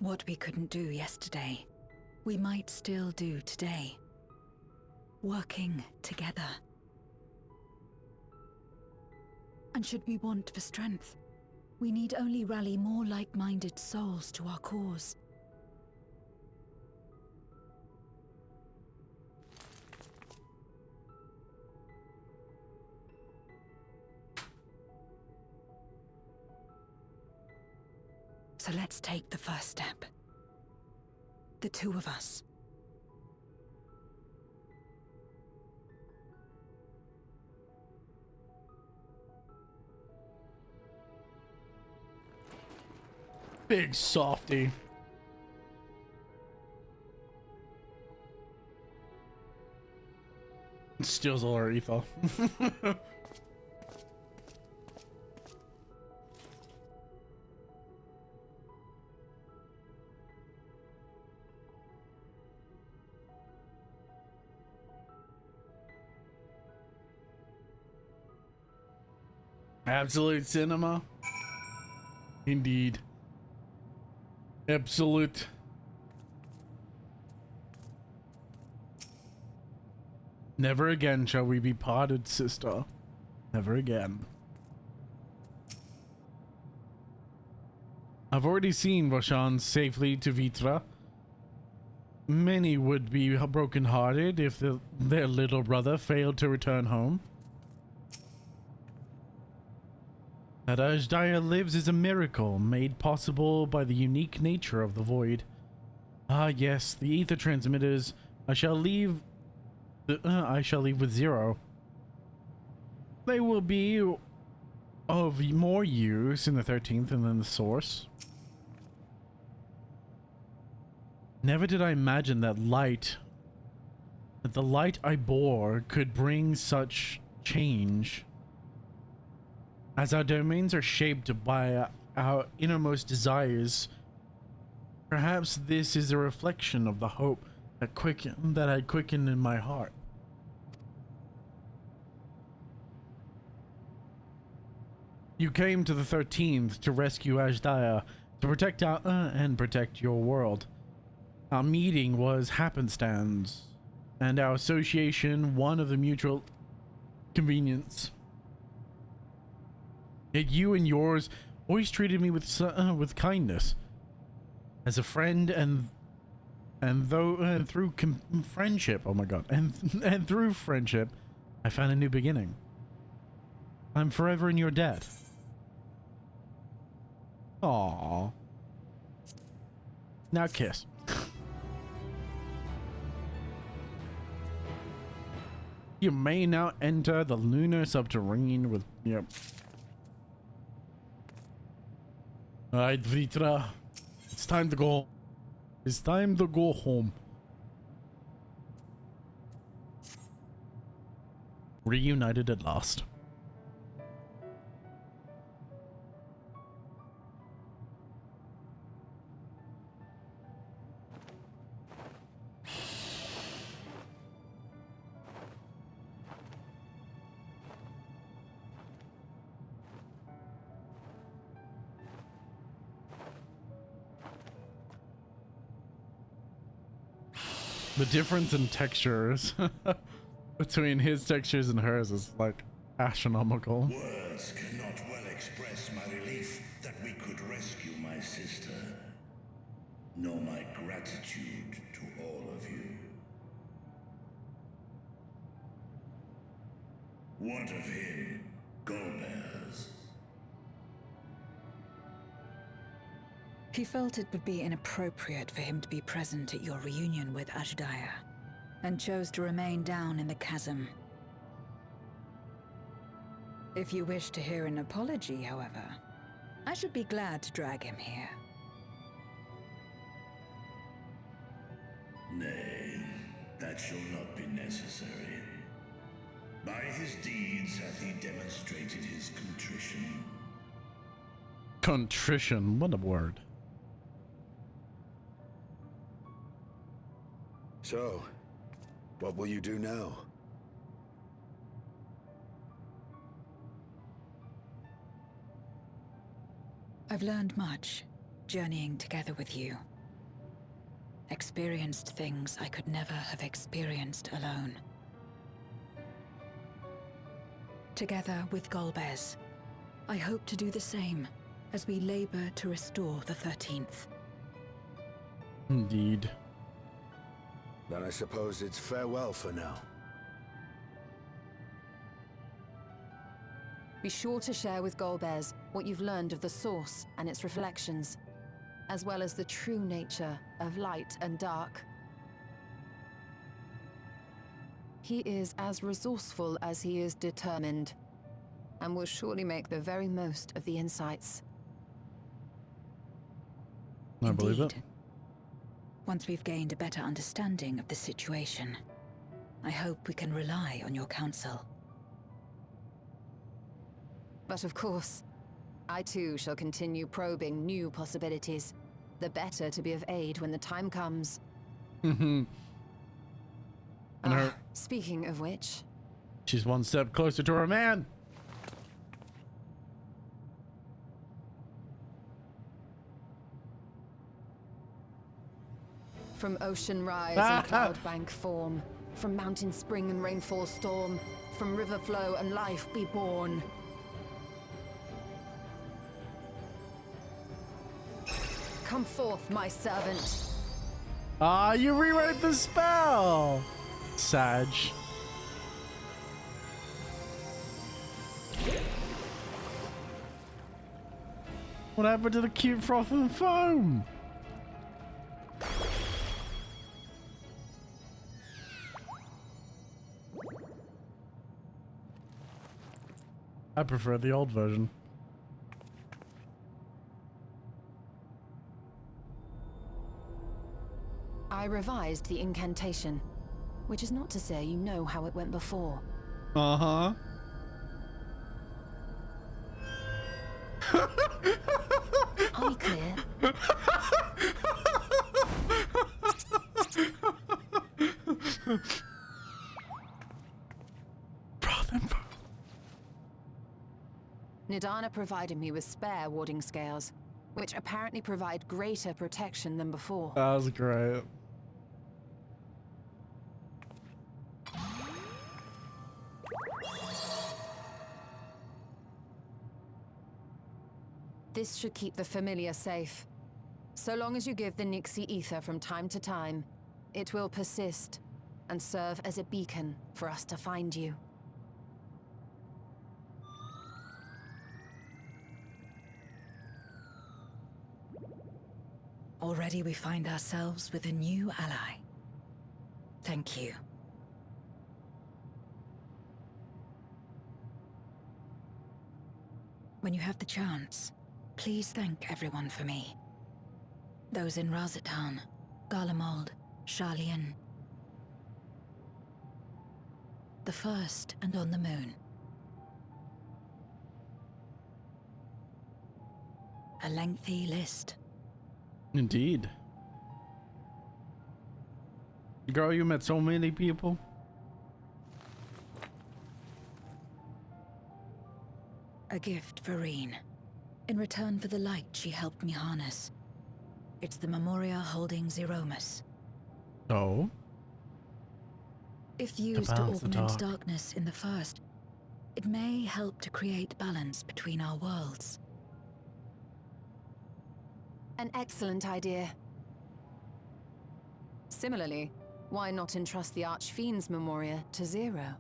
What we couldn't do yesterday, we might still do today. Working together. And should we want for strength, we need only rally more like-minded souls to our cause. So let's take the first step. The two of us. Big softy. Steals all our ether. Absolute cinema. Indeed. Absolute. Never again shall we be parted, sister. Never again. I've already seen Roshan safely to Vitra. Many would be broken-hearted if their little brother failed to return home. That Ajdaya lives is a miracle made possible by the unique nature of the void. Ah, yes, the ether transmitters. I shall leave with Zero. They will be of more use in the 13th than in the source. Never did I imagine that the light I bore could bring such change. As our domains are shaped by our innermost desires, perhaps this is a reflection of the hope that had quickened in my heart. You came to the 13th to rescue Ajdaya, to protect and protect your world. Our meeting was happenstance, and our association one of the mutual convenience. Yet you and yours always treated me with kindness, as a friend, and through friendship. Oh my God! And through friendship, I found a new beginning. I'm forever in your debt. Aww. Now kiss. You may now enter the lunar subterranean with. Yep. Alright, Vitra. It's time to go. It's time to go home. Reunited at last. The difference in textures between his textures and hers is like astronomical. Words cannot well express my relief that we could rescue my sister, nor my gratitude to all of you. What of him, Golbears? He felt it would be inappropriate for him to be present at your reunion with Ajdaya, and chose to remain down in the chasm. If you wish to hear an apology, however, I should be glad to drag him here. Nay, that shall not be necessary. By his deeds hath he demonstrated his contrition. Contrition, what a word. So, what will you do now? I've learned much, journeying together with you. experienced things I could never have experienced alone. Together with Golbez, I hope to do the same as we labor to restore the 13th. Indeed. Then I suppose it's farewell for now. Be sure to share with Golbez what you've learned of the Source and its reflections, as well as the true nature of light and dark. He is as resourceful as he is determined, and will surely make the very most of the insights. I believe it. Once we've gained a better understanding of the situation, I hope we can rely on your counsel. But of course, I too shall continue probing new possibilities, the better to be of aid when the time comes. And her, speaking of which... she's one step closer to her man! From ocean rise and cloud bank form, from mountain spring and rainfall storm, from river flow and life be born. Come forth, my servant. Ah, you rewrote the spell! Sag. What happened to the cute froth and foam? I prefer the old version. I revised the incantation, which is not to say you know how it went before. Uh-huh. Are we clear? Nidana provided me with spare warding scales, which apparently provide greater protection than before. That was great. This should keep the familiar safe. So long as you give the Nixie ether from time to time, it will persist and serve as a beacon for us to find you. Already we find ourselves with a new ally. Thank you. When you have the chance, please thank everyone for me. Those in Razatan, Garlemald, Sharlayan. The First and on the Moon. A lengthy list. Indeed. Girl, you met so many people. A gift for Reen. In return for the light she helped me harness. It's the Memoria holding Zeromus. Oh? If used to balance the augment dark. darkness in the First, it may help to create balance between our worlds. An excellent idea. Similarly, why not entrust the Archfiend's Memoria to Zero?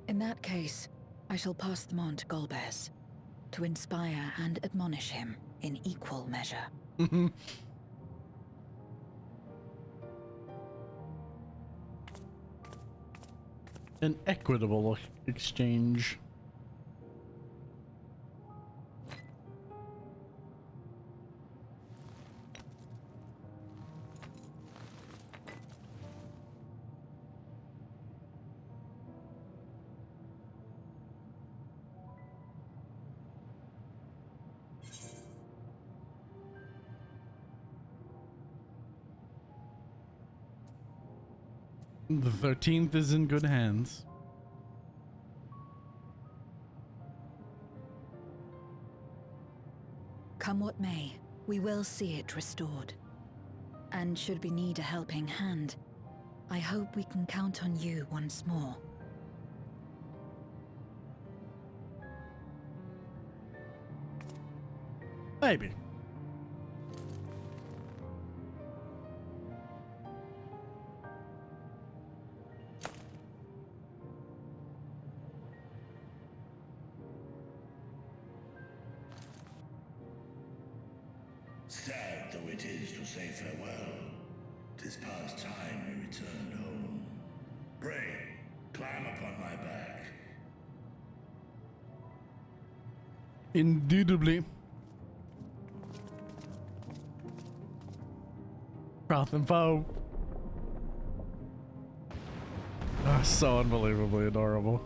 In that case, I shall pass them on to Golbez, to inspire and admonish him in equal measure. An equitable exchange. The 13th is in good hands. Come what may, We will see it restored. And should we need a helping hand, I hope we can count on you once more. Maybe. Sad though it is to say farewell, 'tis past time we returned home. Pray, climb upon my back. Indubitably. Wrath and foe. Oh, so unbelievably adorable.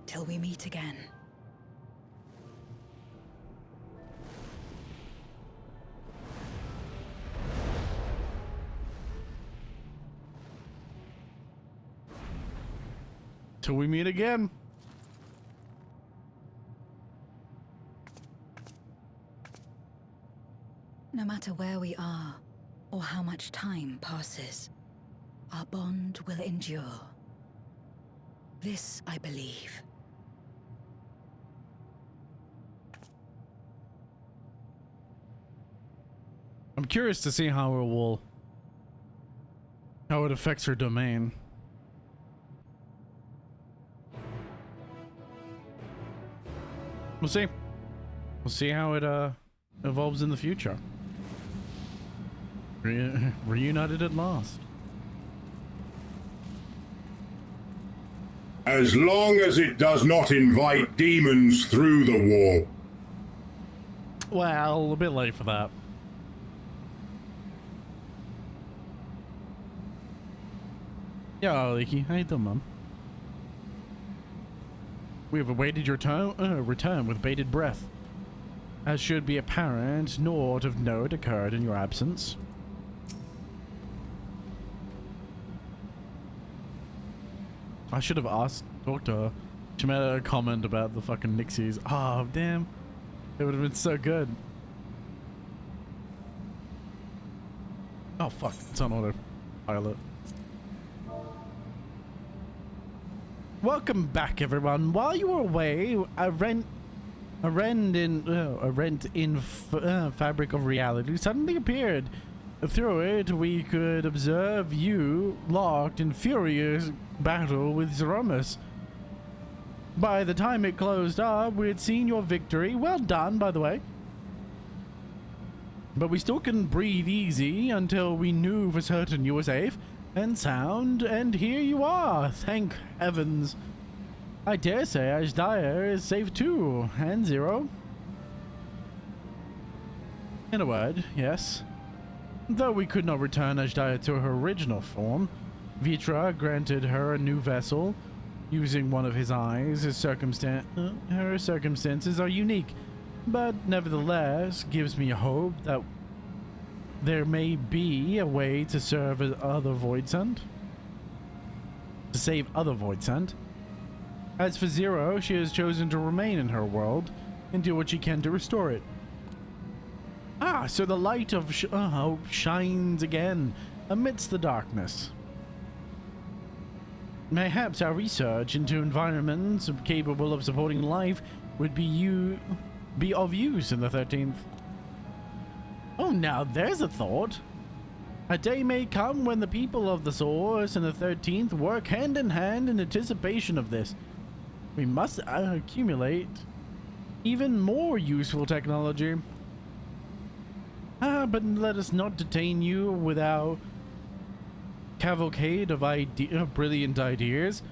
Till we meet again. Till we meet again. No matter where we are, or how much time passes, our bond will endure. This I believe. I'm curious to see how it affects her domain. We'll see. We'll see how it evolves in the future. Reunited at last. As long as it does not invite demons through the wall. Well, a bit late for that. Yeah, Leaky, how you doing, Mum? We have awaited your return with bated breath. As should be apparent, naught of note occurred in your absence. I should have talked to her. She made a comment about the fucking Nixies. Oh, damn. It would have been so good. Oh, fuck. It's on autopilot. Welcome back, everyone. While you were away, a rent in fabric of reality suddenly appeared. Through it, we could observe you locked in furious battle with Zeromus. By the time it closed up, we had seen your victory. Well done, by the way. But we still couldn't breathe easy until we knew for certain you were safe and sound, and here you are, thank heavens. I dare say Ashdaya is safe too, and Zero. In a word, yes. Though we could not return Ashdaya to her original form, Vitra granted her a new vessel, using one of his eyes. Her circumstances are unique, but nevertheless gives me hope that there may be a way to serve as other Voidsent. To save other Voidsent. As for Zero, she has chosen to remain in her world and do what she can to restore it. Ah, so the light of hope shines again amidst the darkness. Perhaps our research into environments capable of supporting life would be of use in the 13th. Oh, now there's a thought. A day may come when the people of the Source and the 13th work hand in hand in anticipation of this. We must accumulate even more useful technology. But let us not detain you with our cavalcade of brilliant ideas.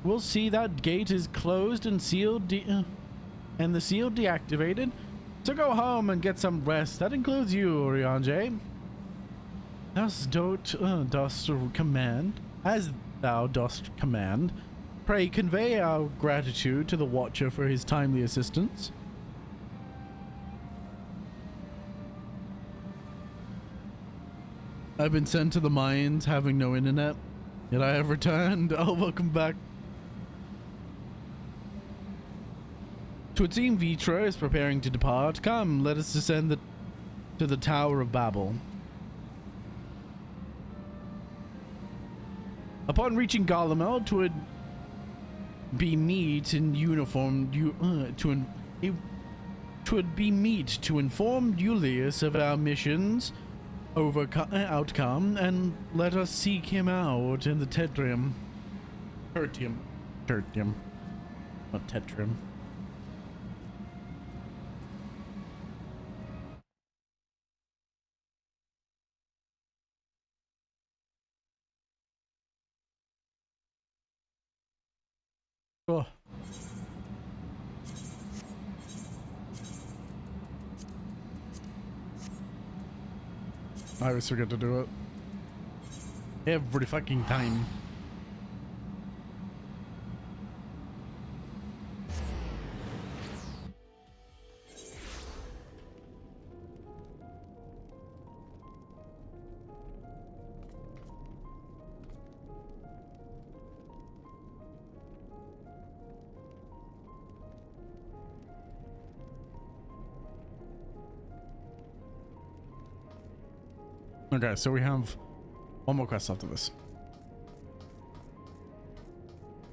We'll see that gate is closed and sealed, and the seal deactivated. So go home and get some rest. That includes you, Oriange. As thou dost command, pray convey our gratitude to the Watcher for his timely assistance. I've been sent to the mines having no internet, yet I have returned. Oh, welcome back. To it seem Vitra is preparing to depart. Come, let us descend to the Tower of Babel. Upon reaching Garlemald, 'twould be meet in uniform. Twould be meet to inform Julius of our mission's outcome, and let us seek him out in the Tertium. Tertium, not Tetrium. Oh. I always forget to do it. Every fucking time. Okay, so we have one more quest after this.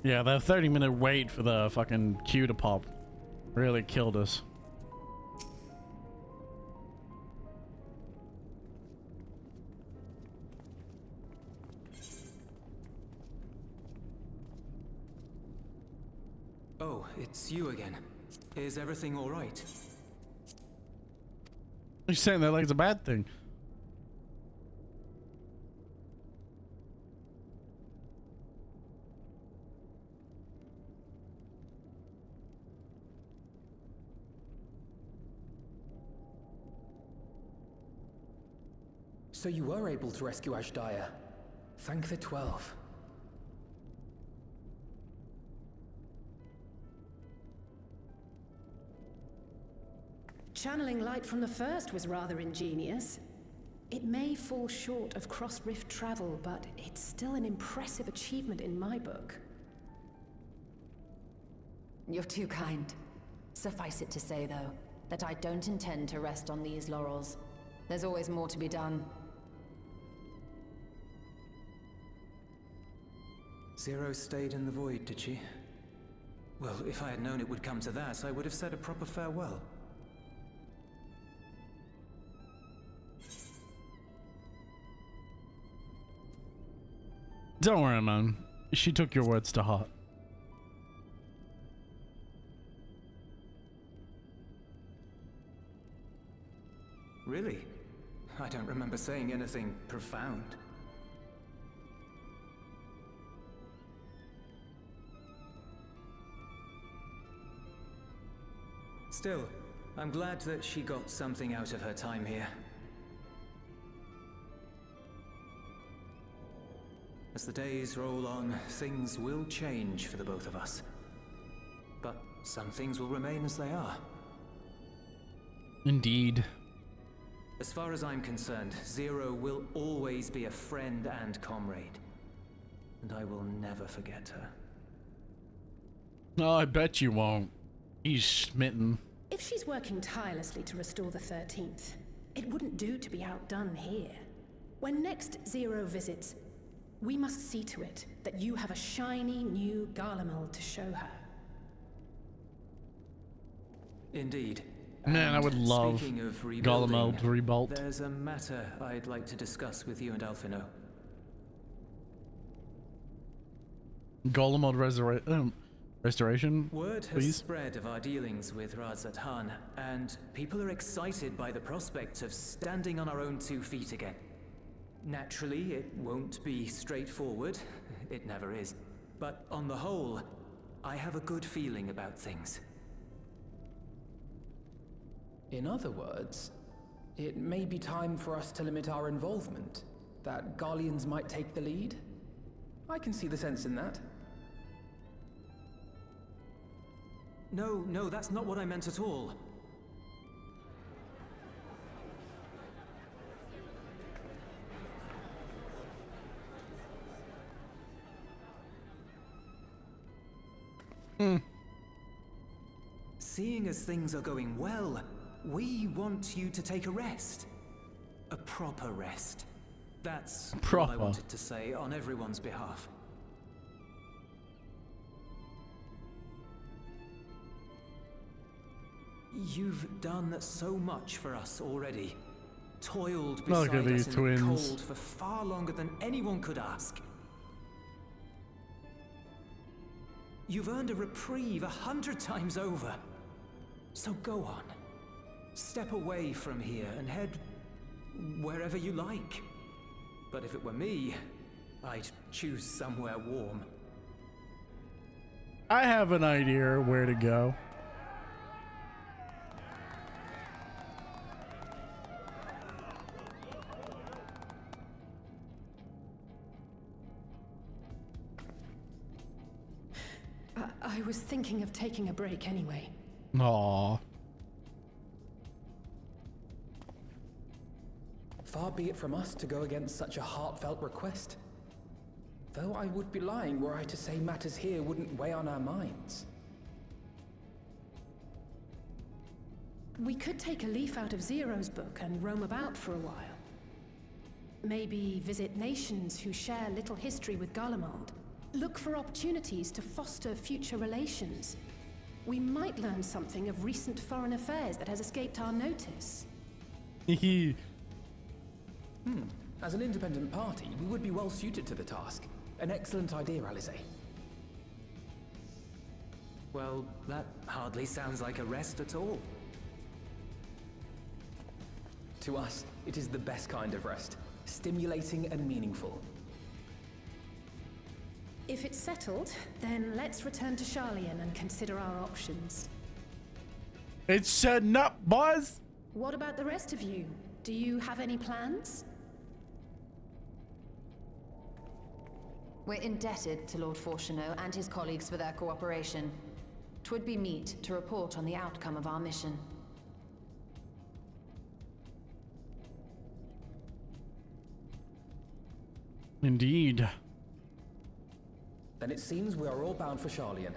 Yeah, the 30-minute wait for the fucking queue to pop really killed us. Oh, it's you again. Is everything all right? You're saying that like it's a bad thing. So you were able to rescue Ashdaya. Thank the 12. Channeling light from the first was rather ingenious. It may fall short of cross-rift travel, but it's still an impressive achievement in my book. You're too kind. Suffice it to say, though, that I don't intend to rest on these laurels. There's always more to be done. Zero stayed in the void, did she? Well, if I had known it would come to that, I would have said a proper farewell. Don't worry, man. She took your words to heart. Really? I don't remember saying anything profound. Still, I'm glad that she got something out of her time here. As the days roll on, things will change for the both of us. But some things will remain as they are. Indeed. As far as I'm concerned, Zero will always be a friend and comrade. And I will never forget her. Oh, I bet you won't. He's smitten. If she's working tirelessly to restore the 13th, it wouldn't do to be outdone here. When next Zero visits, we must see to it that you have a shiny new Garlemald to show her. Indeed. Man, I would love Garlemald Rebuilt. There's a matter I'd like to discuss with you and Alphino. Garlemald Restoration, Word has please. spread of our dealings with Razat Han, and people are excited by the prospect of standing on our own 2 feet again. Naturally, it won't be straightforward. It never is. But on the whole, I have a good feeling about things. In other words, it may be time for us to limit our involvement. That Garleans might take the lead. I can see the sense in that. No, that's not what I meant at all. Seeing as things are going well, we want you to take a rest. A proper rest. That's what I wanted to say on everyone's behalf. You've done so much for us already. Toiled beside us in the cold for far longer than anyone could ask. You've earned a reprieve 100 times over. So go on. Step away from here and head wherever you like. But if it were me, I'd choose somewhere warm. I have an idea where to go. I was thinking of taking a break anyway. Aww. Far be it from us to go against such a heartfelt request. Though I would be lying were I to say matters here wouldn't weigh on our minds. We could take a leaf out of Zero's book and roam about for a while. Maybe visit nations who share little history with Garlemald. Look for opportunities to foster future relations. We might learn something of recent foreign affairs that has escaped our notice. As an independent party, we would be well suited to the task. An excellent idea, Alize. Well, that hardly sounds like a rest at all. To us, it is the best kind of rest. Stimulating and meaningful. If it's settled, then let's return to Charlian and consider our options. It's setting up, boys! What about the rest of you? Do you have any plans? We're indebted to Lord Fortuneau and his colleagues for their cooperation. 'Twould be meet to report on the outcome of our mission. Indeed. Then it seems we are all bound for Charlian.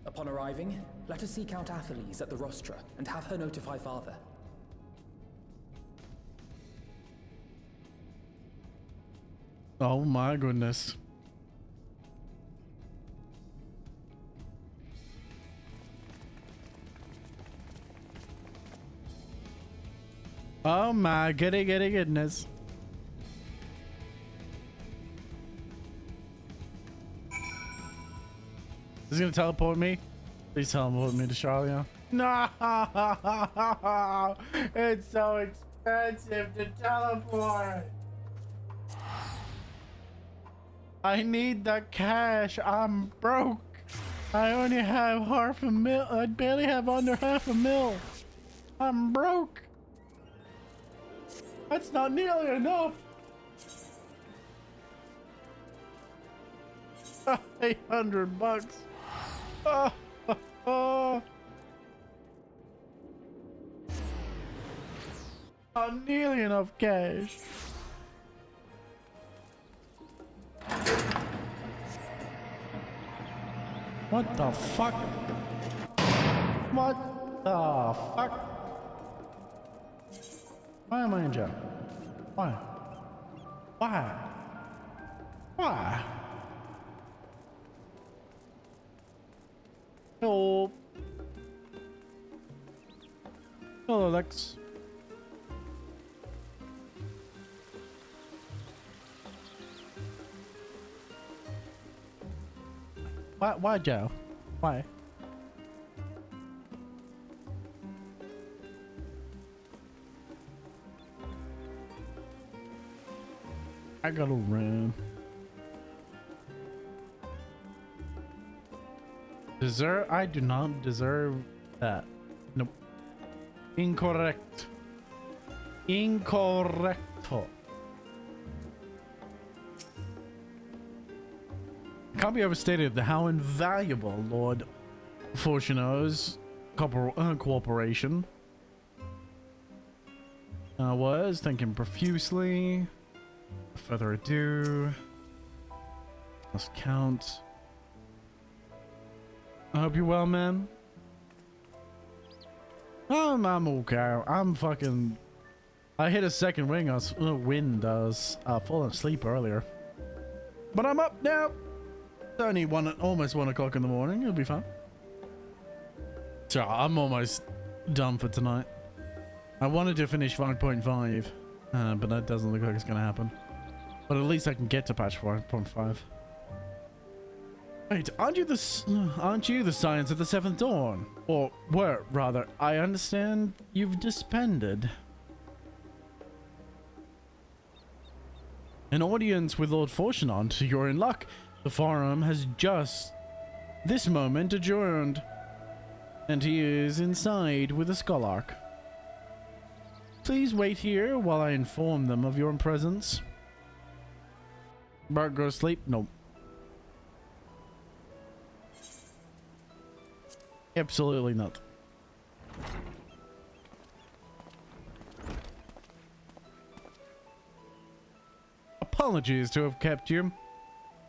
Upon arriving, let us seek out Atheles at the rostra and have her notify Father. Oh my goodness. Oh my goodness. Is he gonna teleport me? Please teleport me to Charlian. No! It's so expensive to teleport! I need the cash. I'm broke. I only have half a mil. I barely have under half a mil. I'm broke. That's not nearly enough. 800 bucks. Not nearly enough cash. What the fuck? What the fuck? Why am I in jail? Why? Why? Why? Hello. Hello, Lex. Why, Joe? Why? I gotta run. Deserve? I do not deserve that. Nope. Incorrect. Incorrecto. Can't be overstated how invaluable Lord Fortuneau's cooperation was. Thinking profusely. Without further ado, let's count. I hope you're well, man. I'm okay. I'm fucking... I hit a second wind. I was falling asleep earlier. But I'm up now. It's only almost 1 o'clock in the morning. It'll be fun. So I'm almost done for tonight. I wanted to finish 5.5, but that doesn't look like it's gonna happen. But at least I can get to patch 5.5. Wait, aren't you the Science of the Seventh Dawn? Or were, rather. I understand you've disbanded. An audience with Lord Fortunant. You're in luck. The forum has just this moment adjourned. And he is inside with a Scholarch. Please wait here while I inform them of your presence. Bart, go to sleep? Nope. Absolutely not. Apologies to have kept you.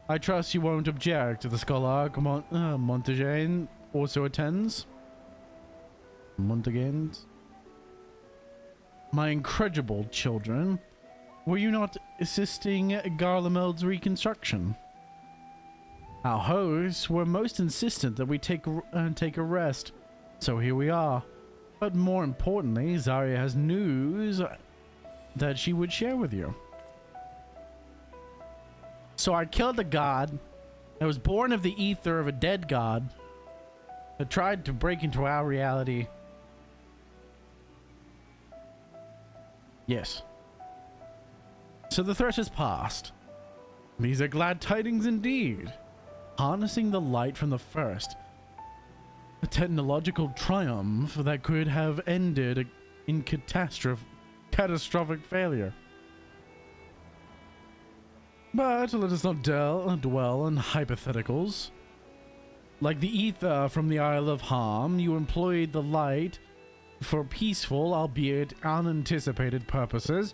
I trust you won't object to the Scholarch Montaigne also attends. Montaigne? My incredible children, were you not assisting Garlemeld's reconstruction? Our hosts were most insistent that we take a rest, so here we are. But more importantly, Zarya has news that she would share with you. So I killed a god that was born of the ether of a dead god that tried to break into our reality. Yes. So the threat has passed. These are glad tidings indeed. Harnessing the light from the first. A technological triumph that could have ended in catastrophic failure. But let us not dwell on hypotheticals. Like the ether from the Isle of Harm, you employed the light for peaceful, albeit unanticipated purposes.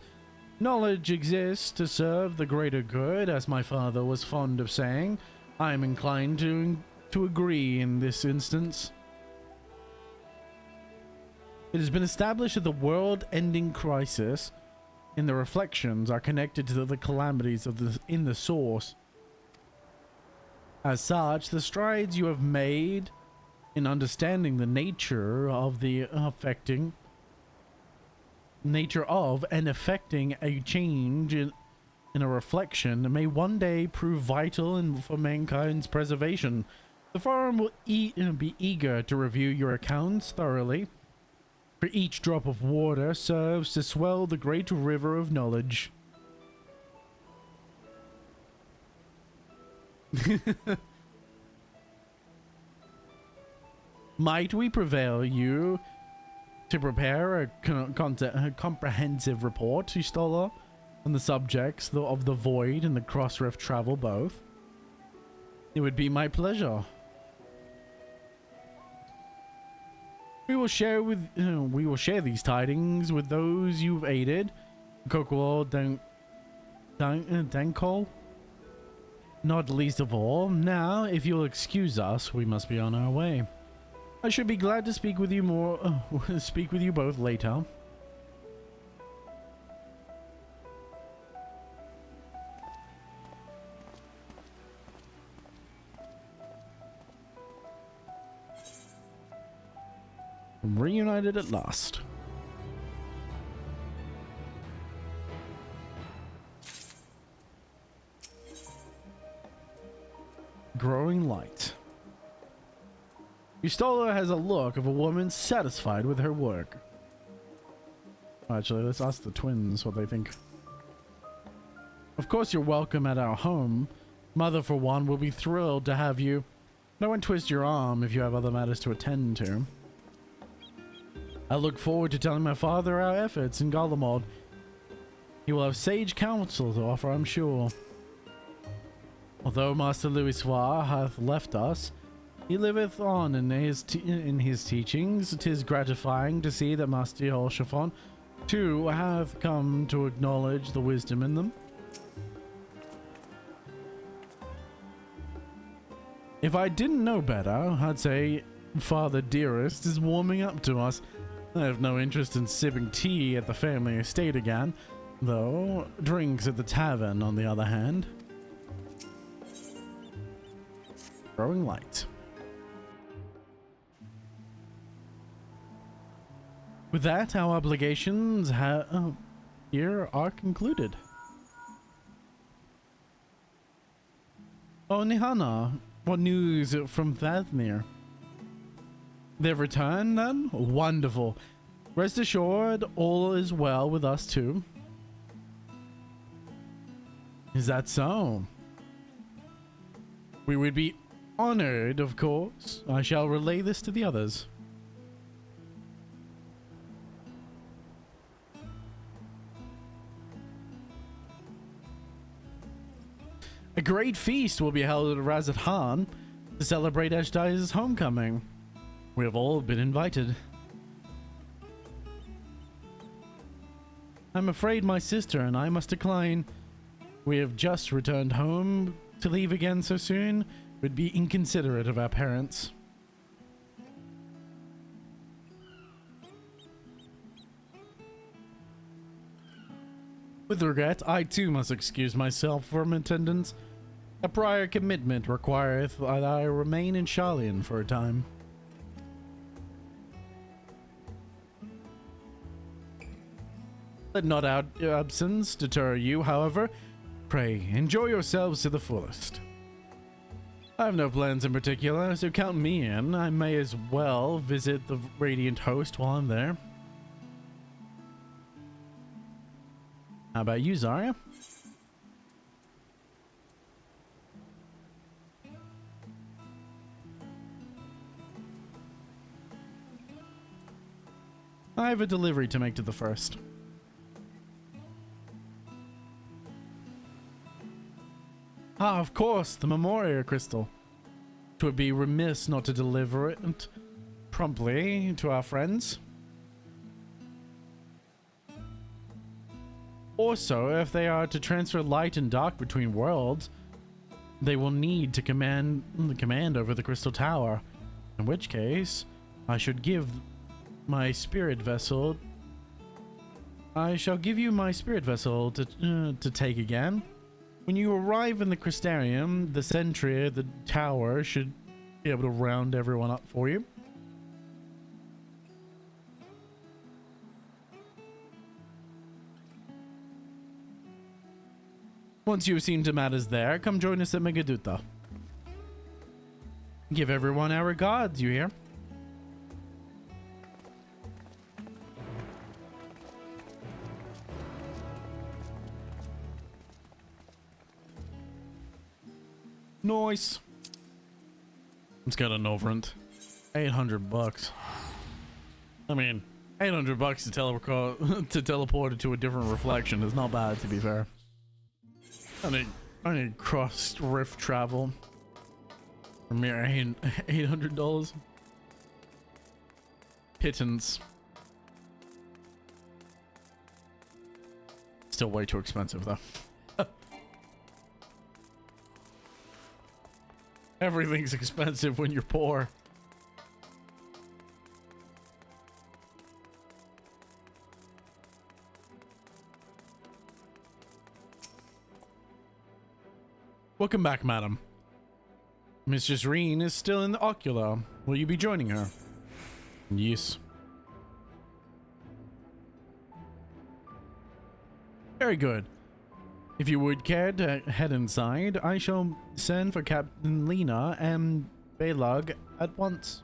Knowledge exists to serve the greater good, as my father was fond of saying. I am inclined to agree in this instance. It has been established that the world-ending crisis in the reflections are connected to the calamities in the source. As such, the strides you have made in understanding the nature of and affecting a change in a reflection may one day prove vital for mankind's preservation. The forum will be eager to review your accounts thoroughly, for each drop of water serves to swell the great river of knowledge. Might we prevail you to prepare a comprehensive report, Stola, on the subjects of the void and the cross-rift travel both? It would be my pleasure. We will share these tidings with those you've aided. Kokuo Dankol. Not least of all, now, if you'll excuse us, we must be on our way. I should be glad to speak with you both later. Reunited at last. Growing light. Ustola has a look of a woman satisfied with her work. Actually, let's ask the twins what they think. Of course you're welcome at our home. Mother, for one, will be thrilled to have you. No one twist your arm if you have other matters to attend to. I look forward to telling my father our efforts in Garlemald. He will have sage counsel to offer, I'm sure. Although Master Louis hath left us, he liveth on in his teachings. It is gratifying to see that Master Holshafon, too, hath come to acknowledge the wisdom in them. If I didn't know better, I'd say Father Dearest is warming up to us. I have no interest in sipping tea at the family estate again, though drinks at the tavern, on the other hand. Growing light. With that, our obligations here are concluded. Oh, Nihana, what news from Thathnir? They've returned then? Wonderful. Rest assured, all is well with us too. Is that so? We would be honored, of course. I shall relay this to the others. A great feast will be held at Razat Han to celebrate Ashdai's homecoming. We have all been invited. I'm afraid my sister and I must decline. We have just returned home. To leave again so soon would be inconsiderate of our parents. With regret, I too must excuse myself from attendance. A prior commitment requireth that I remain in Sharlayan for a time. Let not our absence deter you, however. Pray, enjoy yourselves to the fullest. I have no plans in particular, so count me in. I may as well visit the Radiant Host while I'm there. How about you, Zarya? I have a delivery to make to the first. Ah, of course, the Memoria Crystal. 'Twould be remiss not to deliver it promptly to our friends. Also, if they are to transfer light and dark between worlds, they will need to command over the Crystal Tower. In which case, I should give my spirit vessel. I shall give you my spirit vessel to take again. When you arrive in the Crystarium, the sentry at the tower should be able to round everyone up for you. Once you have seen to matters there, come join us at Megaduta. Give everyone our regards, you hear? Nice. Let's get an overrent. 800 bucks. I mean, 800 bucks to teleport it to a different reflection is not bad, to be fair. I need cross rift travel. For mere $800. Pittance. Still way too expensive though. Everything's expensive when you're poor. Welcome back, madam. Mistress Reen is still in the Ocula. Will you be joining her? Yes. Very good. If you would care to head inside, I shall send for Captain Lena and Belag at once.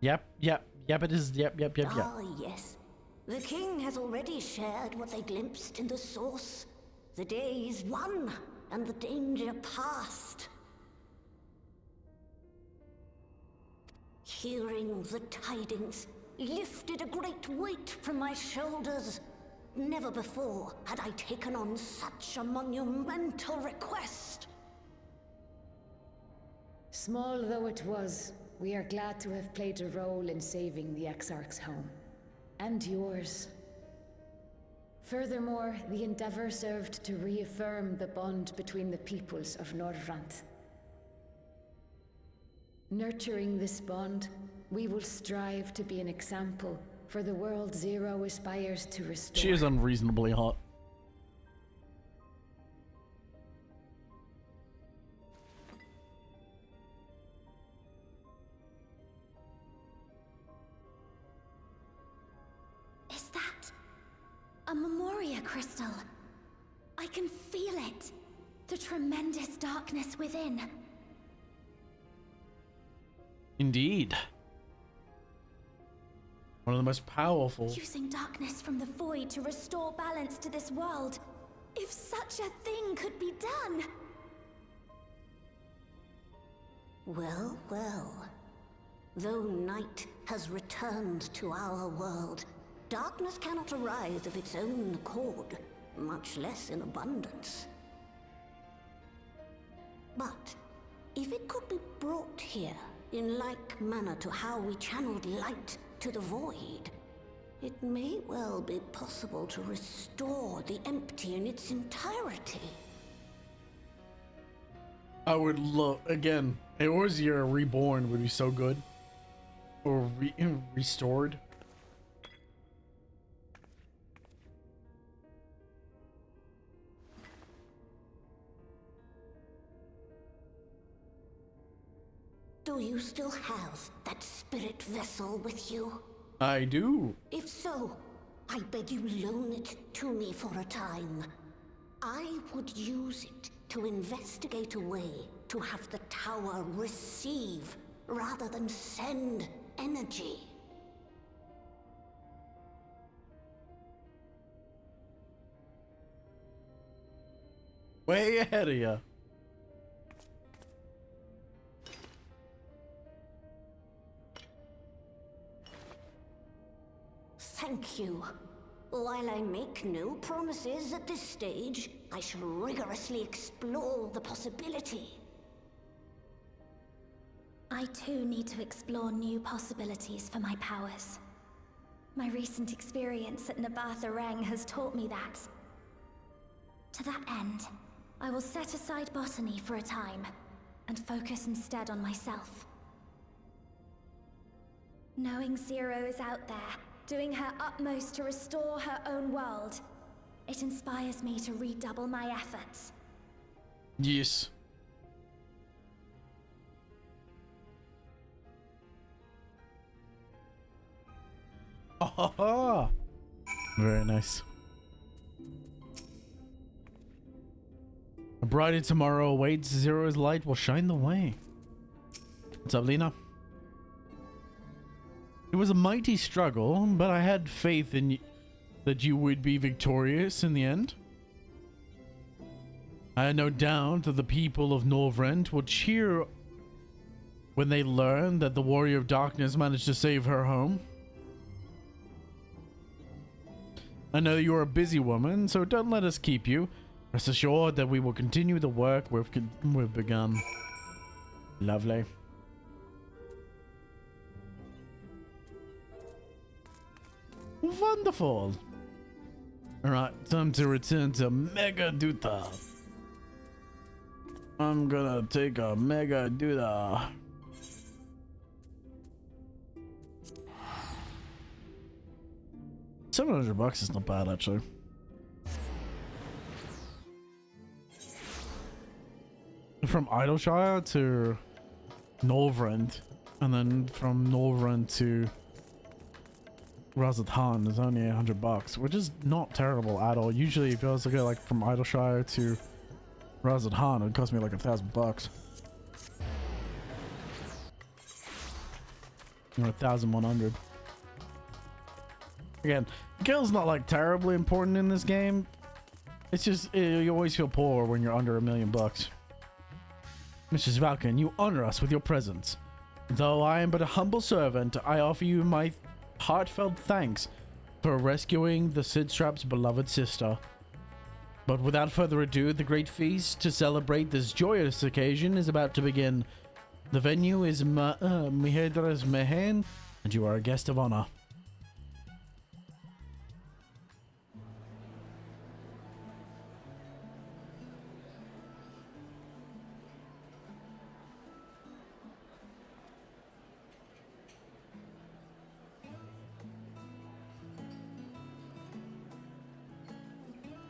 Yep, it is. Yep. Ah, yes. The king has already shared what they glimpsed in the source. The day is won, and the danger past. Hearing the tidings lifted a great weight from my shoulders. Never before had I taken on such a monumental request. Small though it was, we are glad to have played a role in saving the Exarch's home. and yours. Furthermore, the endeavor served to reaffirm the bond between the peoples of Norvrant. Nurturing this bond, we will strive to be an example for the world Zero aspires to restore. She is unreasonably hot. Is that a Memoria crystal? I can feel it. The tremendous darkness within. Indeed. One of the most powerful. Using darkness from the void to restore balance to this world. If such a thing could be done. Well, well. Though night has returned to our world, darkness cannot arise of its own accord, much less in abundance. But if it could be brought here in like manner to how we channeled light to the void, it may well be possible to restore the empty in its entirety. I would love, again, Eorzea Reborn would be so good. Or restored. Do you still have that spirit vessel with you? I do. If so, I beg you loan it to me for a time. I would use it to investigate a way to have the tower receive rather than send energy. Way ahead of ya. Thank you. While I make no promises at this stage, I shall rigorously explore the possibility. I too need to explore new possibilities for my powers. My recent experience at Nabatha Reng has taught me that. To that end, I will set aside botany for a time, and focus instead on myself. Knowing Zero is out there, doing her utmost to restore her own world, it inspires me to redouble my efforts. Yes. Oh, very nice. A brighter tomorrow awaits. Zero's light will shine the way. What's up, Lena? It was a mighty struggle, but I had faith in that you would be victorious in the end. I had no doubt that the people of Norvrent would cheer when they learned that the Warrior of Darkness managed to save her home. I know you are a busy woman, so don't let us keep you. Rest assured that we will continue the work we've begun. Lovely. Wonderful. Alright, time to return to Mega Duta. I'm gonna take a Mega Duta. $700 is not bad, actually. From Idleshire to Norvrent, and then from Norvrent to Razathan is only $100, which is not terrible at all. Usually, if I was to go like from Idleshire to Razathan, it would cost me like $1,000 or 1,100. Again, Gil's not like terribly important in this game. It's just you always feel poor when you're under $1 million. Mrs. Valken, you honor us with your presence. Though I am but a humble servant, I offer you my heartfelt thanks for rescuing the Sidstrap's beloved sister. But without further ado, the great feast to celebrate this joyous occasion is about to begin. The venue is Mihedra's Mehen, and you are a guest of honor.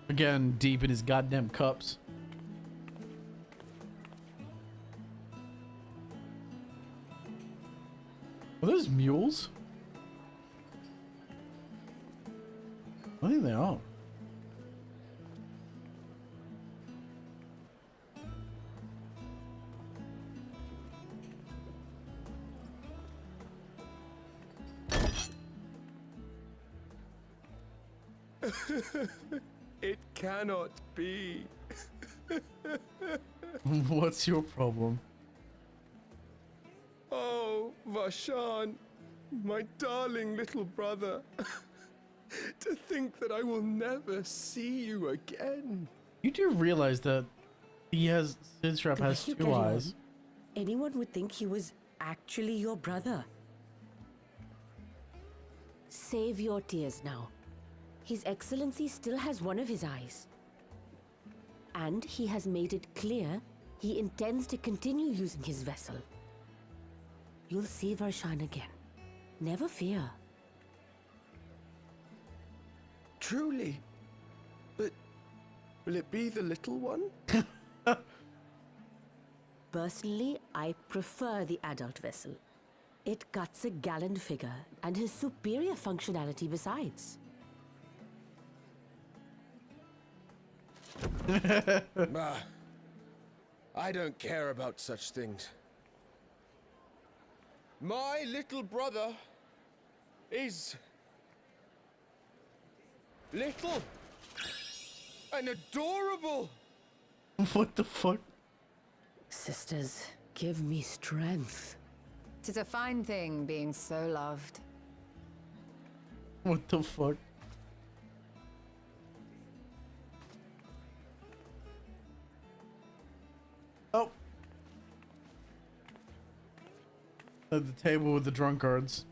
Again, deep in his goddamn cups. Are those mules? I think they are. It cannot be. What's your problem? Oh, Vashan, my darling little brother. To think that I will never see you again. You do realize that Sidstrap has The way you two carry eyes. on, anyone would think he was actually your brother. Save your tears now. His Excellency still has one of his eyes. And he has made it clear he intends to continue using his vessel. You'll see Varshan again. Never fear. Truly? But will it be the little one? Personally, I prefer the adult vessel. It cuts a gallant figure and has superior functionality besides. I don't care about such things. My little brother is little and adorable. What the fuck? Sisters, give me strength. 'Tis a fine thing being so loved. What the fuck? Oh. At the table with the drunkards.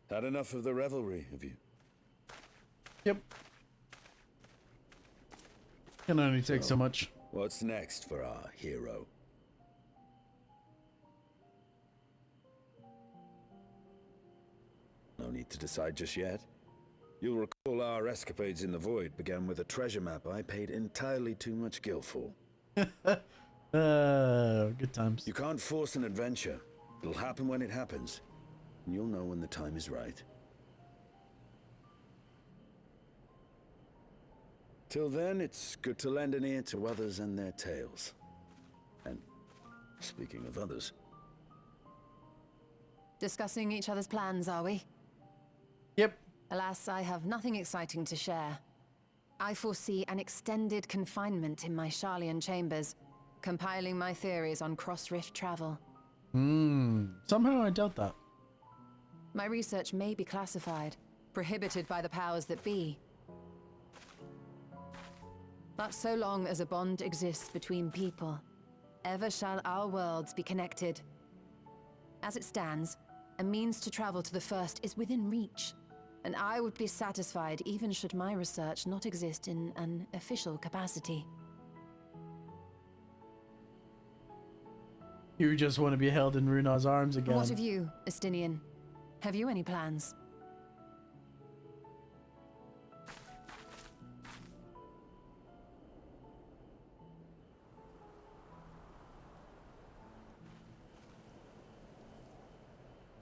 Had enough of the revelry, have you? Yep. Can only take so much. What's next for our hero? No need to decide just yet. You'll recall our escapades in the void began with a treasure map I paid entirely too much gil for. Good times. You can't force an adventure. It'll happen when it happens. And you'll know when the time is right. Till then, it's good to lend an ear to others and their tales. And speaking of others... Discussing each other's plans, are we? Yep. Alas, I have nothing exciting to share. I foresee an extended confinement in my Sharlayan chambers, compiling my theories on cross-rift travel. Somehow I doubt that. My research may be classified, prohibited by the powers that be. But so long as a bond exists between people, ever shall our worlds be connected. As it stands, a means to travel to the first is within reach, and I would be satisfied even should my research not exist in an official capacity. You just want to be held in Runar's arms again. What of you, Estinian? Have you any plans?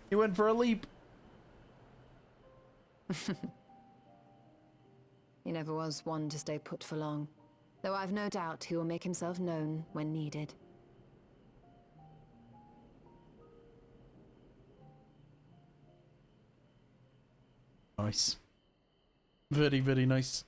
He went for a leap. He never was one to stay put for long, though I've no doubt he will make himself known when needed. Nice. Very, very nice.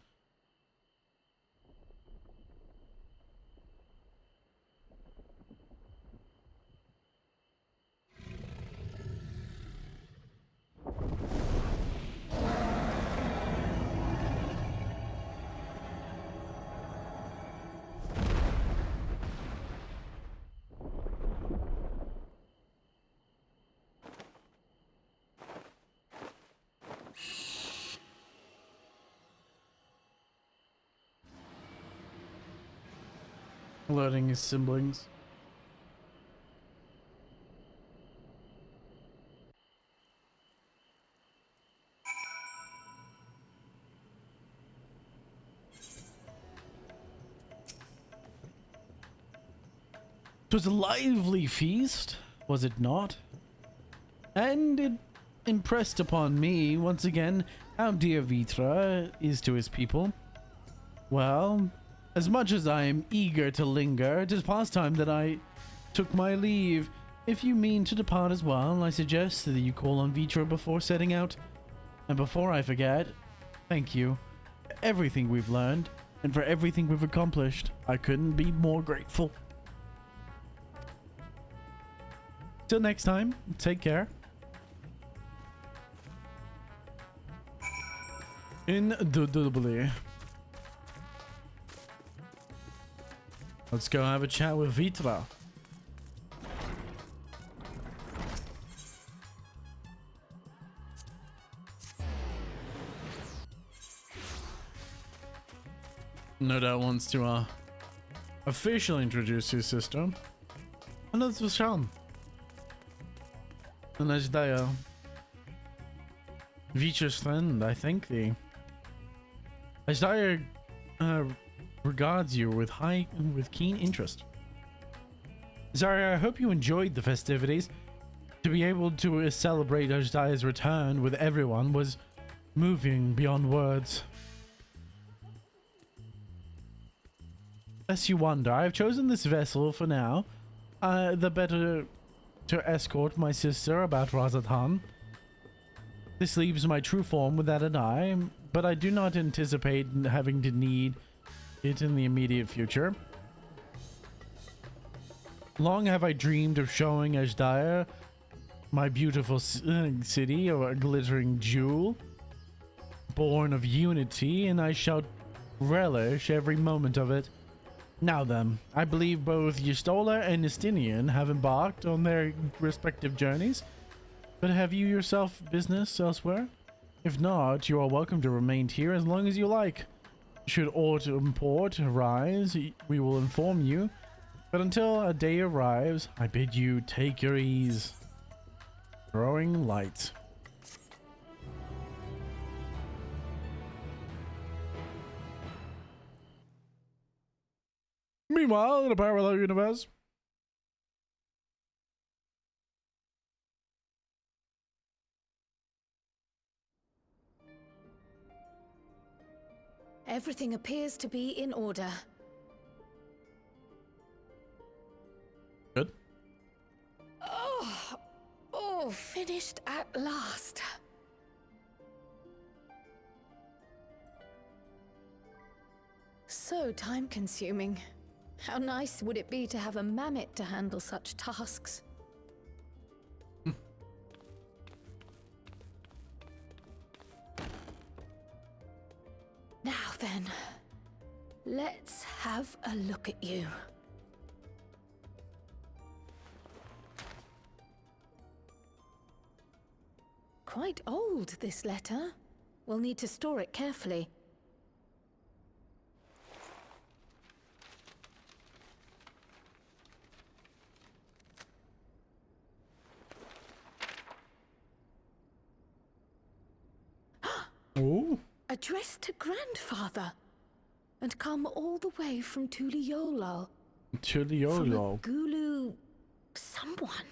Alerting his siblings. It was a lively feast, was it not? And it impressed upon me once again how dear Vitra is to his people. Well, as much as I am eager to linger, it is past time that I took my leave. If you mean to depart as well, I suggest that you call on Vitra before setting out. And before I forget, thank you for everything we've learned and for everything we've accomplished. I couldn't be more grateful. Till next time, take care. Indubitably. Let's go have a chat with Vitra. No doubt wants to officially introduce his sister. And that's Vishal. And Ajdaya. Vitra's friend, I think the Ajdaya regards you with keen interest. Zarya, I hope you enjoyed the festivities. To be able to celebrate Ajdaya's return with everyone was moving beyond words. Lest you wonder, I have chosen this vessel for now, the better to escort my sister about Razatan. This leaves my true form without an eye, but I do not anticipate having to need it in the immediate future. Long have I dreamed of showing Ajdaya my beautiful city, or a glittering jewel, born of unity, and I shall relish every moment of it. Now then, I believe both Yustola and Justinian have embarked on their respective journeys, but have you yourself business elsewhere? If not, you are welcome to remain here as long as you like. Should autumn port arise, we will inform you, but until a day arrives, I bid you take your ease. Growing light. Meanwhile, in a parallel universe. Everything appears to be in order. Good. Oh, finished at last. So time-consuming. How nice would it be to have a mammoth to handle such tasks? Now then, let's have a look at you. Quite old, this letter. We'll need to store it carefully. Oh. Addressed to grandfather, and come all the way from Tuliolal. Tuliolal. From a Gulu... someone.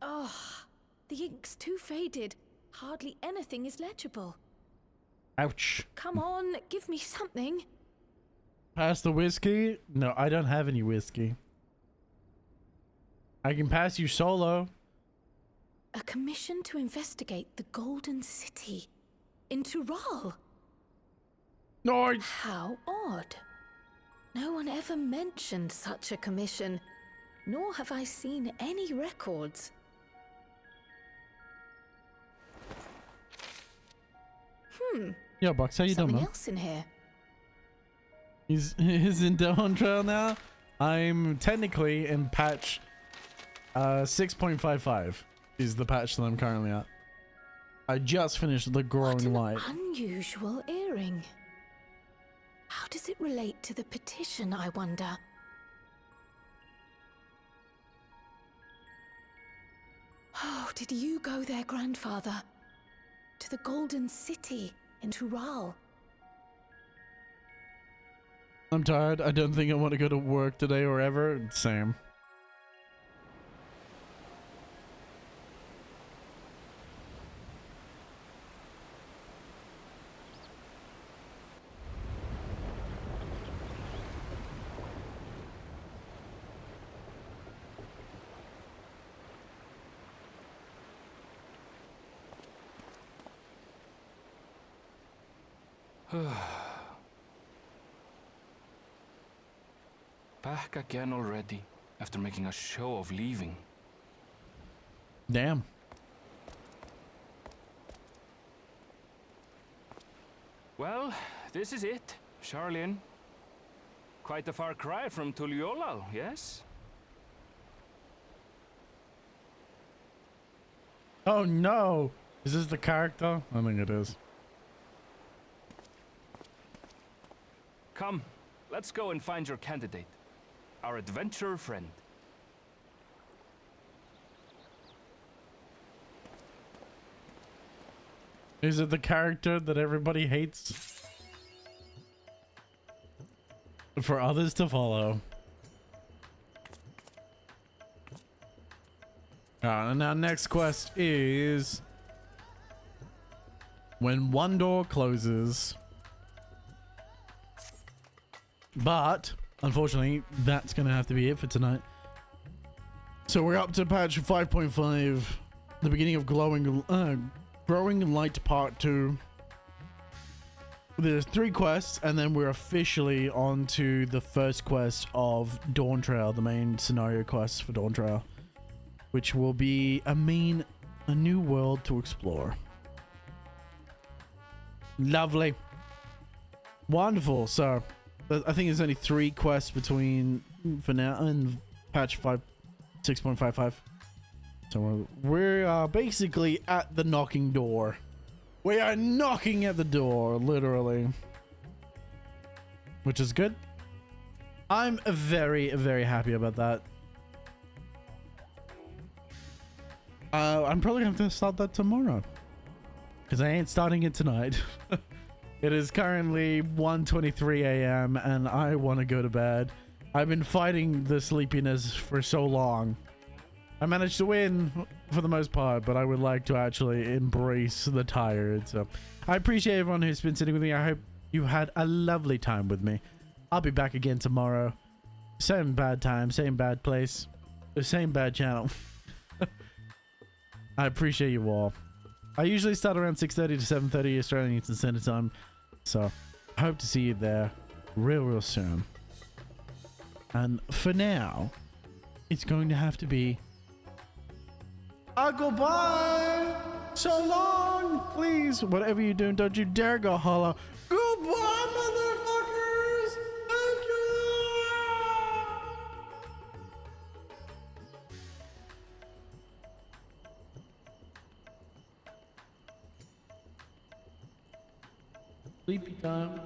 Oh, the ink's too faded. Hardly anything is legible. Ouch. Come on, give me something. Pass the whiskey? No, I don't have any whiskey. I can pass you solo. A commission to investigate the Golden City in Tural. No. How odd. No one ever mentioned such a commission, nor have I seen any records. Yo, Box, how you doing, Something man? else in here. He's in Dawntrail now. I'm technically in patch 6.55 is the patch that I'm currently at. I just finished the growing light. Unusual earring. How does it relate to the petition, I wonder? Oh, did you go there, grandfather? To the Golden City in Tural? I'm tired. I don't think I want to go to work today or ever. Same. Back again already, after making a show of leaving. Damn. Well, this is it, Charlene. Quite a far cry from Tuliolal, yes? Oh no! Is this the character? I think it is. Come, let's go and find your candidate. Our adventurer friend. Is it the character that everybody hates? For others to follow. And our next quest is... when one door closes. But, unfortunately, that's going to have to be it for tonight. So we're up to patch 5.5, the beginning of Growing Light Part 2. There's 3 quests, and then we're officially on to the first quest of Dawntrail, the main scenario quest for Dawntrail, which will be a new world to explore. Lovely. Wonderful. So I think there's only 3 quests between for now and patch 6.55. So we are basically at the knocking door. We are knocking at the door, literally. Which is good. I'm very, very happy about that. I'm probably going to have to start that tomorrow. Because I ain't starting it tonight. It is currently 1:23 a.m. and I want to go to bed. I've been fighting the sleepiness for so long. I managed to win for the most part, but I would like to actually embrace the tired. So I appreciate everyone who's been sitting with me. I hope you had a lovely time with me. I'll be back again tomorrow. Same bad time, same bad place, the same bad channel. I appreciate you all. I usually start around 6:30 to 7:30 Australian Eastern Standard Time. So I hope to see you there real soon. And for now, it's going to have to be a goodbye. So long, please. Whatever you're doing, don't you dare go hollow. Goodbye, motherfuckers. Thank you. Sleepy time.